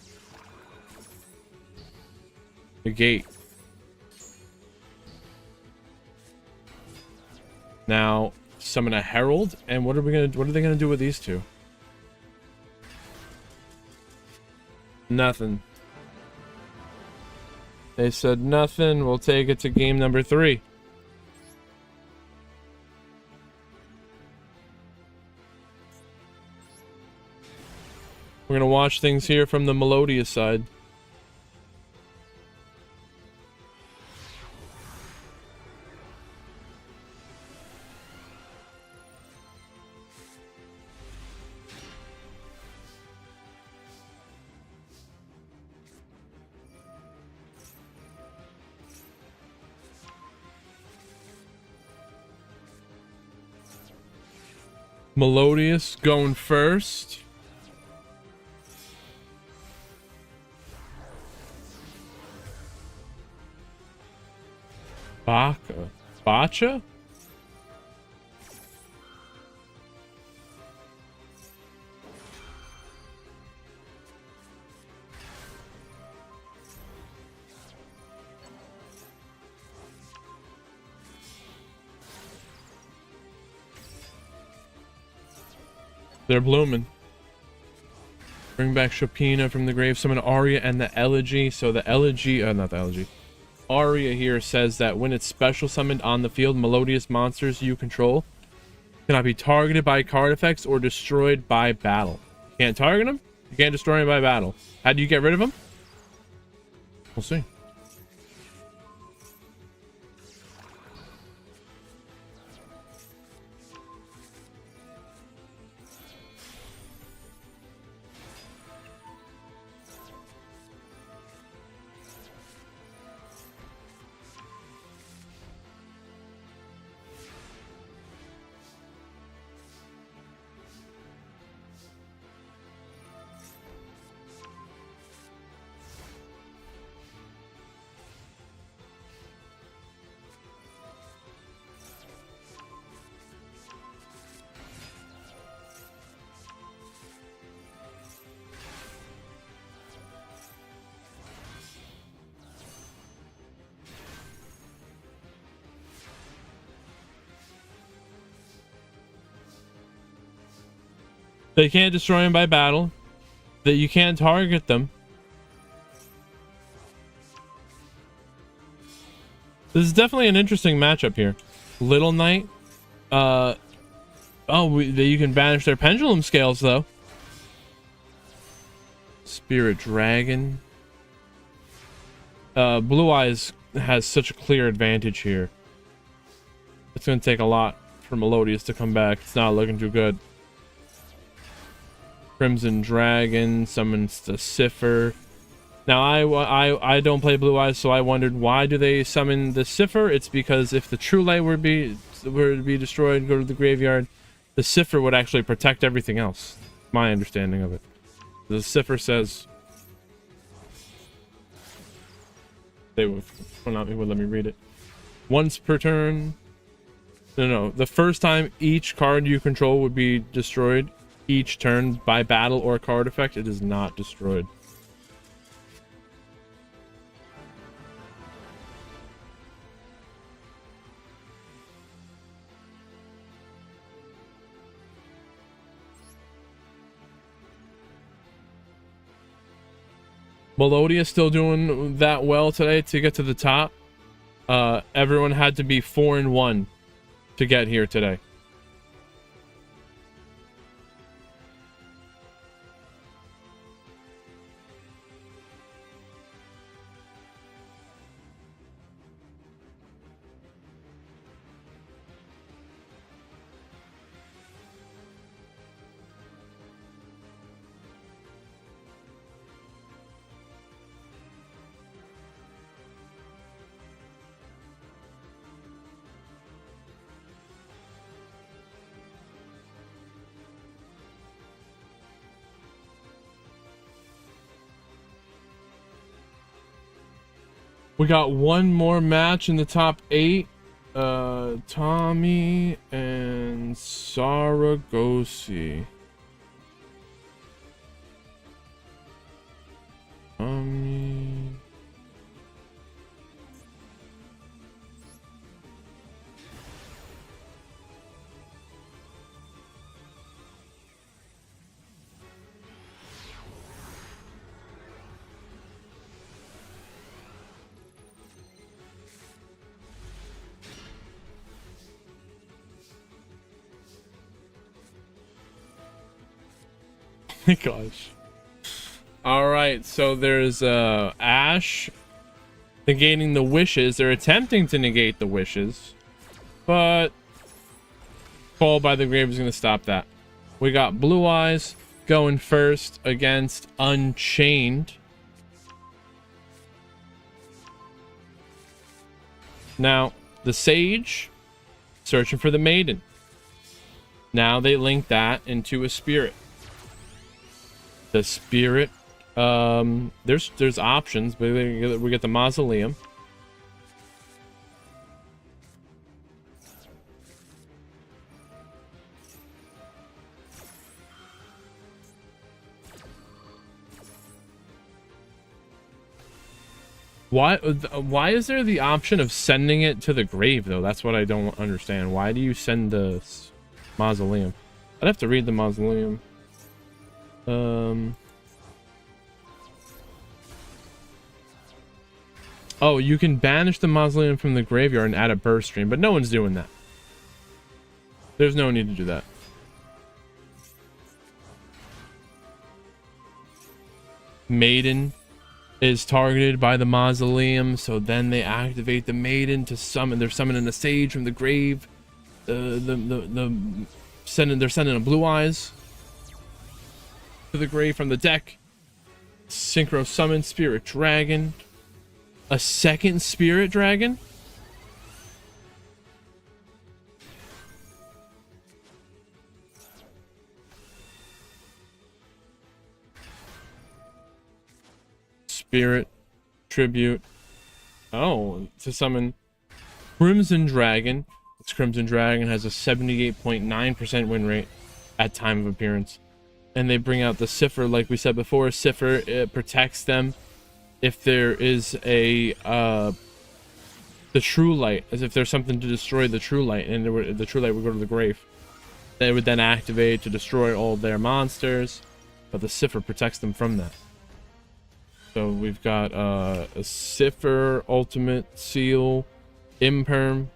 Negate. Now summon a Herald, and what are they gonna do with these 2? Nothing. They said nothing. We'll take it to game number 3. We're gonna watch things here from the Melodious side. Melodious going first. Bacha? They're blooming. Bring back Chopina from the grave. Summon Aria and the Elegy. So the Elegy, not the Elegy. Aria here says that when it's special summoned on the field, melodious monsters you control cannot be targeted by card effects or destroyed by battle. You can't target them. You can't destroy them by battle. How do you get rid of them? We'll see. They can't destroy them by battle. That you can't target them. This is definitely an interesting matchup here. Little Knight. You can banish their pendulum scales though. Spirit Dragon. Blue Eyes has such a clear advantage here. It's going to take a lot for Melodious to come back. It's not looking too good. Crimson Dragon summons the Cipher. Now I don't play Blue Eyes, so I wondered why do they summon the Cipher? It's because if the True Light were to be destroyed and go to the graveyard, the Cipher would actually protect everything else. My understanding of it. The Cipher says they would not let me read it. Once per turn. No. The first time each card you control would be destroyed each turn by battle or card effect, it is not destroyed. Melodia still doing that well today to get to the top. Everyone had to be 4-1 to get here today. We got one more match in the top 8. Tommy and Saragosi. Tommy. My gosh. All right, so there's Ash negating the wishes. They're attempting to negate the wishes, but Fall by the Grave is going to stop that. We got Blue Eyes going first against Unchained. Now, the Sage searching for the Maiden. Now they link that into a Spirit. The Spirit, there's options, but we get the Mausoleum. Why is there the option of sending it to the grave, though? That's what I don't understand. Why do you send the Mausoleum? I'd have to read the Mausoleum. Oh, you can banish the Mausoleum from the graveyard and add a burst stream, but no one's doing that. There's no need to do that. Maiden is targeted by the Mausoleum, so then they activate the Maiden to summon. They're summoning a Sage from the grave. They're sending a Blue Eyes to the grave from the deck. Synchro summon Spirit Dragon. A second Spirit Dragon? Spirit Tribute. Oh, to summon Crimson Dragon. This Crimson Dragon has a 78.9% win rate at time of appearance. And they bring out the Cipher, like we said before. Cipher, it protects them if there is a the True Light, as if there's something to destroy the True Light, and the True Light would go to the grave. They would then activate to destroy all their monsters, but the Cipher protects them from that. So we've got a Cipher, Ultimate Seal, Imperm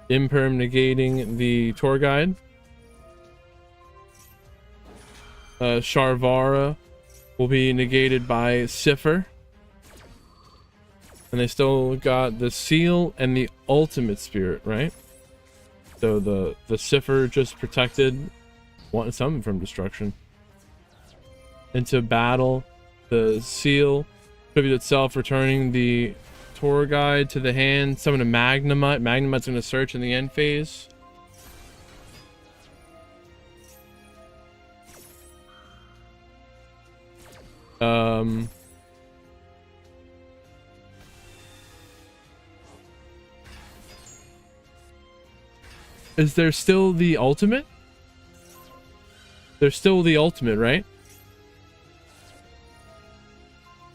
negating the Tour Guide. Sharvara will be negated by Cipher. And they still got the Seal and the Ultimate Spirit, right? So the Cipher just protected some from destruction. Into battle, the Seal tribute itself, returning the Tour Guide to the hand. Summon a Magnemite. Magnemite's going to search in the end phase. Is there still the ultimate? There's still the ultimate, right?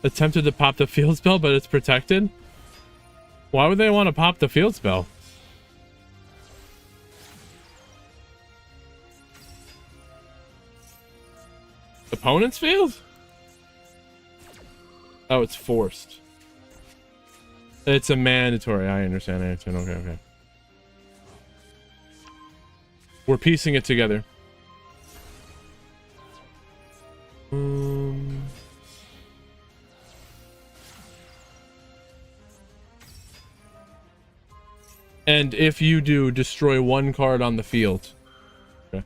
Attempted to pop the field spell, but it's protected. Why would they want to pop the field spell? Opponent's field? Oh, it's forced. It's a mandatory. I understand. Okay. We're piecing it together. And if you do, destroy one card on the field. Okay.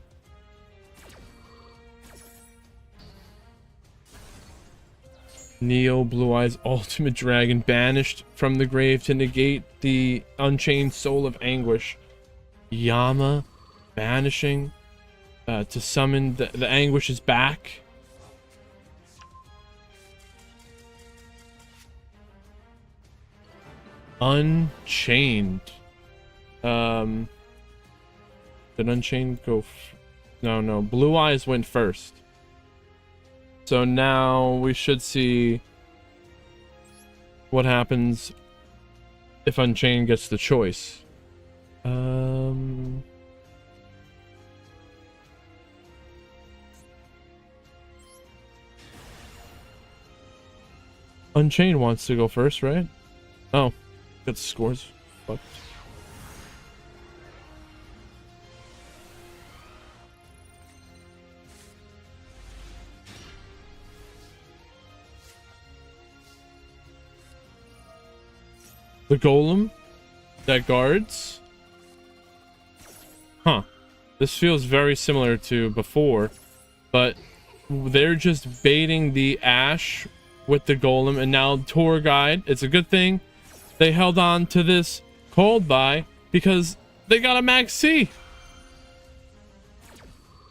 Neo Blue Eyes Ultimate Dragon banished from the grave to negate the Unchained Soul of Anguish. Yama banishing to summon the Anguish is back. Unchained. Did Unchained go? No. Blue Eyes went first. So now we should see what happens if Unchained gets the choice. Unchained wants to go first, right? Oh, got the scores. Fuck. The golem that guards? Huh. This feels very similar to before, but they're just baiting the Ash with the golem, and now tour guide. It's a good thing they held on to this cold buy because they got a max C.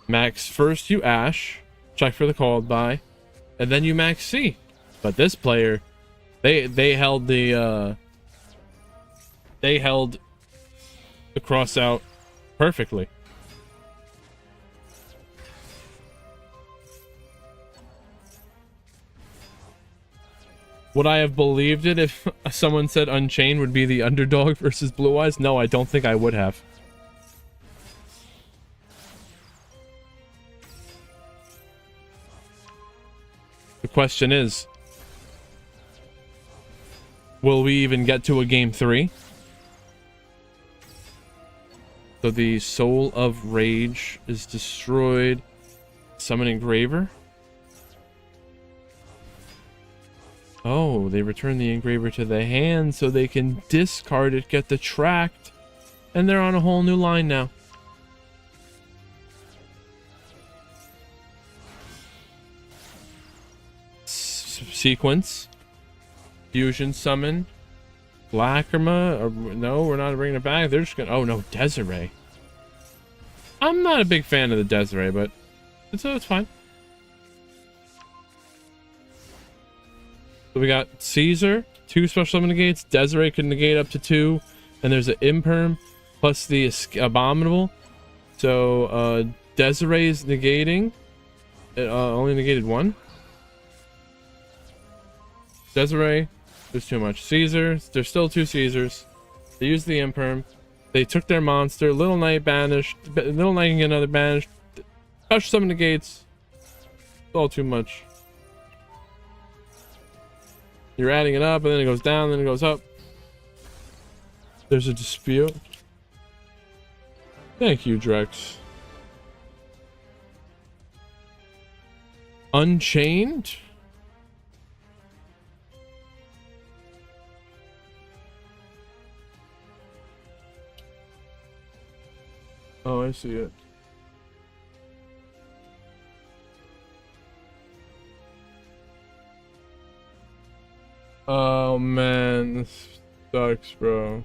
Max first you Ash, check for the cold buy, and then you max C. But this player, they held the cross out perfectly. Would I have believed it if someone said Unchained would be the underdog versus Blue Eyes? No, I don't think I would have. The question is, will we even get to a game 3? So the Soul of Rage is destroyed. Summon Engraver. Oh, they return the Engraver to the hand so they can discard it, get the tracked, and they're on a whole new line now. Sequence. Fusion Summon. Lacryma. Or, no, we're not bringing it back. They're just gonna... Oh, no, Desiree. I'm not a big fan of the Desiree, but it's fine. So we got Caesar, 2 special summon negates. Desiree can negate up to 2. And there's an Imperm plus the Abominable. So Desiree's negating. It only negated 1. Desiree, there's too much. Caesar, there's still 2 Caesars. They used the Imperm. They took their monster. Little Knight banished. Little Knight can get another banished. Special summon negates. It's all too much. You're adding it up, and then it goes down, then it goes up. There's a dispute. Thank you, Drex. Unchained? Oh, I see it. Oh man, this sucks, bro.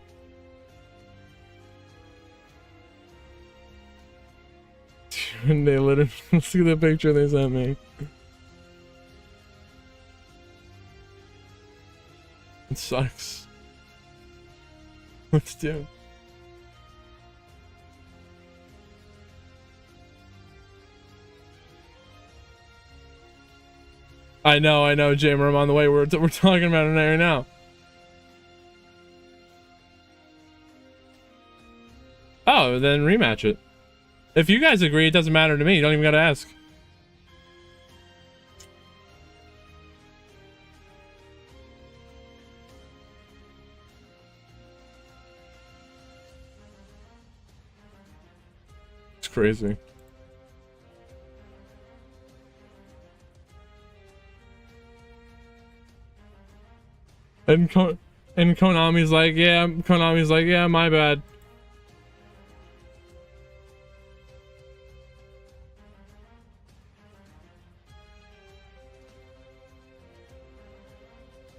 Dude, they literally see the picture they sent me. It sucks. Let's do. I know, Jamer. I'm on the way. We're talking about it right now. Oh, then rematch it. If you guys agree, it doesn't matter to me. You don't even gotta ask. It's crazy. And Konami's like, yeah, my bad.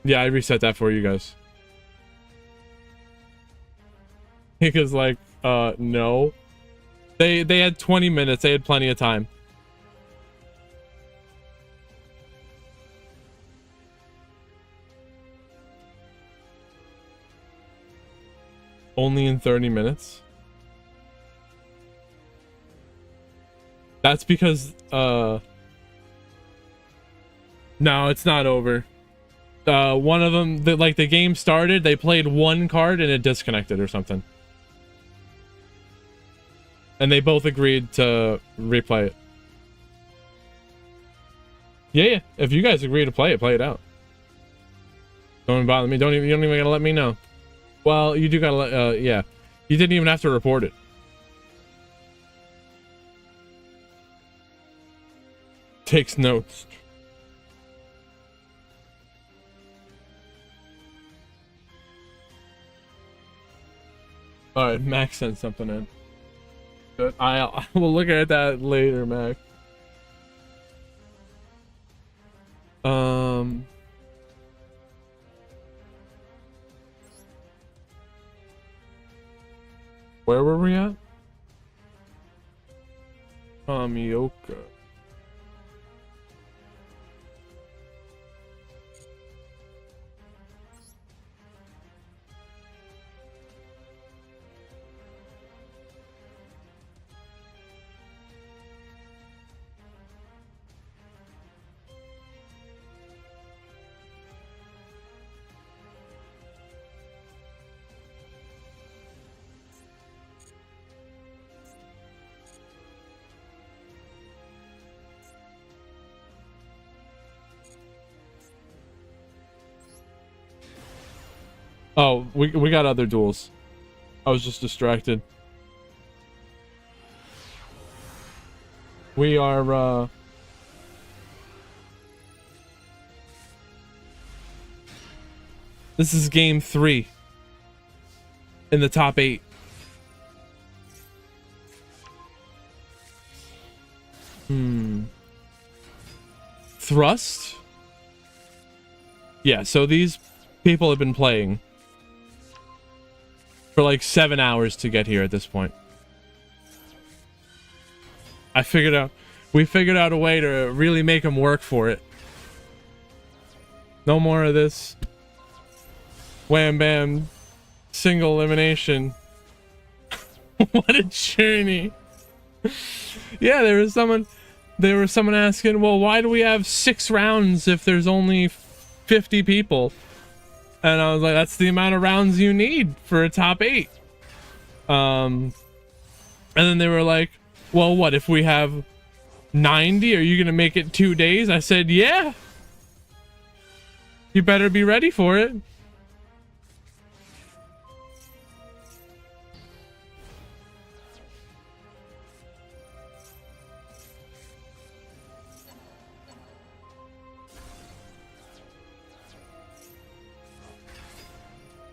Yeah, I reset that for you guys. Because like, no. They had 20 minutes. They had plenty of time. Only in 30 minutes. That's because, no, it's not over. One of them, the game started, they played one card and it disconnected or something. And they both agreed to replay it. Yeah. If you guys agree to play it out. Don't even bother me. You don't even gotta let me know. Well, you do gotta let, yeah. You didn't even have to report it. Takes notes. Alright, Max sent something in. But I will look at that later, Max. Where were we at? Kamioka. Oh, we got other duels. I was just distracted. We are, this is game 3 in the top 8. Thrust? Yeah, so these people have been playing for like 7 hours to get here at this point. We figured out a way to really make them work for it. No more of this wham bam single elimination. What a journey. Yeah, there was someone asking, well, why do we have 6 rounds if there's only 50 people? And I was like, that's the amount of rounds you need for a top 8. And then they were like, well, what if we have 90? Are you gonna make it 2 days? I said, yeah. You better be ready for it.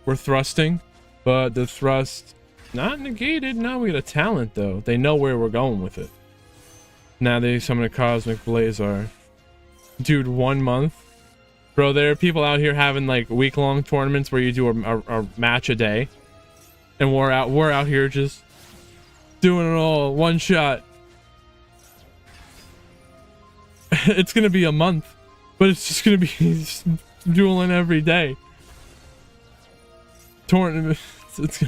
We're thrusting, but the thrust not negated. Now we got a talent though. They know where we're going with it. Now they summon a Cosmic Blazar. Dude, 1 month? Bro, there are people out here having like week-long tournaments where you do a match a day. And we're out here just doing it all one shot. It's gonna be a month, but it's just gonna be dueling every day. Tournament, it's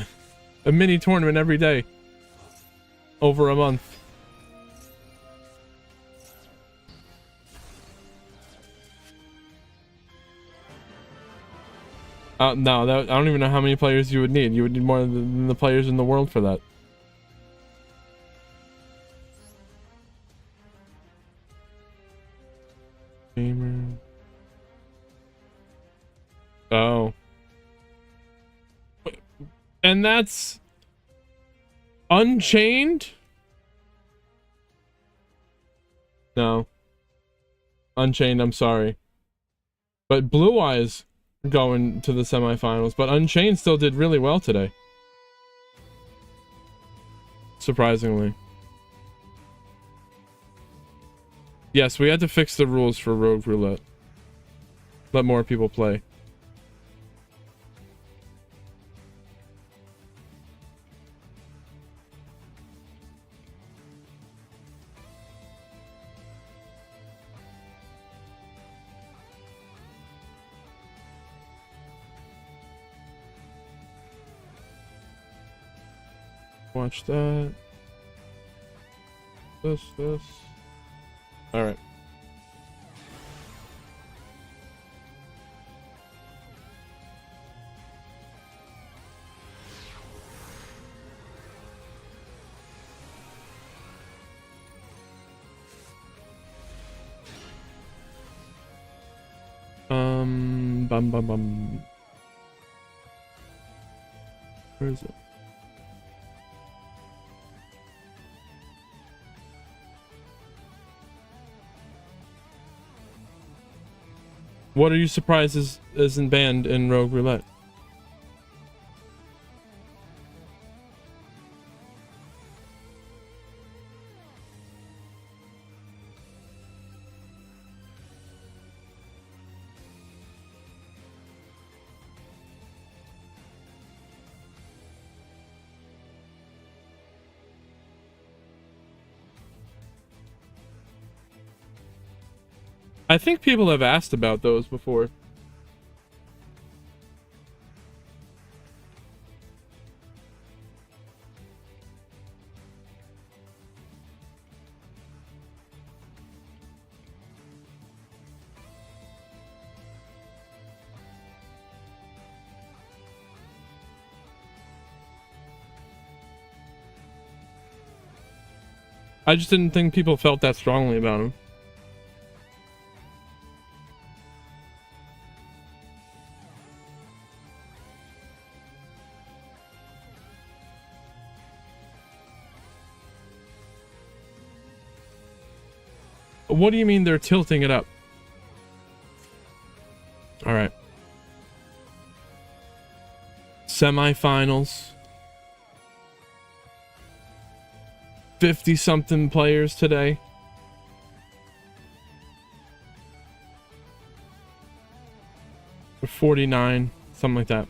a mini tournament every day over a month. No, I don't even know how many players you would need. You would need more than the players in the world for that. Gamer. Oh. And that's Unchained? No. Unchained, I'm sorry. But Blue Eyes going to the semifinals, but Unchained still did really well today. Surprisingly. Yes, we had to fix the rules for Rogue Roulette. Let more people play. Watch that. This. All right. Bum. Where is it? What are you surprised isn't banned in Rogue Roulette? I think people have asked about those before. I just didn't think people felt that strongly about them. What do you mean they're tilting it up? All right. Semifinals. 50-something players today. Or 49, something like that.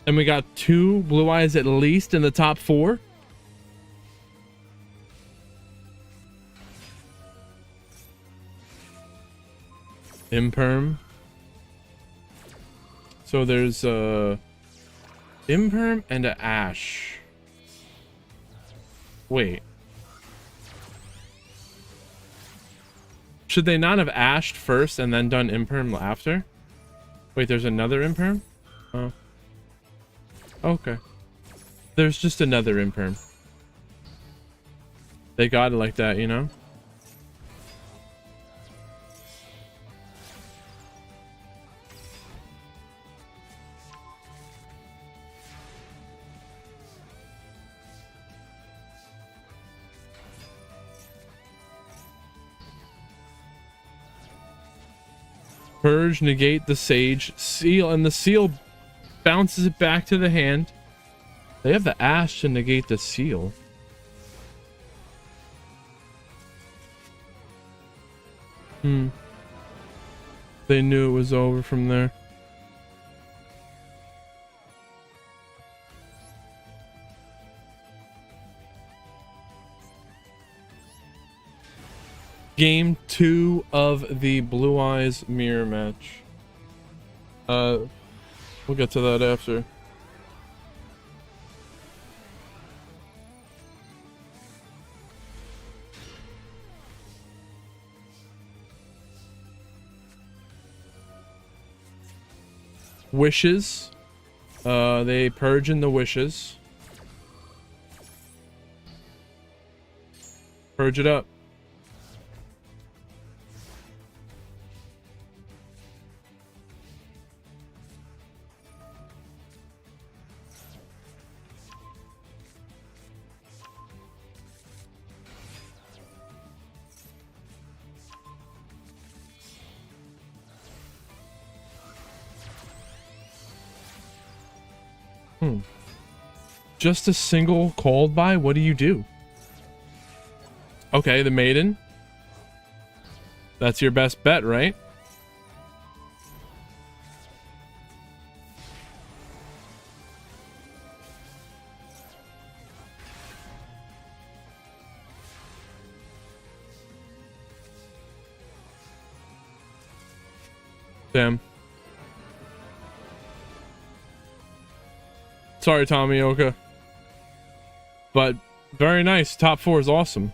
And we got 2 Blue Eyes at least in the top 4. Imperm. So there's Imperm and a Ash. Wait. Should they not have Ashed first and then done Imperm after? Wait, there's another Imperm? Oh. Okay. There's just another Imperm. They got it like that, you know? Purge, negate the Sage, seal, and the seal bounces it back to the hand. They have the Ash to negate the seal. They knew it was over from there. Game 2 of the Blue Eyes mirror match. We'll get to that after. Wishes. They purge in the wishes. Purge it up. Just a single called by? What do you do? Okay, the Maiden. That's your best bet, right? Damn. Sorry, Tomioka. But very nice. Top 4 is awesome.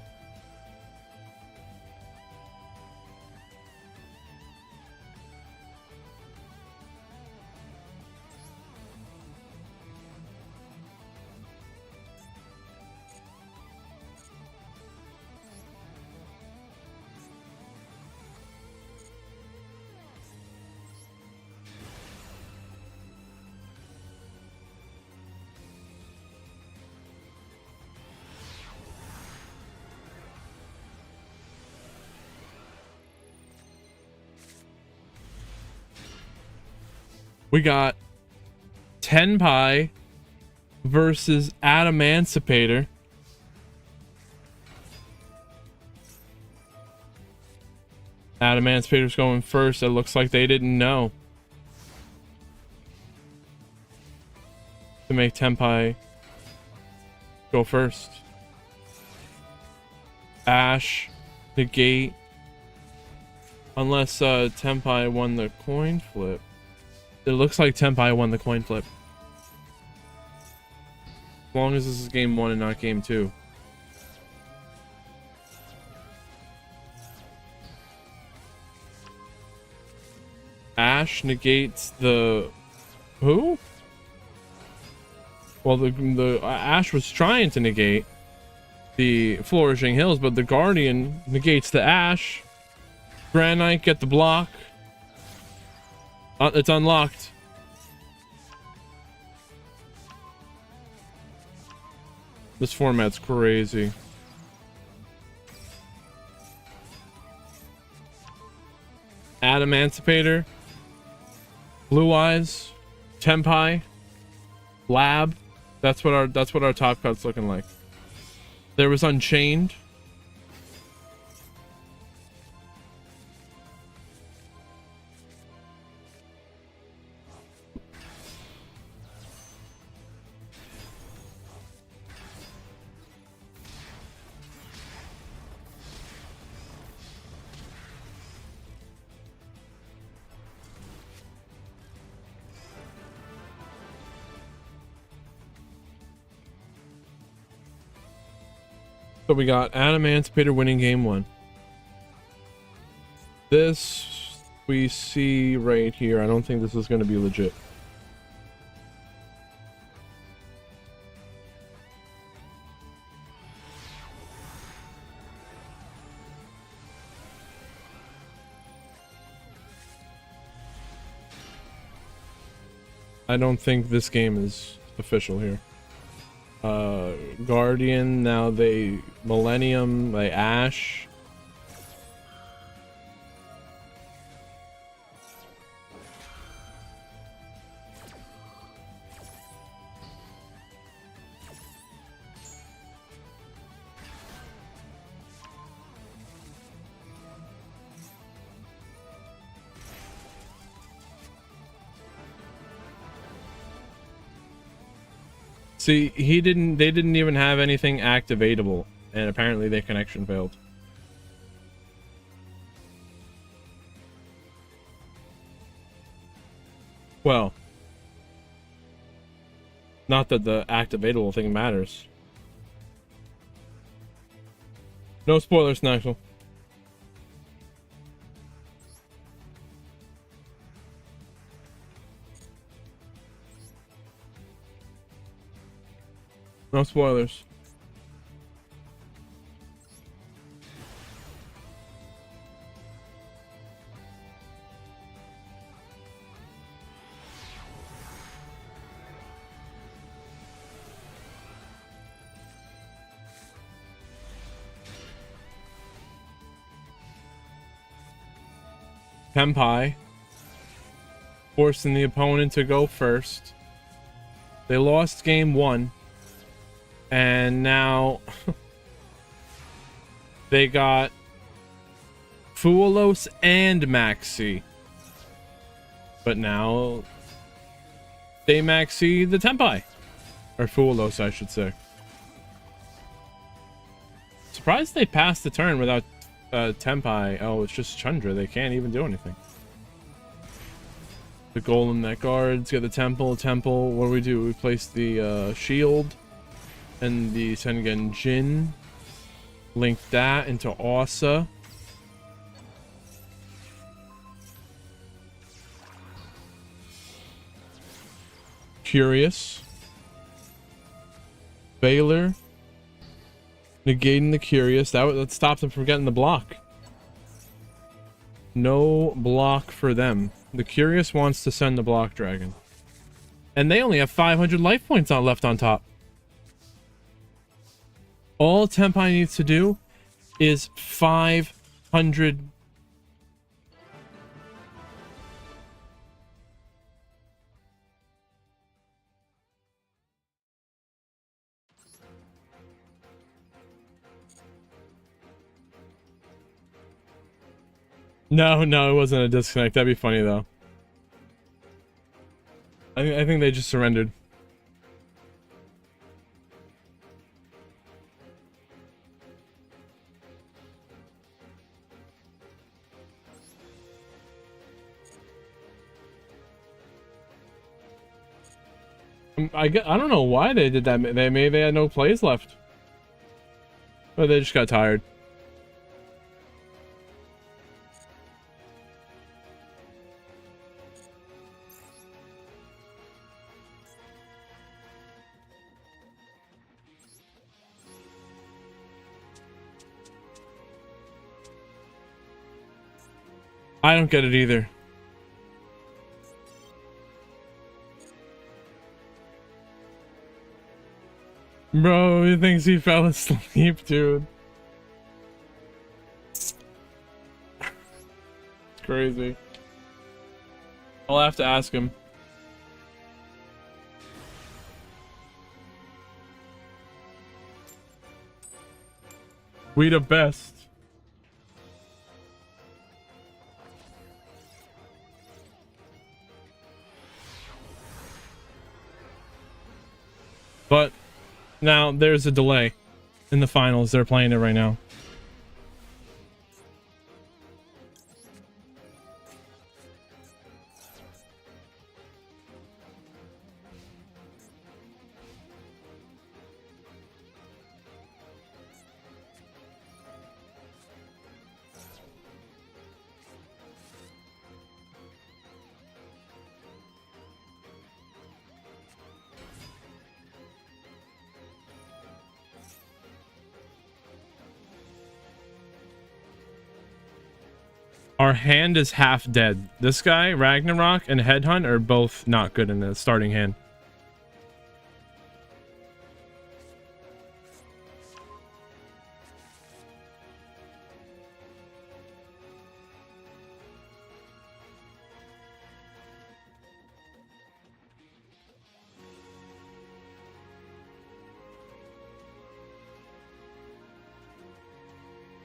We got Tenpai versus Adamantipator. Adamantipator's going first. It looks like they didn't know to make Tenpai go first. Ash, negate, unless Tenpai won the coin flip. It looks like Tenpai won the coin flip. As long as this is game 1 and not game 2. Ash negates the... Who? Well, the Ash was trying to negate the Flourishing Hills, but the Guardian negates the Ash. Grand Knight get the block. It's unlocked. This format's crazy. Adamantipator, Blue Eyes, Tenpai, Lab. That's what our top cut's looking like. There was Unchained. So we got Adamantipator winning game 1. This we see right here. I don't think this is going to be legit. I don't think this game is official here. Guardian, now they Millennium, they Ash. See, they didn't even have anything activatable, and apparently their connection failed. Well, not that the activatable thing matters. No spoilers, Naxel. No spoilers. Tenpai forcing the opponent to go first. They lost game 1. And now they got Fuelos and Maxi. But now they Maxi the Tenpai. Or Fuelos, I should say. Surprised they passed the turn without Tenpai. Oh, it's just Chandra. They can't even do anything. The golem that guards, get the temple. What do? We place the shield and the Sengen Jin. Link that into Asa. Curious. Baylor. Negating the Curious. That stops them from getting the block. No block for them. The Curious wants to send the block dragon. And they only have 500 life points left on top. All Tenpai needs to do is 500. No, it wasn't a disconnect. That'd be funny though. I think they just surrendered. I don't know why they did that. Maybe they had no plays left. Or they just got tired. I don't get it either. Bro, he thinks he fell asleep, dude. It's crazy. I'll have to ask him. We the best. But now there's a delay in the finals. They're playing it right now. Our hand is half dead. This guy, Ragnarok, and Headhunt are both not good in the starting hand.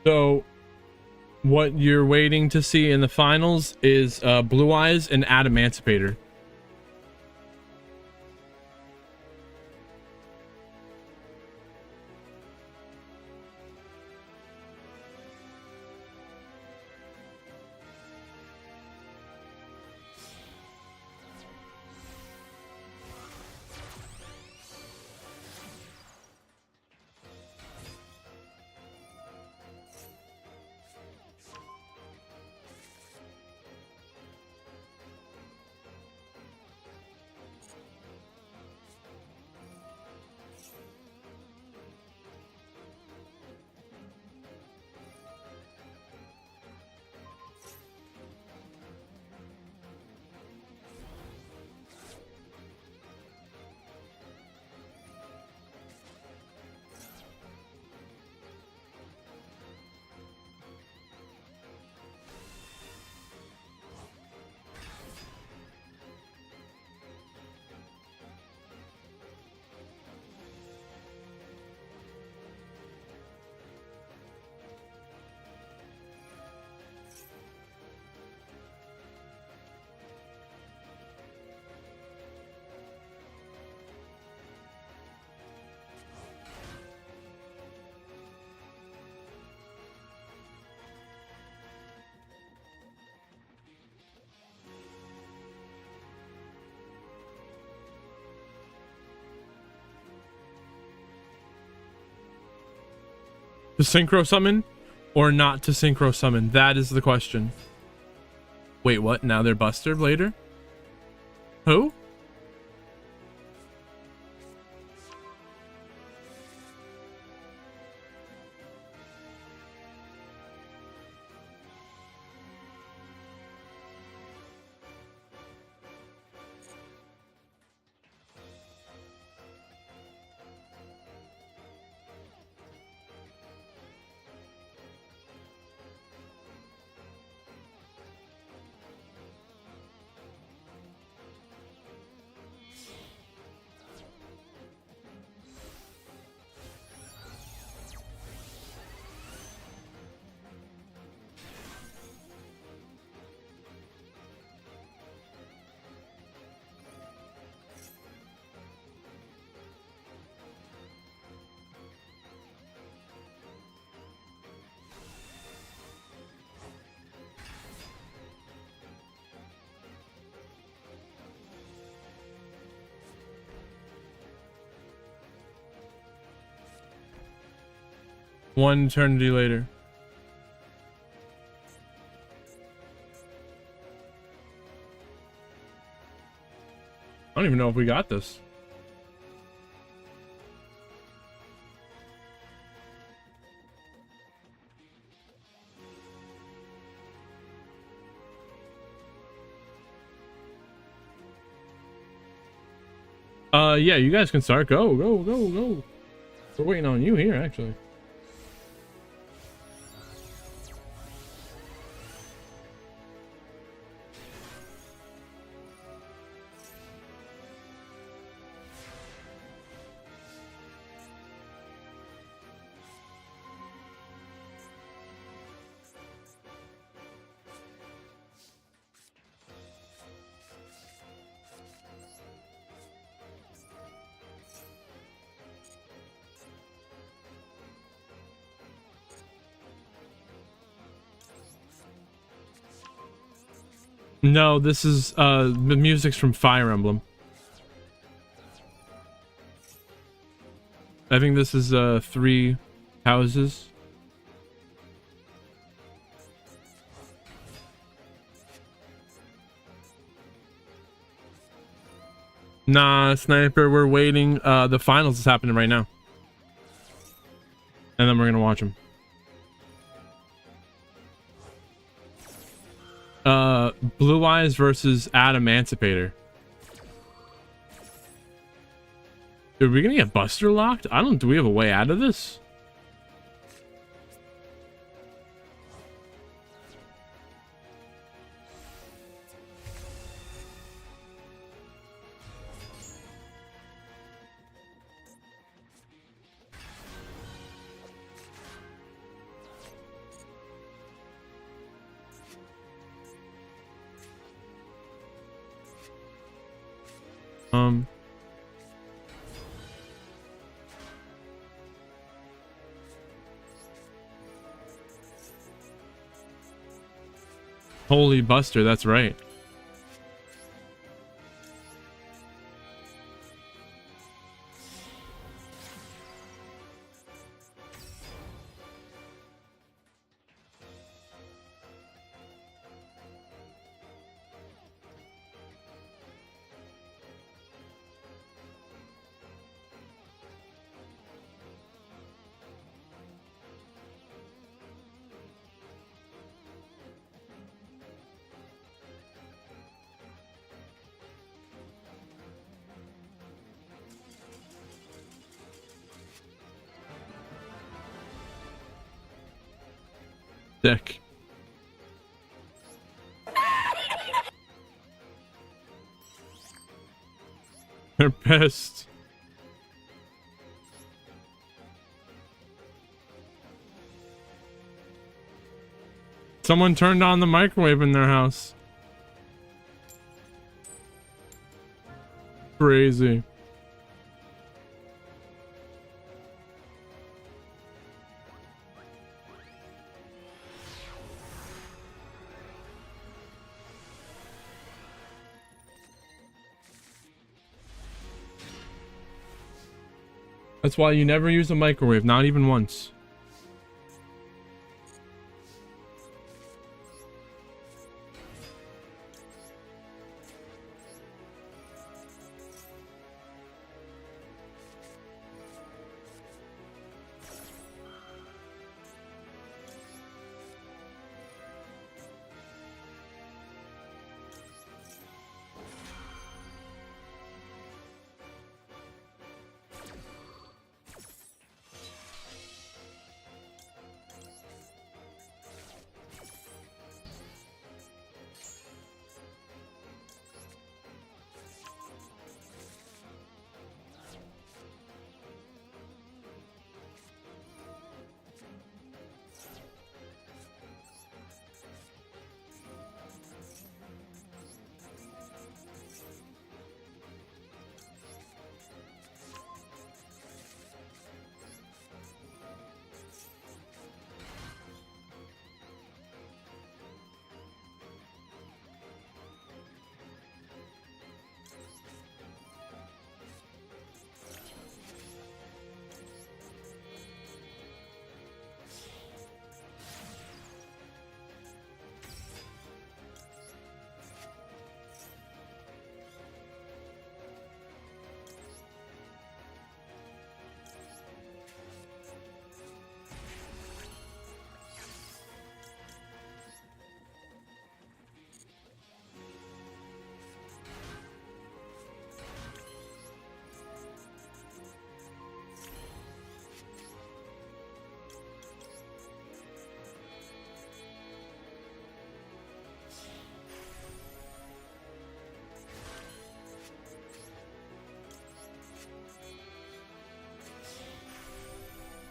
So what you're waiting to see in the finals is Blue Eyes and Adamantipator. To synchro summon or not to synchro summon? That is the question. Wait, what? Now they're Buster later? Who? One eternity later. I don't even know if we got this. Yeah, you guys can start. Go, go, go, go. We're waiting on you here, actually. No, this is the music's from Fire Emblem. I think this is 3 houses. Nah, Sniper, we're waiting. The finals is happening right now. And then we're gonna watch them. Blue Eyes versus Adamantipator. Are we gonna get Buster locked? Do we have a way out of this? Holy Buster, that's right. Sick. They're pissed. Someone turned on the microwave in their house. Crazy. That's why you never use a microwave, not even once.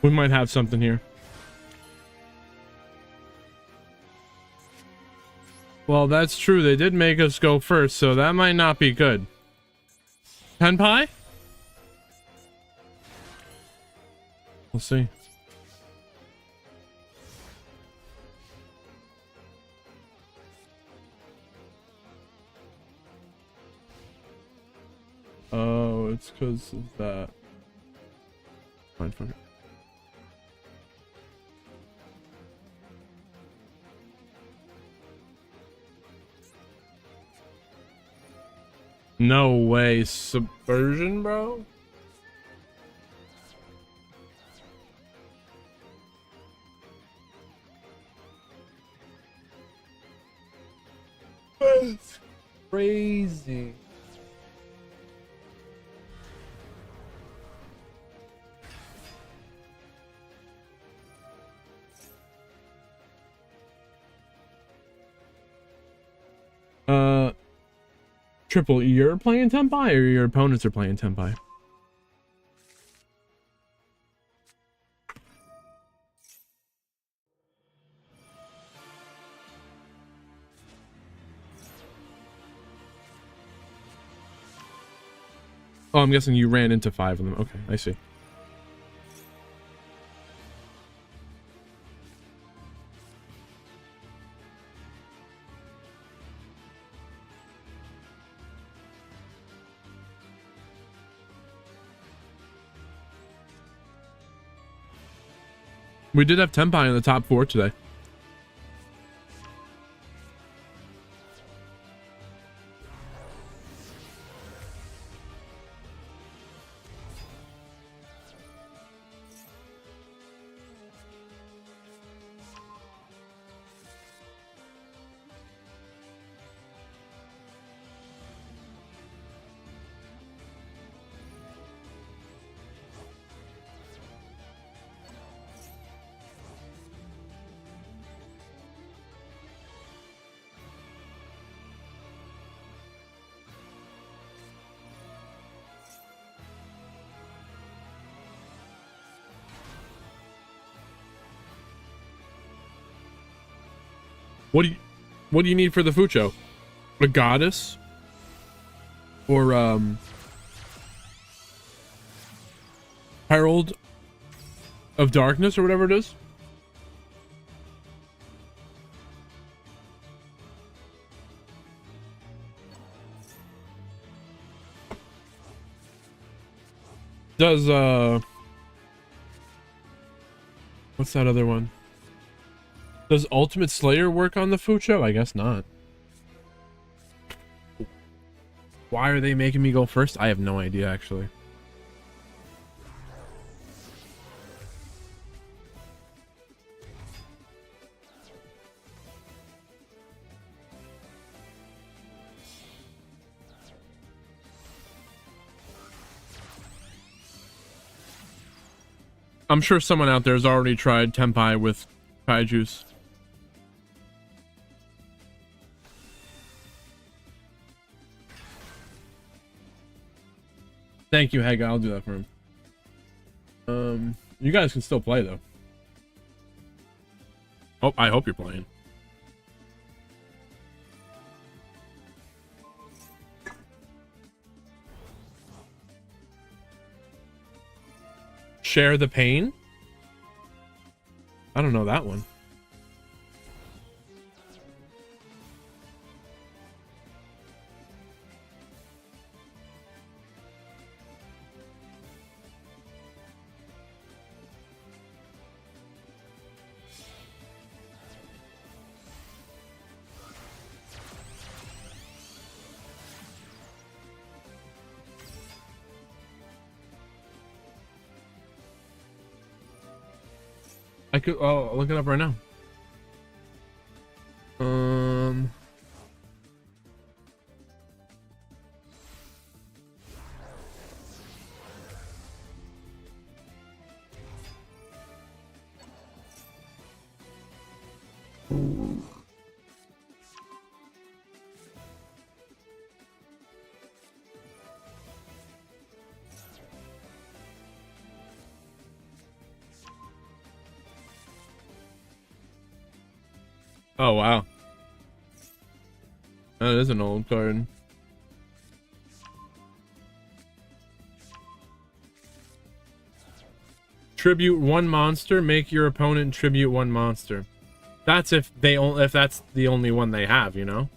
We might have something here. Well, that's true. They did make us go first, so that might not be good. Tenpai? We'll see. Oh, it's because of that. Fine, fuck it. No way. Subversion, bro? That's crazy. Triple, you're playing Tenpai or your opponents are playing Tenpai? Oh, I'm guessing you ran into 5 of them. Okay, I see. We did have Tenpai in the top 4 today. What do you need for the Fucho? A goddess? Or Herald of Darkness or whatever it is? Does what's that other one? Does Ultimate Slayer work on the Fucho? I guess not. Why are they making me go first? I have no idea, actually. I'm sure someone out there has already tried Tenpai with Kaijus. Thank you, Haga. I'll do that for him. You guys can still play though. Oh, I hope you're playing. Share the pain? I don't know that one. I could, oh, I'll look it up right now. Oh, wow. That is an old card. Tribute one monster, make your opponent tribute one monster. That's if that's the only one they have, you know?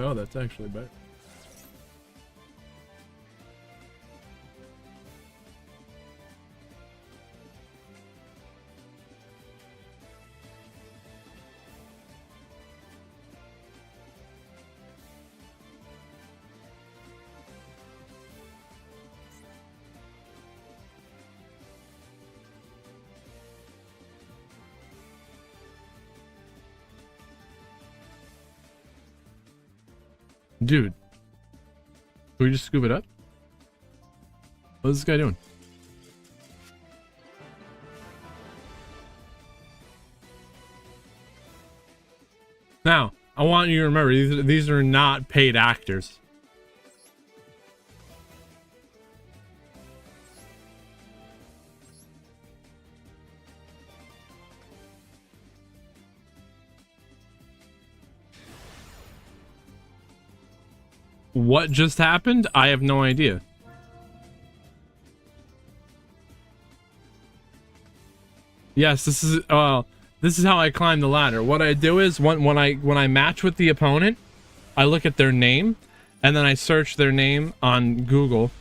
Oh, that's actually better. Dude, can we just scoop it up? What's this guy doing? Now, I want you to remember, these are not paid actors. What just happened? I have no idea. Yes, this is how I climb the ladder. What I do is when I match with the opponent, I look at their name, and then I search their name on Google,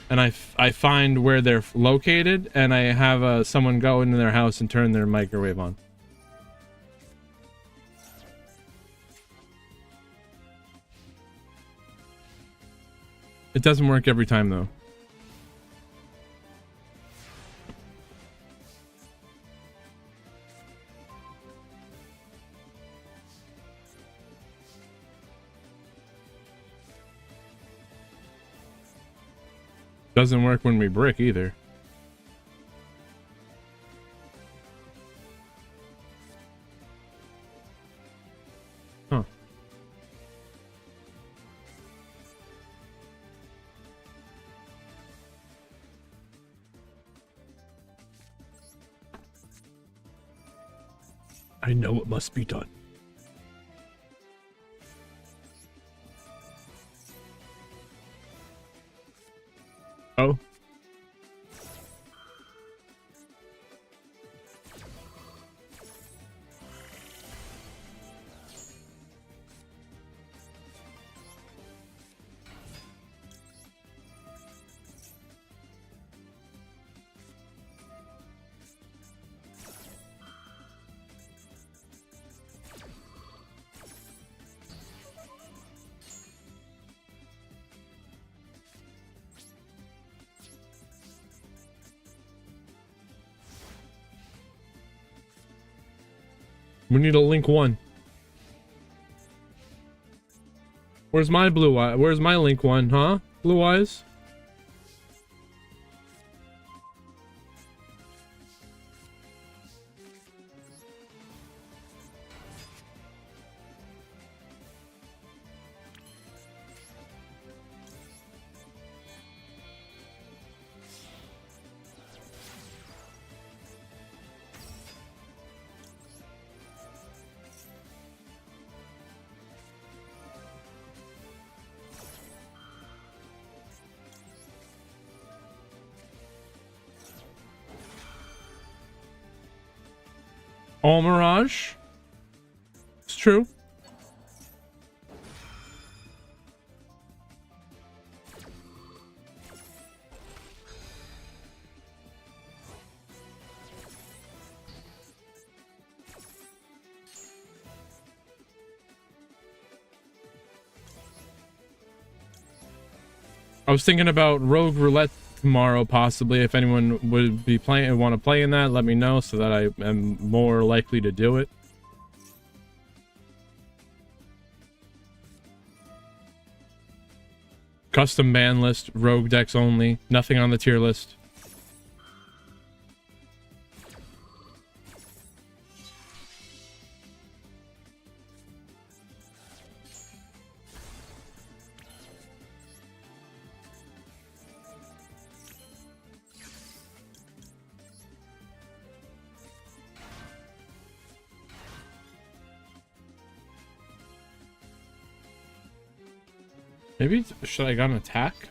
and I find where they're located, and I have someone go into their house and turn their microwave on. It doesn't work every time, though. Doesn't work when we brick either. Huh. I know what must be done. Oh. We need a link one. Where's my blue eye? Where's my link one, huh? Blue eyes? All Mirage. It's true. I was thinking about Rogue Roulette tomorrow, possibly. If anyone would be playing, want to play in that, let me know so that I am more likely to do it. Custom ban list, rogue decks only, nothing on the tier list. Maybe should I got an attack?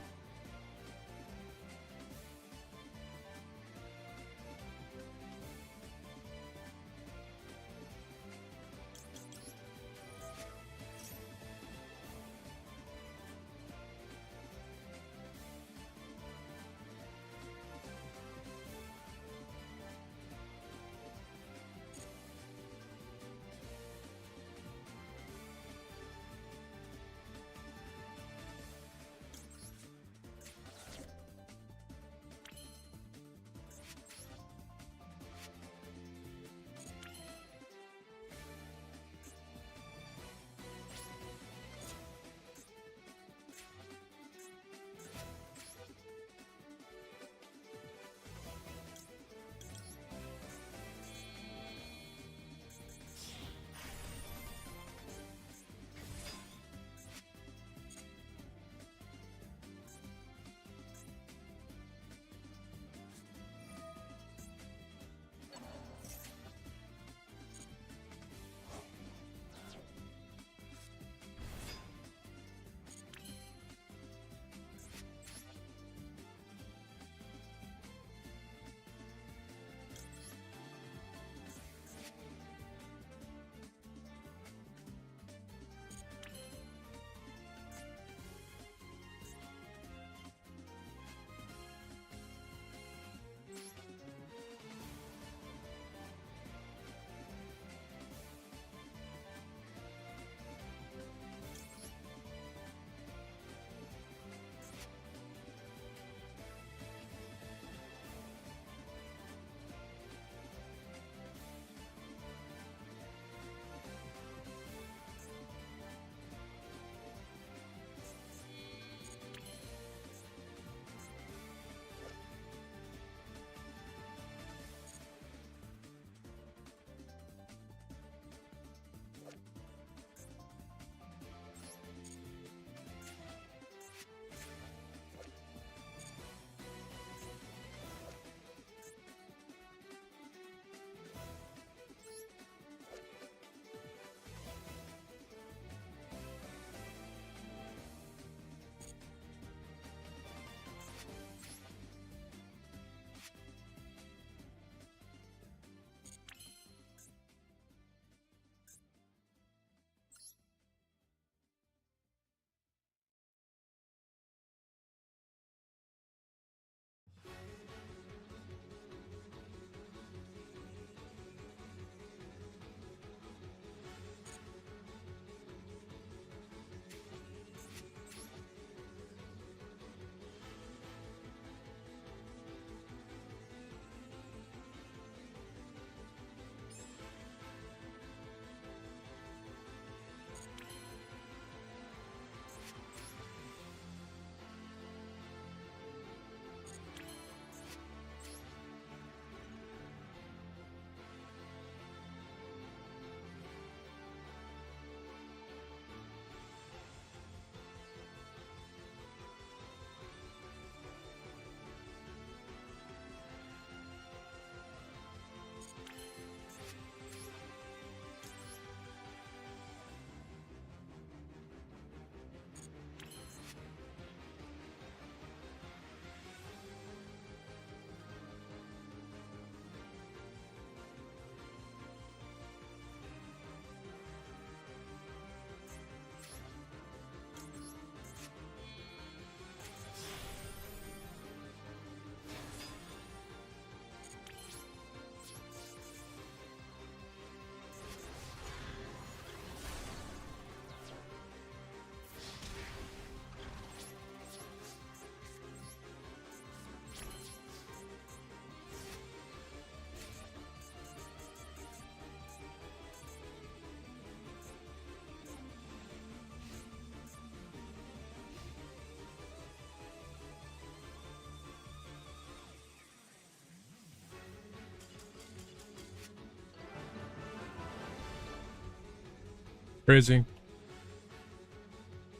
Crazy.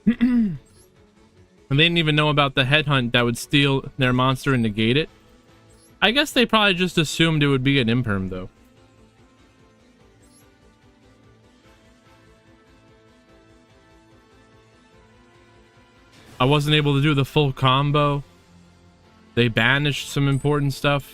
And they didn't even know about the headhunt that would steal their monster and negate it. I guess they probably just assumed it would be an imperm, though. I wasn't able to do the full combo. They banished some important stuff.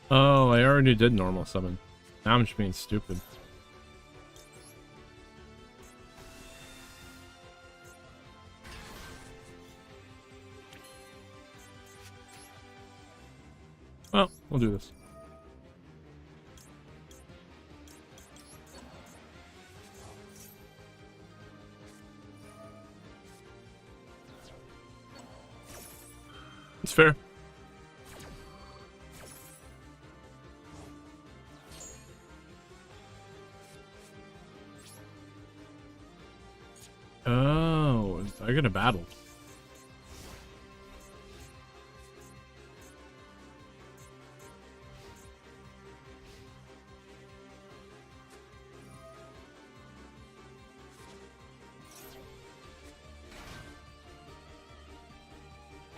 Oh, I already did normal summon. Now I'm just being stupid. Well, we'll do this. It's fair. Oh, I got a battle.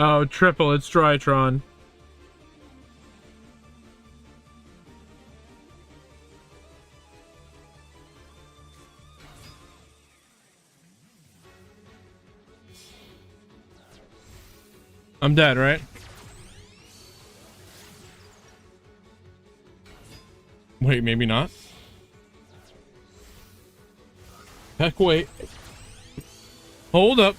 Oh, triple, it's Drytron. I'm dead, right? Wait, maybe not. Heck, wait. Hold up.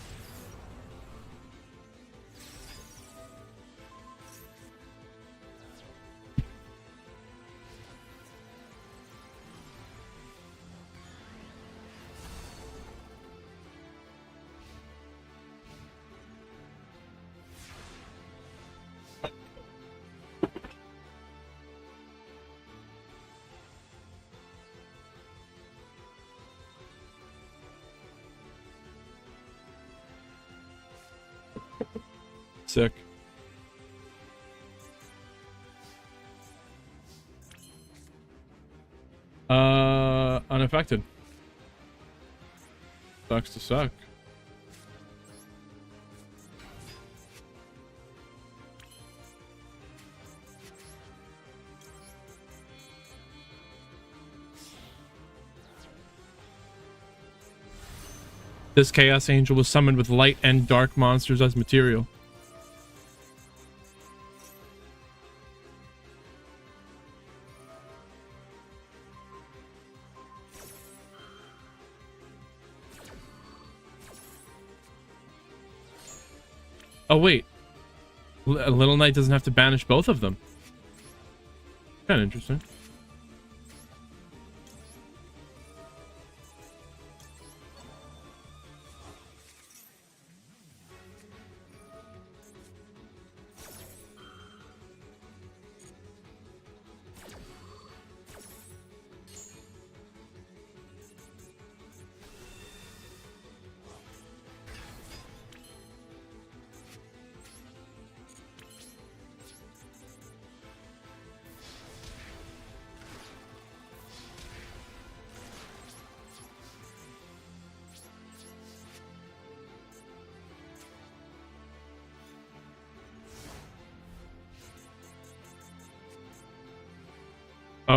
Sick. Unaffected. Sucks to suck. This Chaos Angel was summoned with light and dark monsters as material. Oh, wait. Little Knight doesn't have to banish both of them. Kind of interesting.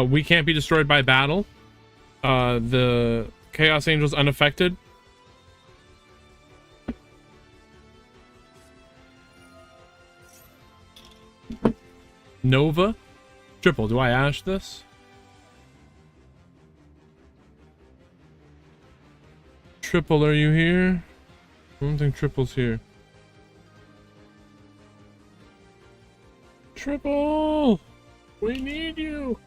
We can't be destroyed by battle. The Chaos Angel's unaffected. Nova. Triple, do I ash this? Triple, are you here? I don't think Triple's here. Triple! We need you!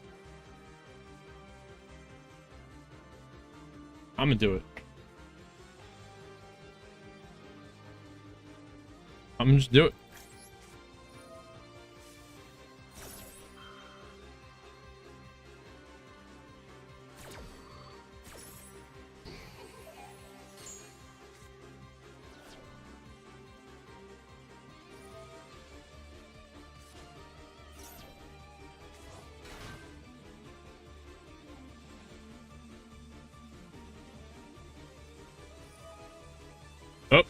I'm gonna do it. I'm gonna just do it. Oh.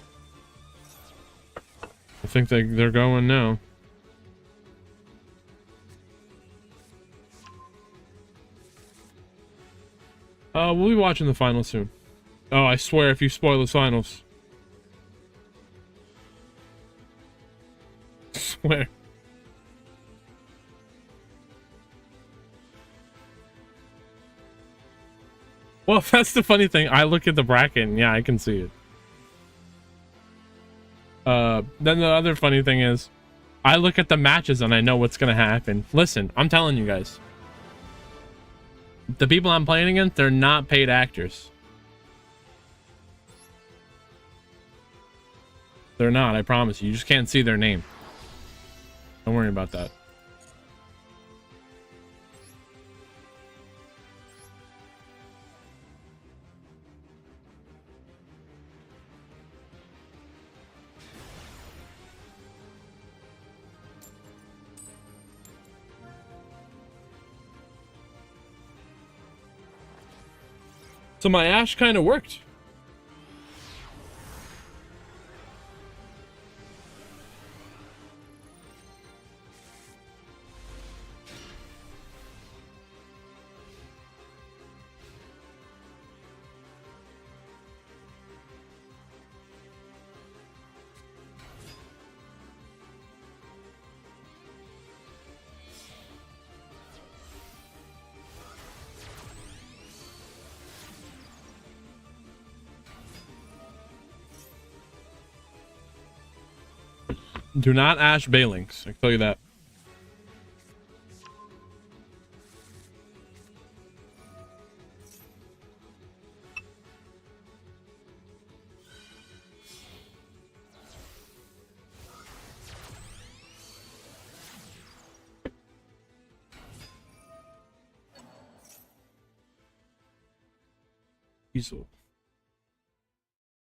I think they're going now. We'll be watching the finals soon. Oh, I swear if you spoil the finals. I swear. Well, that's the funny thing. I look at the bracket and yeah, I can see it. Then the other funny thing is, I look at the matches and I know what's gonna happen. Listen, I'm telling you guys. The people I'm playing against, they're not paid actors. They're not, I promise you. You just can't see their name. Don't worry about that. So my Ash kind of worked. Do not Ash Baelings. I can tell you that. Weasel.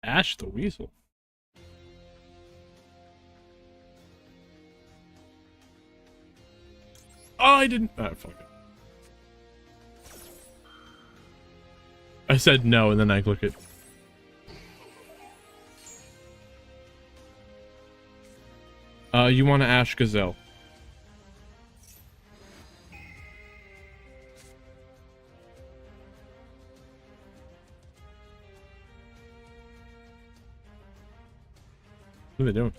Ash the Weasel. Oh, I didn't. Ah, fuck it. I said no, and then I click it. You want to Ash Gazelle. What are they doing?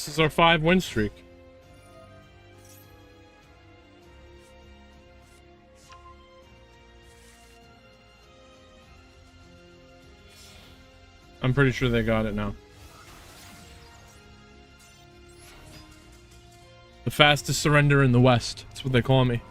This is our 5-win streak. I'm pretty sure they got it now. The fastest surrender in the West. That's what they call me.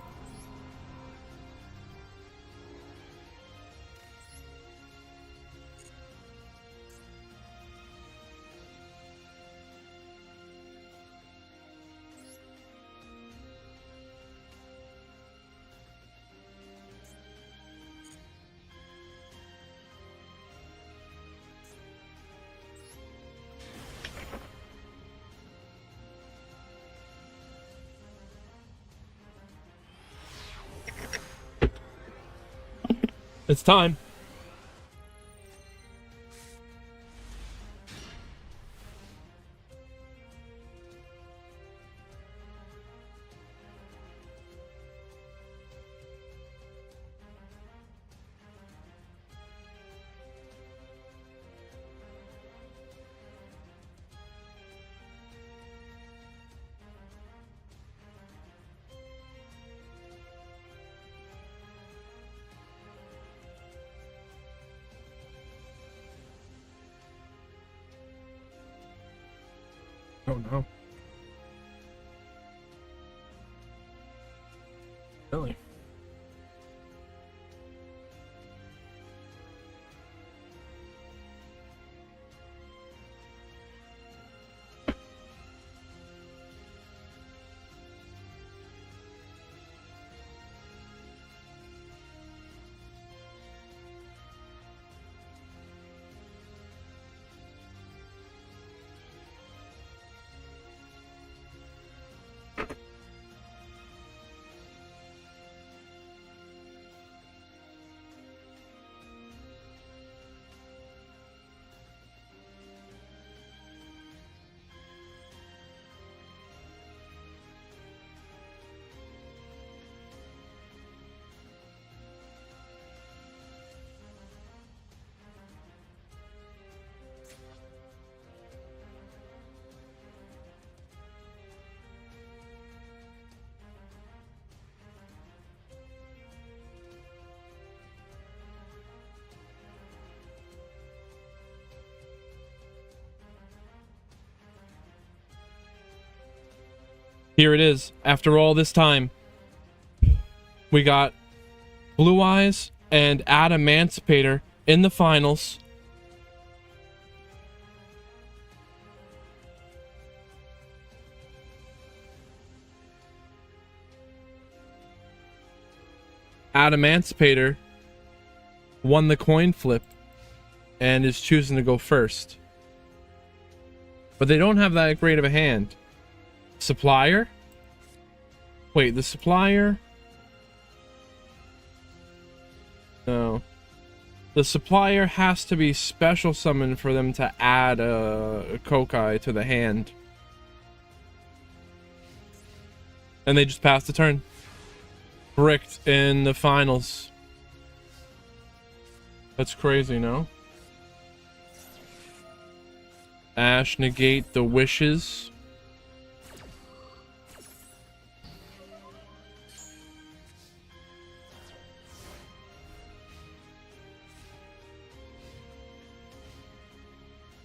It's time. Oh no. Really? Here it is. After all this time, we got Blue Eyes and Adamantipator in the finals. Adamantipator won the coin flip and is choosing to go first. But they don't have that great of a hand. Supplier? Wait, the supplier? No. The supplier has to be special summoned for them to add a Kokai to the hand. And they just passed the turn. Bricked in the finals. That's crazy, no? Ash negate the wishes.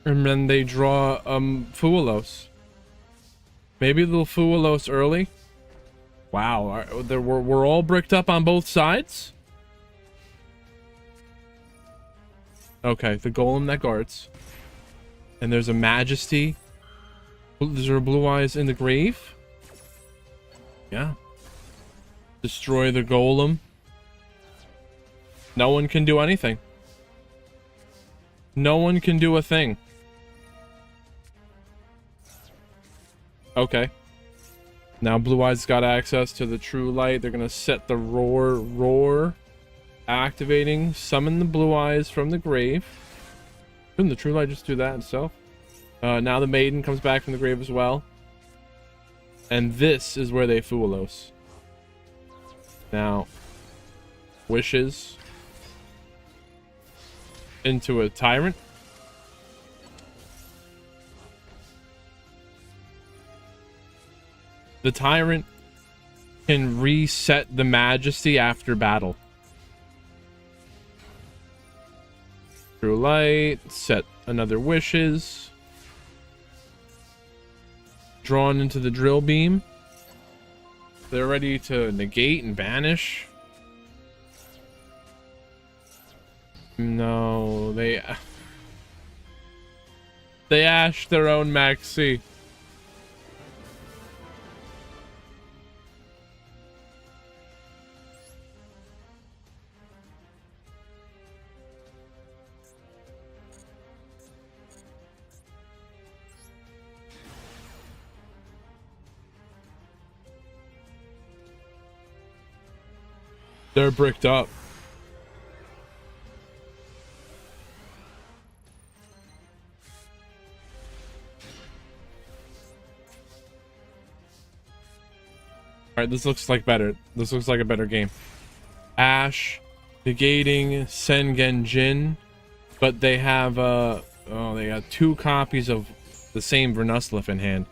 And then they draw Fualos. Maybe they'll Fualos early. Wow, we're all bricked up on both sides? Okay, the golem that guards. And there's a Majesty. Is there a Blue Eyes in the grave? Yeah. Destroy the golem. No one can do anything. No one can do a thing. Okay. Now Blue Eyes got access to the True Light. They're gonna set the roar. Activating. Summon the Blue Eyes from the grave. Couldn't the True Light just do that itself? Now the Maiden comes back from the grave as well. And this is where they Fualos. Now, wishes into a Tyrant. The Tyrant can reset the Majesty after battle. True Light, set another wishes. Drawn into the Drill Beam. They're ready to negate and banish. No, they ashed their own Maxi. They're bricked up. Alright, this looks like better. This looks like a better game. Ash, negating Sengen Jin, but they have they got 2 copies of the same Vernusleif in hand.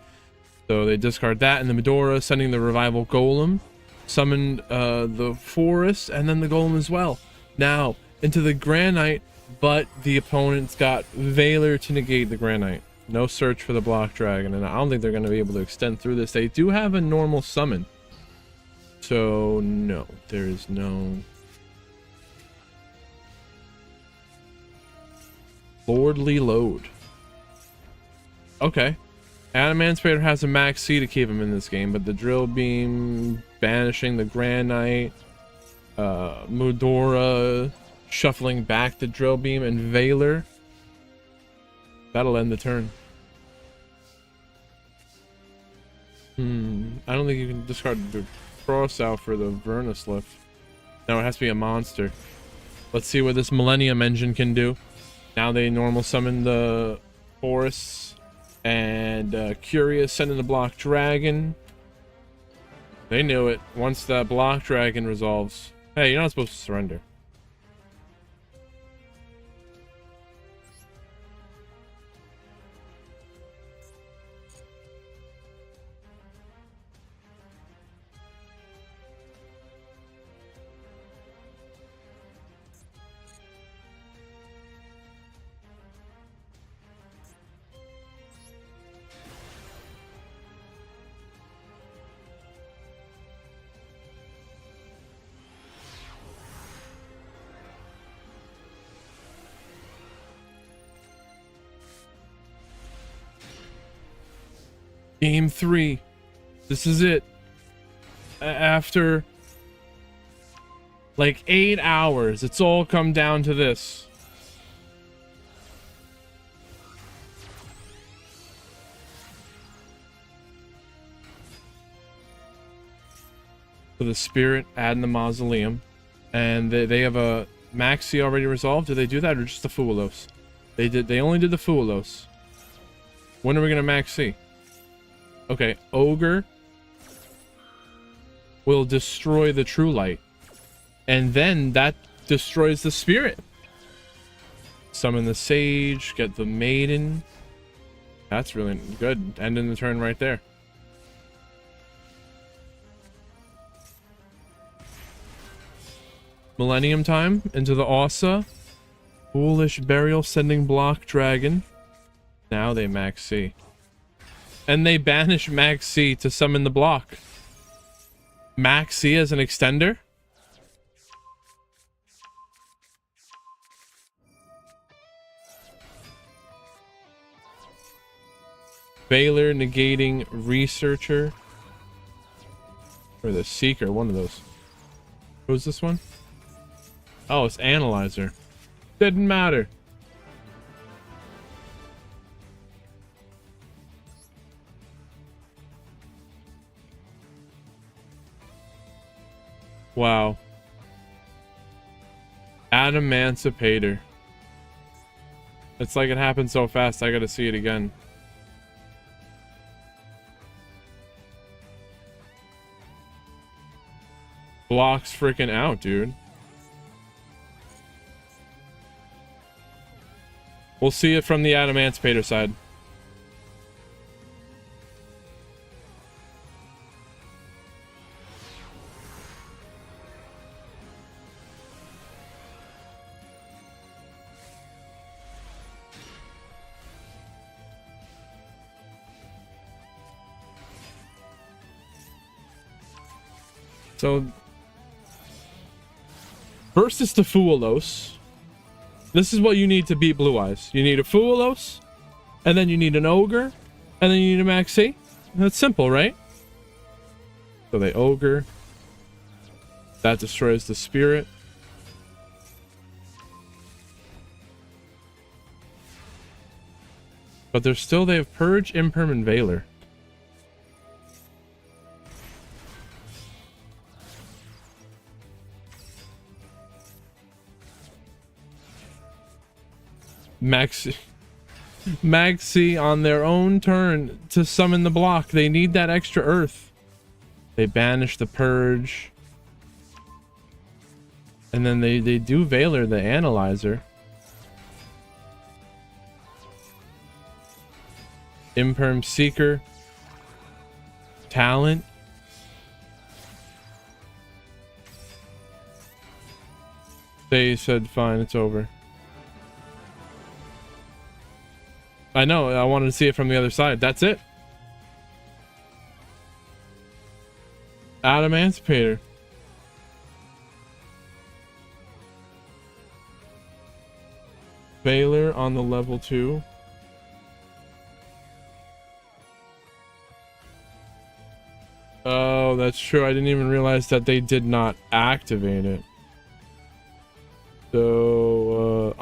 So they discard that, and the Medora sending the Revival Golem. Summoned the Forest and then the Golem as well. Now into the Granite, but the opponent's got Valor to negate the Granite. No search for the Block Dragon, and I don't think they're going to be able to extend through this. They do have a normal summon, so no, there is no Lordly Load. Okay. Adamantipator has a max C to keep him in this game, but the Drill Beam, banishing the Granite, Medora, shuffling back the Drill Beam, and Valor. That'll end the turn. I don't think you can discard the Cross out for the Vernusleif. No, it has to be a monster. Let's see what this Millennium Engine can do. Now they normal summon the Forests. And Curious sending the Block Dragon. They knew it. Once that Block Dragon resolves. Hey, you're not supposed to surrender. Game 3. This is it. After like 8 hours, it's all come down to this. For the Spirit, adding the Mausoleum. And they have a Maxi already resolved. Did they do that or just the Fuelos? They only did the Fuelos. When are we gonna Maxi? Okay, Ogre will destroy the True Light. And then that destroys the Spirit. Summon the Sage, get the Maiden. That's really good. Ending the turn right there. Millennium Time into the Ossa. Foolish Burial sending Block Dragon. Now they max C. And they banish Max C to summon the block. Max C as an extender? Valor negating Researcher. Or the Seeker, one of those. Who's this one? Oh, it's Analyzer. Didn't matter. Wow. Adamantipator. It's like it happened so fast, I gotta see it again. Blocks freaking out, dude. We'll see it from the Adamantipator side. So first is the Fuelos. This is what you need to beat Blue Eyes. You need a Fuelos, and then you need an Ogre, and then you need a Maxi. That's simple, right? So they Ogre. That destroys the Spirit. But they have Purge, Imperm, and Veiler. Maxi on their own turn to summon the block. They need that extra earth. They banish the Purge. And then they do Veiler the Analyzer. Imperm Seeker. Talent. They said fine, it's over. I know, I wanted to see it from the other side. That's it. Adamantipator. Veiler on the level 2. Oh, that's true. I didn't even realize that they did not activate it. So,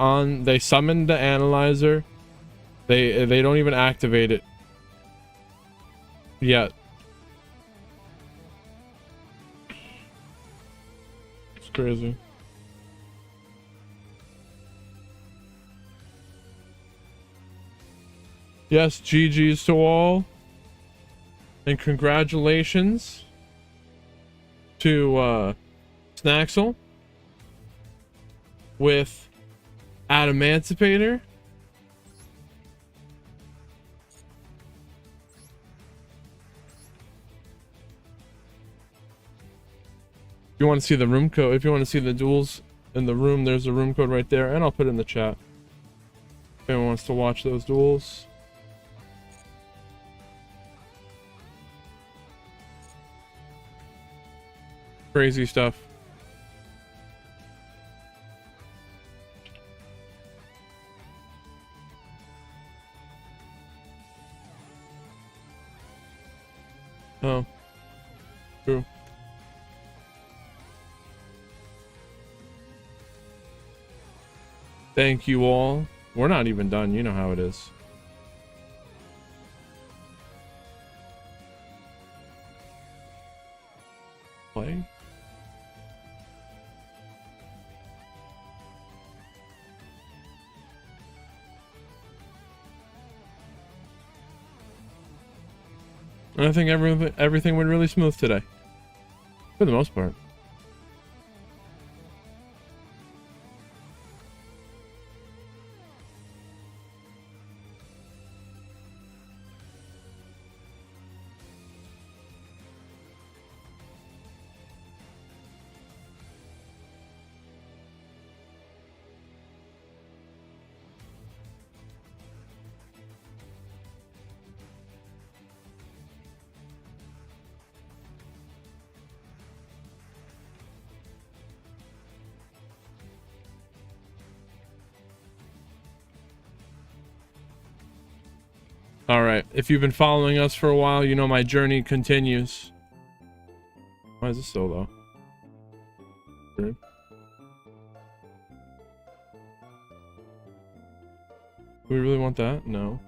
they summoned the Analyzer. They don't even activate it yet. It's crazy. Yes, GG's to all. And congratulations to Snaxel with Adamantipator. If you want to see the room code, if you want to see the duels in the room, there's a room code right there, and I'll put it in the chat. If anyone wants to watch those duels. Crazy stuff. Oh, true. Thank you all. We're not even done. You know how it is. Play. And I think everything went really smooth today, for the most part. Alright, if you've been following us for a while, you know my journey continues. Why is this so low? Weird. Do we really want that? No.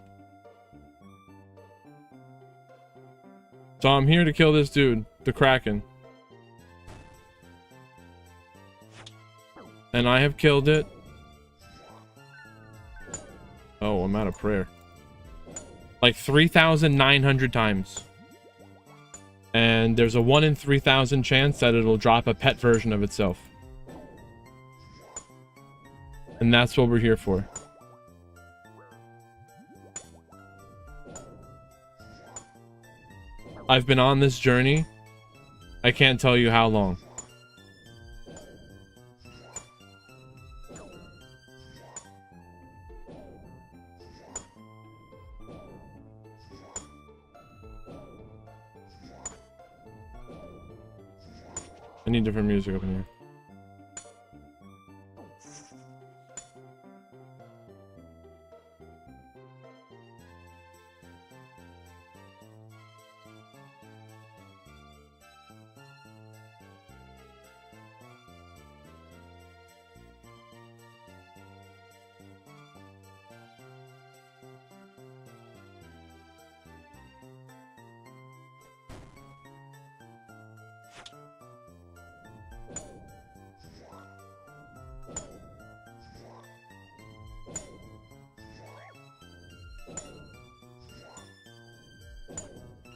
So I'm here to kill this dude, the Kraken. And I have killed it. Oh, I'm out of prayer. Like 3,900 times. And there's a 1 in 3,000 chance that it'll drop a pet version of itself. And that's what we're here for. I've been on this journey. I can't tell you how long. I need different music up in here.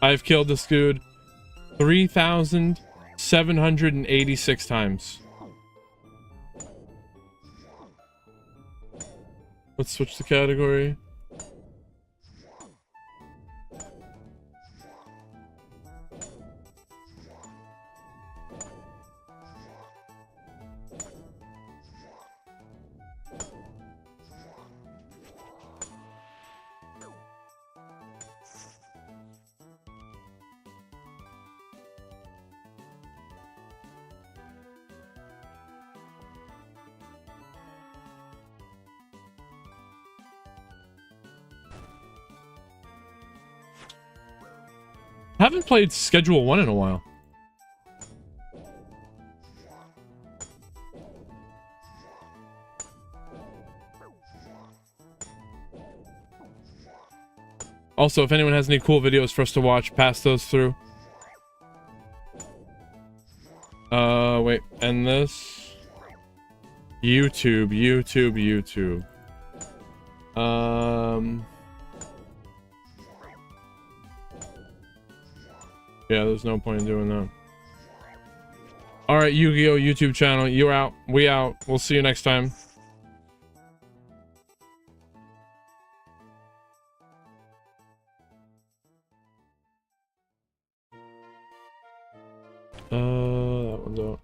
I've killed this dude 3,786 times. Let's switch the category. I haven't played Schedule 1 in a while. Also, if anyone has any cool videos for us to watch, pass those through. Wait, and this. YouTube. Yeah, there's no point in doing that. Alright, Yugioh YouTube channel, you're out. We out. We'll see you next time. That one's out.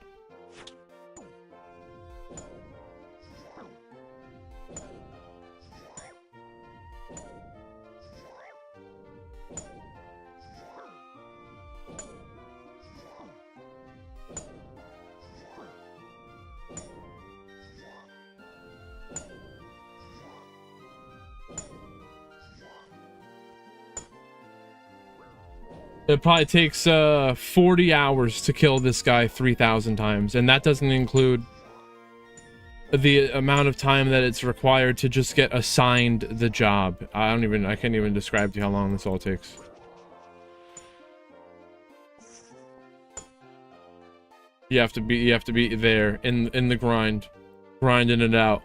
It probably takes 40 hours to kill this guy 3,000 times, and that doesn't include the amount of time that it's required to just get assigned the job. I can't even describe to you how long this all takes. You have to be there in the grind, grinding it out.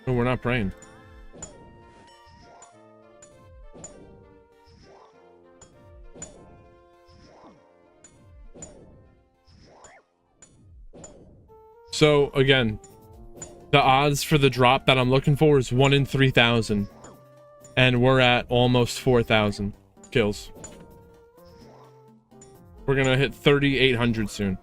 No, we're not praying. So again, the odds for the drop that I'm looking for is 1 in 3,000, and we're at almost 4,000 kills. We're gonna hit 3,800 soon.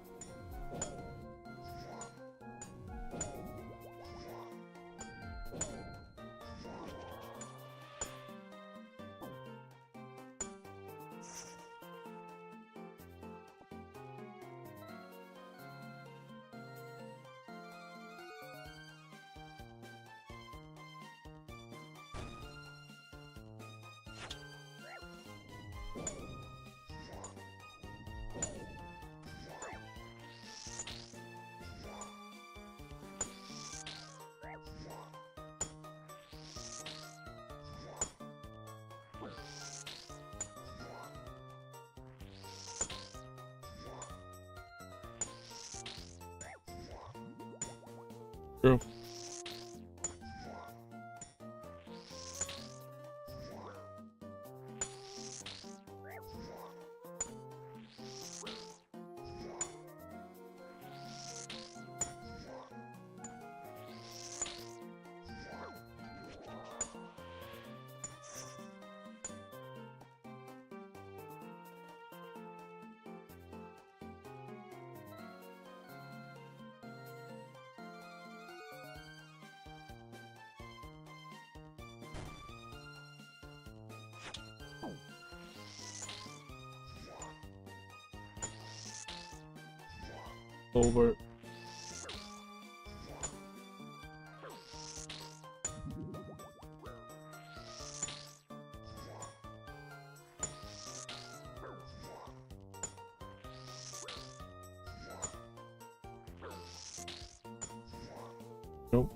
True. Over. Nope.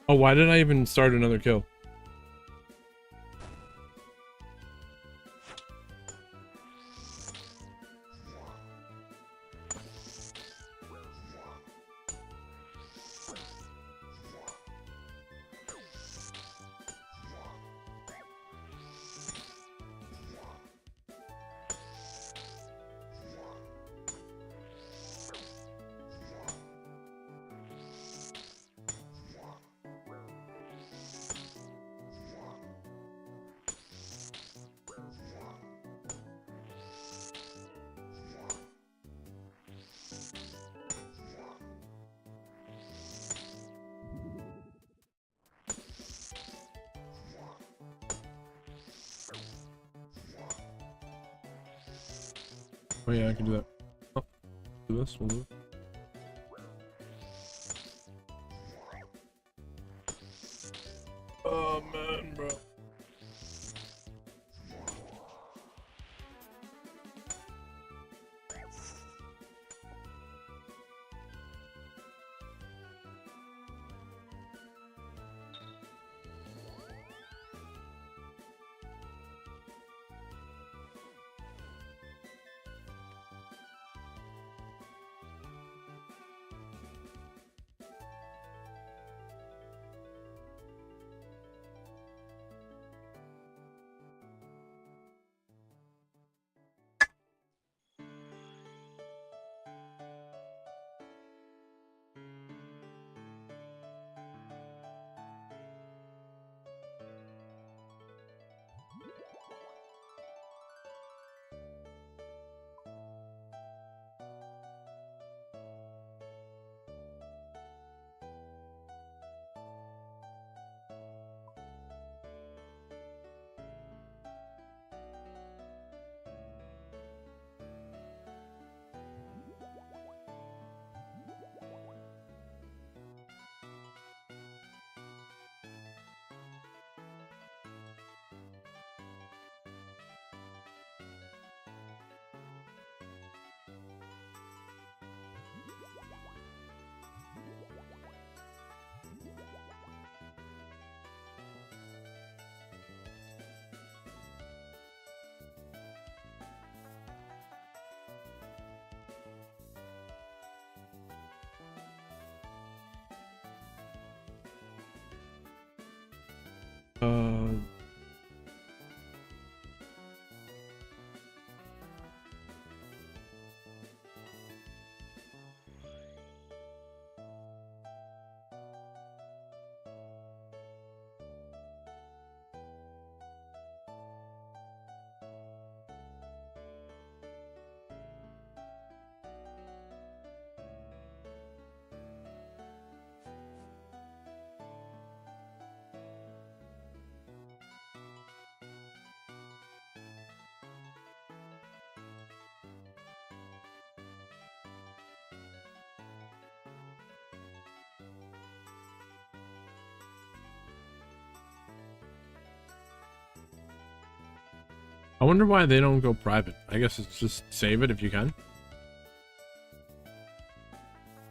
Oh, why did I even start another kill? Oh yeah, I can do that. Oh, do this, we'll do it. Oh man, bro. Uh, I wonder why they don't go private. I guess it's just save it if you can.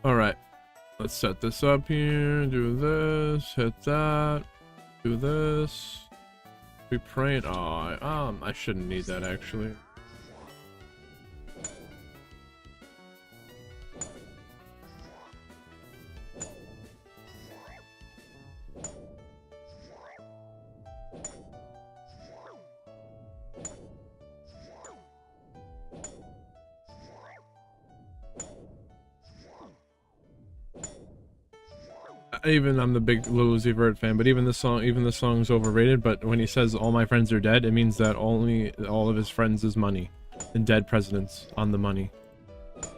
All right, let's set this up here. Do this, hit that. Do this. We pray. Oh, I shouldn't need that actually. Even I'm the big Lil Uzi Vert fan, but even the song's overrated. But when he says all my friends are dead, it means that only all of his friends is money, and dead presidents on the money.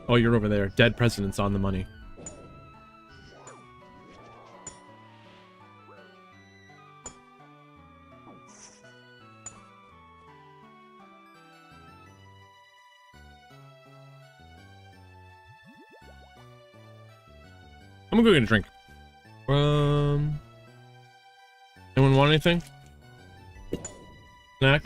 Oh, you're over there. Dead presidents on the money. I'm gonna go get a drink. Anyone want anything? Snack?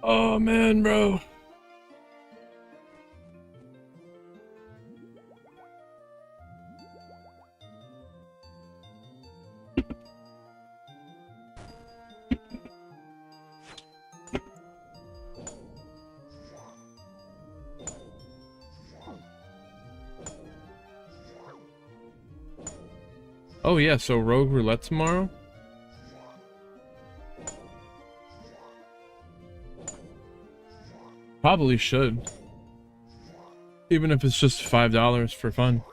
Oh man, bro. Oh yeah, so Rogue Roulette tomorrow? Probably should. Even if it's just $5 for fun.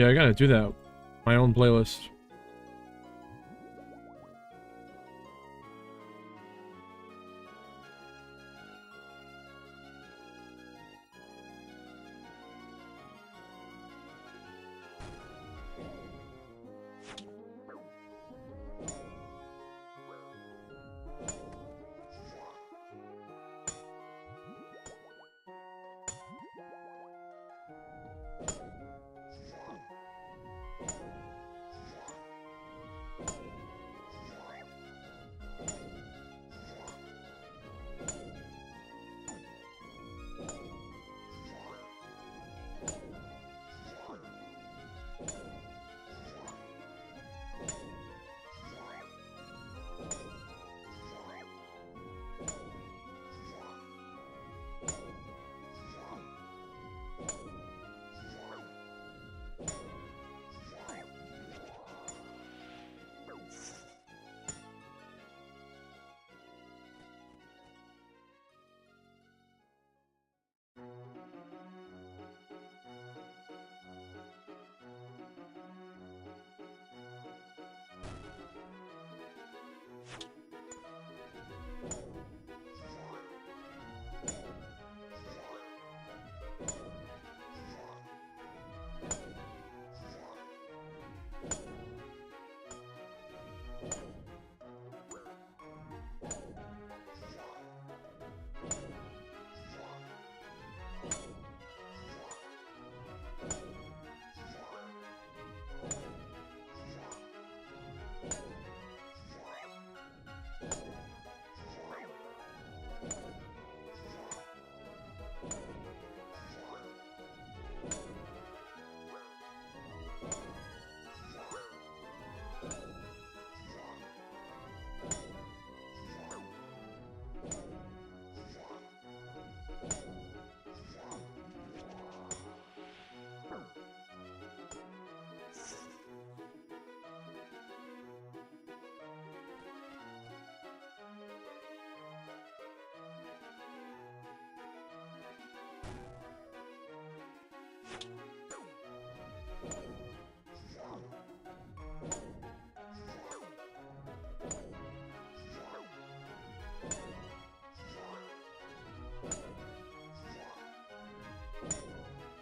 Yeah, I gotta do that. My own playlist.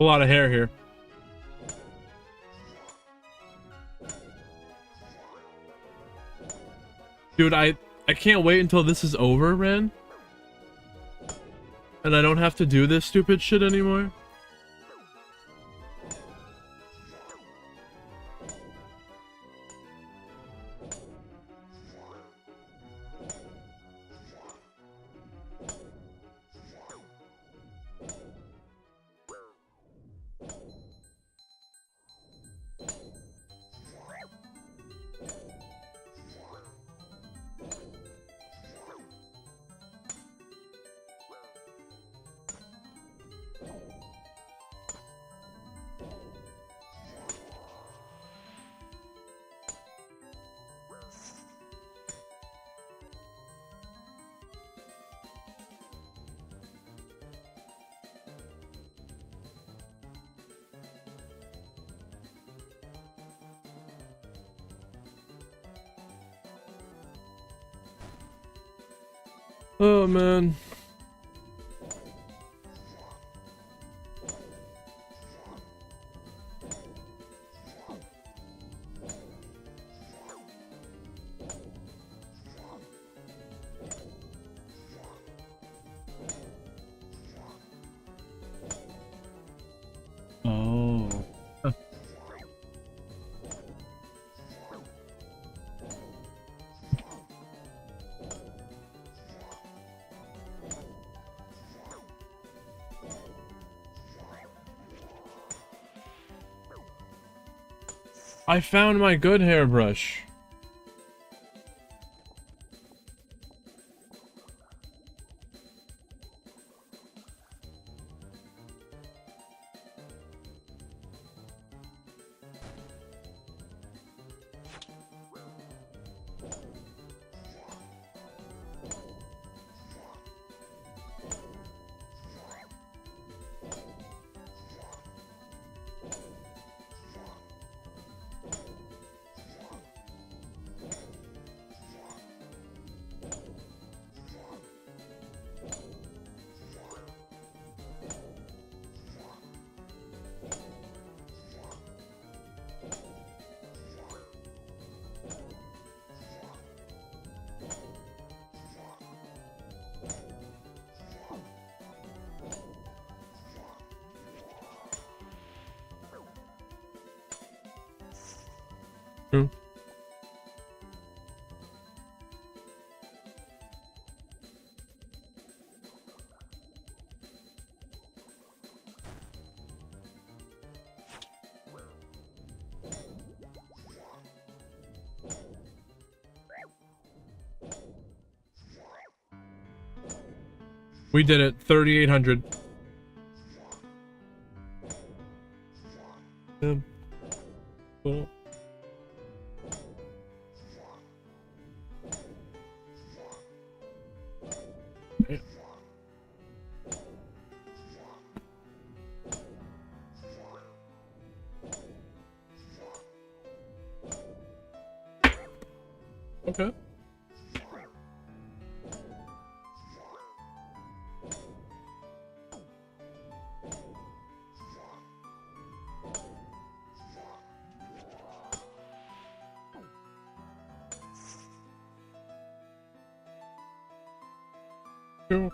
A lot of hair here. Dude, I can't wait until this is over, Ren. And I don't have to do this stupid shit anymore. Oh man. Oh. I found my good hairbrush. We did it. 3,800. Cool. Yeah. Okay. Cool.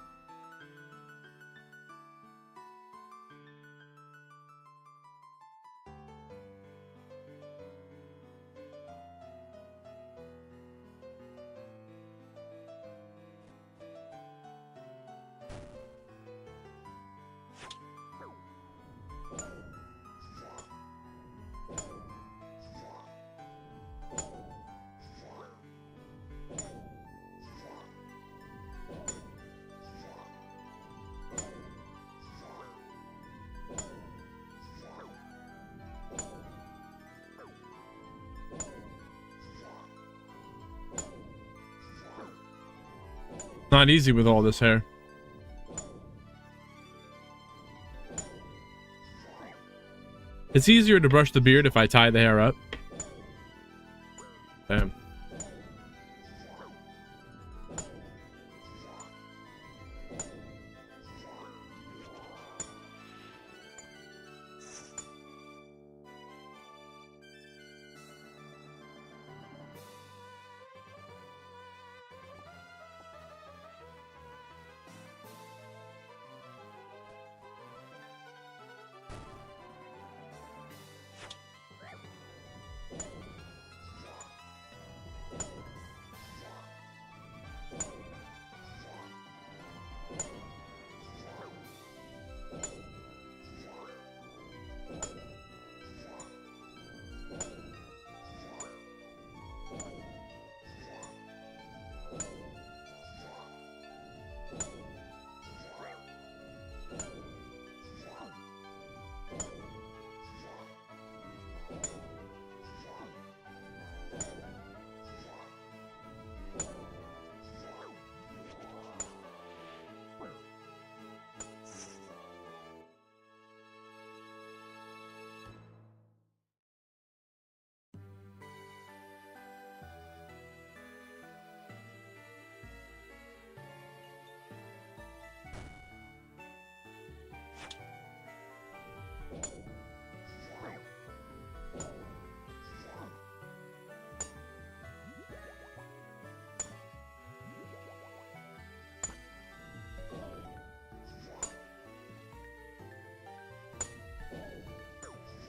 Not easy with all this hair. It's easier to brush the beard if I tie the hair up. Damn.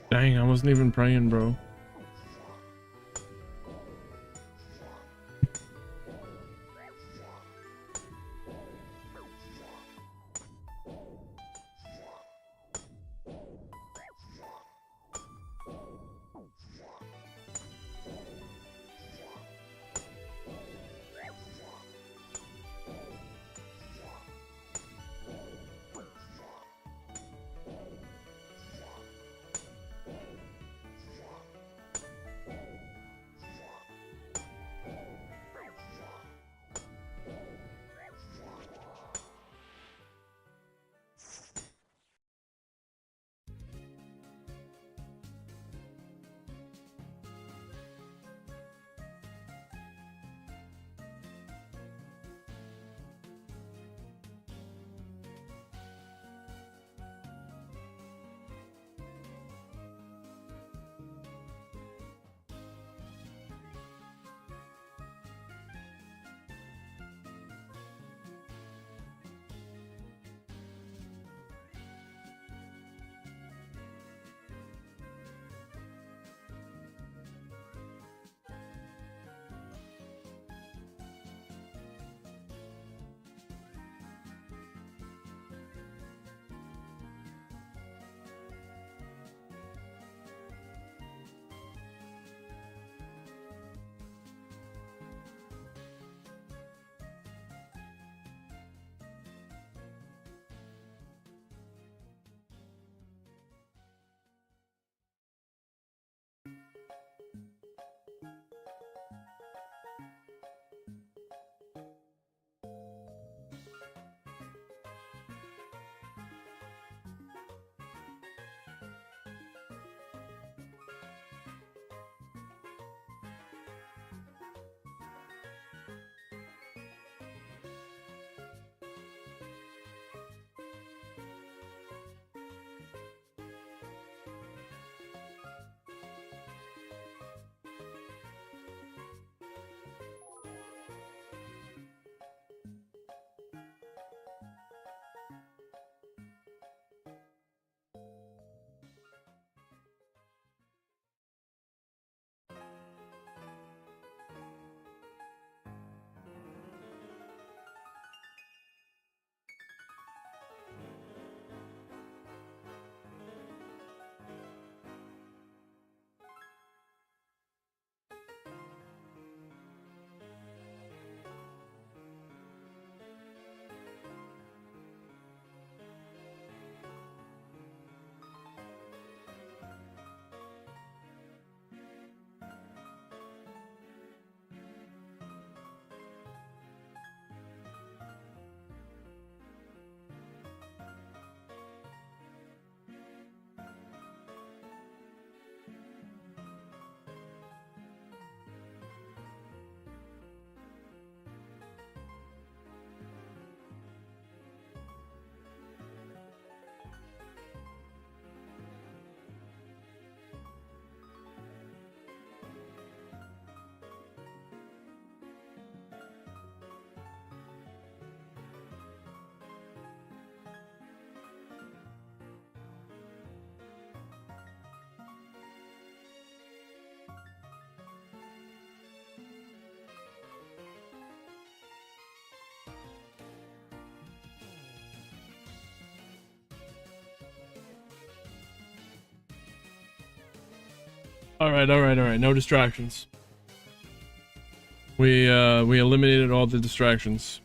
Dang, I wasn't even praying, bro. All right, all right, all right. No distractions. We eliminated all the distractions.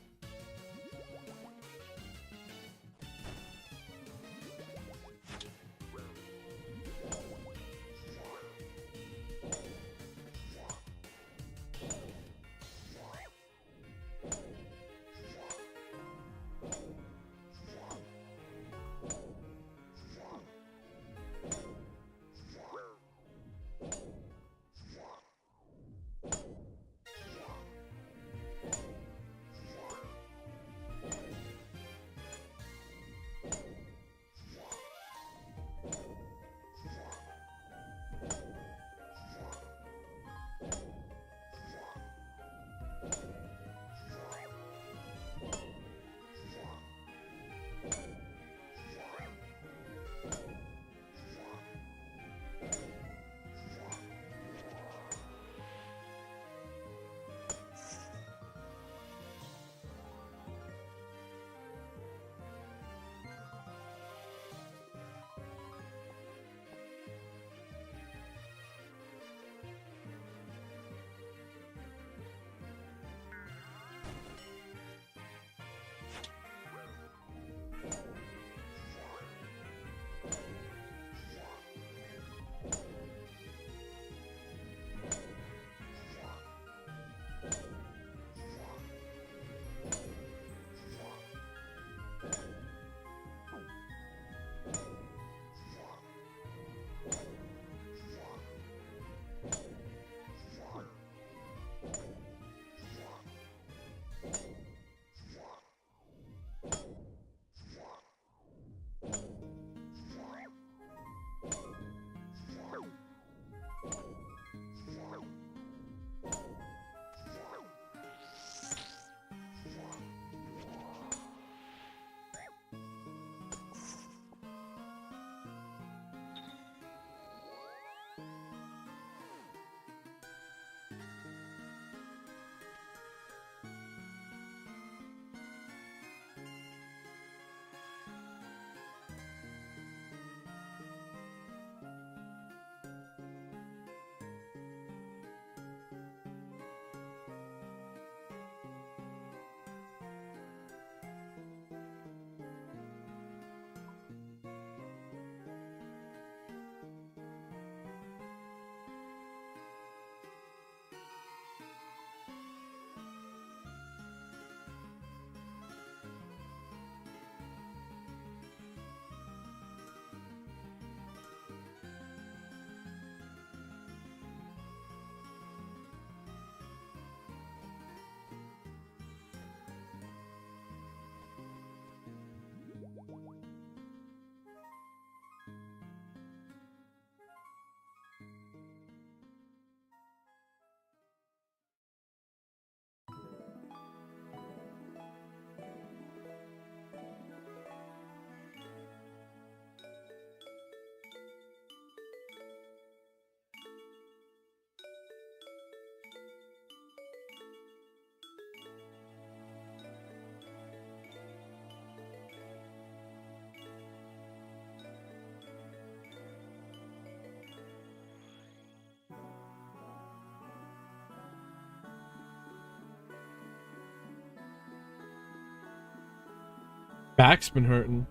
Back's been hurting.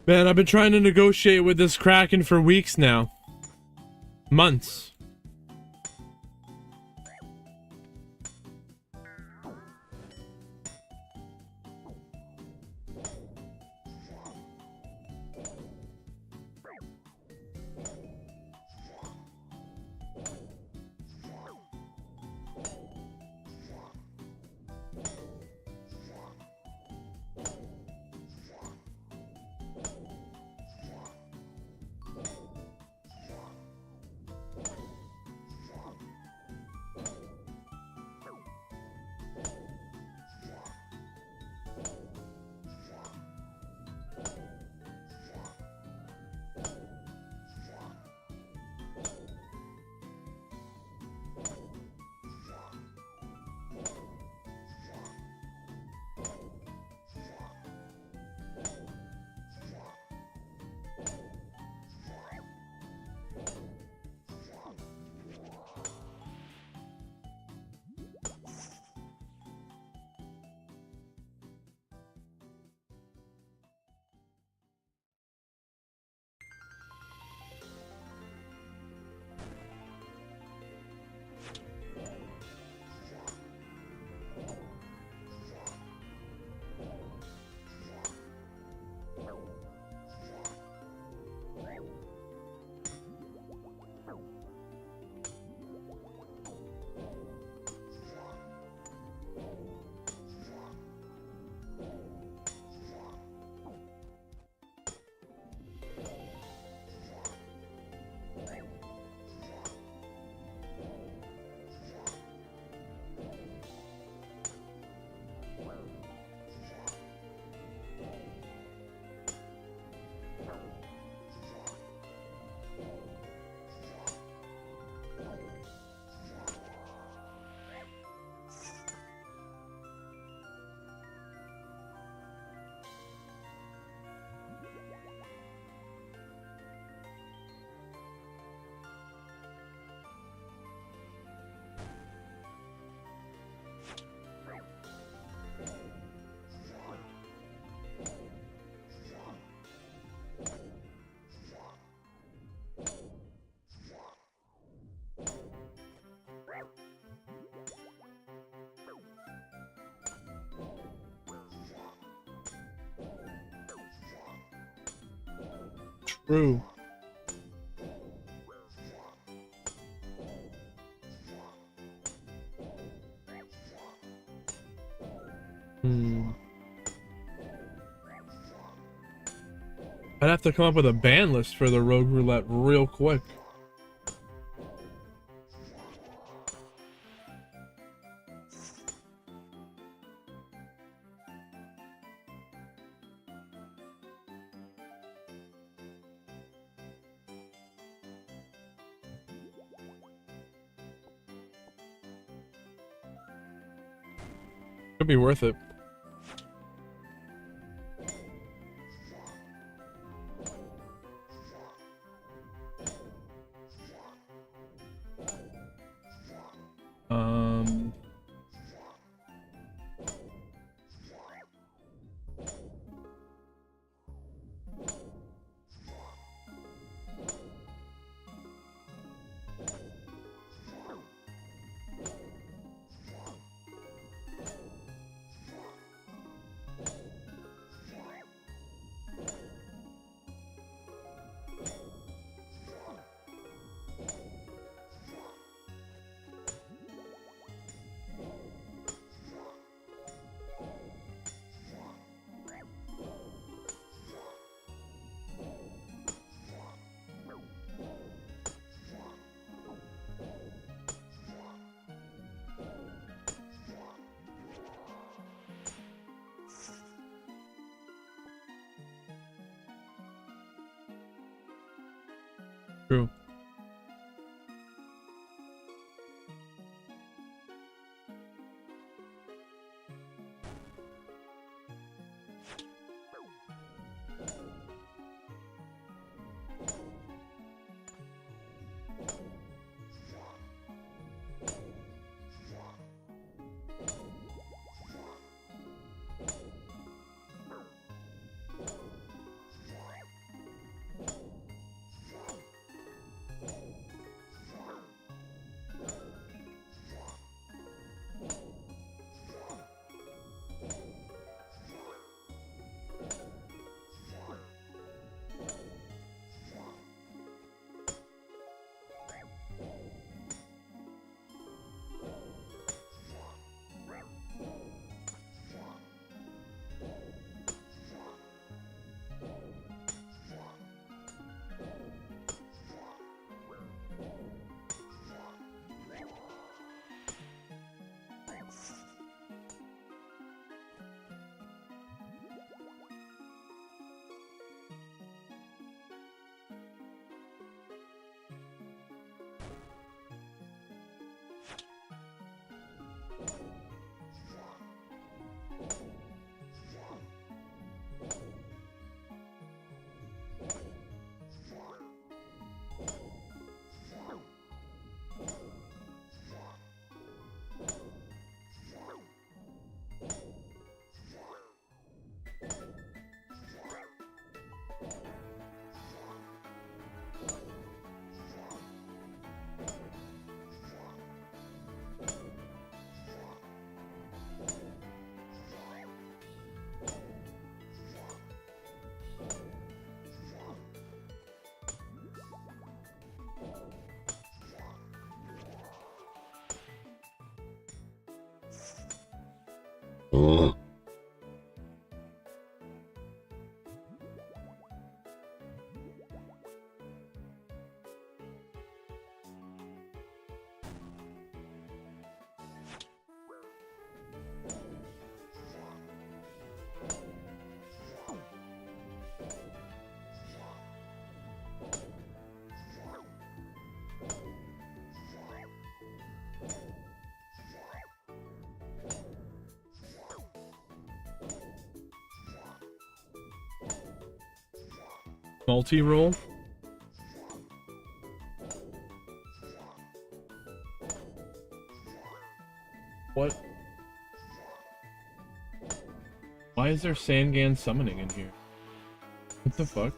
Man, I've been trying to negotiate with this Kraken for weeks now. Months. True. I'd have to come up with a ban list for the Rogue Roulette real quick. Could be worth it. True. Multi-roll? What? Why is there Sangan summoning in here? What the fuck?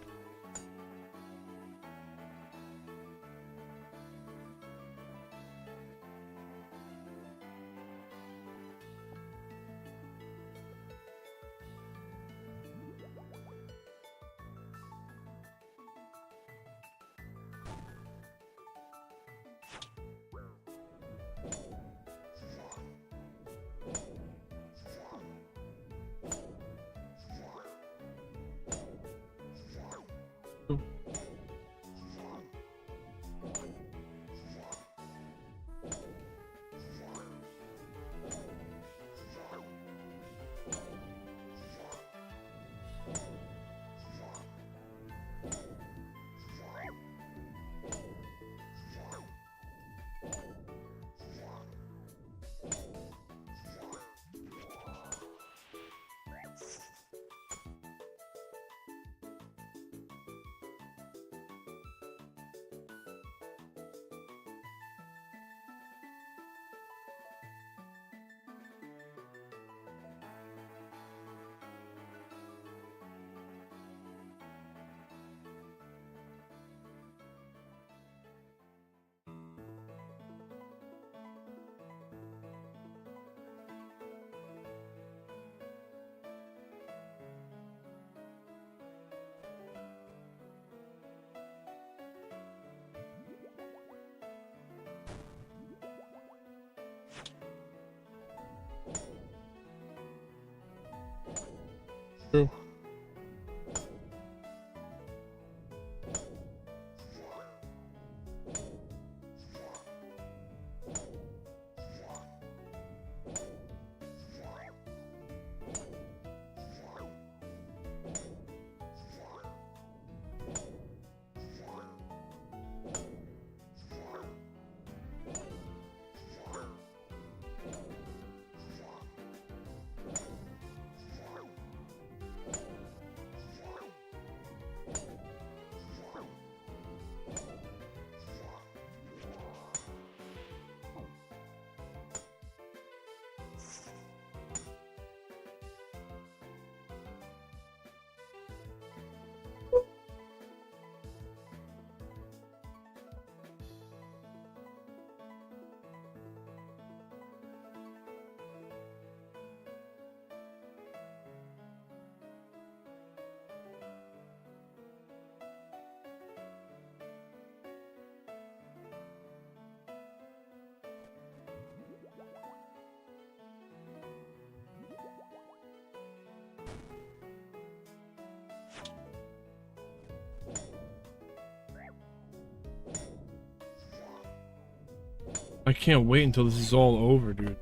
True. I can't wait until this is all over, dude.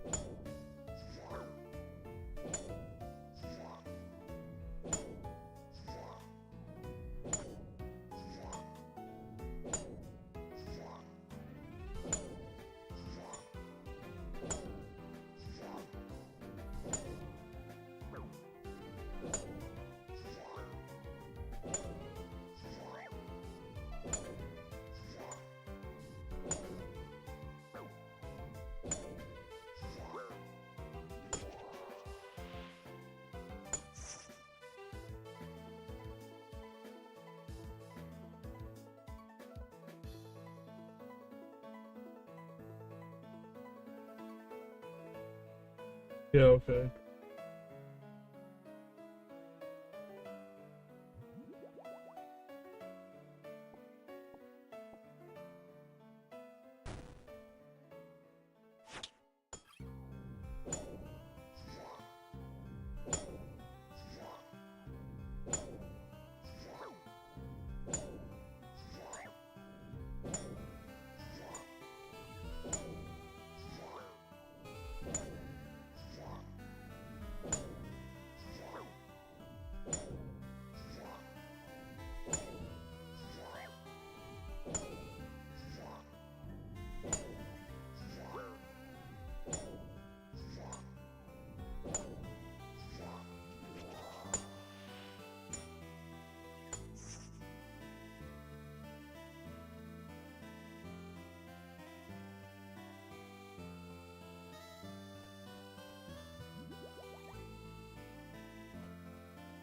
Yeah, okay.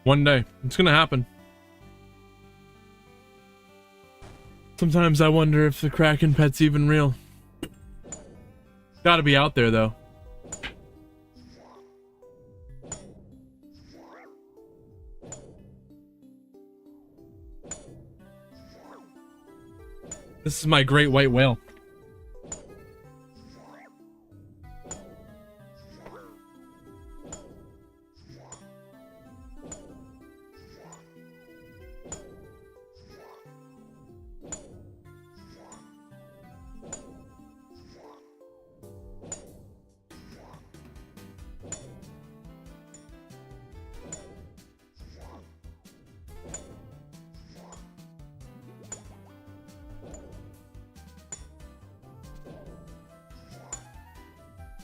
One day. It's gonna happen. Sometimes I wonder if the Kraken pet's even real. Gotta be out there, though. This is my great white whale.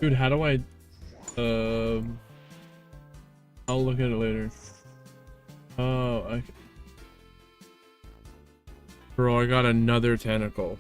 Dude, how do I... I'll look at it later. Oh, Bro, I got another tentacle.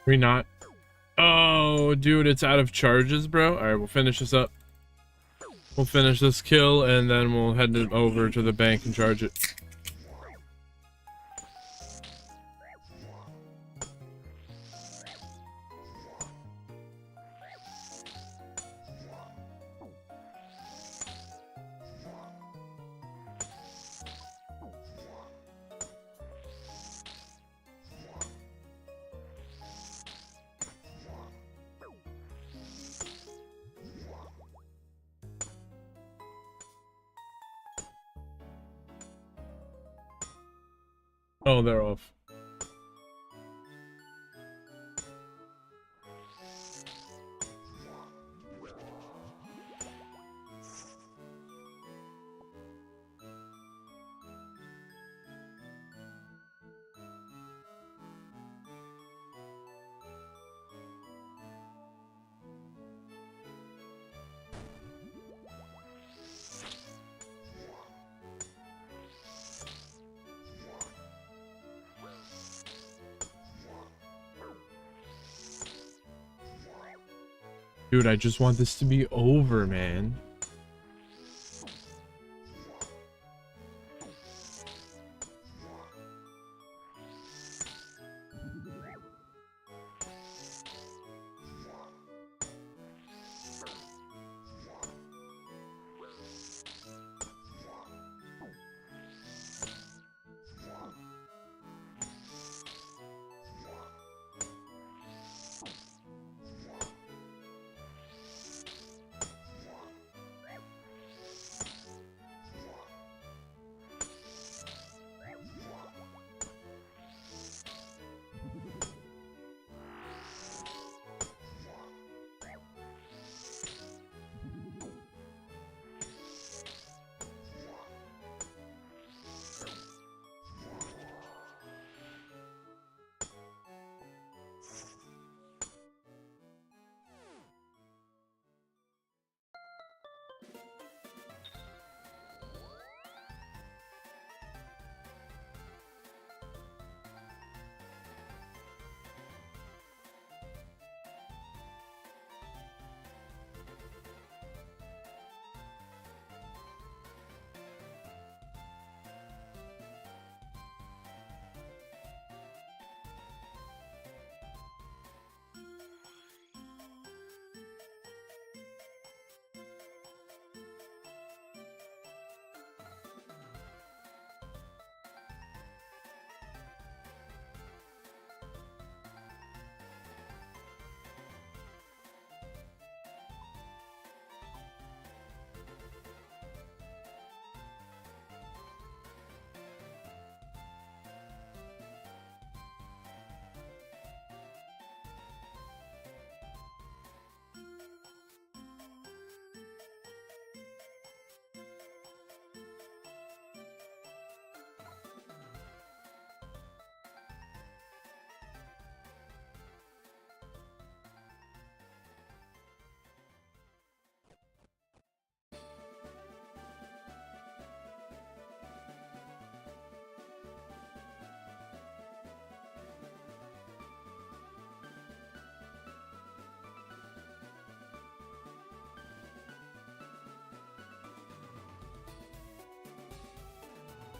We not? Oh, dude, it's out of charges, bro. All right, we'll finish this up. We'll finish this kill, and then we'll head it over to the bank and charge it. Oh, they're off. Dude, I just want this to be over, man.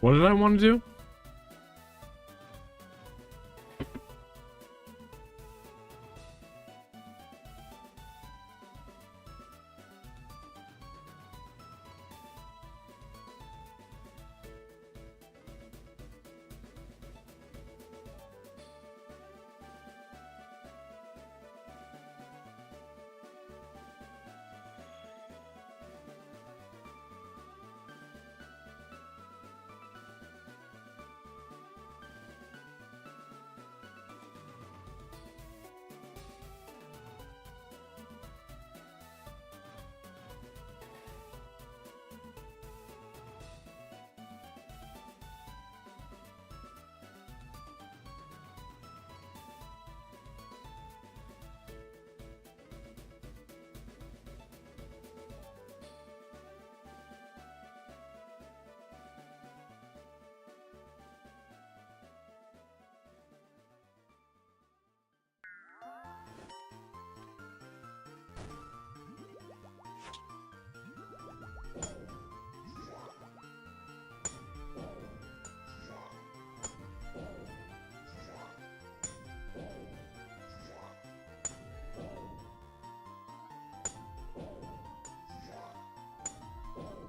What did I want to do?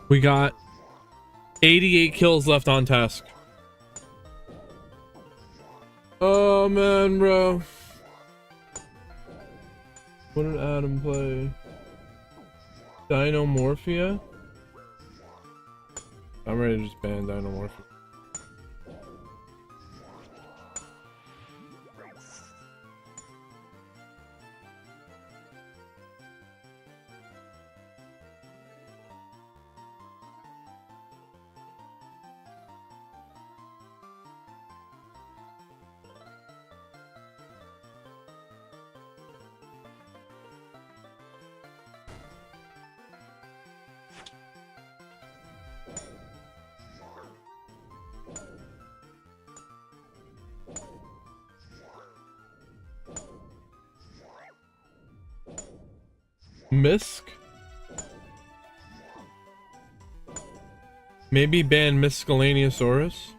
We got 88 kills left on task. Oh man, bro. What did Adam play? Dinomorphia? I'm ready to just ban Dinomorphia. Misk? Maybe ban Miscellaneousaurus?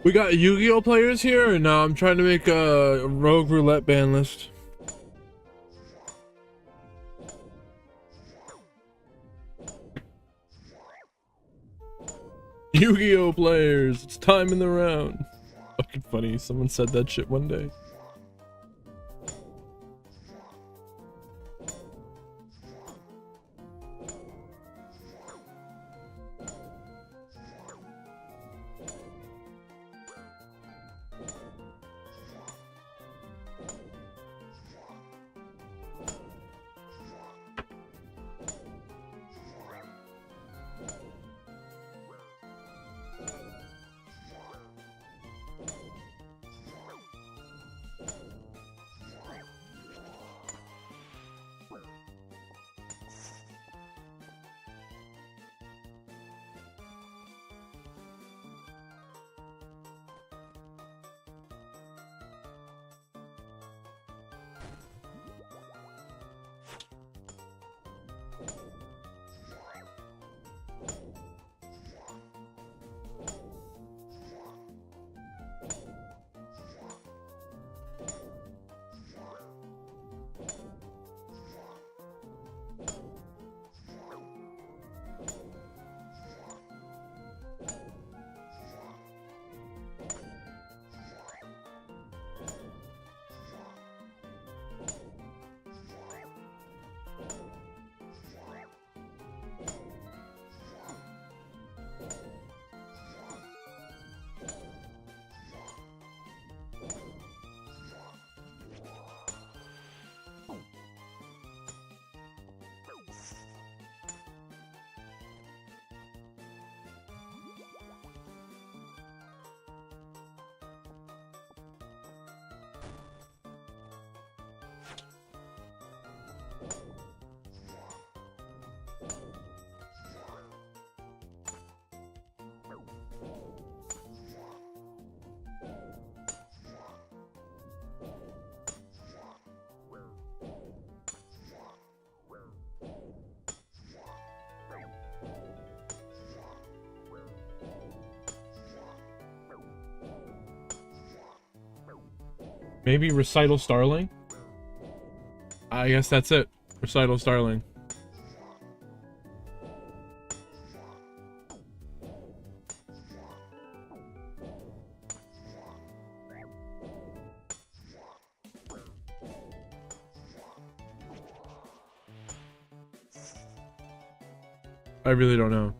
We got Yu-Gi-Oh players here, and now I'm trying to make a rogue roulette ban list. Yu-Gi-Oh players, it's time in the round. Fucking funny, someone said that shit one day. Maybe Recital Starling? I guess that's it. Recital Starling. I really don't know.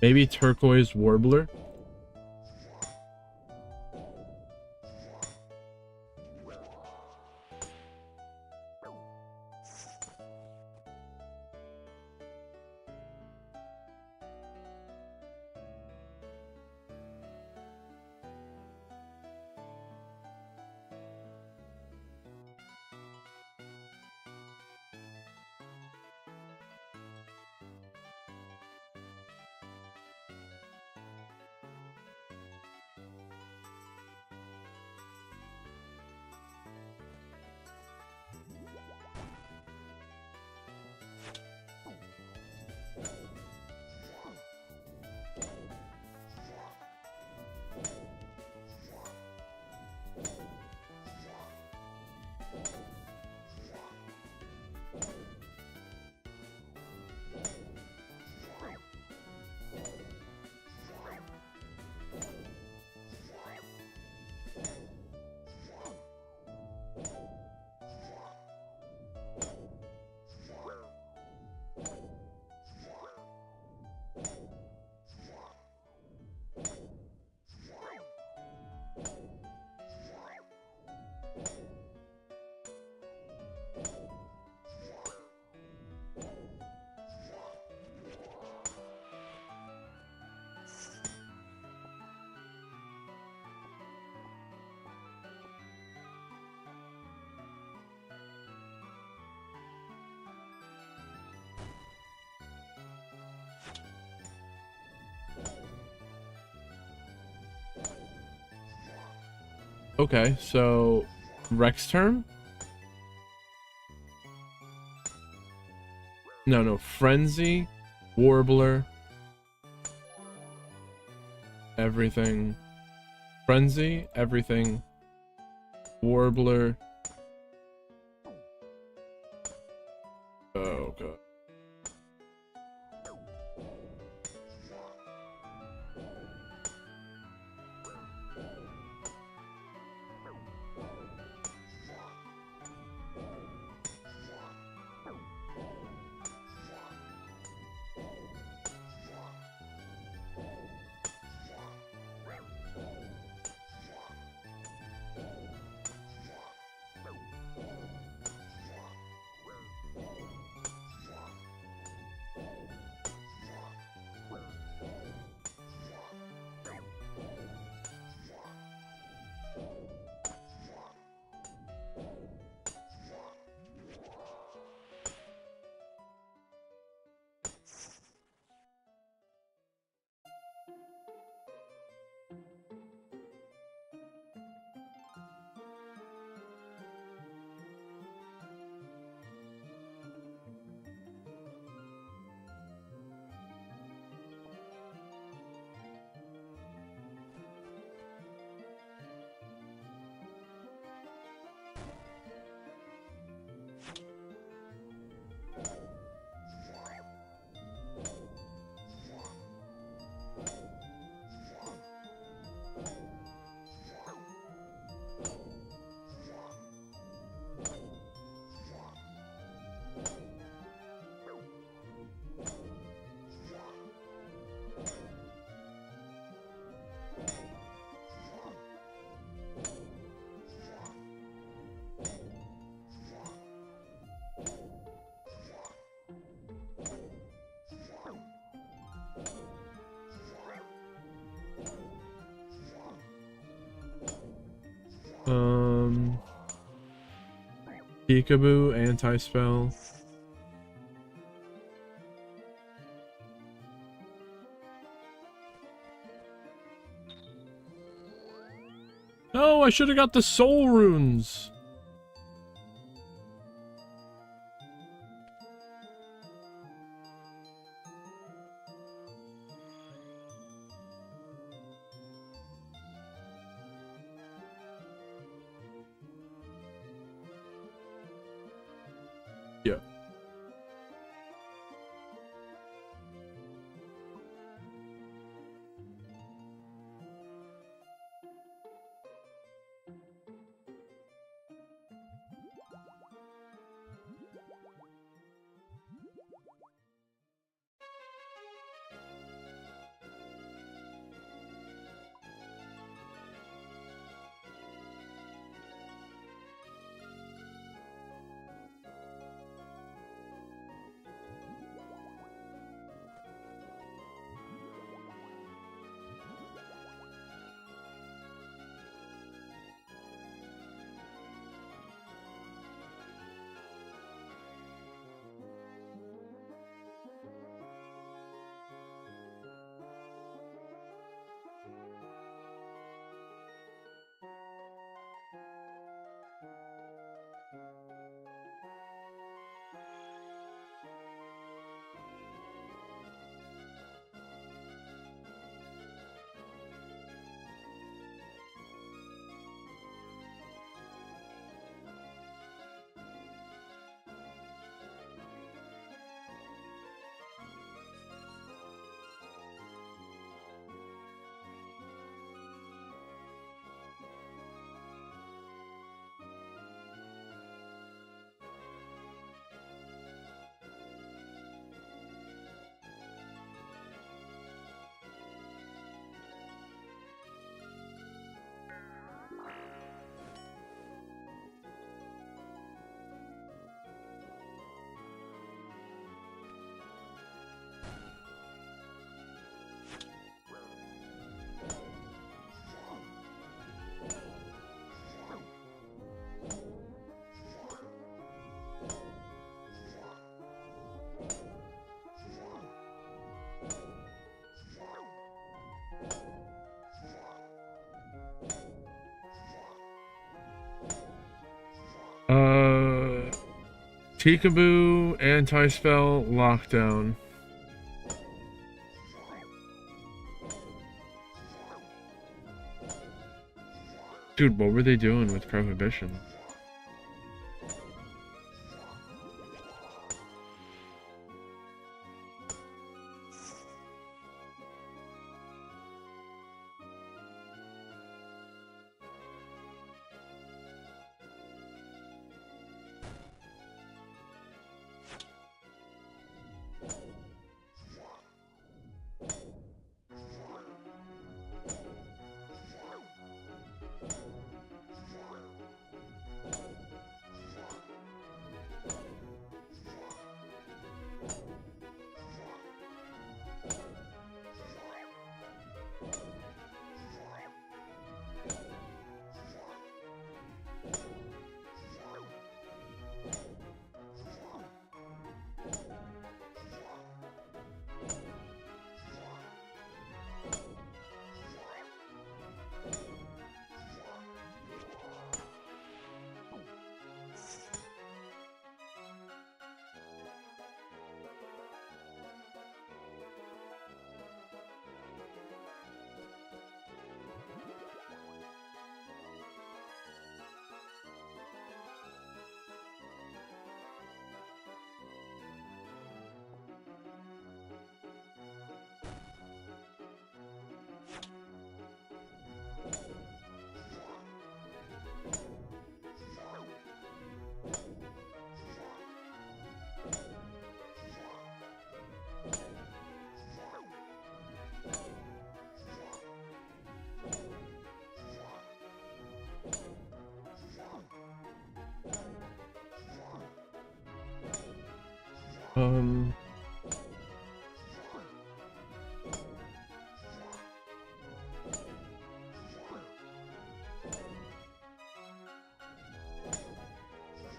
Maybe turquoise warbler. Okay, so Rex turn? No, Frenzy, Warbler, everything. Frenzy, everything. Warbler. Oh, God. Peekaboo, anti-spell. No, I should have got the soul runes. Yeah. Peekaboo, anti-spell, lockdown. Dude, what were they doing with Prohibition?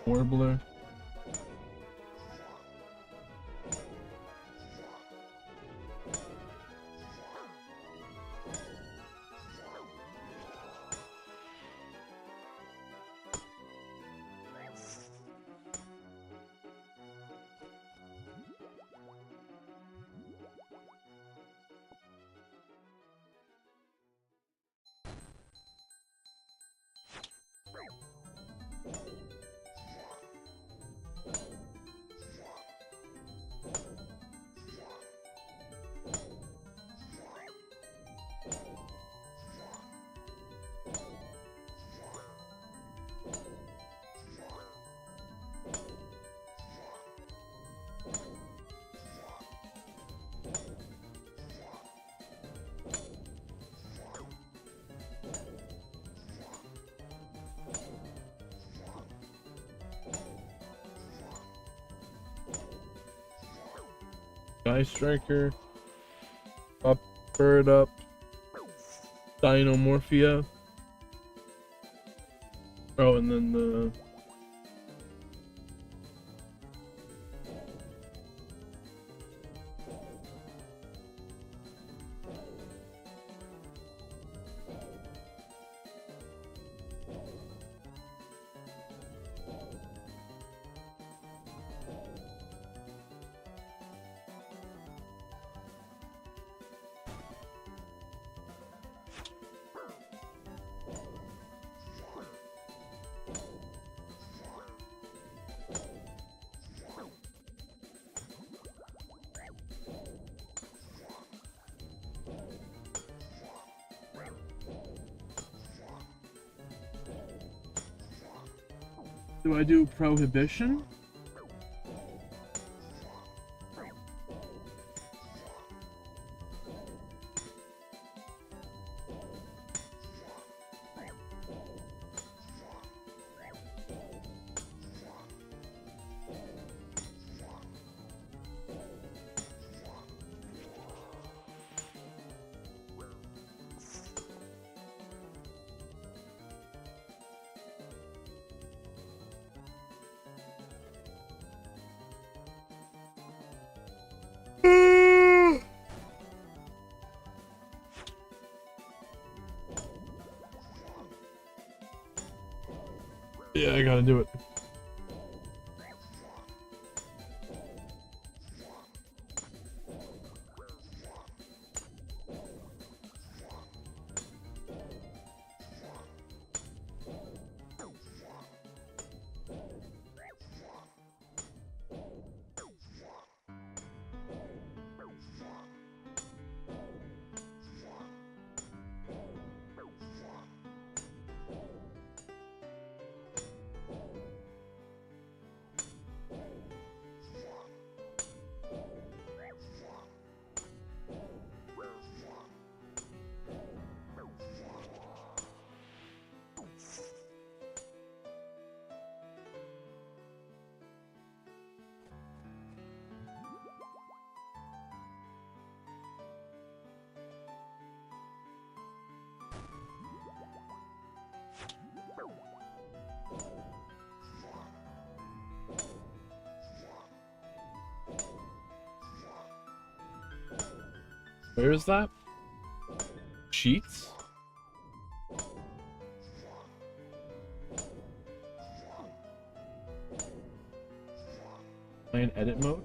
Warbler. Sky Striker, up, Bird Up, Dinomorphia. Oh, and then the do I do Prohibition? Yeah, I gotta do it. Where is that? Sheets? Play in edit mode?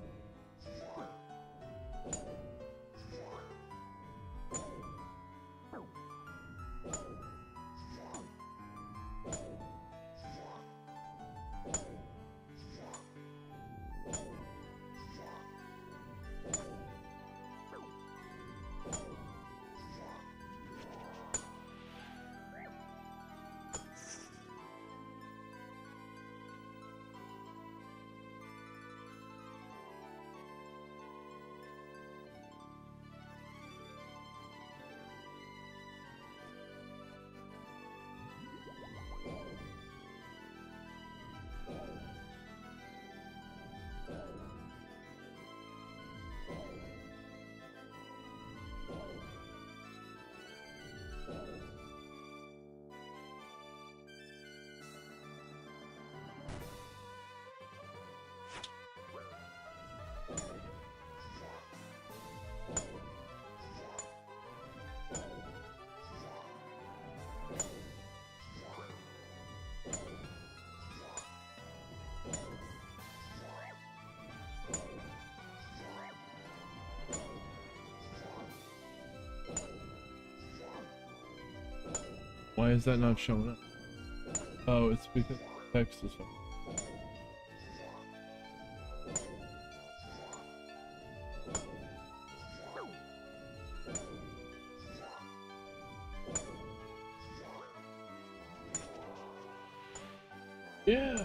Why is that not showing up? Oh, it's because the text is up. Yeah.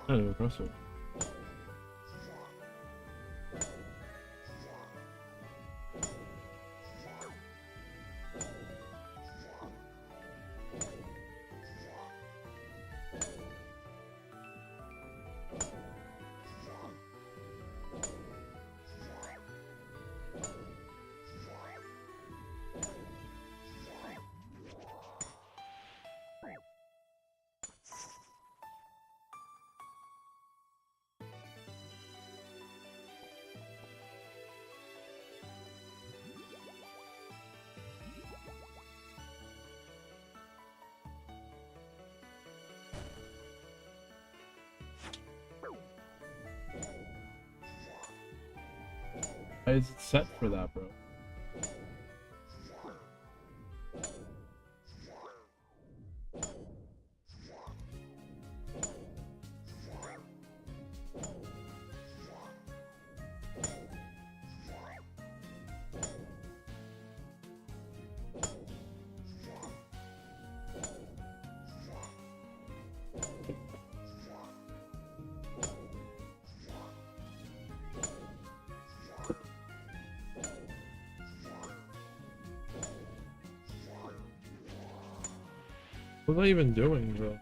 Kind of aggressive. Why is it set for that, bro? What am I even doing, bro?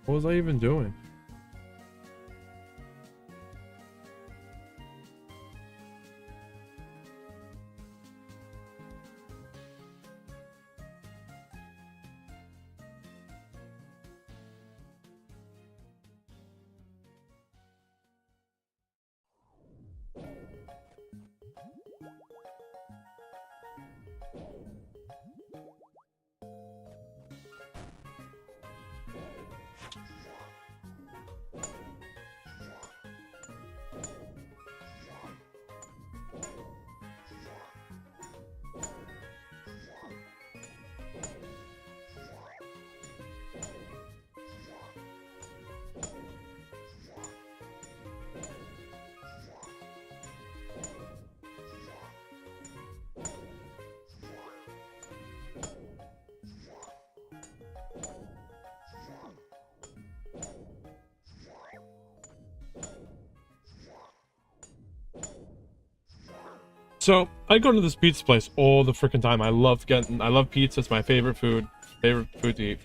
What was I even doing? So I go to this pizza place all the freaking time. I love pizza. It's my favorite food to eat.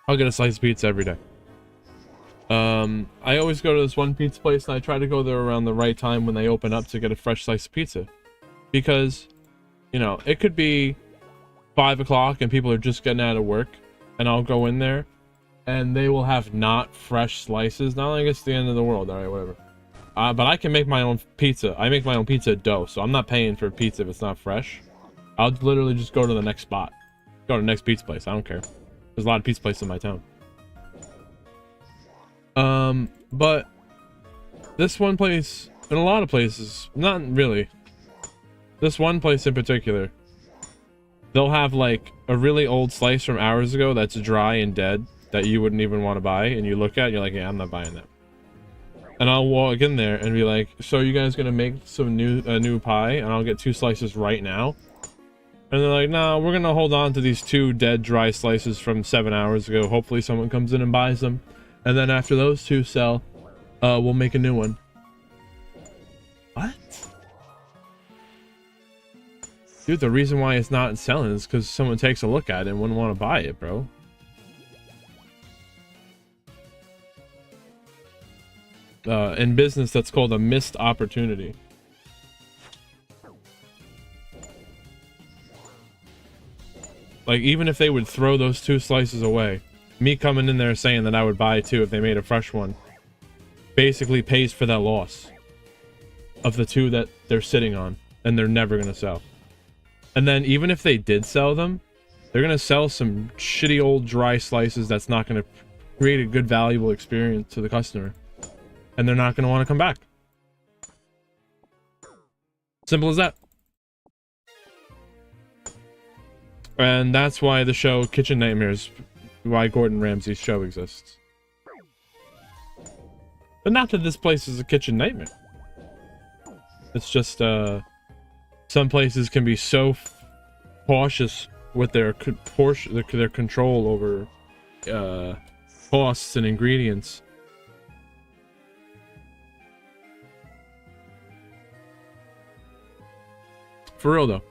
I'll get a slice of pizza every day. I always go to this one pizza place, and I try to go there around the right time when they open up to get a fresh slice of pizza, because, you know, it could be 5 o'clock and people are just getting out of work, and I'll go in there and they will have not fresh slices. Not like it's the end of the world, all right, whatever. But I can make my own pizza. I make my own pizza dough, so I'm not paying for pizza if it's not fresh. I'll literally just go to the next spot. Go to the next pizza place. I don't care. There's a lot of pizza places in my town. But this one place, and a lot of places, not really. This one place in particular, they'll have like a really old slice from hours ago that's dry and dead that you wouldn't even want to buy, and you look at it, you're like, yeah, I'm not buying that. And I'll walk in there and be like, so you guys gonna make some new pie? And I'll get 2 slices right now. And they're like, no, we're gonna hold on to these 2 dead dry slices from 7 hours ago. Hopefully someone comes in and buys them. And then after those 2 sell, we'll make a new one. What? Dude, the reason why it's not selling is because someone takes a look at it and wouldn't want to buy it, bro. In business, that's called a missed opportunity. Like, even if they would throw those 2 slices away, me coming in there saying that I would buy 2 if they made a fresh one basically pays for that loss of the 2 that they're sitting on and they're never going to sell. And then even if they did sell them, they're going to sell some shitty old dry slices that's not going to create a good valuable experience to the customer. And they're not going to want to come back. Simple as that. And that's why the show Kitchen Nightmares, why Gordon Ramsay's show exists. But not that this place is a kitchen nightmare. It's just, some places can be so cautious with their control over, costs and ingredients. For real though,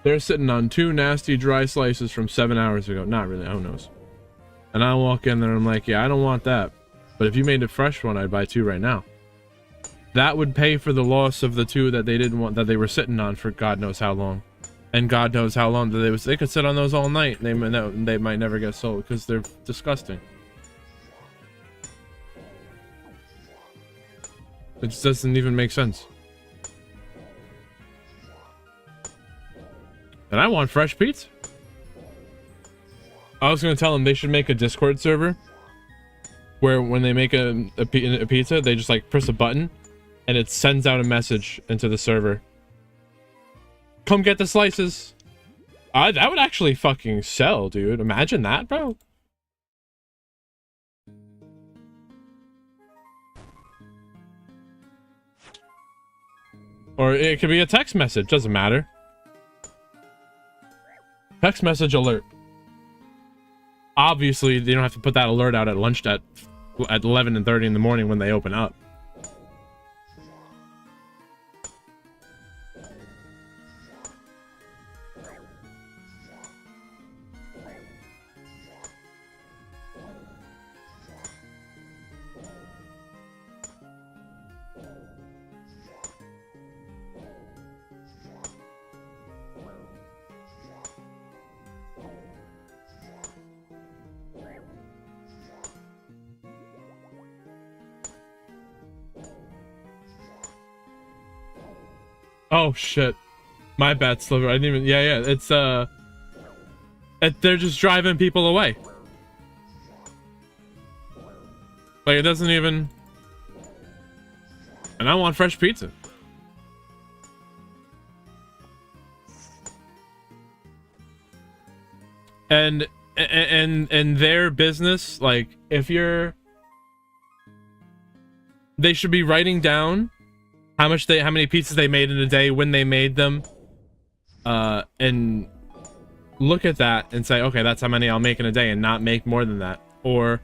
they're sitting on 2 nasty dry slices from 7 hours ago. Not really, who knows? And I walk in there and I'm like, yeah, I don't want that. But if you made a fresh one, I'd buy 2 right now. That would pay for the loss of the 2 that they didn't want, that they were sitting on for God knows how long. And God knows how long that they could sit on those all night. They might never get sold because they're disgusting. It just doesn't even make sense. And I want fresh pizza. I was going to tell them they should make a Discord server where when they make a pizza, they just like press a button and it sends out a message into the server. Come get the slices. That would actually fucking sell, dude. Imagine that, bro. Or it could be a text message. Doesn't matter. Text message alert. Obviously, they don't have to put that alert out at lunch at 11:30 in the morning when they open up. Oh shit, my bad, Sliver. I didn't even. Yeah. It's they're just driving people away. Like it doesn't even. And I want fresh pizza. And their business, like if you're, they should be writing down how many pizzas they made in a day, when they made them, and look at that and say, okay, that's how many I'll make in a day, and not make more than that, or,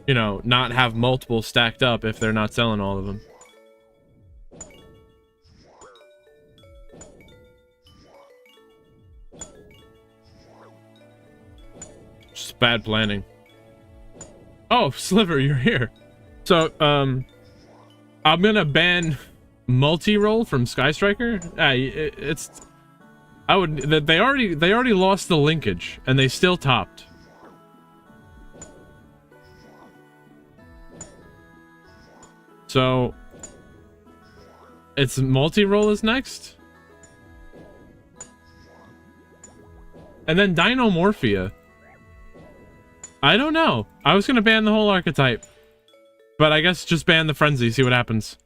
you know, not have multiple stacked up if they're not selling all of them. bad planning. Oh, Sliver, you're here. So, I'm gonna ban multi-roll from Sky Striker. It's... I would... They already lost the linkage, and they still topped. So... It's multi-roll is next? And then Dinomorphia. I don't know. I was gonna ban the whole archetype. But I guess just ban the Frenzy, see what happens.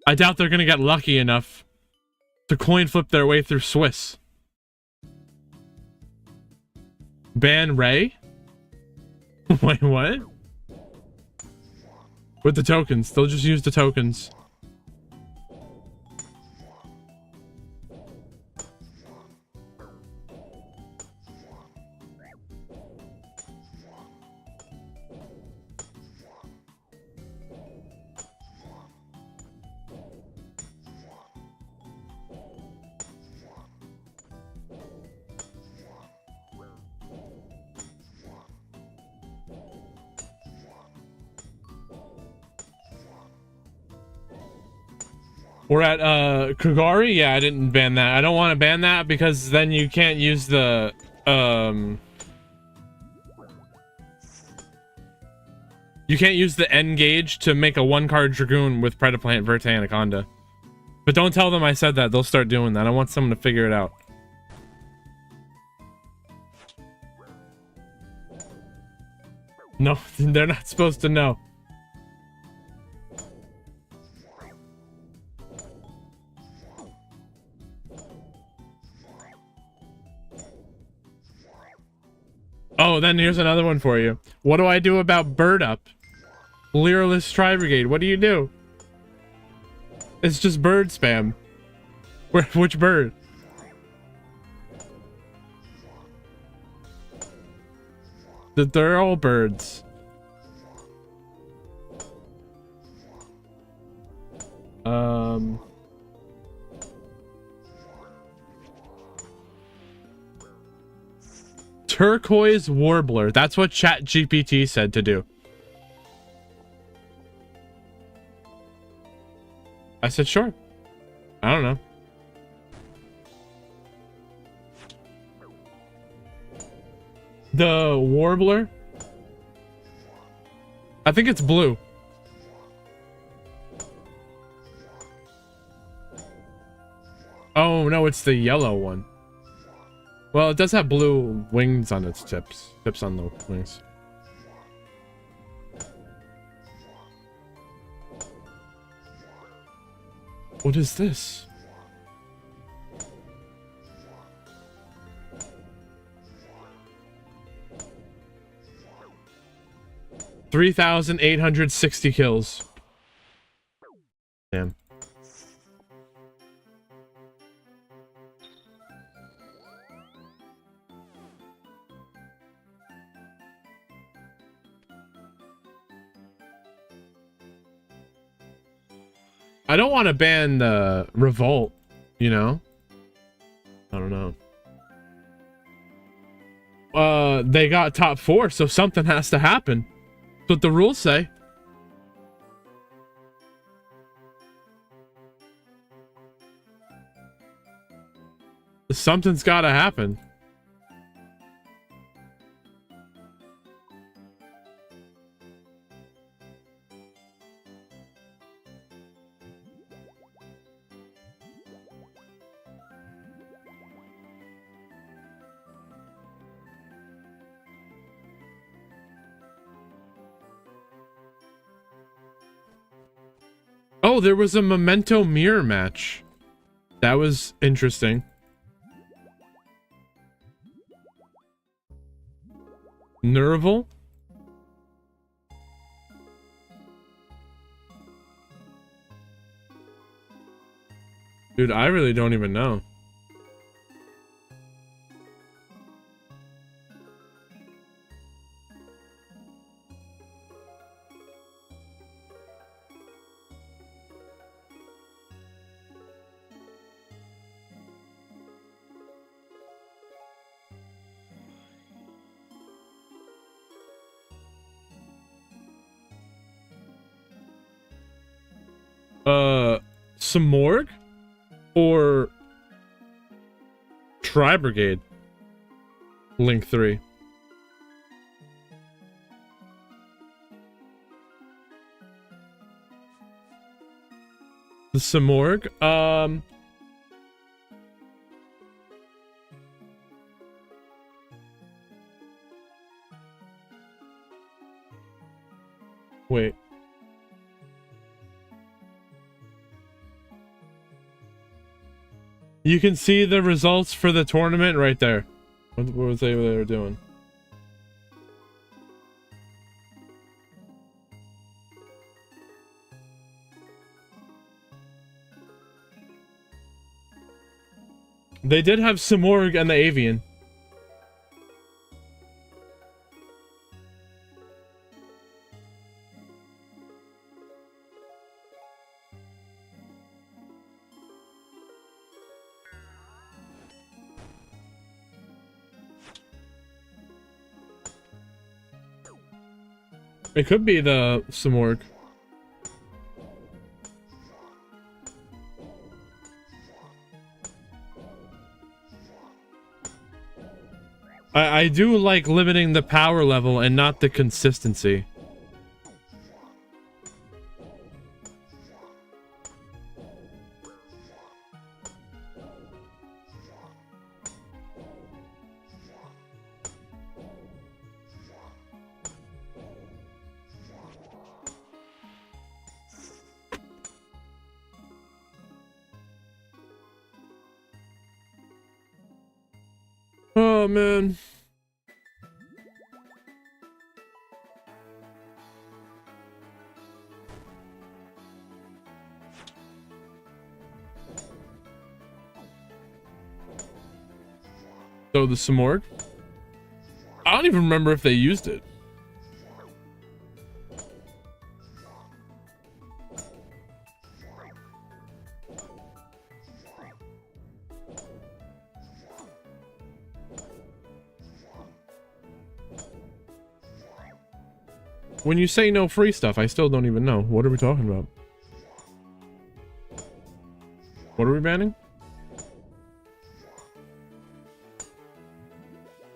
I doubt they're gonna get lucky enough to coin flip their way through Swiss. Ban Ray? Wait, what? With the tokens. They'll just use the tokens. We're at Kugari? Yeah, I didn't ban that. I don't want to ban that because then you can't use the you can't use the N gauge to make a 1-card Dragoon with Predaplant, Verte, Anaconda. But don't tell them I said that. They'll start doing that. I want someone to figure it out. No, they're not supposed to know. Oh, then here's another one for you. What do I do about Bird Up? Lyralist Tri-Brigade, what do you do? It's just bird spam. Which bird? They're all birds. Turquoise Warbler. That's what ChatGPT said to do. I said sure. I don't know. The Warbler? I think it's blue. Oh, no, it's the yellow one. Well, it does have blue wings on its tips. Tips on the wings. What is this? $3,860 kills. Damn. I don't want to ban the Revolt, you know? I don't know. They got top 4, so something has to happen. That's what the rules say. Something's got to happen. Oh, there was a Memento Mirror match. That was interesting. Nerval? Dude, I really don't even know. Samorg or Tri Brigade? Link 3. The Samorg? Wait. You can see the results for the tournament right there. What was they were doing? They did have Samorg and the Avian. It could be the Samorg. I do like limiting the power level and not the consistency. Oh, man. So the Samorg? I don't even remember if they used it. When you say no free stuff, I still don't even know. What are we talking about? What are we banning?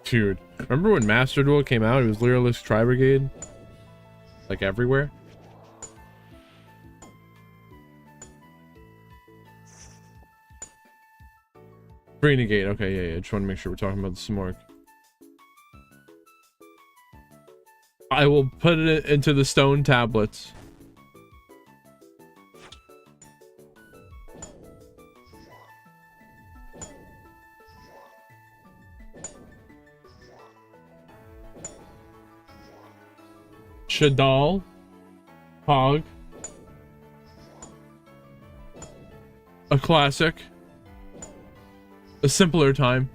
Dude, remember when Master Duel came out? It was Lyralist Tri Brigade. Like everywhere. Free negate. Okay, yeah. Just want to make sure we're talking about the Samorg. I will put it into the stone tablets. Shadal. Hog. A classic. A simpler time.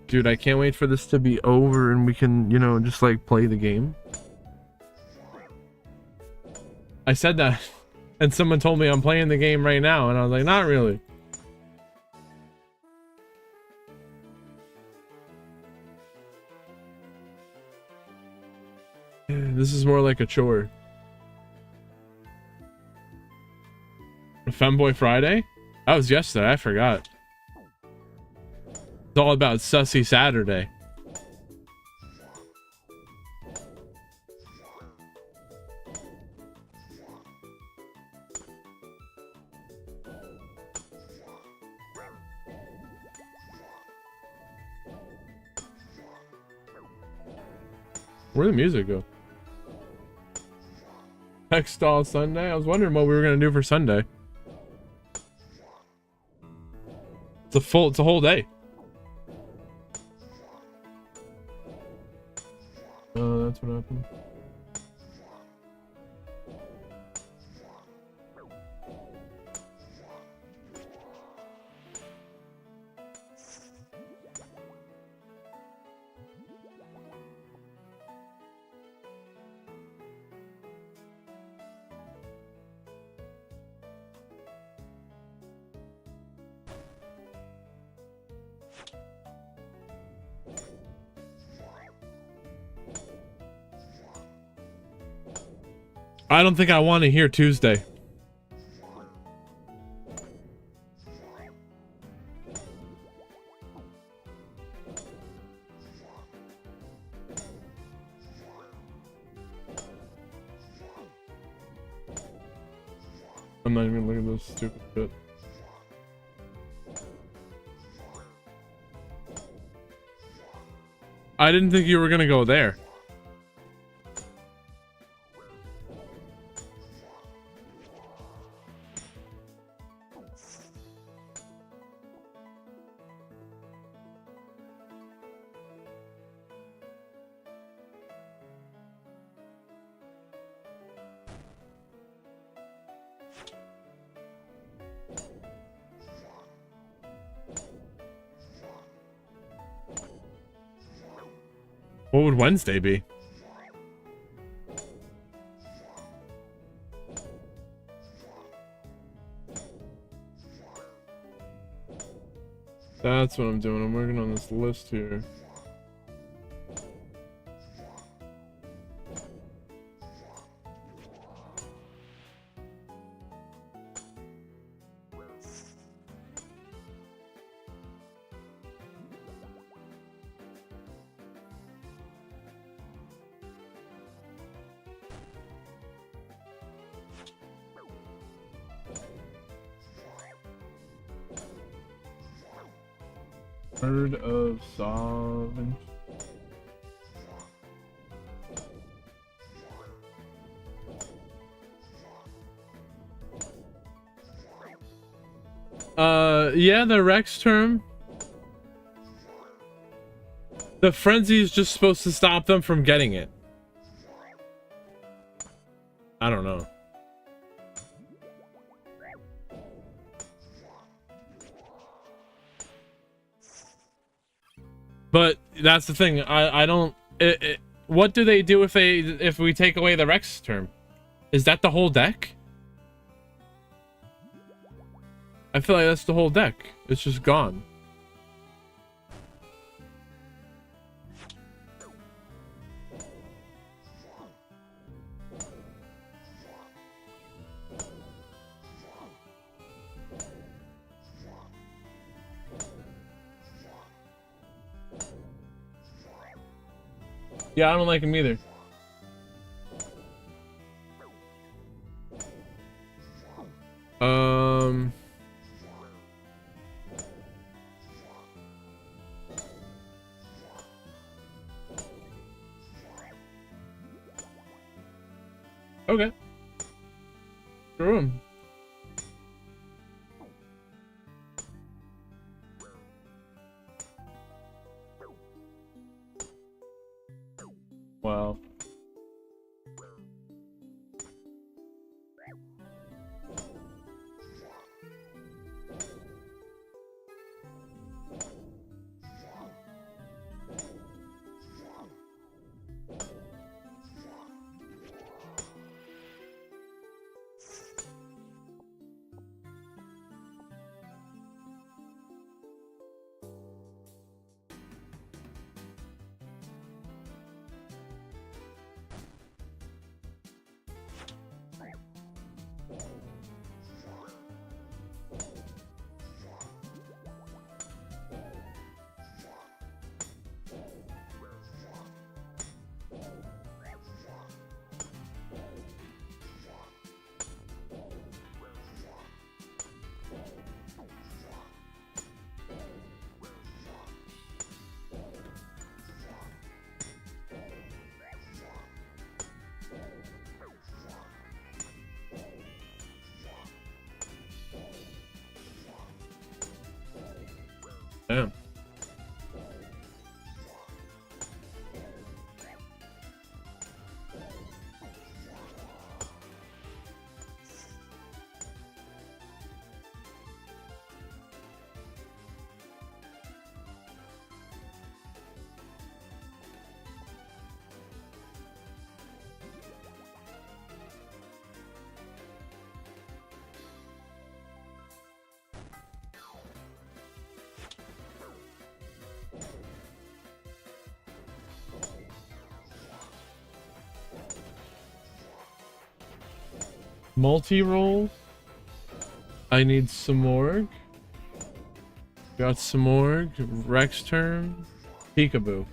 Dude, I can't wait for this to be over and we can, you know, just like play the game. I said that and someone told me I'm playing the game right now and I was like, not really. This is more like a chore. Femboy Friday? That was yesterday, I forgot. It's all about Sussy Saturday. Where'd the music go? Hexstall Sunday? I was wondering what we were gonna do for Sunday. It's a whole day. Oh, that's what happened. I don't think I want to hear Tuesday. I'm not even looking at this stupid shit. I didn't think you were gonna go there. What would Wednesday be? That's what I'm doing. I'm working on this list here. Herd of Sovereign. Yeah, the Rex term. The frenzy is just supposed to stop them from getting it. I don't know. But that's the thing. I don't. What do they do if we take away the Rex term? Is that the whole deck? I feel like that's the whole deck. It's just gone. Yeah, I don't like him either. Okay. Screw him. Wow. Damn. Multi-roll. I need Samorg. Got Samorg. Rex term. Peekaboo.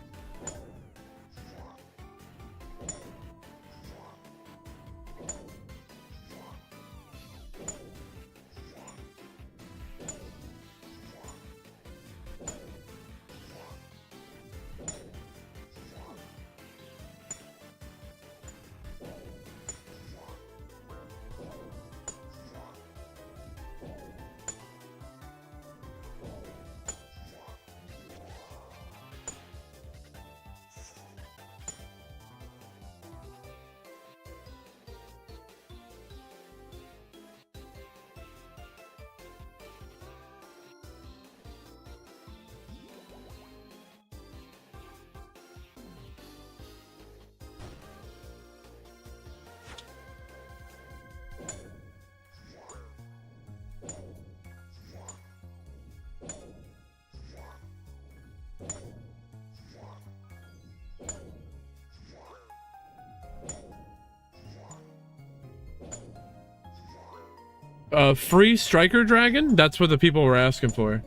Free striker dragon? That's what the people were asking for.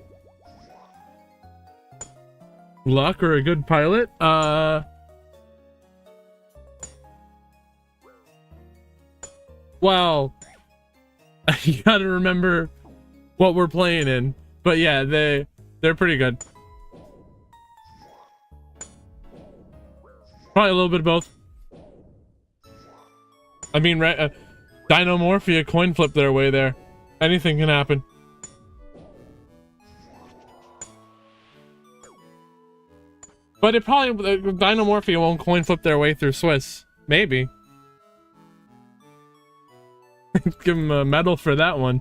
Luck or a good pilot? Well, you gotta remember what we're playing in. But yeah, they're pretty good. Probably a little bit of both. I mean, Dinomorphia coin flip their way there. Anything can happen. But it probably, Dinomorphia won't coin flip their way through Swiss. Maybe. Give them a medal for that one.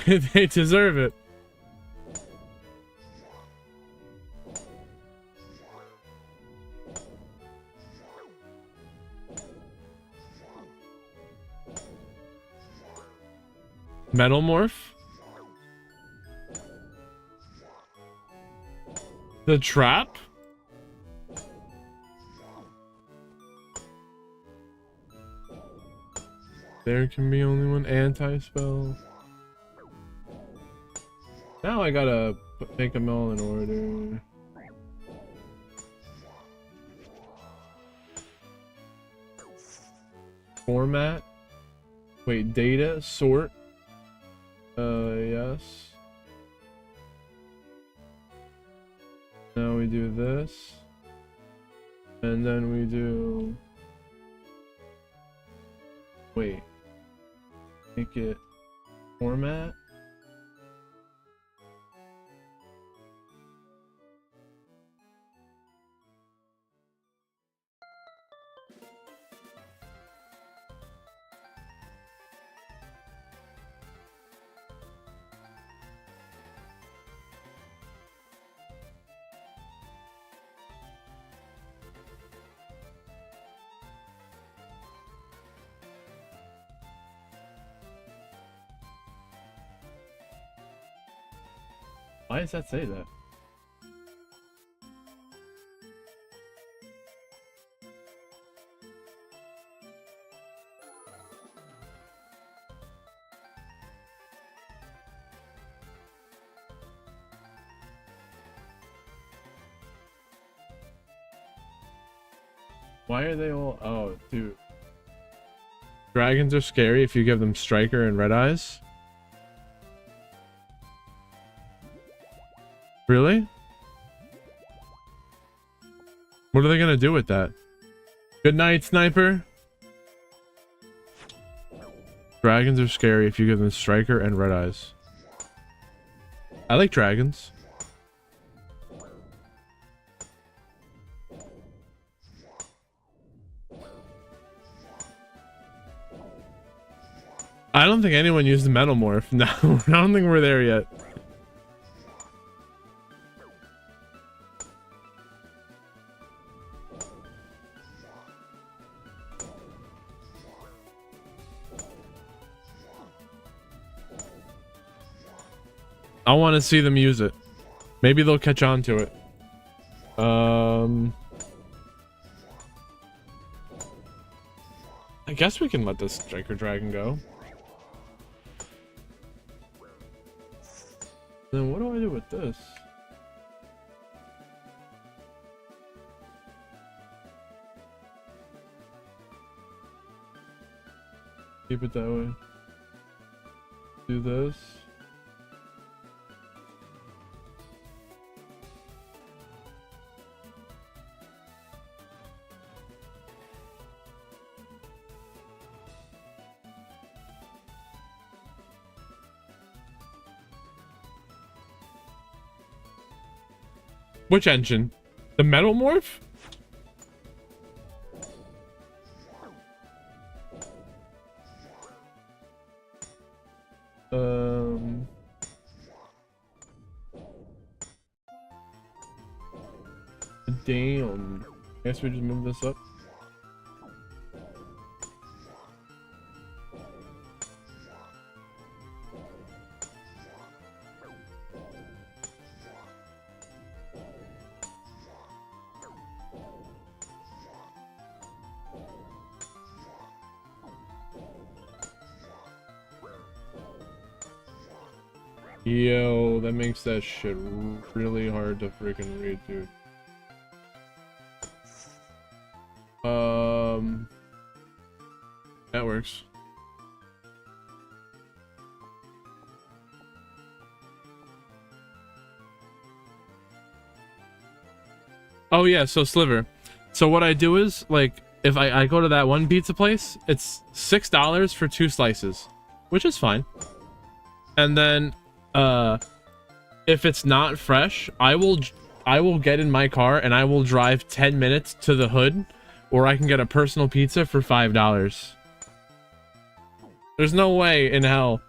They deserve it. Metalmorph? The trap? There can be only one anti-spell. Now I gotta make them all in order. Format? Wait, data? Sort? Yes. Now we do this. And then we do... Wait. Make it format? Why does that say that? Why are they all... Oh, dude. Dragons are scary if you give them Striker and Red Eyes. Really? What are they gonna do with that? Good night, Sniper. Dragons are scary if you give them Striker and Red Eyes. I like dragons. I don't think anyone used the Metalmorph. No, I don't think we're there yet. I want to see them use it. Maybe they'll catch on to it. I guess we can let this Striker Dragon go. Then what do I do with this? Keep it that way. Do this. Which engine? The Metal Morph? Damn. I guess we just move this up. Yo, that makes that shit really hard to freaking read, dude. That works. Oh yeah, so Sliver. So what I do is, like, if I go to that one pizza place, it's $6 for 2 slices, which is fine. And then, if it's not fresh, I will get in my car and I will drive 10 minutes to the hood, or I can get a personal pizza for $5. There's no way in hell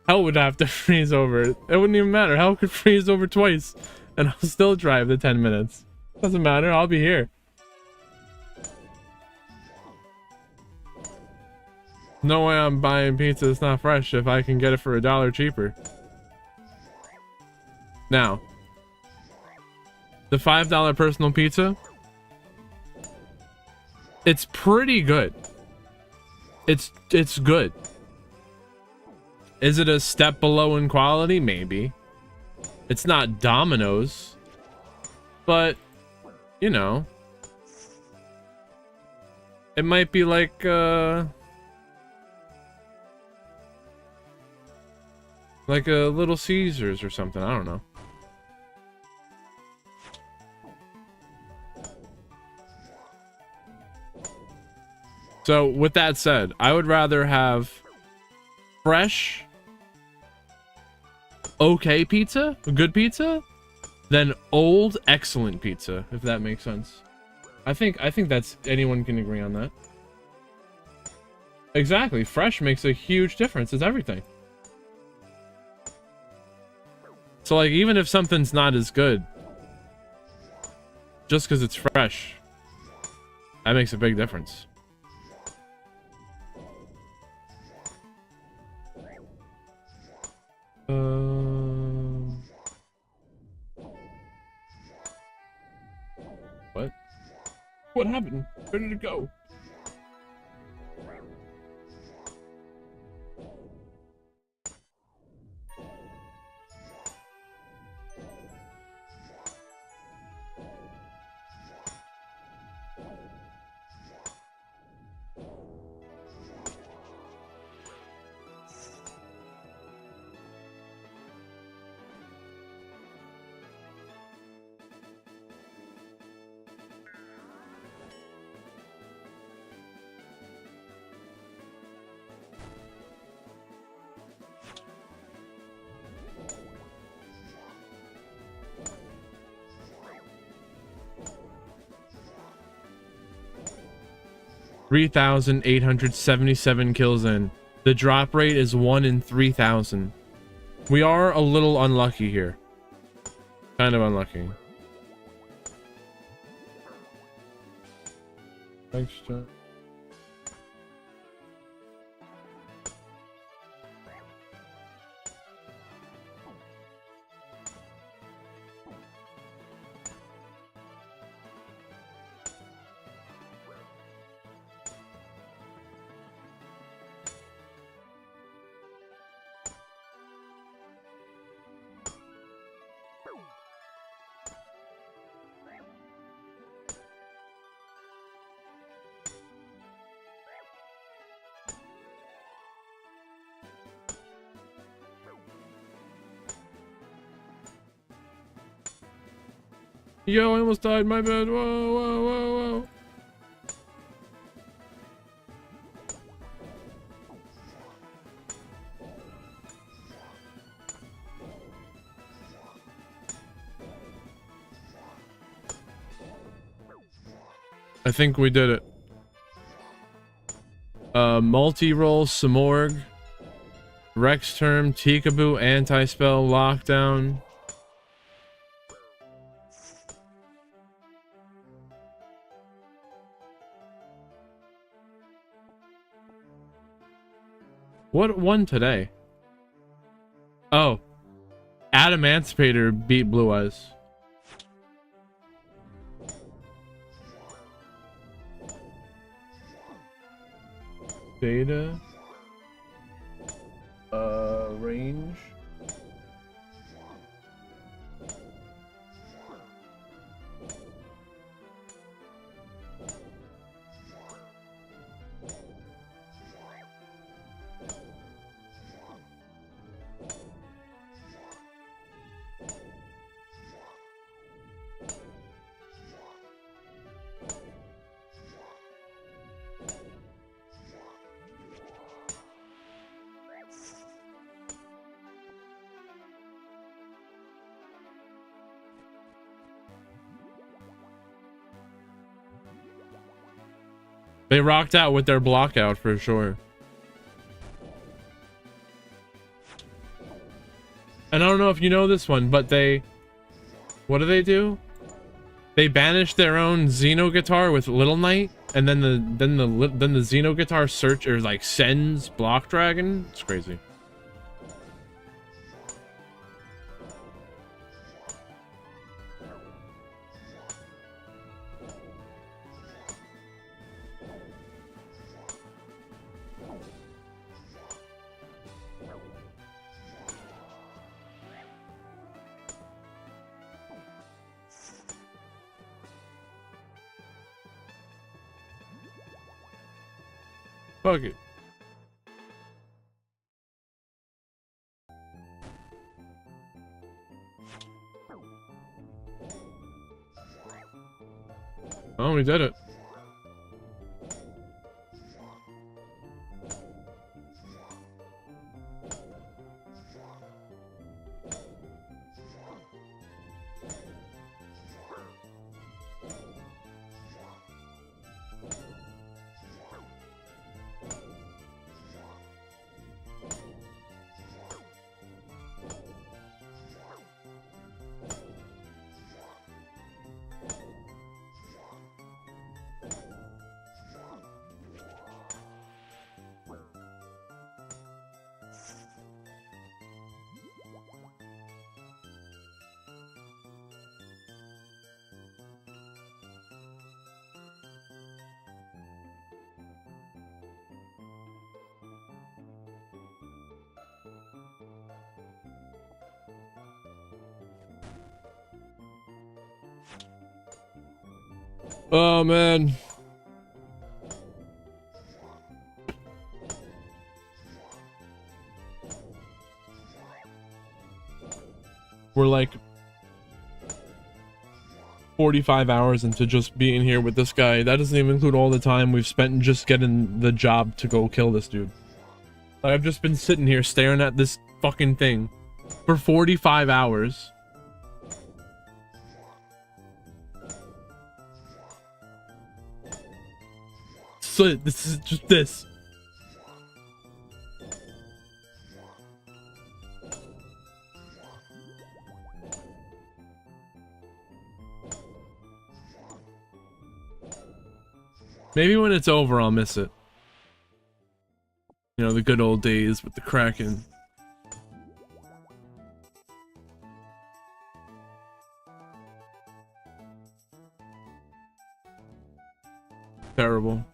would have to freeze over. It wouldn't even matter. Hell could freeze over twice and I'll still drive the 10 minutes. Doesn't matter. I'll be here. No way I'm buying pizza that's not fresh if I can get it for $1 cheaper. Now, the $5 personal pizza, it's pretty good. It's good. Is it a step below in quality? Maybe. It's not Domino's, but you know, it might be like a Little Caesars or something. I don't know. So with that said, I would rather have fresh, okay pizza, good pizza, than old, excellent pizza, if that makes sense. I think that's, anyone can agree on that. Exactly. Fresh makes a huge difference. It's everything. So like, even if something's not as good, just because it's fresh, that makes a big difference. What? What happened? Where did it go? $3,877 kills in. The drop rate is 1 in 3,000. We are a little unlucky here. Kind of unlucky. Thanks, John. Yo, I almost died. My bad. Whoa, whoa, whoa, whoa. I think we did it. Multi-roll, Samorg, Rex Term, Tikaboo, Anti-Spell, Lockdown. What won today? Oh. Adamantipator beat Blue Eyes. Data. Range. They rocked out with their block out for sure. And I don't know if you know this one, but what do? They banished their own Xeno guitar with Little Knight, and then the Xeno guitar search or like sends Block Dragon. It's crazy. Fuck it. Oh, we did it. Oh man. We're like 45 hours into just being here with this guy. That doesn't even include all the time we've spent just getting the job to go kill this dude. I've just been sitting here staring at this fucking thing for 45 hours. So this is just this. Maybe when it's over, I'll miss it. You know, the good old days with the Kraken. Terrible.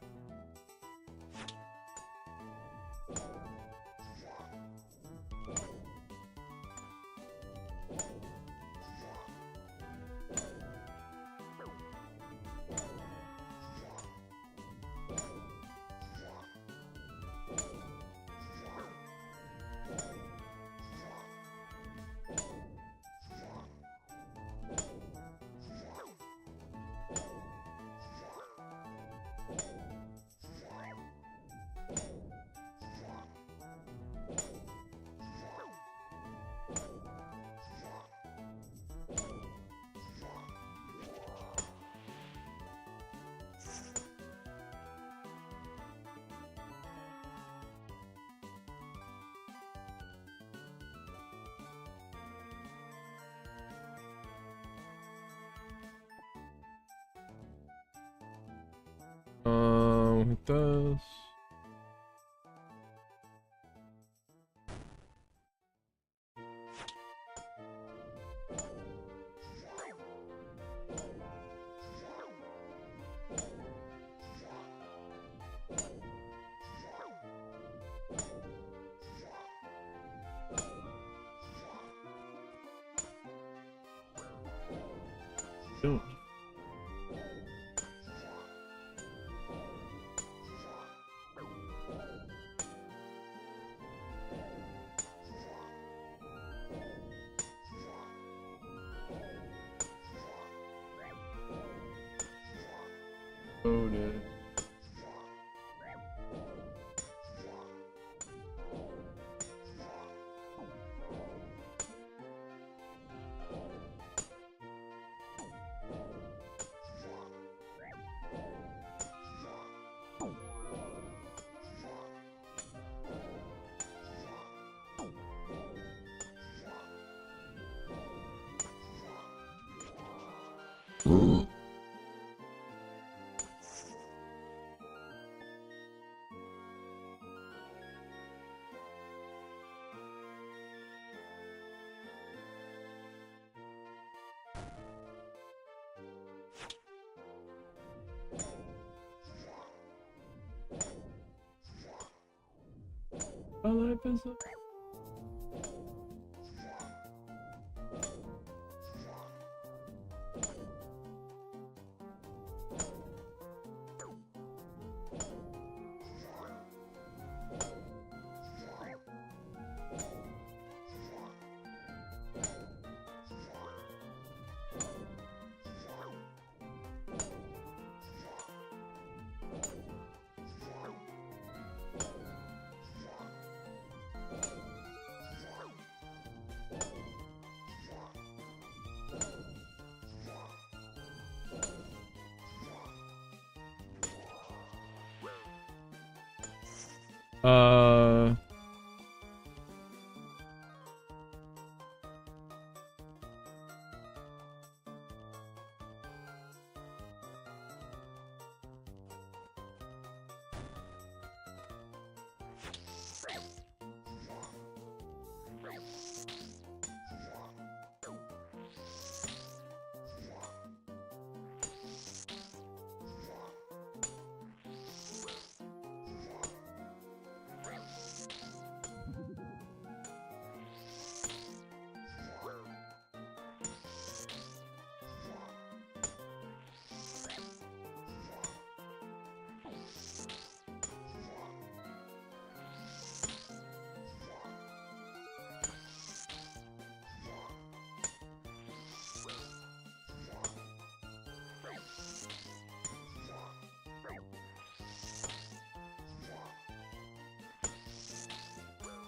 with this. Boom. Loaded. My life is a... Uh...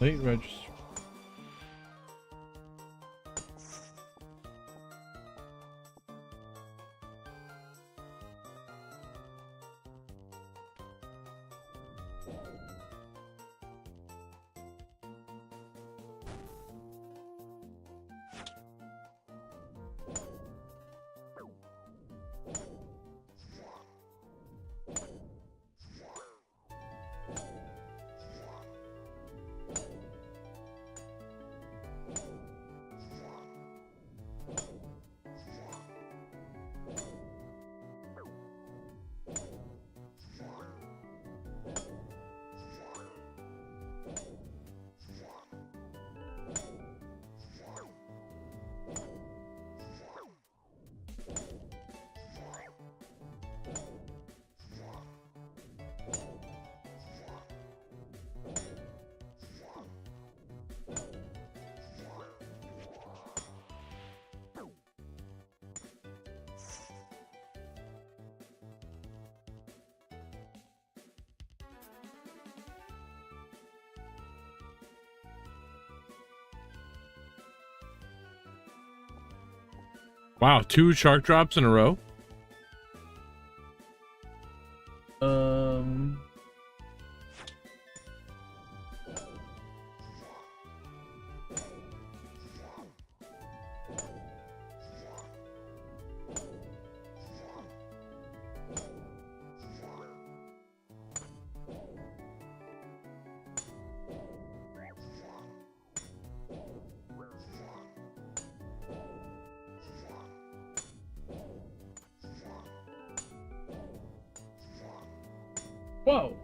Late register. Wow, 2 shark drops in a row. Whoa.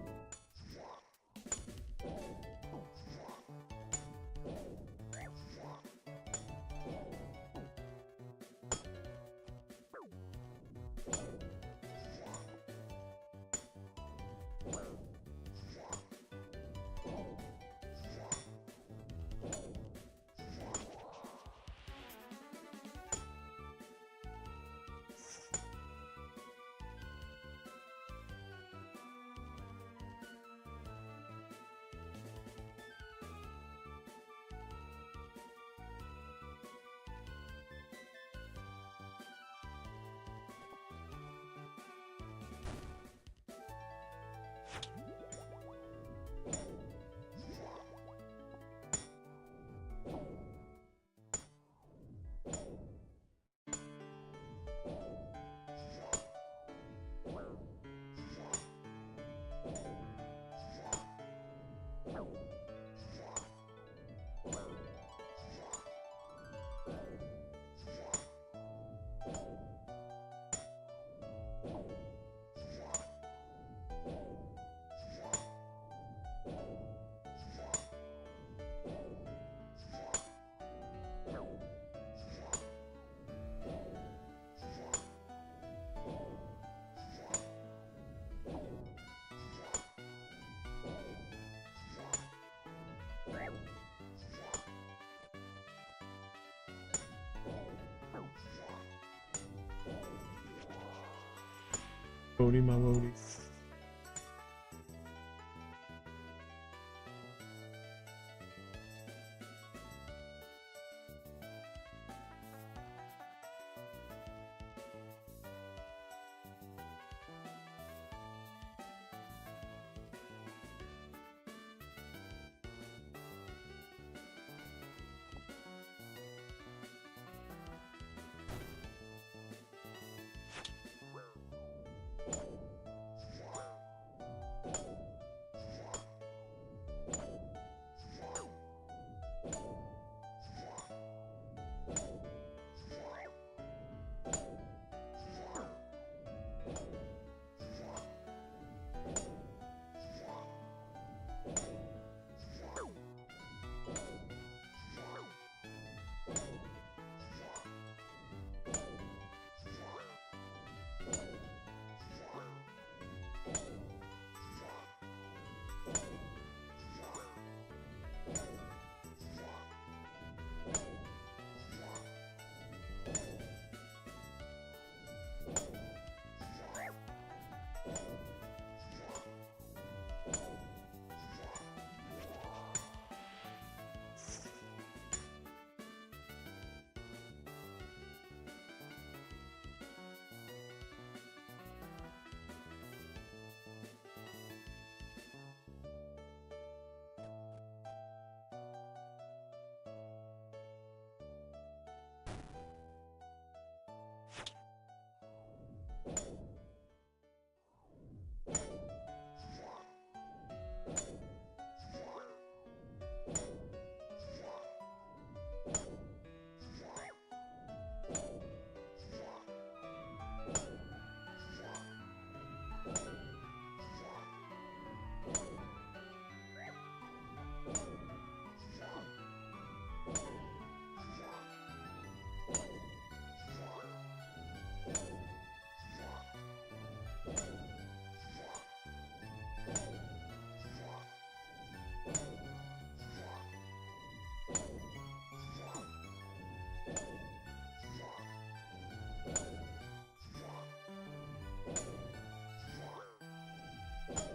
Bodie my Bodie.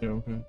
Yeah, okay.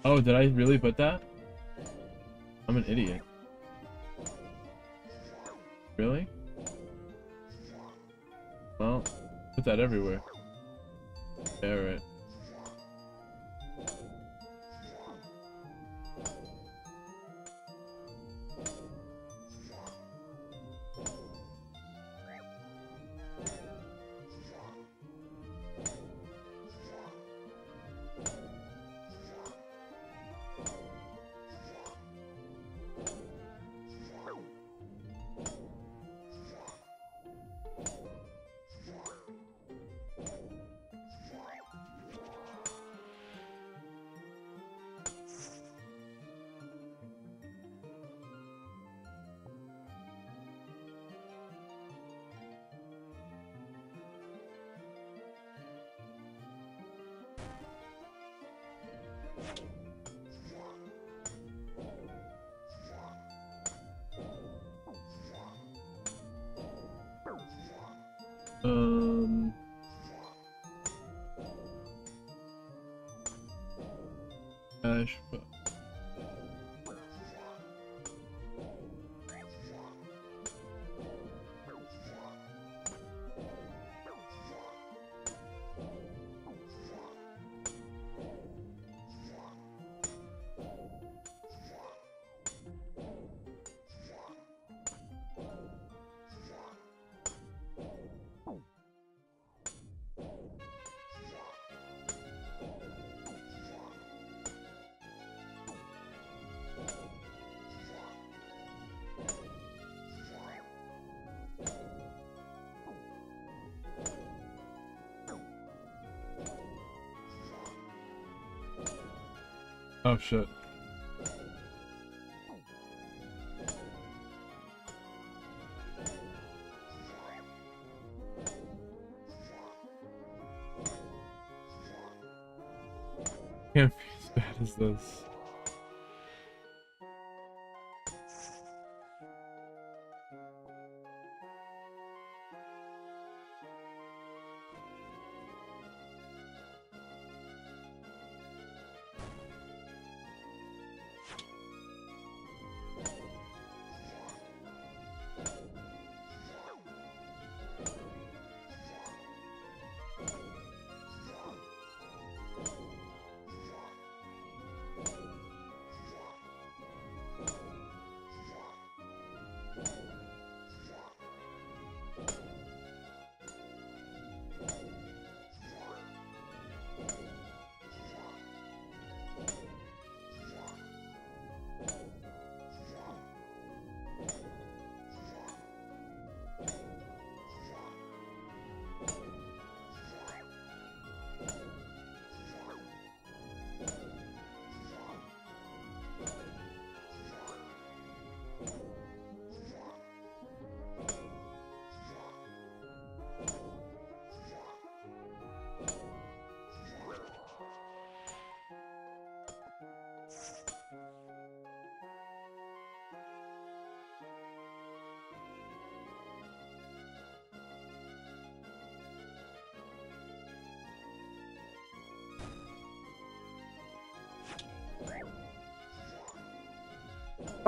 Oh, did I really put that? I'm an idiot. Really? Well, put that everywhere. Yeah, right. Gosh, but oh shit. Can't be as bad as this.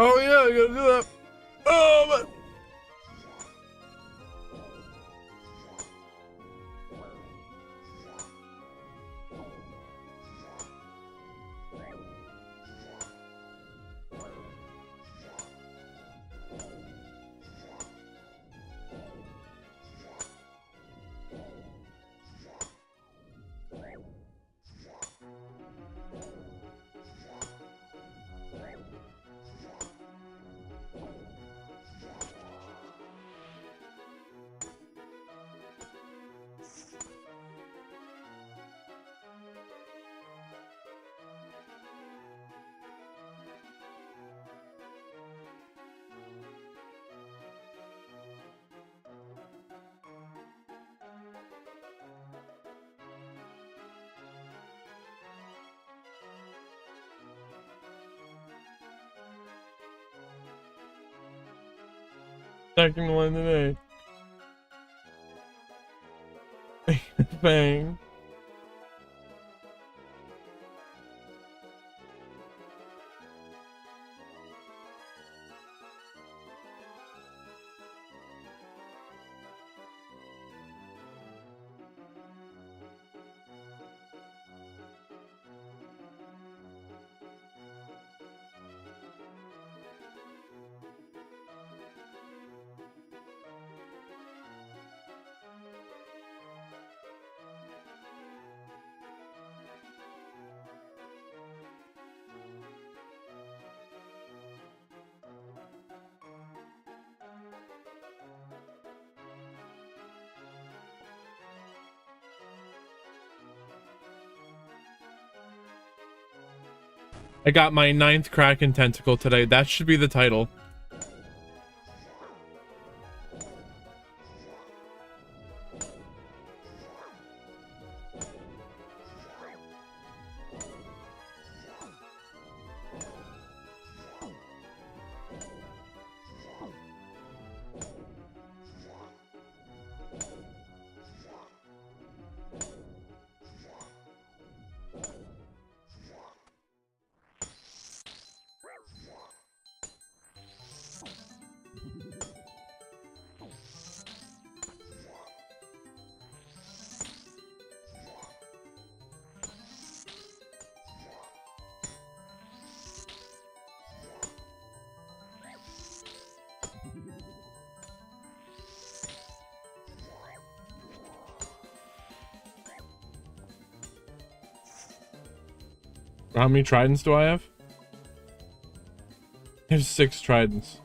Oh yeah, I gotta do that. Oh, but second one today. Bang. I got my 9th Kraken tentacle today. That should be the title. How many tridents do I have? I have 6 tridents.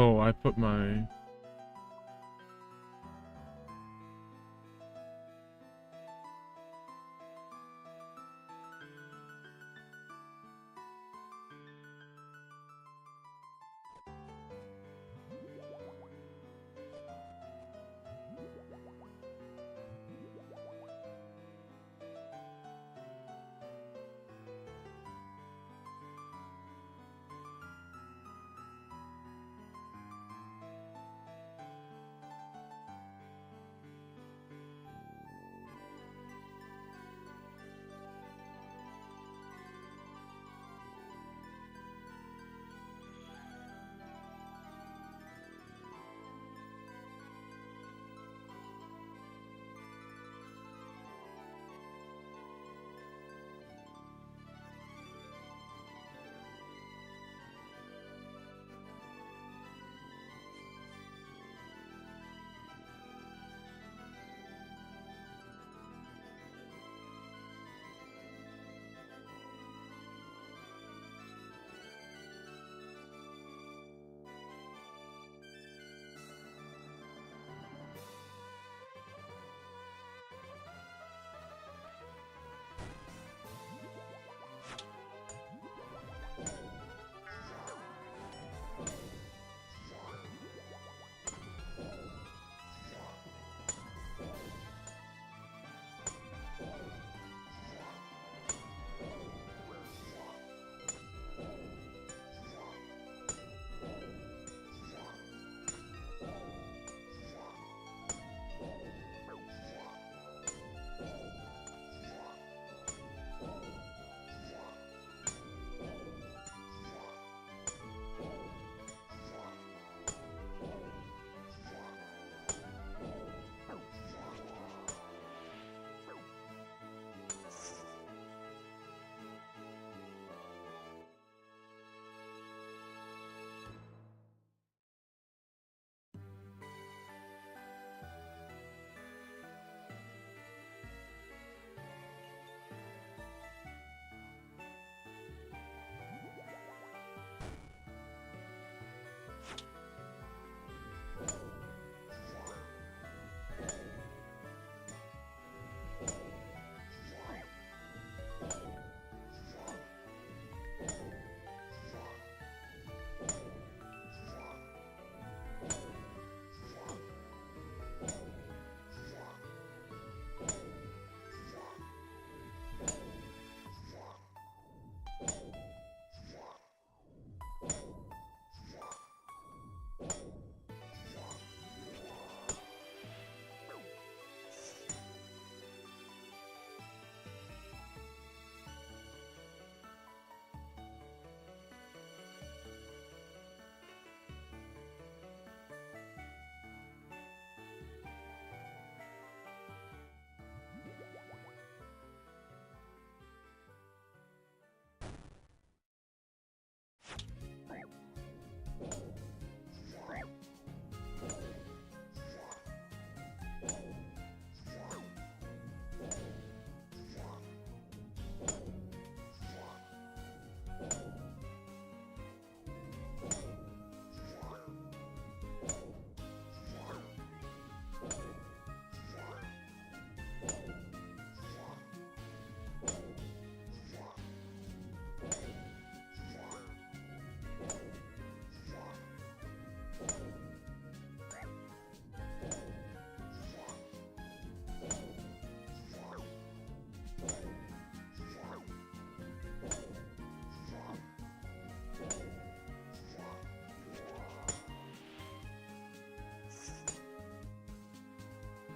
Oh, I put my...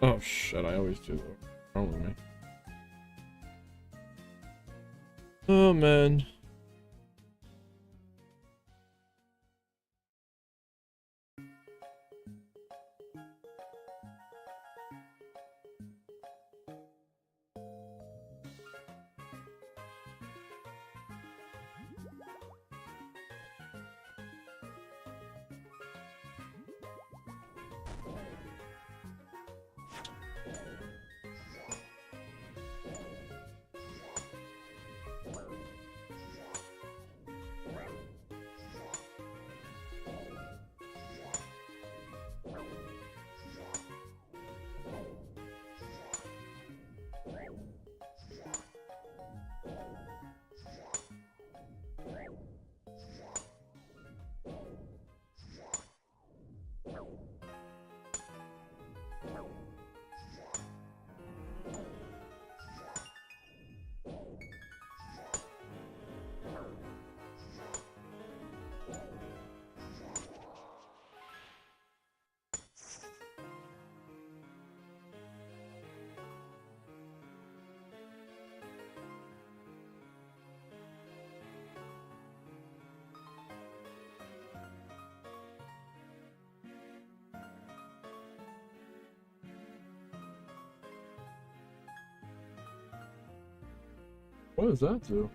Oh shit, I always do that. What's wrong with me? Oh man. What does that do?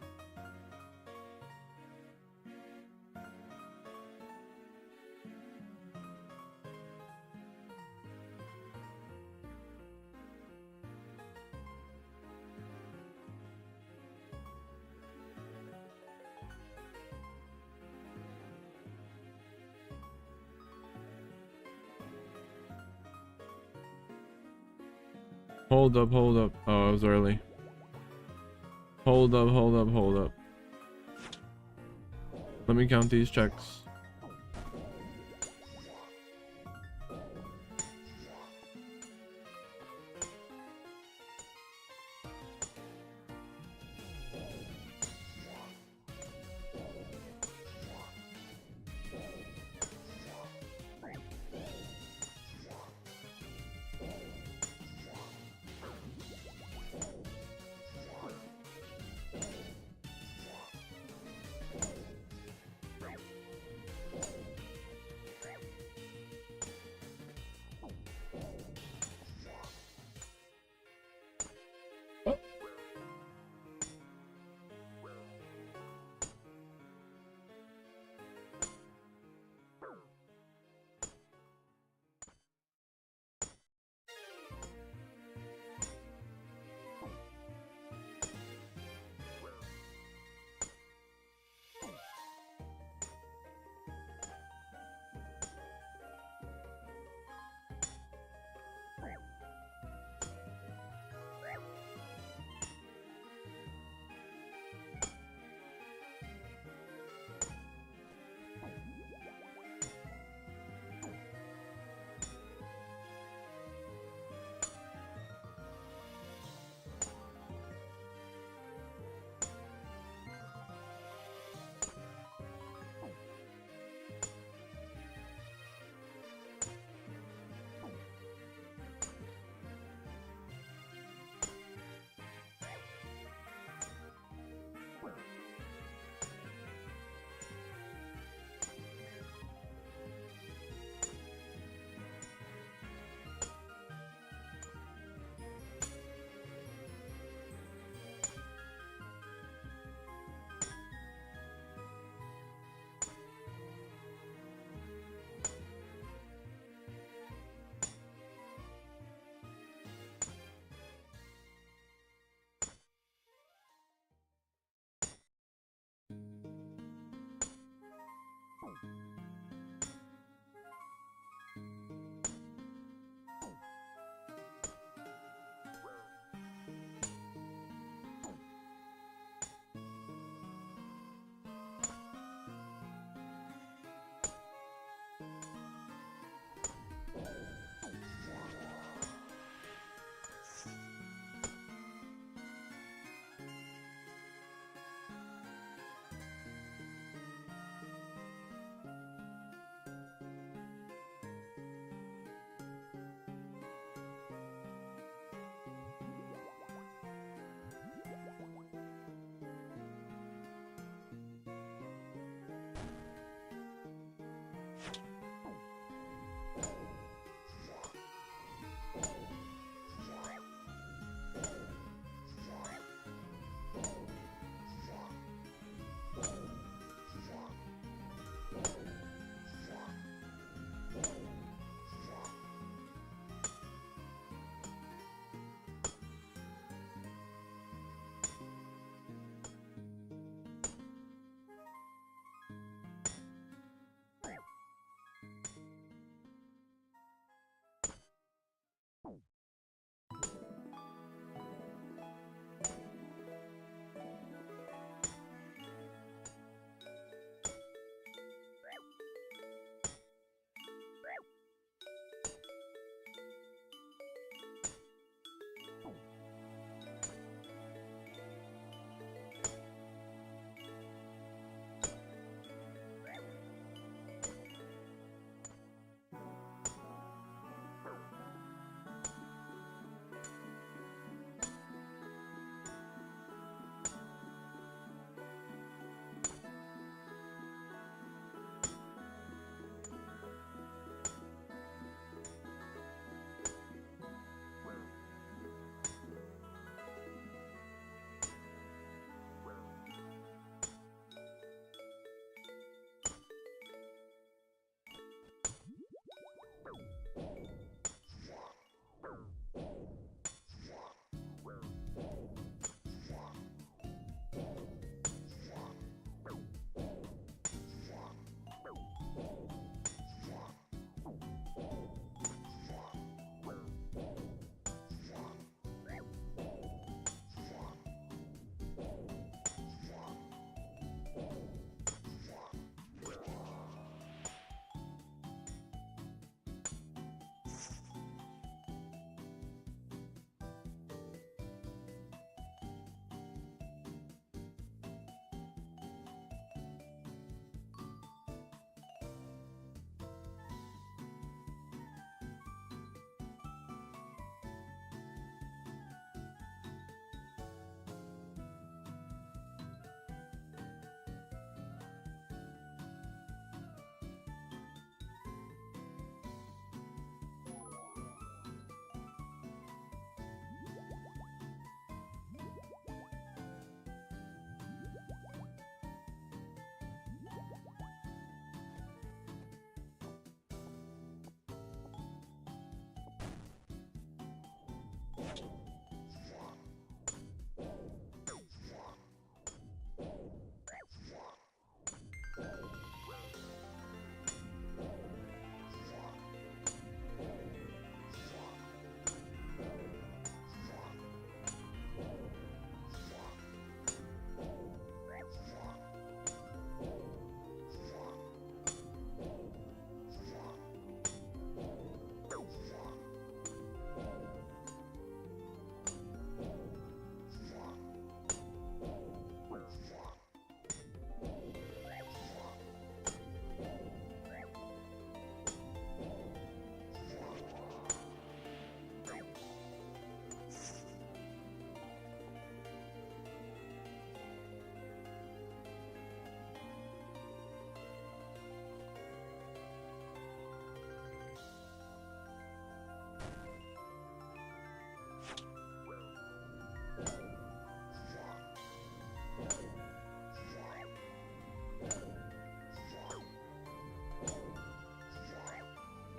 Hold up, hold up. Oh, I was early. Hold up, hold up, hold up. Let me count these checks.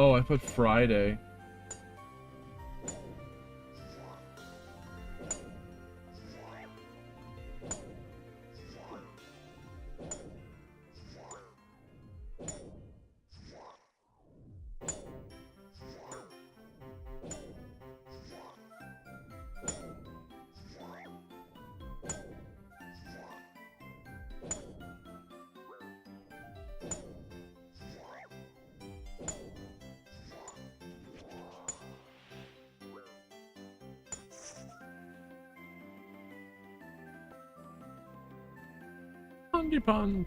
Oh, I put Friday. Pun.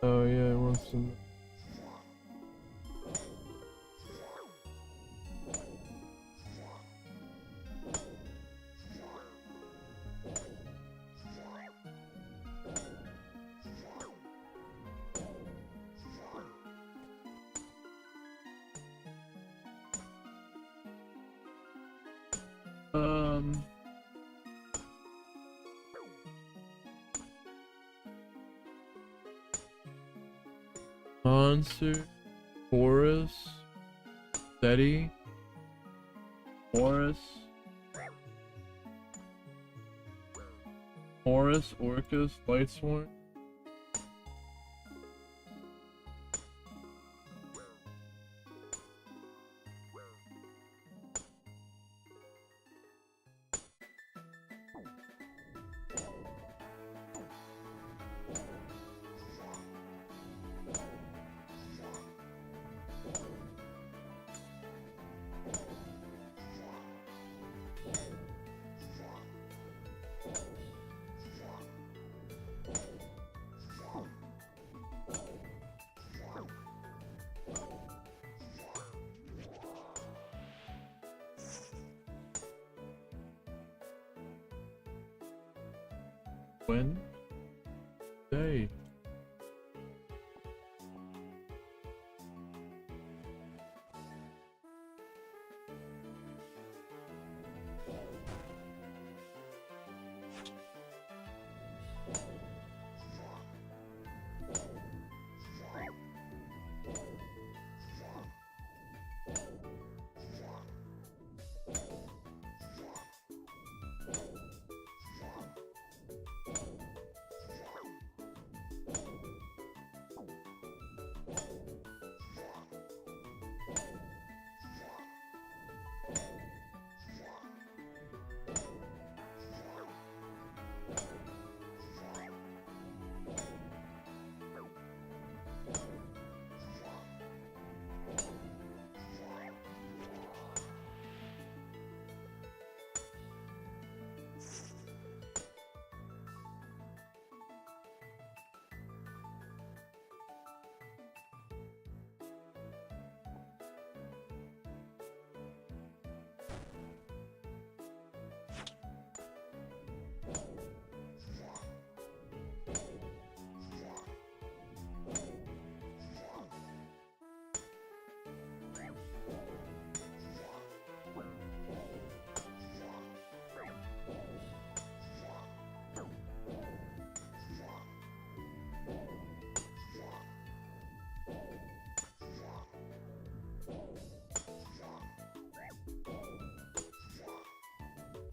Oh yeah, it wants to. Monster, Horus, Steady, Horus, Orcus, Lightsworn. Wednesday.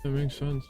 That makes sense.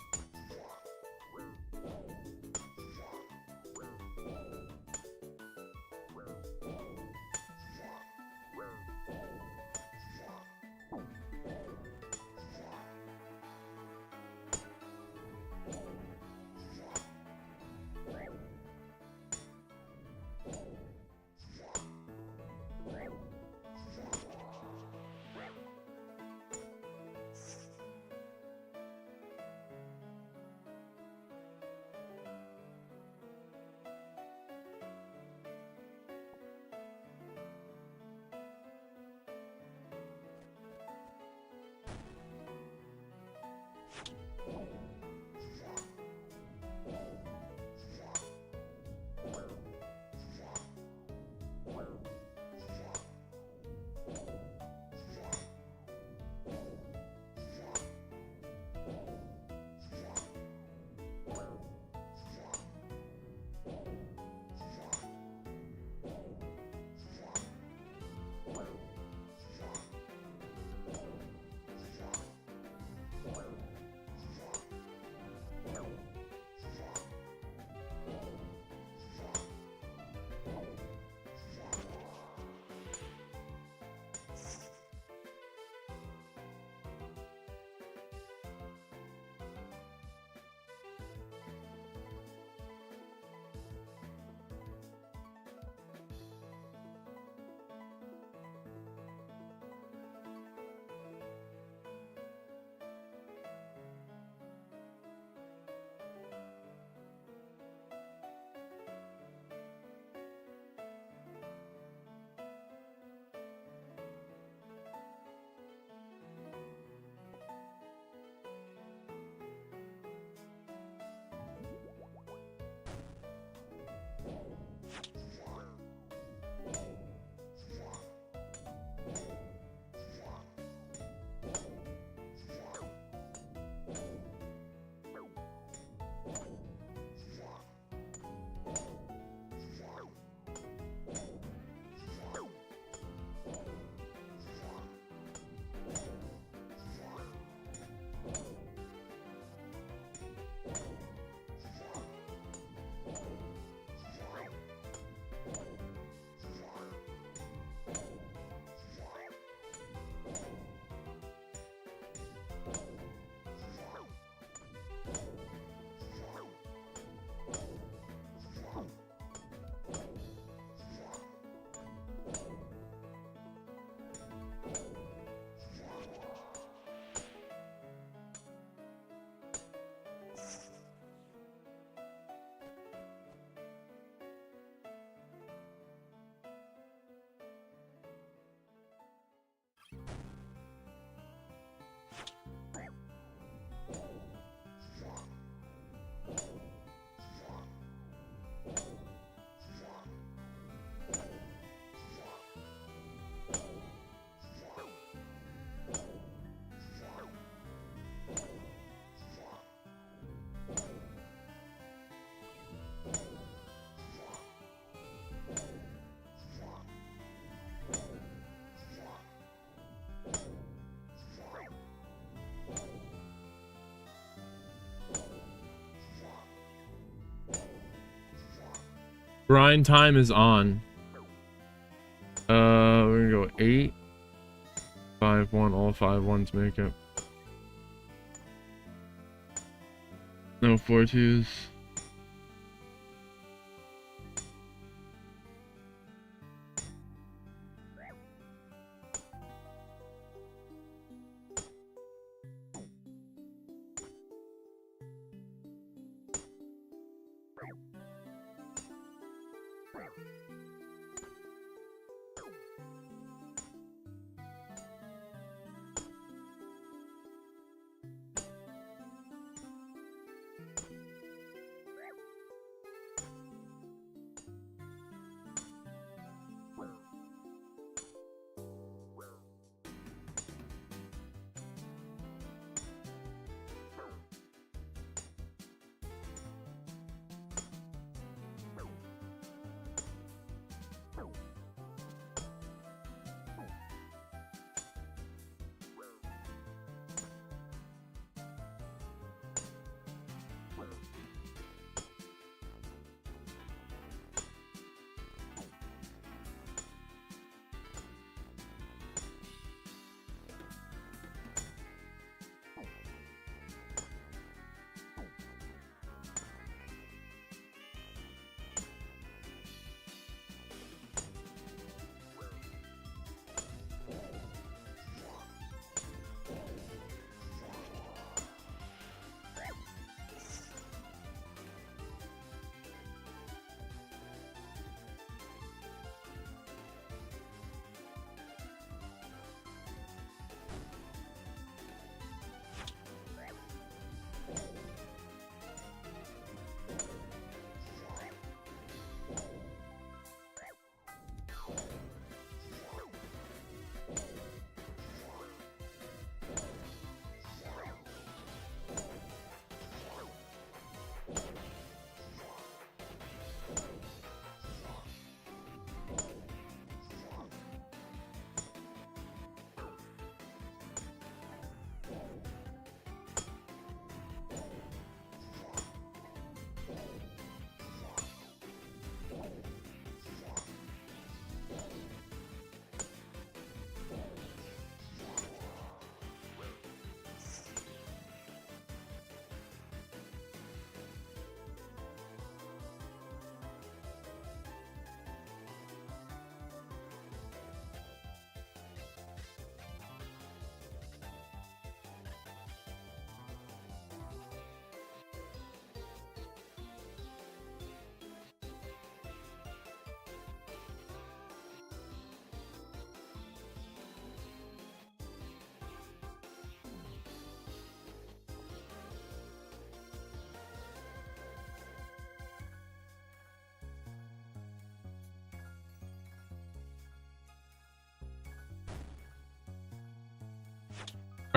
Grind time is on. We're gonna go 8, 5, 1. All 5 ones make it. No 4 2s.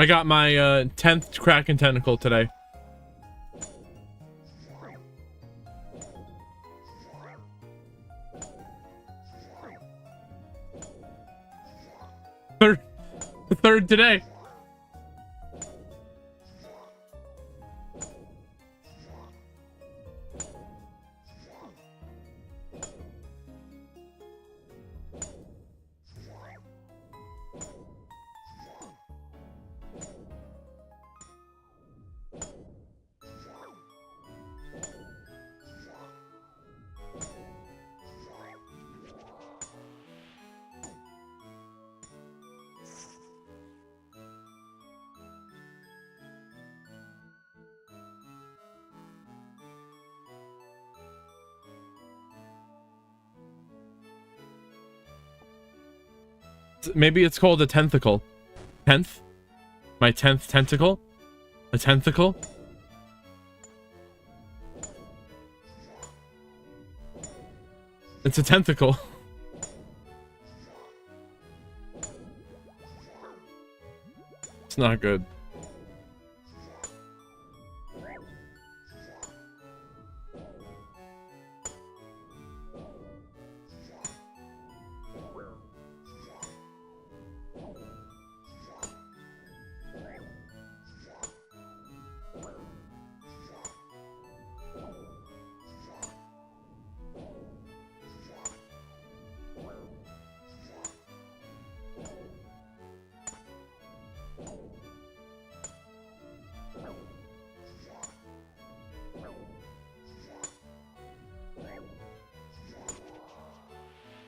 I got my 10th Kraken tentacle today. Third today. Maybe it's called a tentacle. 10th? My 10th tentacle? A tentacle? It's a tentacle. It's not good.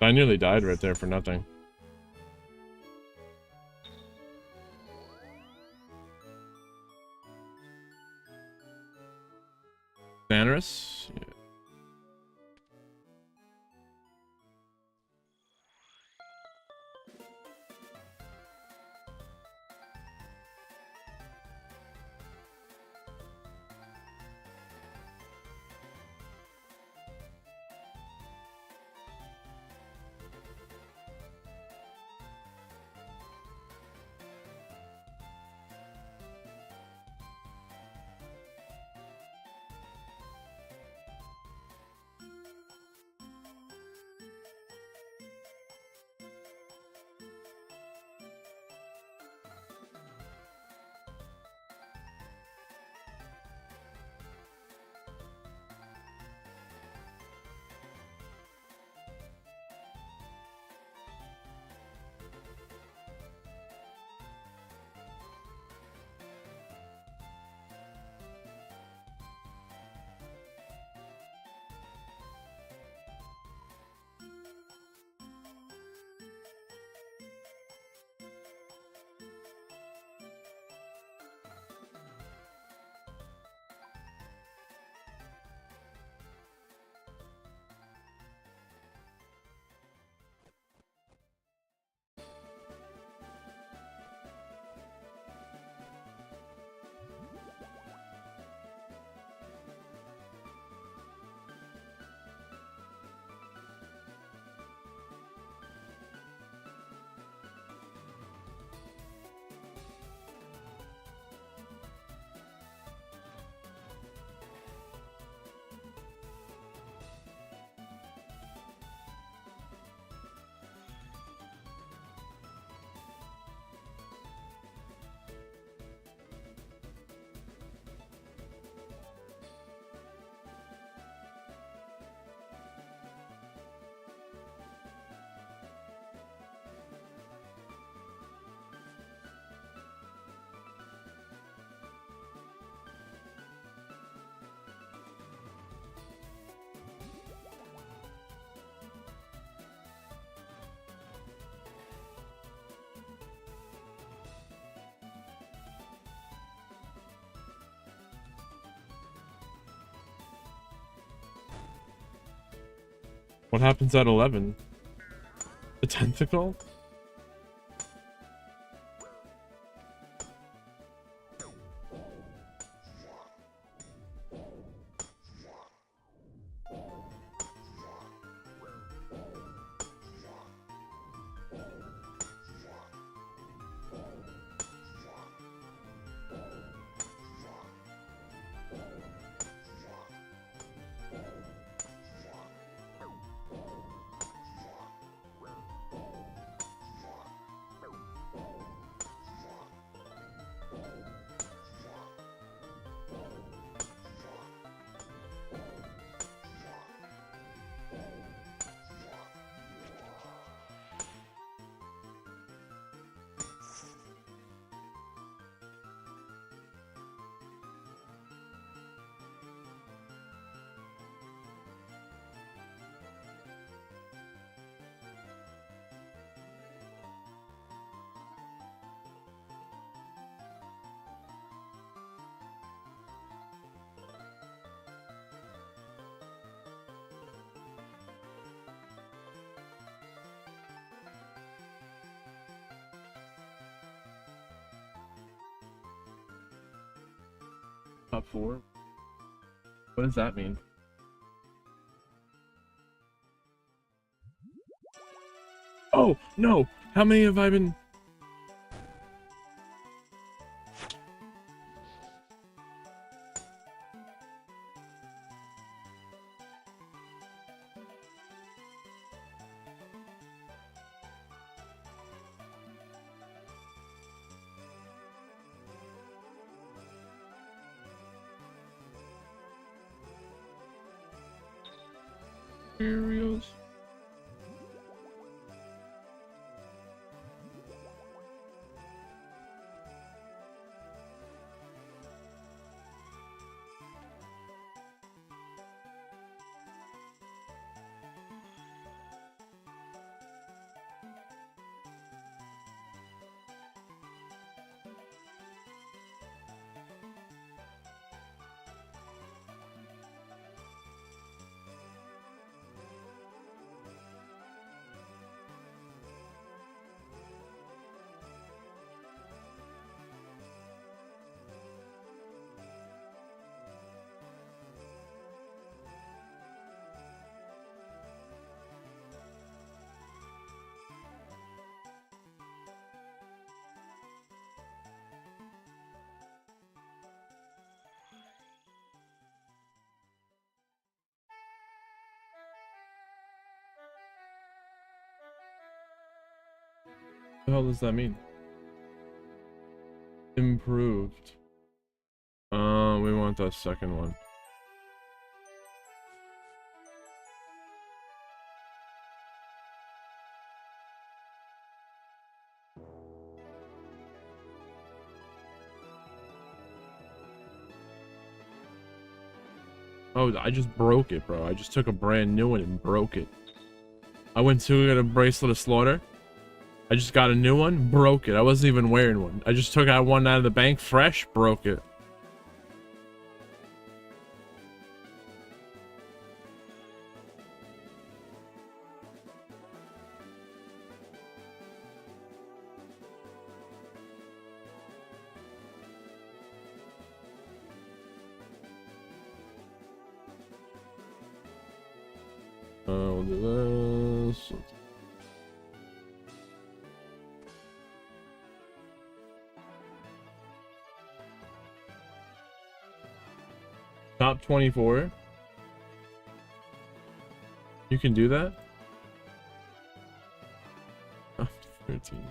I nearly died right there for nothing. Bannerus? Yeah. What happens at 11? The tentacle? Top 4? What does that mean? Oh, no! How many have I been... Cheerios. What the hell does that mean? Improved. We want that second one. Oh, I just broke it, bro. I just took a brand new one and broke it. I went to get a bracelet of slaughter. I just got a new one, broke it. I wasn't even wearing one. I just took out one out of the bank fresh, broke it. We'll do this. Top 24. You can do that? Oh, 13.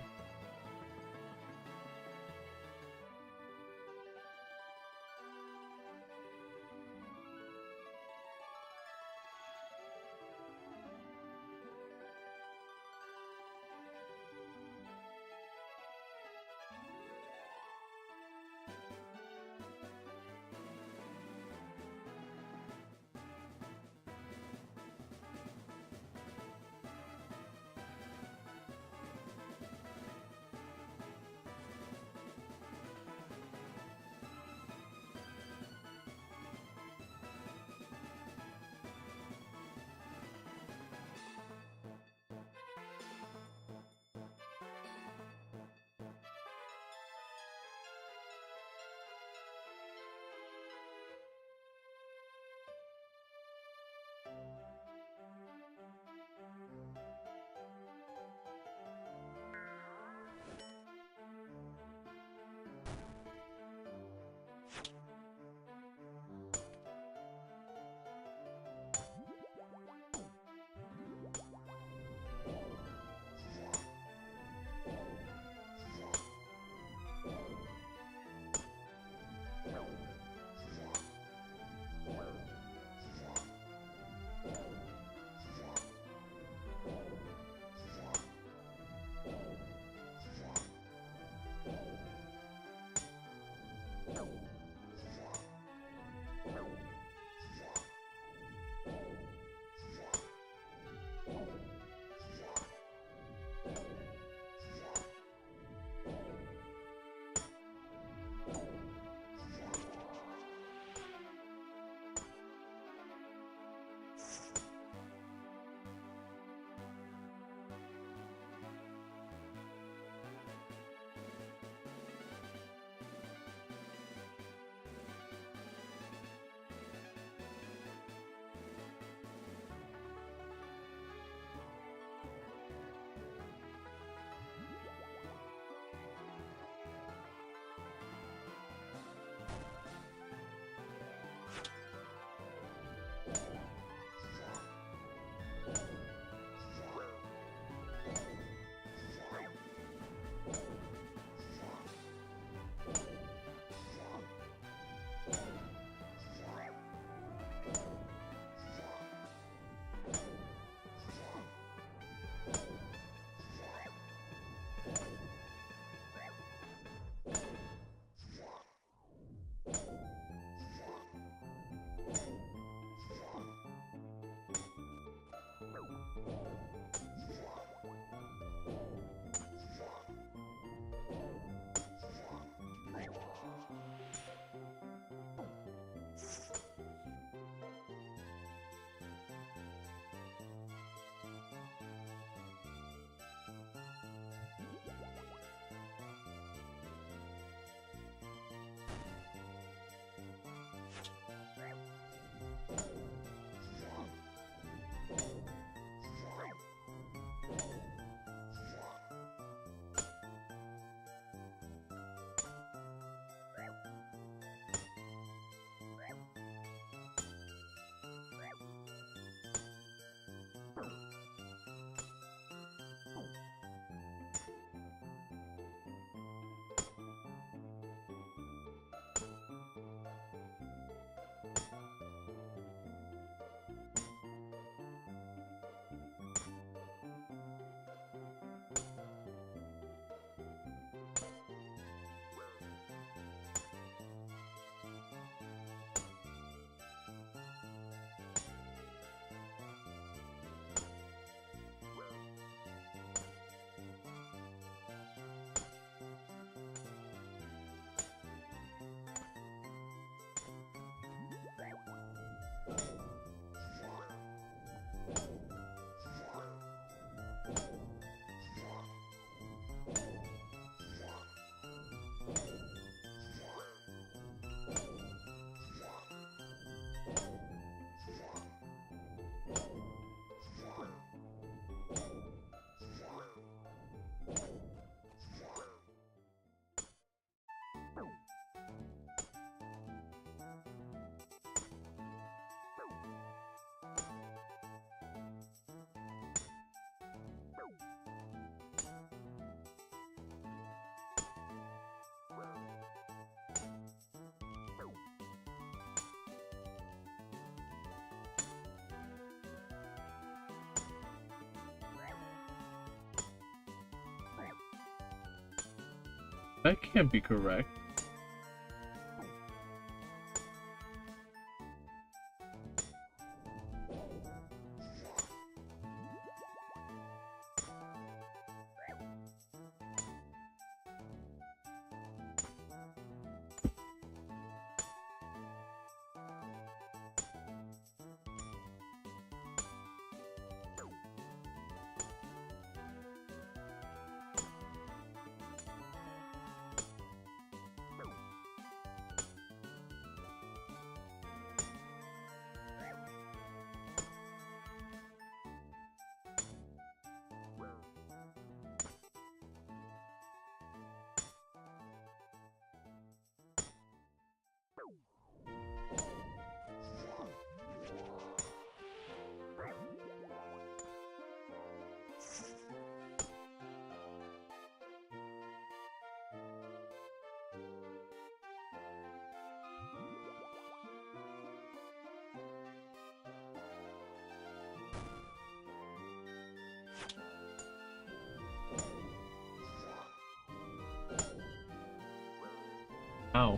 That can't be correct. Ow.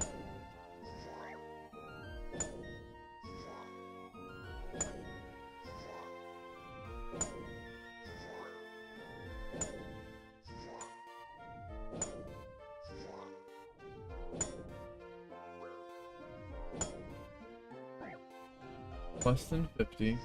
Less than 50.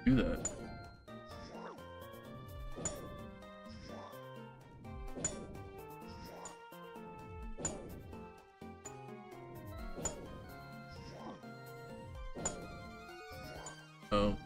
Do that. Oh.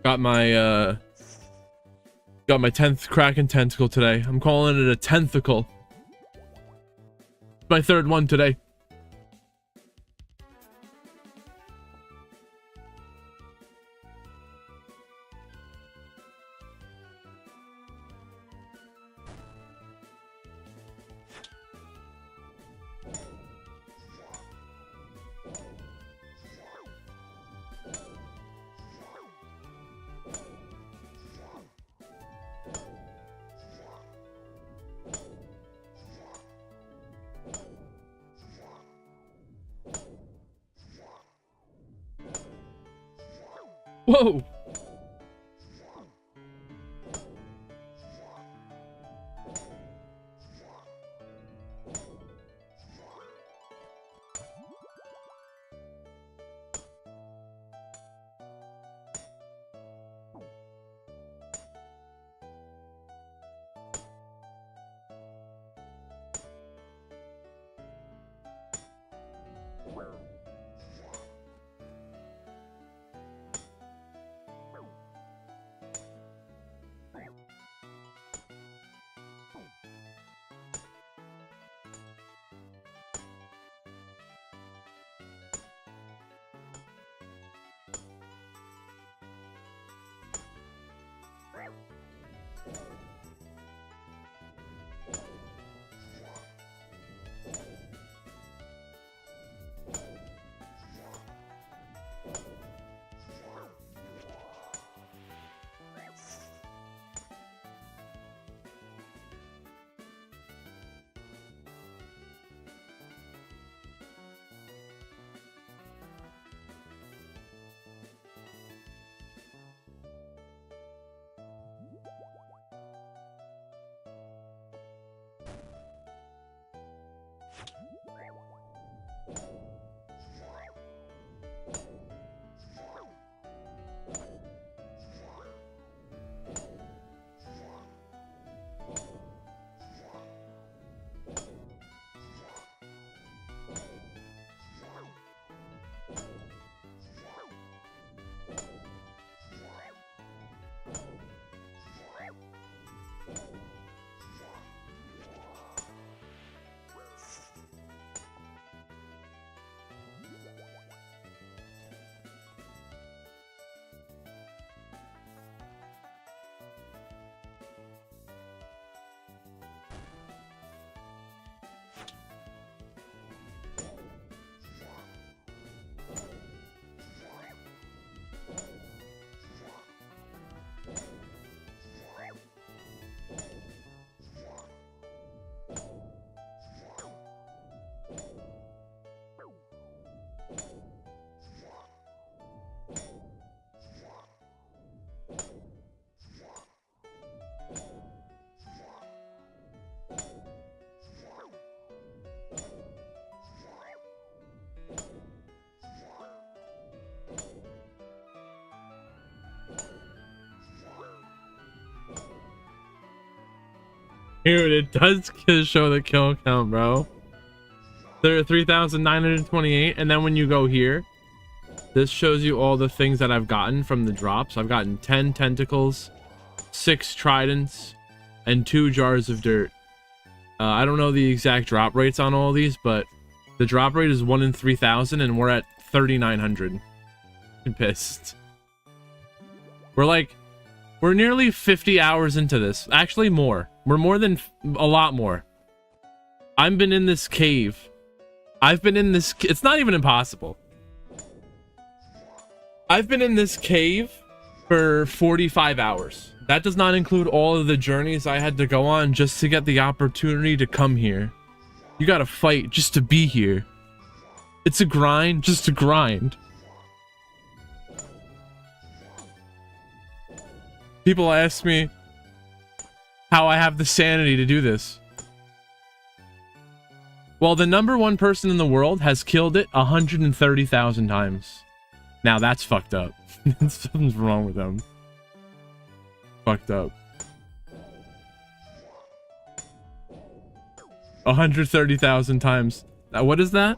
Got my 10th Kraken tentacle today. I'm calling it a tentacle. My third one today. Whoa! Dude, it does show the kill count, bro. There are 3,928, and then when you go here, this shows you all the things that I've gotten from the drops. I've gotten 10 tentacles, 6 tridents, and 2 jars of dirt. I don't know the exact drop rates on all these, but the drop rate is 1 in 3,000, and we're at 3,900. I'm pissed. We're nearly 50 hours into this. Actually, more. We're more than a lot more. I've been in this cave. It's not even impossible. I've been in this cave for 45 hours. That does not include all of the journeys I had to go on just to get the opportunity to come here. You gotta fight just to be here. It's a grind, just a grind. People ask me how I have the sanity to do this. Well, the #1 person in the world has killed it 130,000 times. Now that's fucked up. Something's wrong with them. Fucked up. 130,000 times. Now, what is that?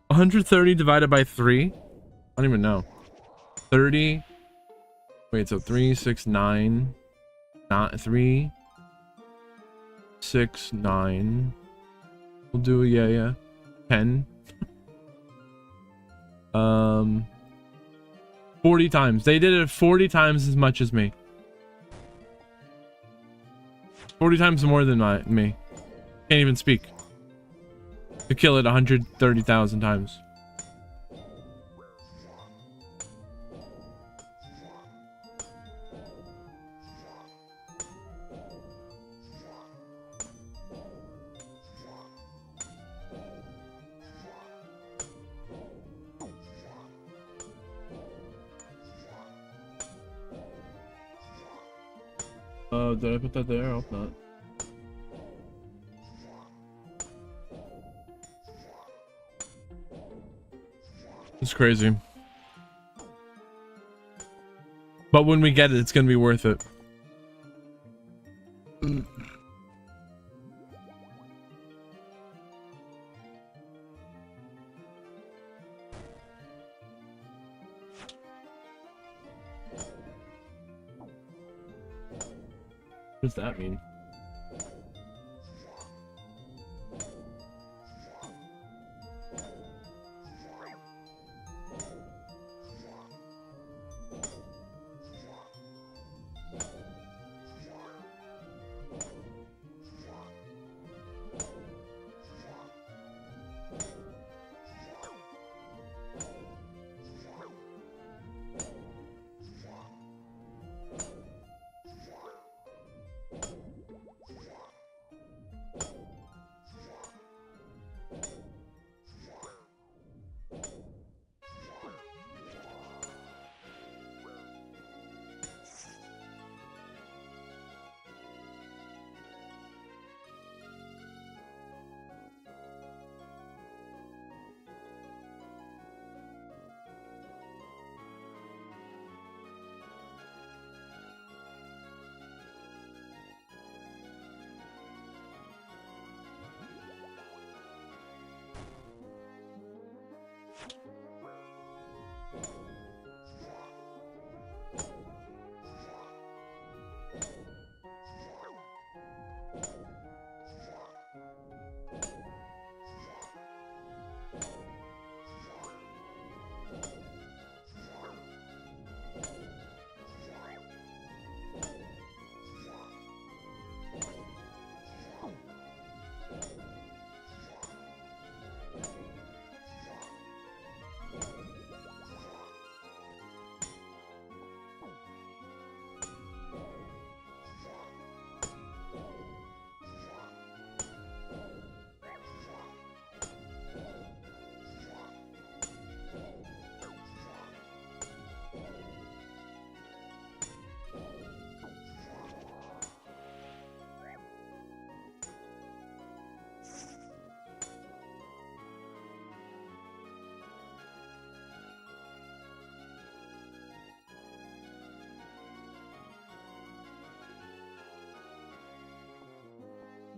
130 divided by 3? I don't even know. 30. Wait, so 3, 6, 9. Not 3, 6, 9. We'll do, yeah. 10. 40 times. They did it 40 times as much as me. 40 times more than me. Can't even speak. To kill it 130,000 times. Did I put that there? I hope not. It's crazy. But when we get it, it's gonna be worth it. What does that mean?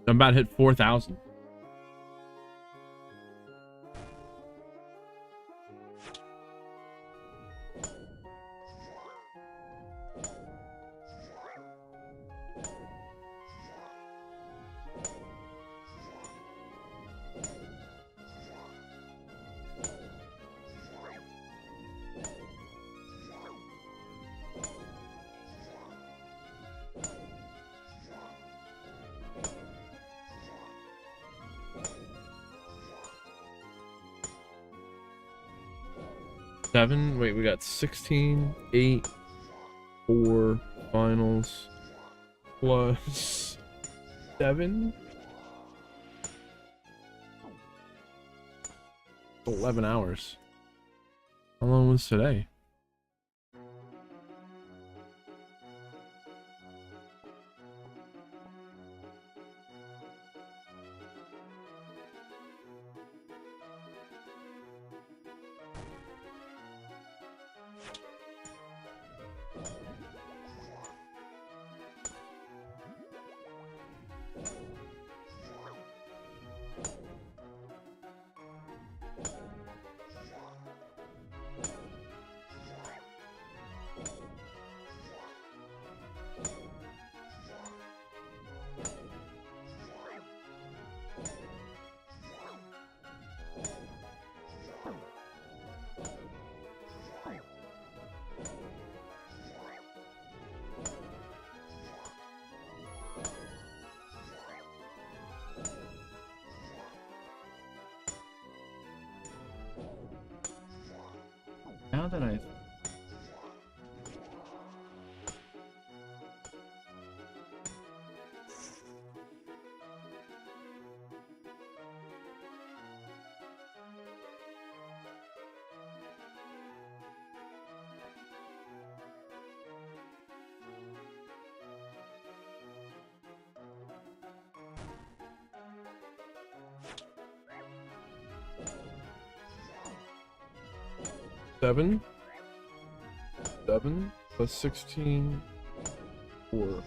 I'm about to hit 4,000. Seven. Wait, we got 16, 8, 4 finals plus 7. 11 hours. How long was today? now that I... Seven plus 16 or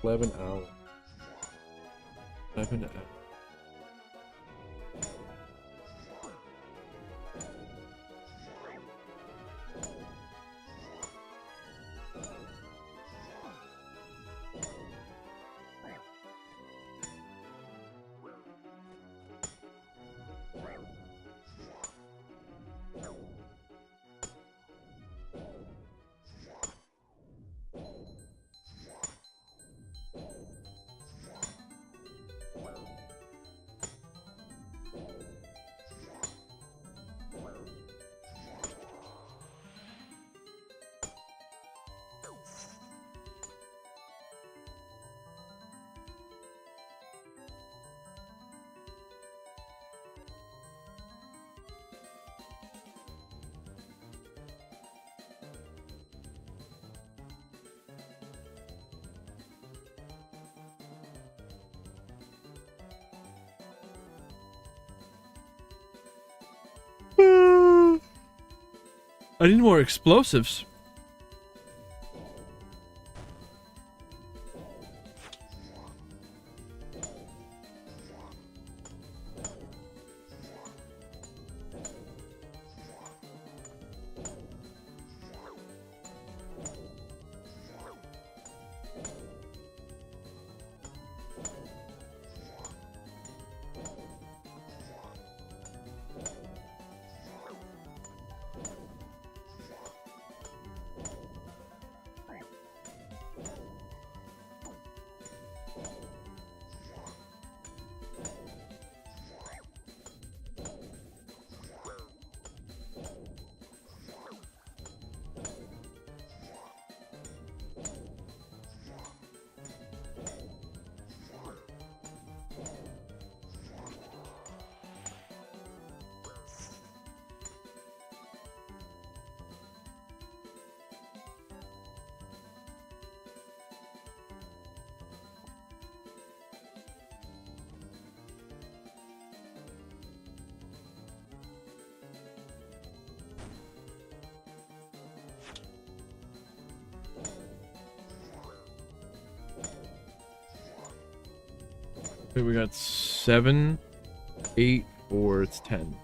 11 hours. 11 hours. I need more explosives. Okay, we got 7, 8, or it's 10.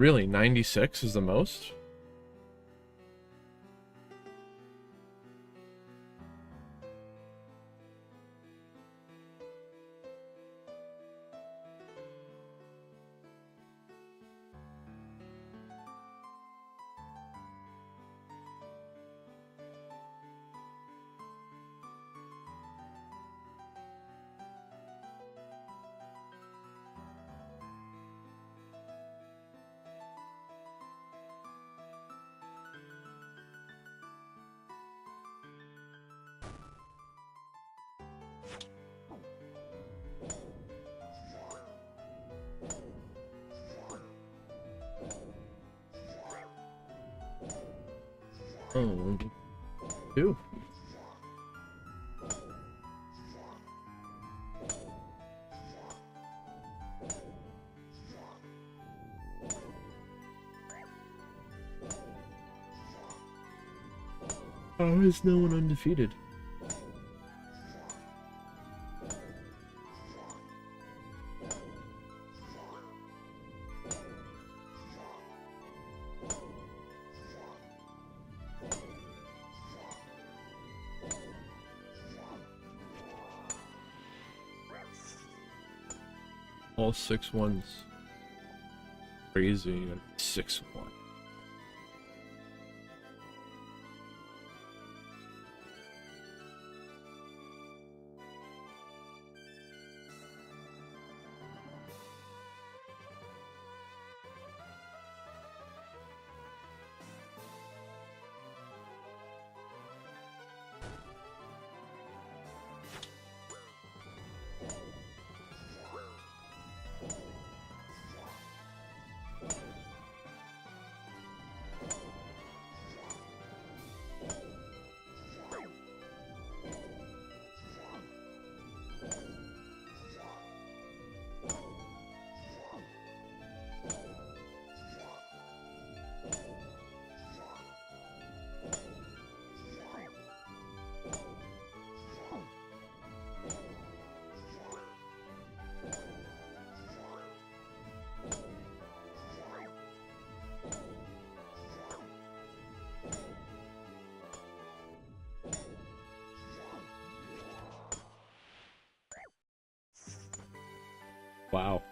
Really, 96 is the most? Oh, 2. How is no one undefeated? All 6-1s. Crazy. 6-1. Wow.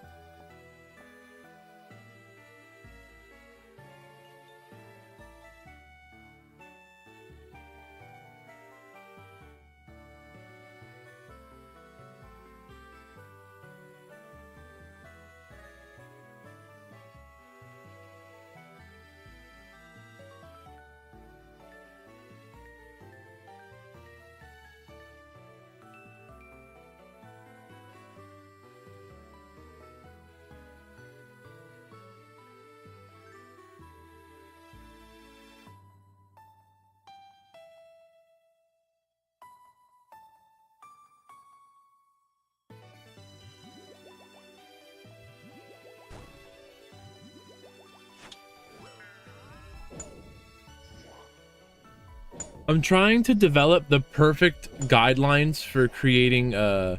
I'm trying to develop the perfect guidelines for creating or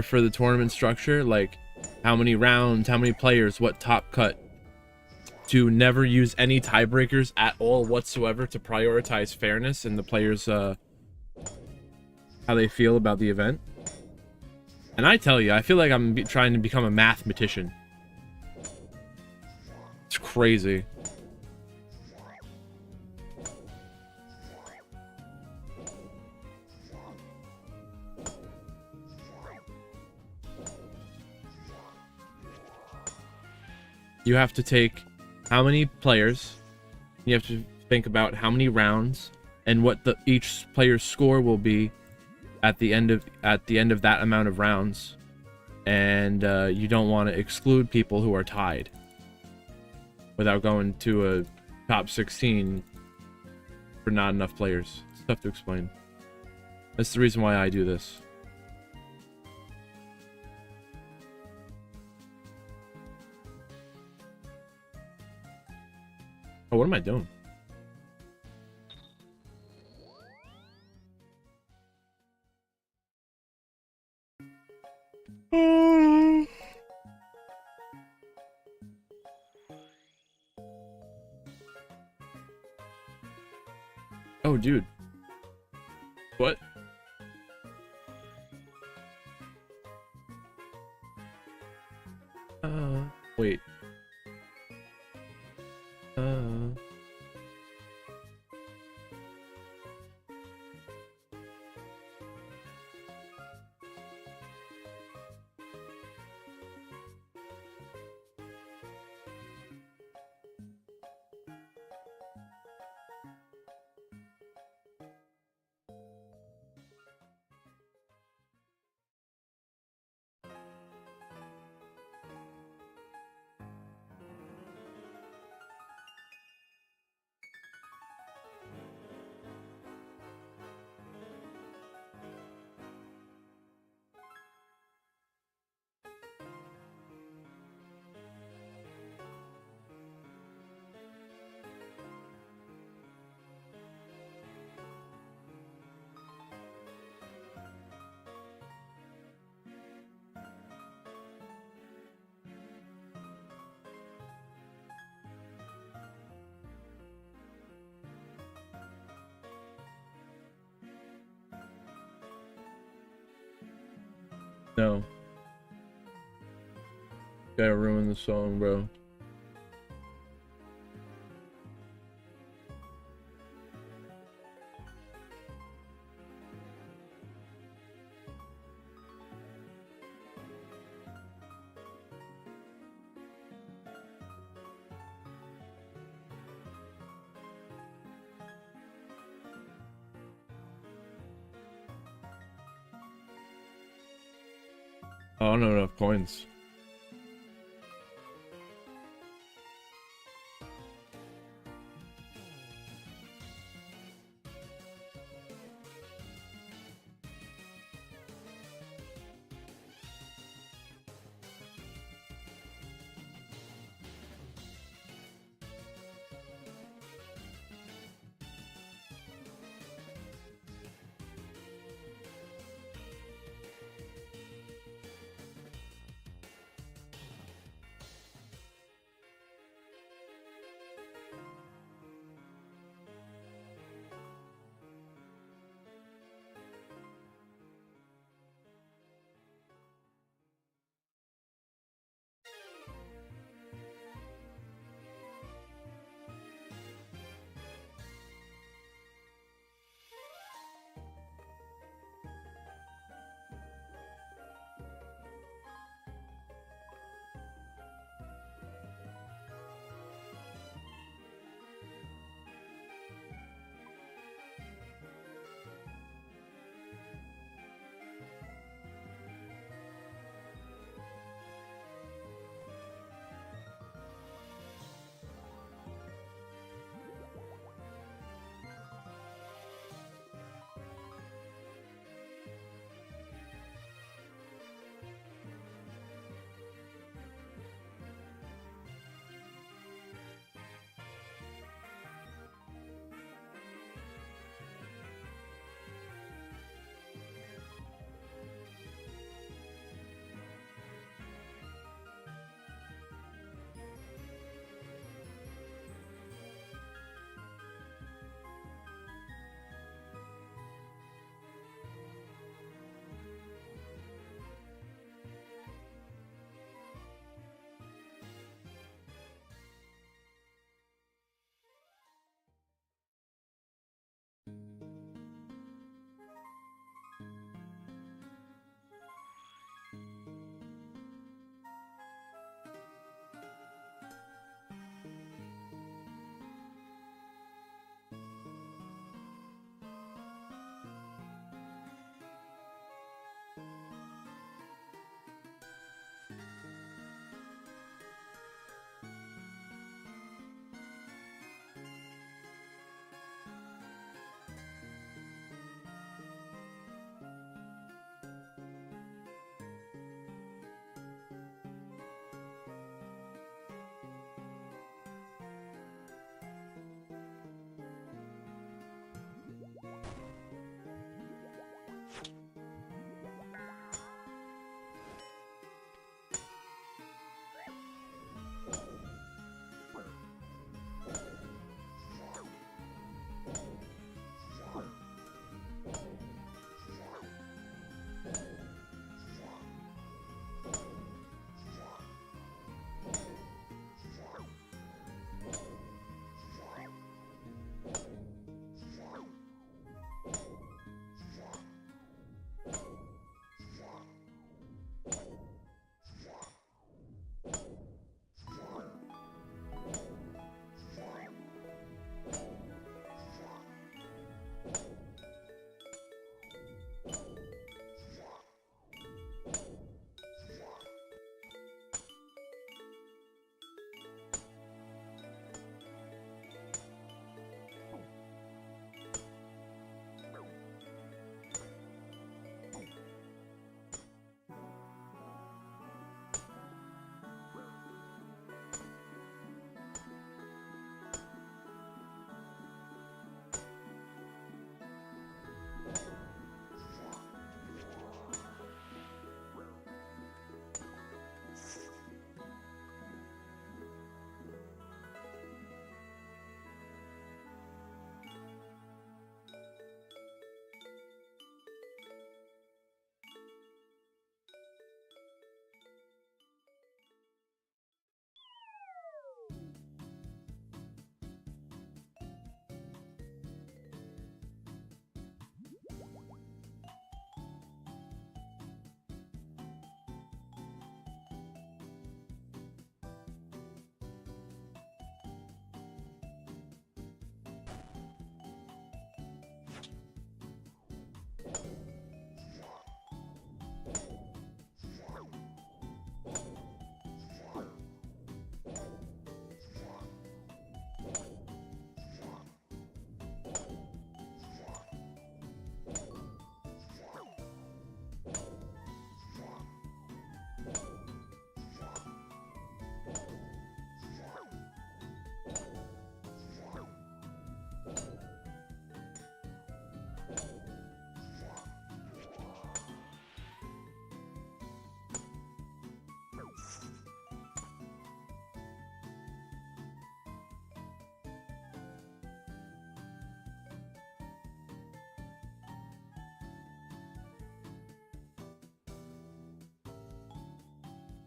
for the tournament structure, like how many rounds, how many players, what top cut, to never use any tiebreakers at all whatsoever, to prioritize fairness and the players how they feel about the event. And I tell you, I feel like I'm trying to become a mathematician. It's crazy. You have to take how many players, you have to think about how many rounds and what each player's score will be at the end of that amount of rounds, and you don't want to exclude people who are tied without going to a top 16 for not enough players. It's tough to explain. That's the reason why I do this. Oh, what am I doing? Oh, dude. What? Wait. No. Gotta ruin the song, bro. I don't have enough coins.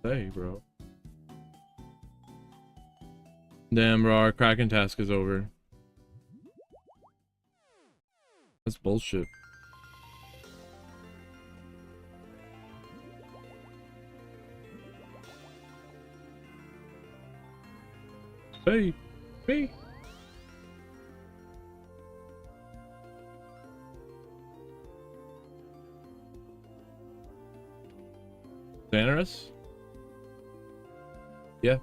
Hey, bro. Damn, bro, our Kraken task is over. That's bullshit. Hey, me. Generous? Yeah.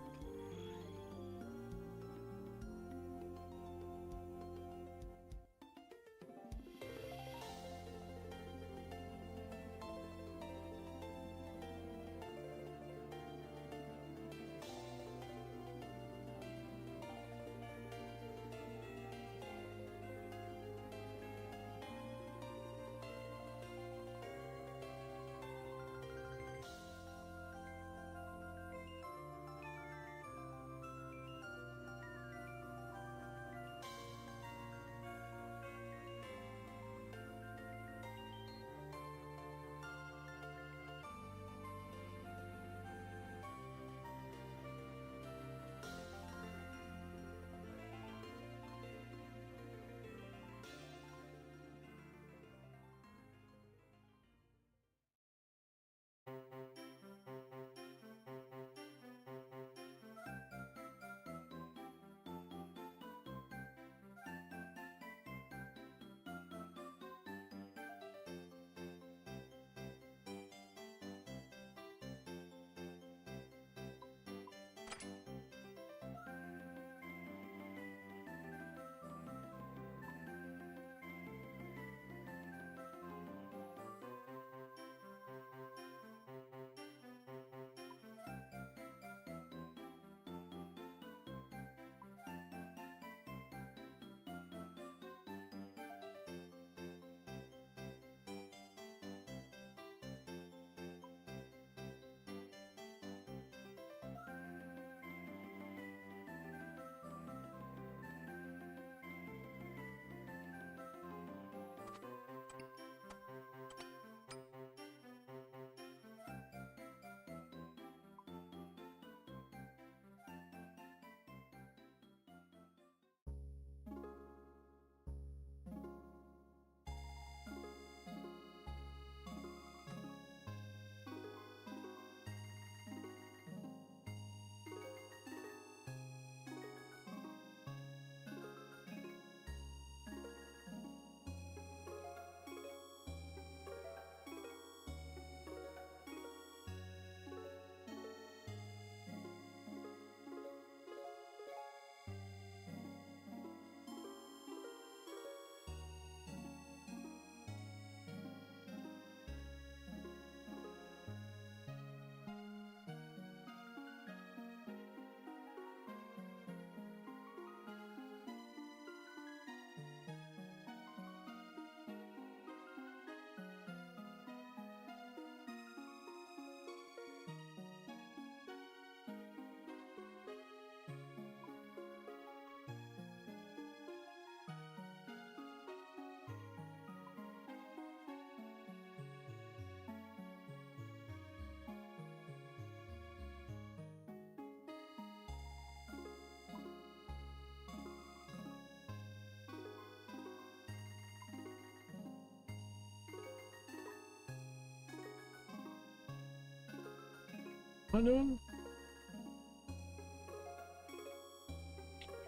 What am I doing?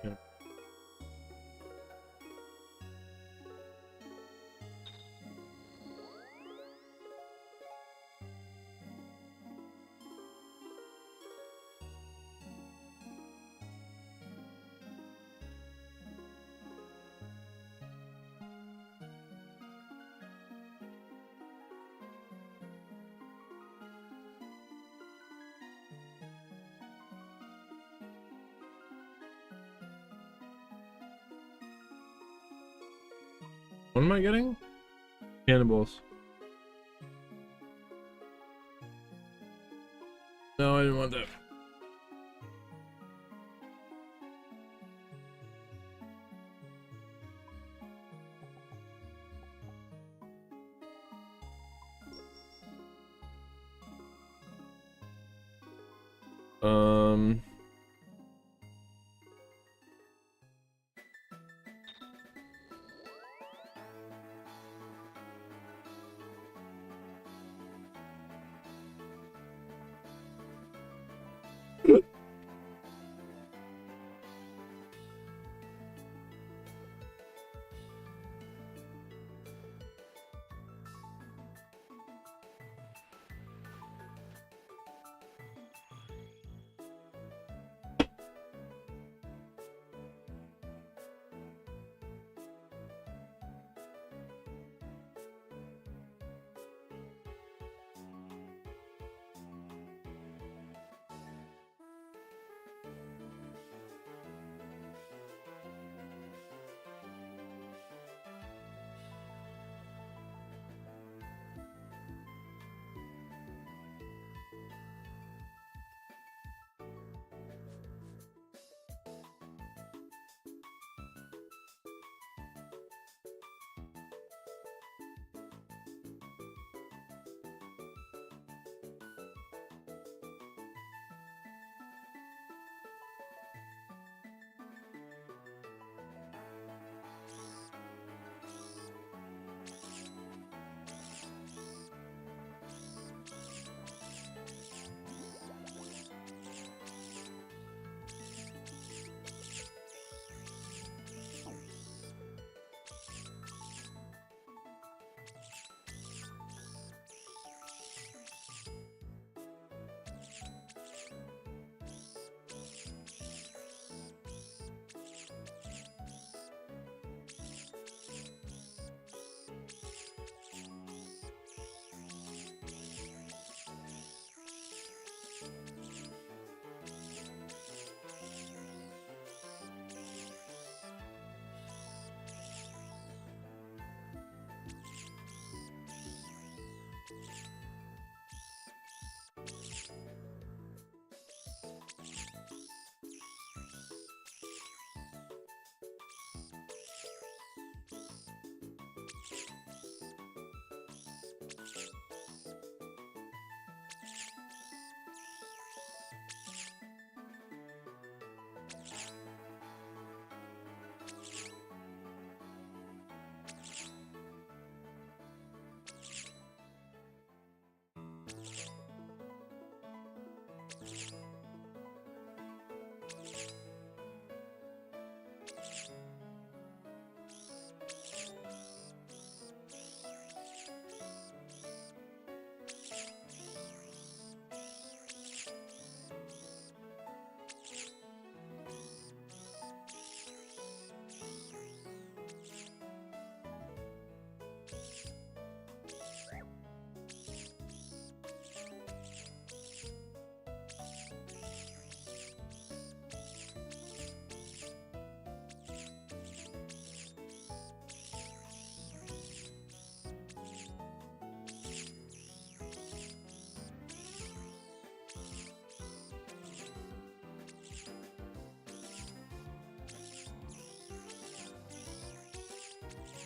Yeah. What am I getting? Cannonballs. No, I didn't want that. Um.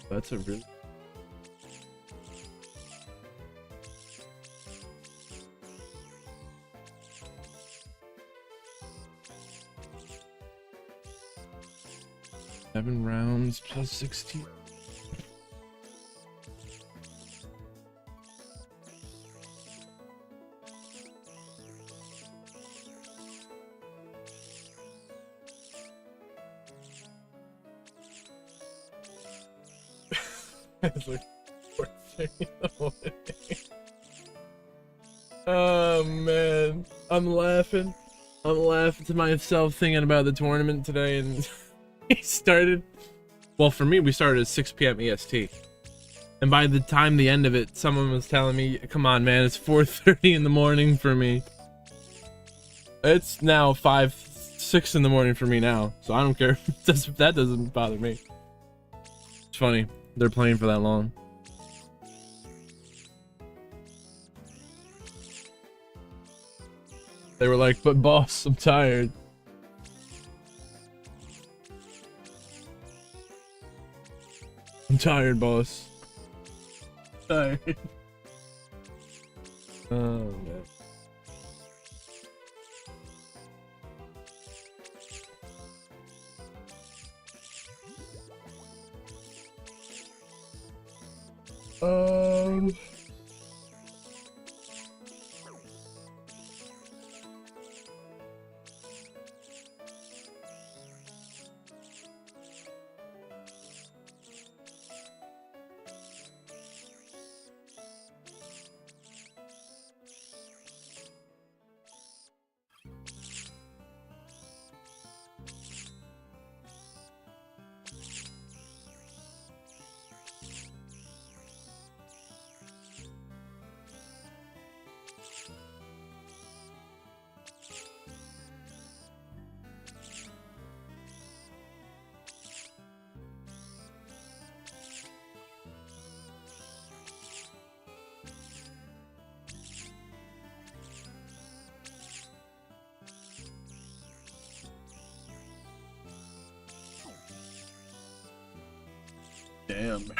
That's a really 7 rounds plus 16. It's like 4:30. Oh man, I'm laughing to myself thinking about the tournament today, and he started. Well, for me, we started at 6 p.m. EST, and by the time the end of it, someone was telling me, "Come on, man, it's 4:30 in the morning for me." It's now 6 in the morning for me now, so I don't care. That doesn't bother me. It's funny. They're playing for that long. They were like, "But boss, I'm tired." I'm tired, boss. Tired. Oh man. Um. Damn.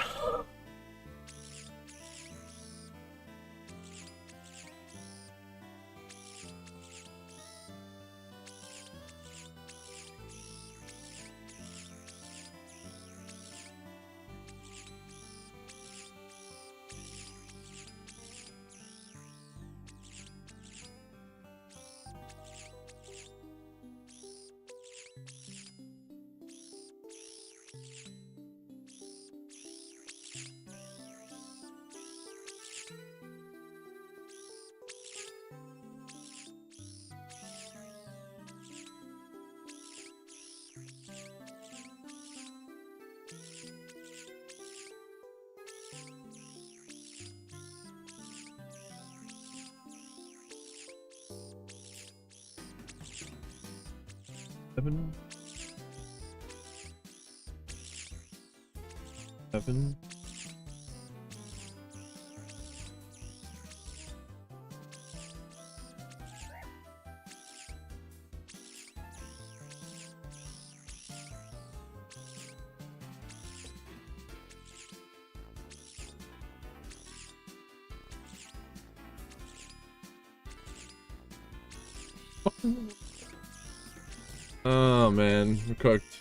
Seven. Seven. Oh man, we're cooked.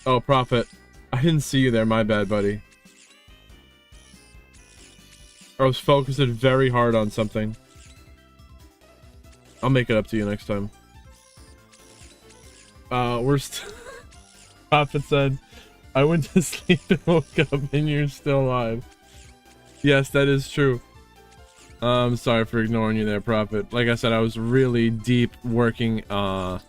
Oh, Prophet. I didn't see you there, my bad, buddy. I was focused very hard on something. I'll make it up to you next time. Prophet said, I went to sleep and woke up and you're still alive. Yes, that is true. I'm sorry for ignoring you there, Prophet. Like I said, I was really deep working, on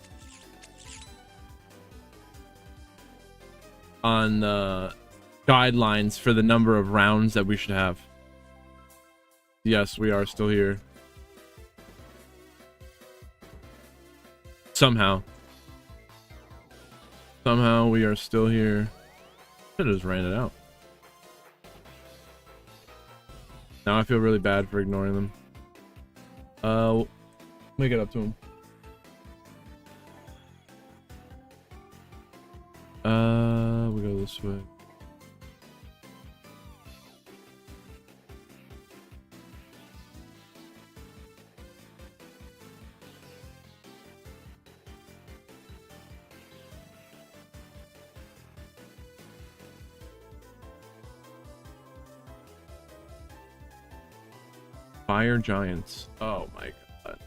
guidelines for the number of rounds that we should have. Yes, we are still here. Somehow we are still here. I just ran it out. Now I feel really bad for ignoring them. Make it up to him. We go this way. Fire giants. Oh my god.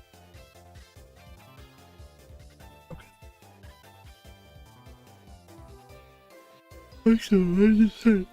Okay. What did you say?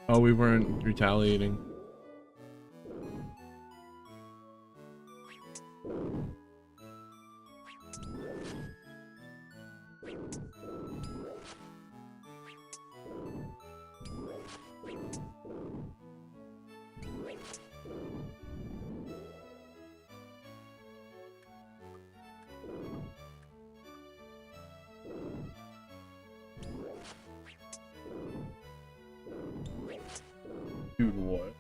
Oh, we weren't retaliating. Dude, what?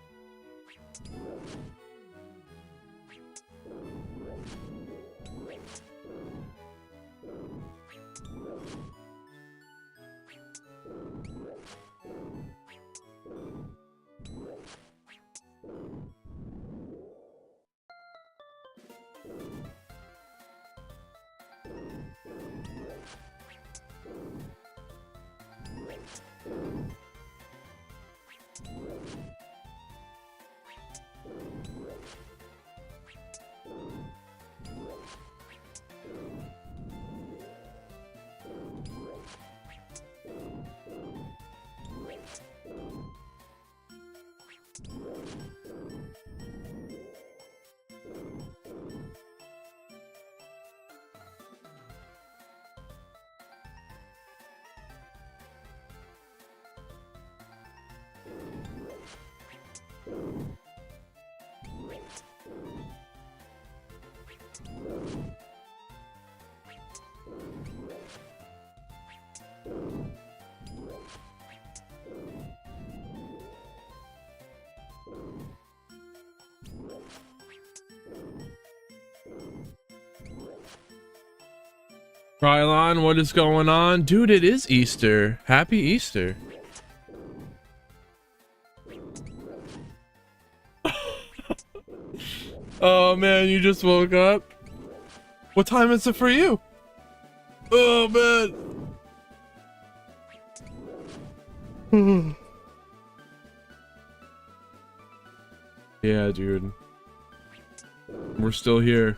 Krylon, what is going on? Dude, it is Easter. Happy Easter. Oh man, you just woke up? What time is it for you? Oh man. Yeah, dude. We're still here.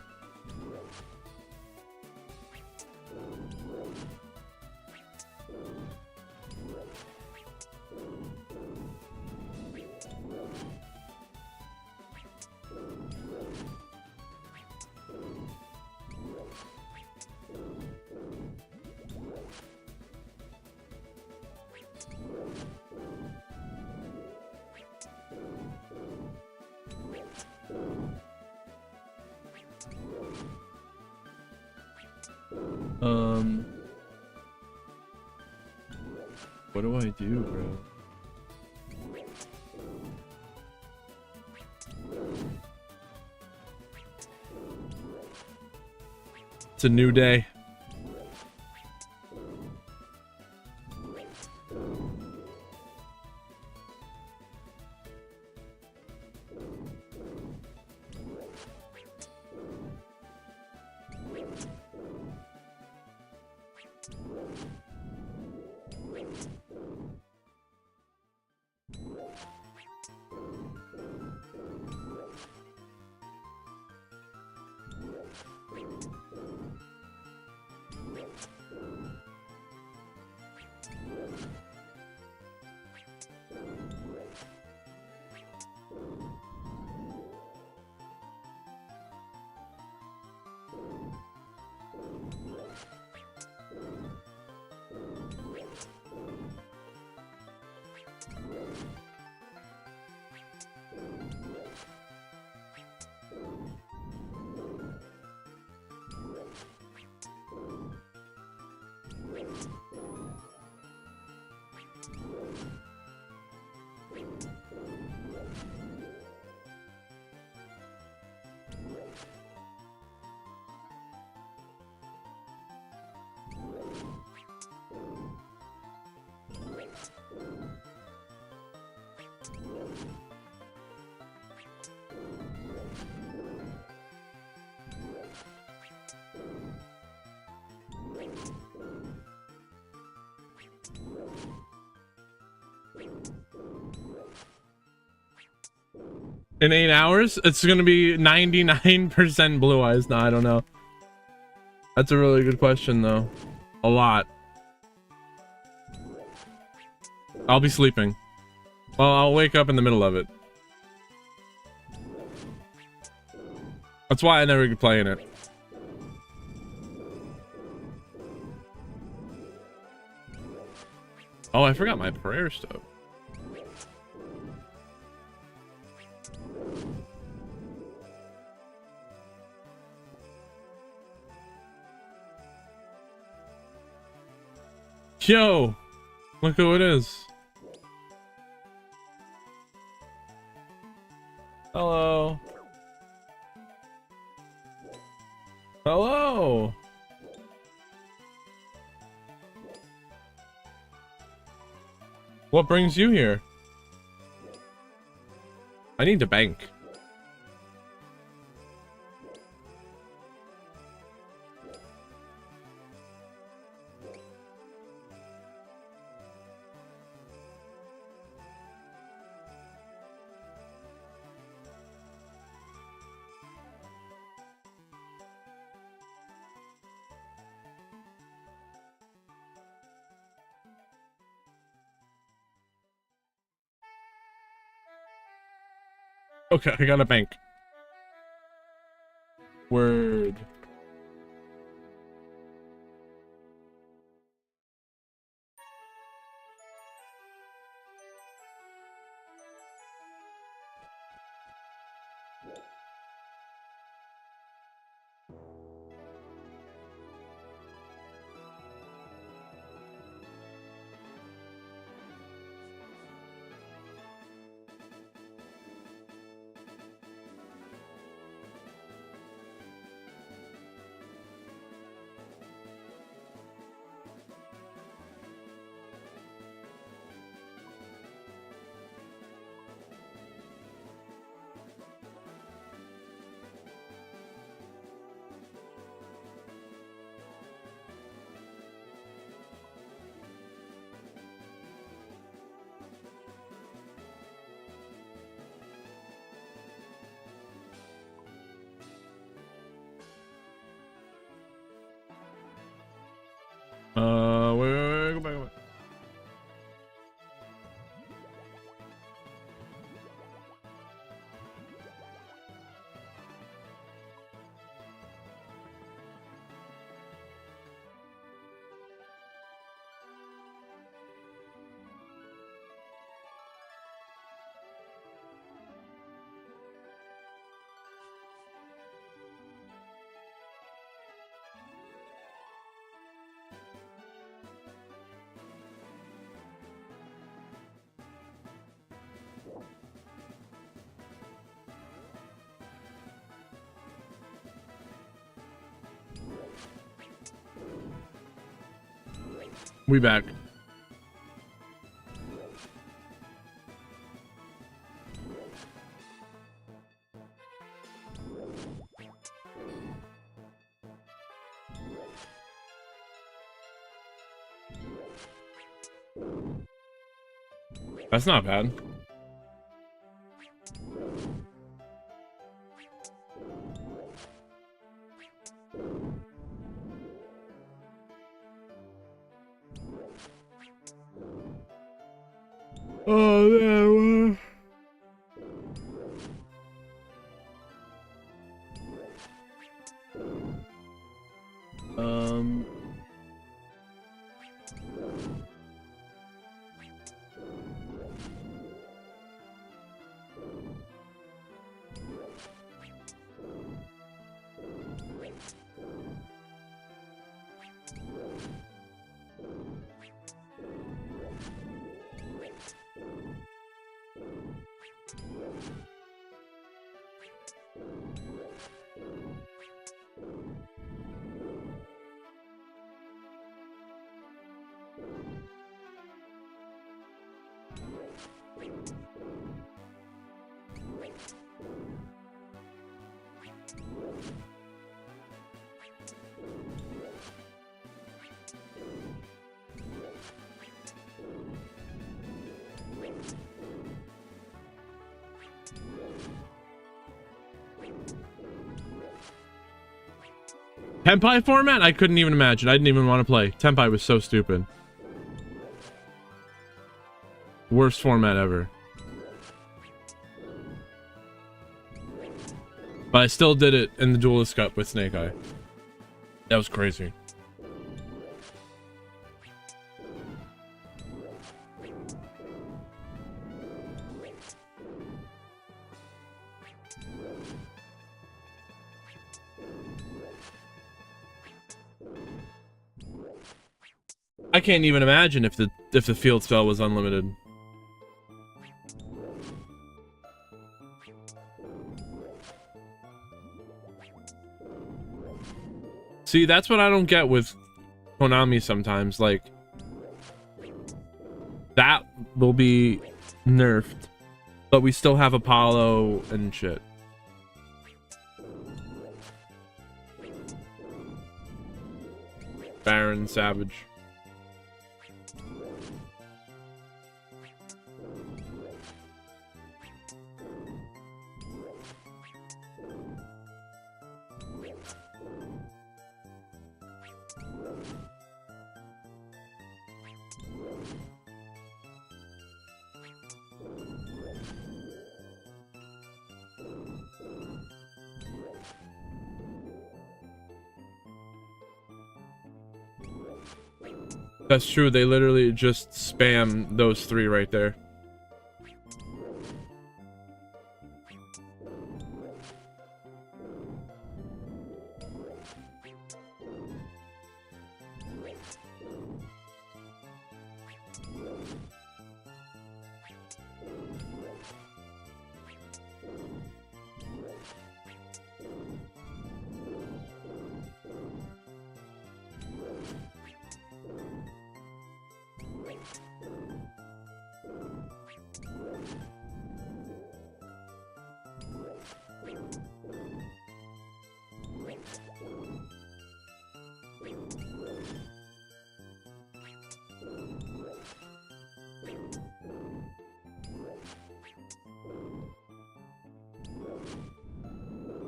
What do I do, bro? It's a new day. In 8 hours, it's gonna be 99% blue eyes. No, I don't know. That's a really good question, though. A lot. I'll be sleeping. Well, I'll wake up in the middle of it. That's why I never could play in it. Oh, I forgot my prayer stuff. Yo! Look who it is. Hello. Hello. What brings you here? I need to bank. Okay, I got a bank. Word. Wait, go back, go back. We back. That's not bad. Oh, there. Tenpai format? I couldn't even imagine. I didn't even want to play. Tenpai was so stupid. Worst format ever. But I still did it in the Duelist Cup with Snake Eye. That was crazy. I can't even imagine if the field spell was unlimited. See, that's what I don't get with Konami sometimes. Like, that will be nerfed, but we still have Apollo and shit. Baron Savage. That's true, they literally just spam those three right there.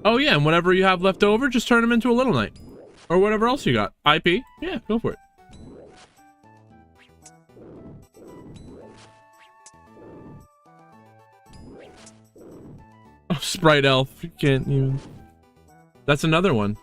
Oh yeah, and whatever you have left over, just turn them into a Little Knight. Or whatever else you got. IP? Yeah, go for it. Oh, Sprite Elf. You can't even... That's another one.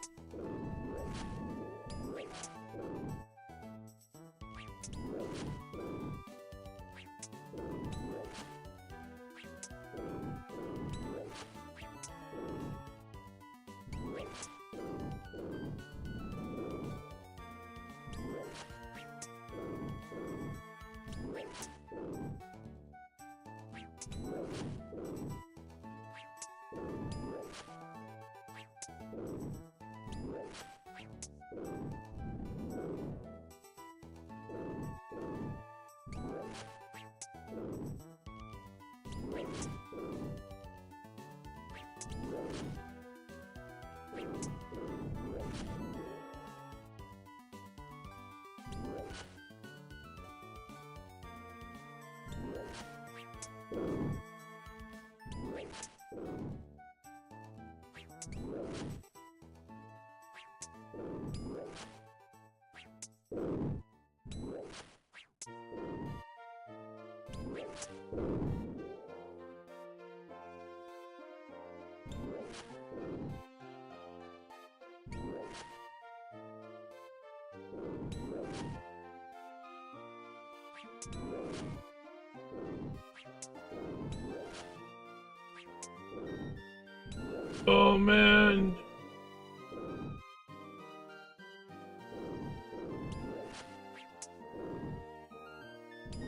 Oh man.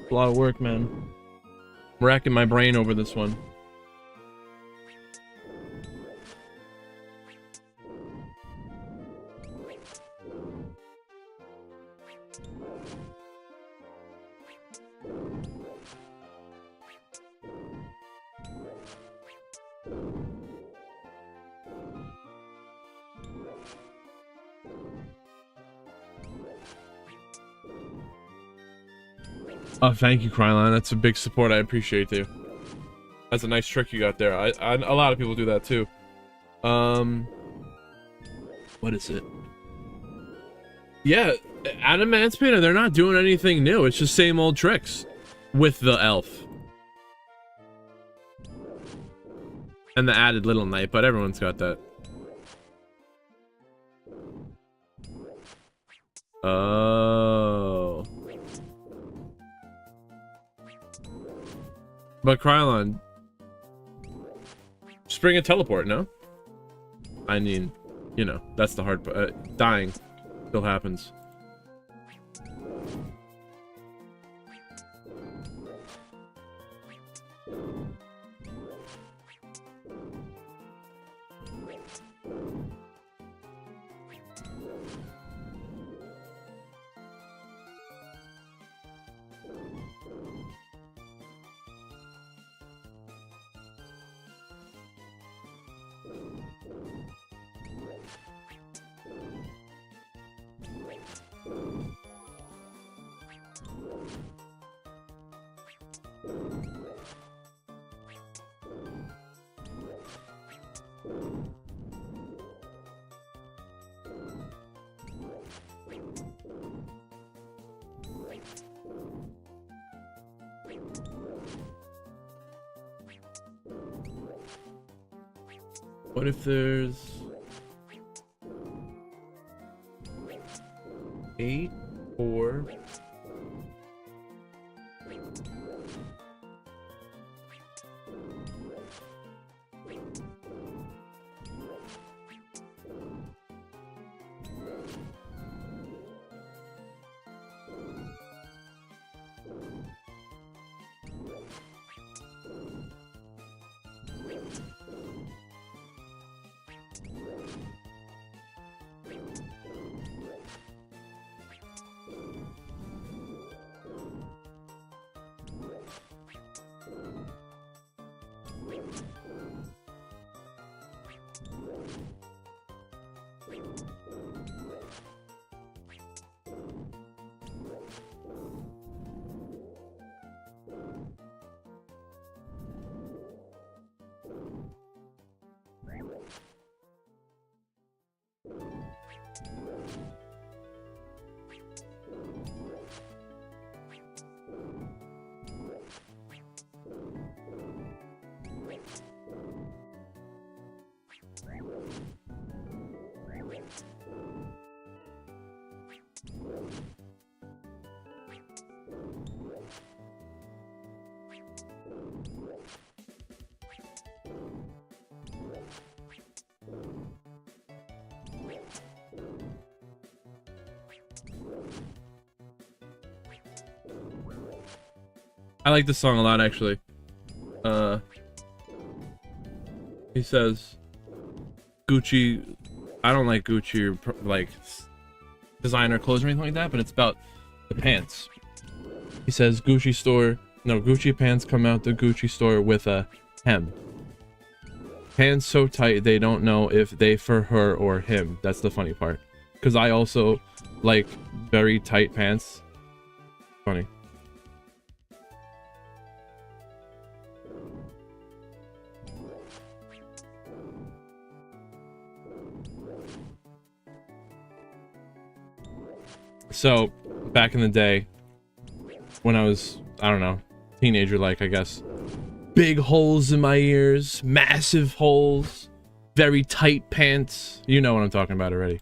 A lot of work, man. I'm racking my brain over this one. Oh, thank you, Kryline. That's a big support. I appreciate you. That's a nice trick you got there. A lot of people do that too. What is it? Yeah, Adamantina, they're not doing anything new. It's just same old tricks with the elf. And the added little knight, but everyone's got that. Oh. But Krylon, just bring a teleport, no? I mean, you know, that's the hard part. Dying still happens. What if there's 8, 4? I like this song a lot, actually. He says, Gucci, I don't like Gucci or like designer clothes or anything like that, but it's about the pants. He says Gucci pants come out the Gucci store with a hem. Pants so tight they don't know if they for her or him. That's the funny part. Because I also like very tight pants. Funny. So, back in the day, when I was, I don't know, teenager like, I guess, big holes in my ears, massive holes, very tight pants. You know what I'm talking about already.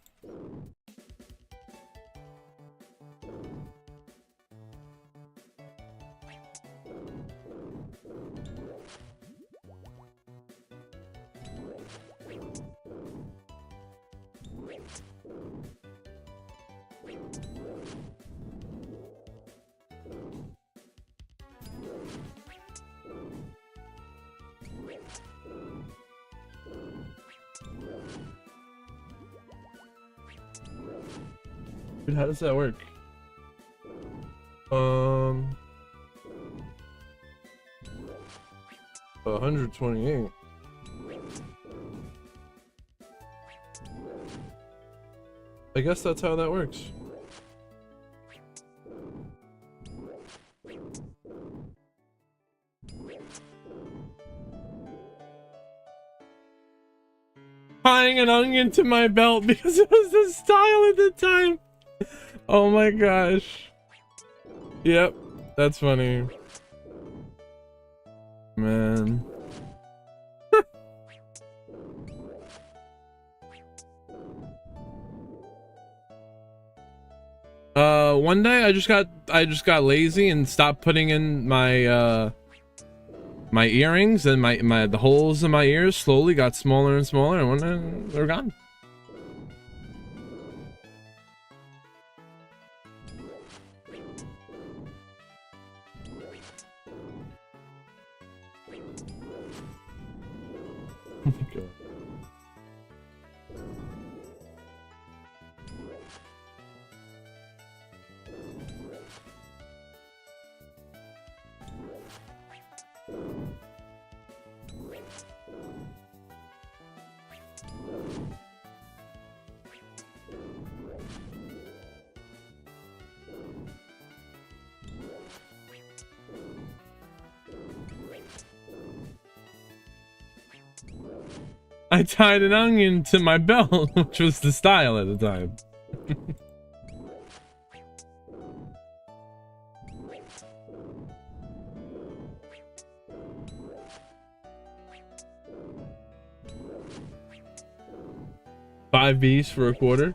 Dude, how does that work? 128. I guess that's how that works. Tying an onion to my belt because it was the style at the time. Oh my gosh. Yep, that's funny. Man. One day I just got lazy and stopped putting in my my earrings, and the holes in my ears slowly got smaller and smaller, and one day they're gone. Oh my God. I tied an onion to my belt, which was the style at the time. 5 Bs for a quarter.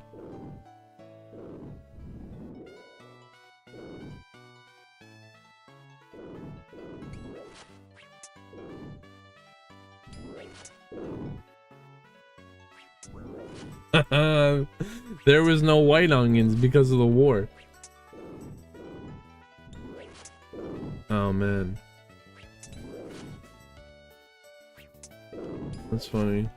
There was no white onions because of the war. Oh man, that's funny.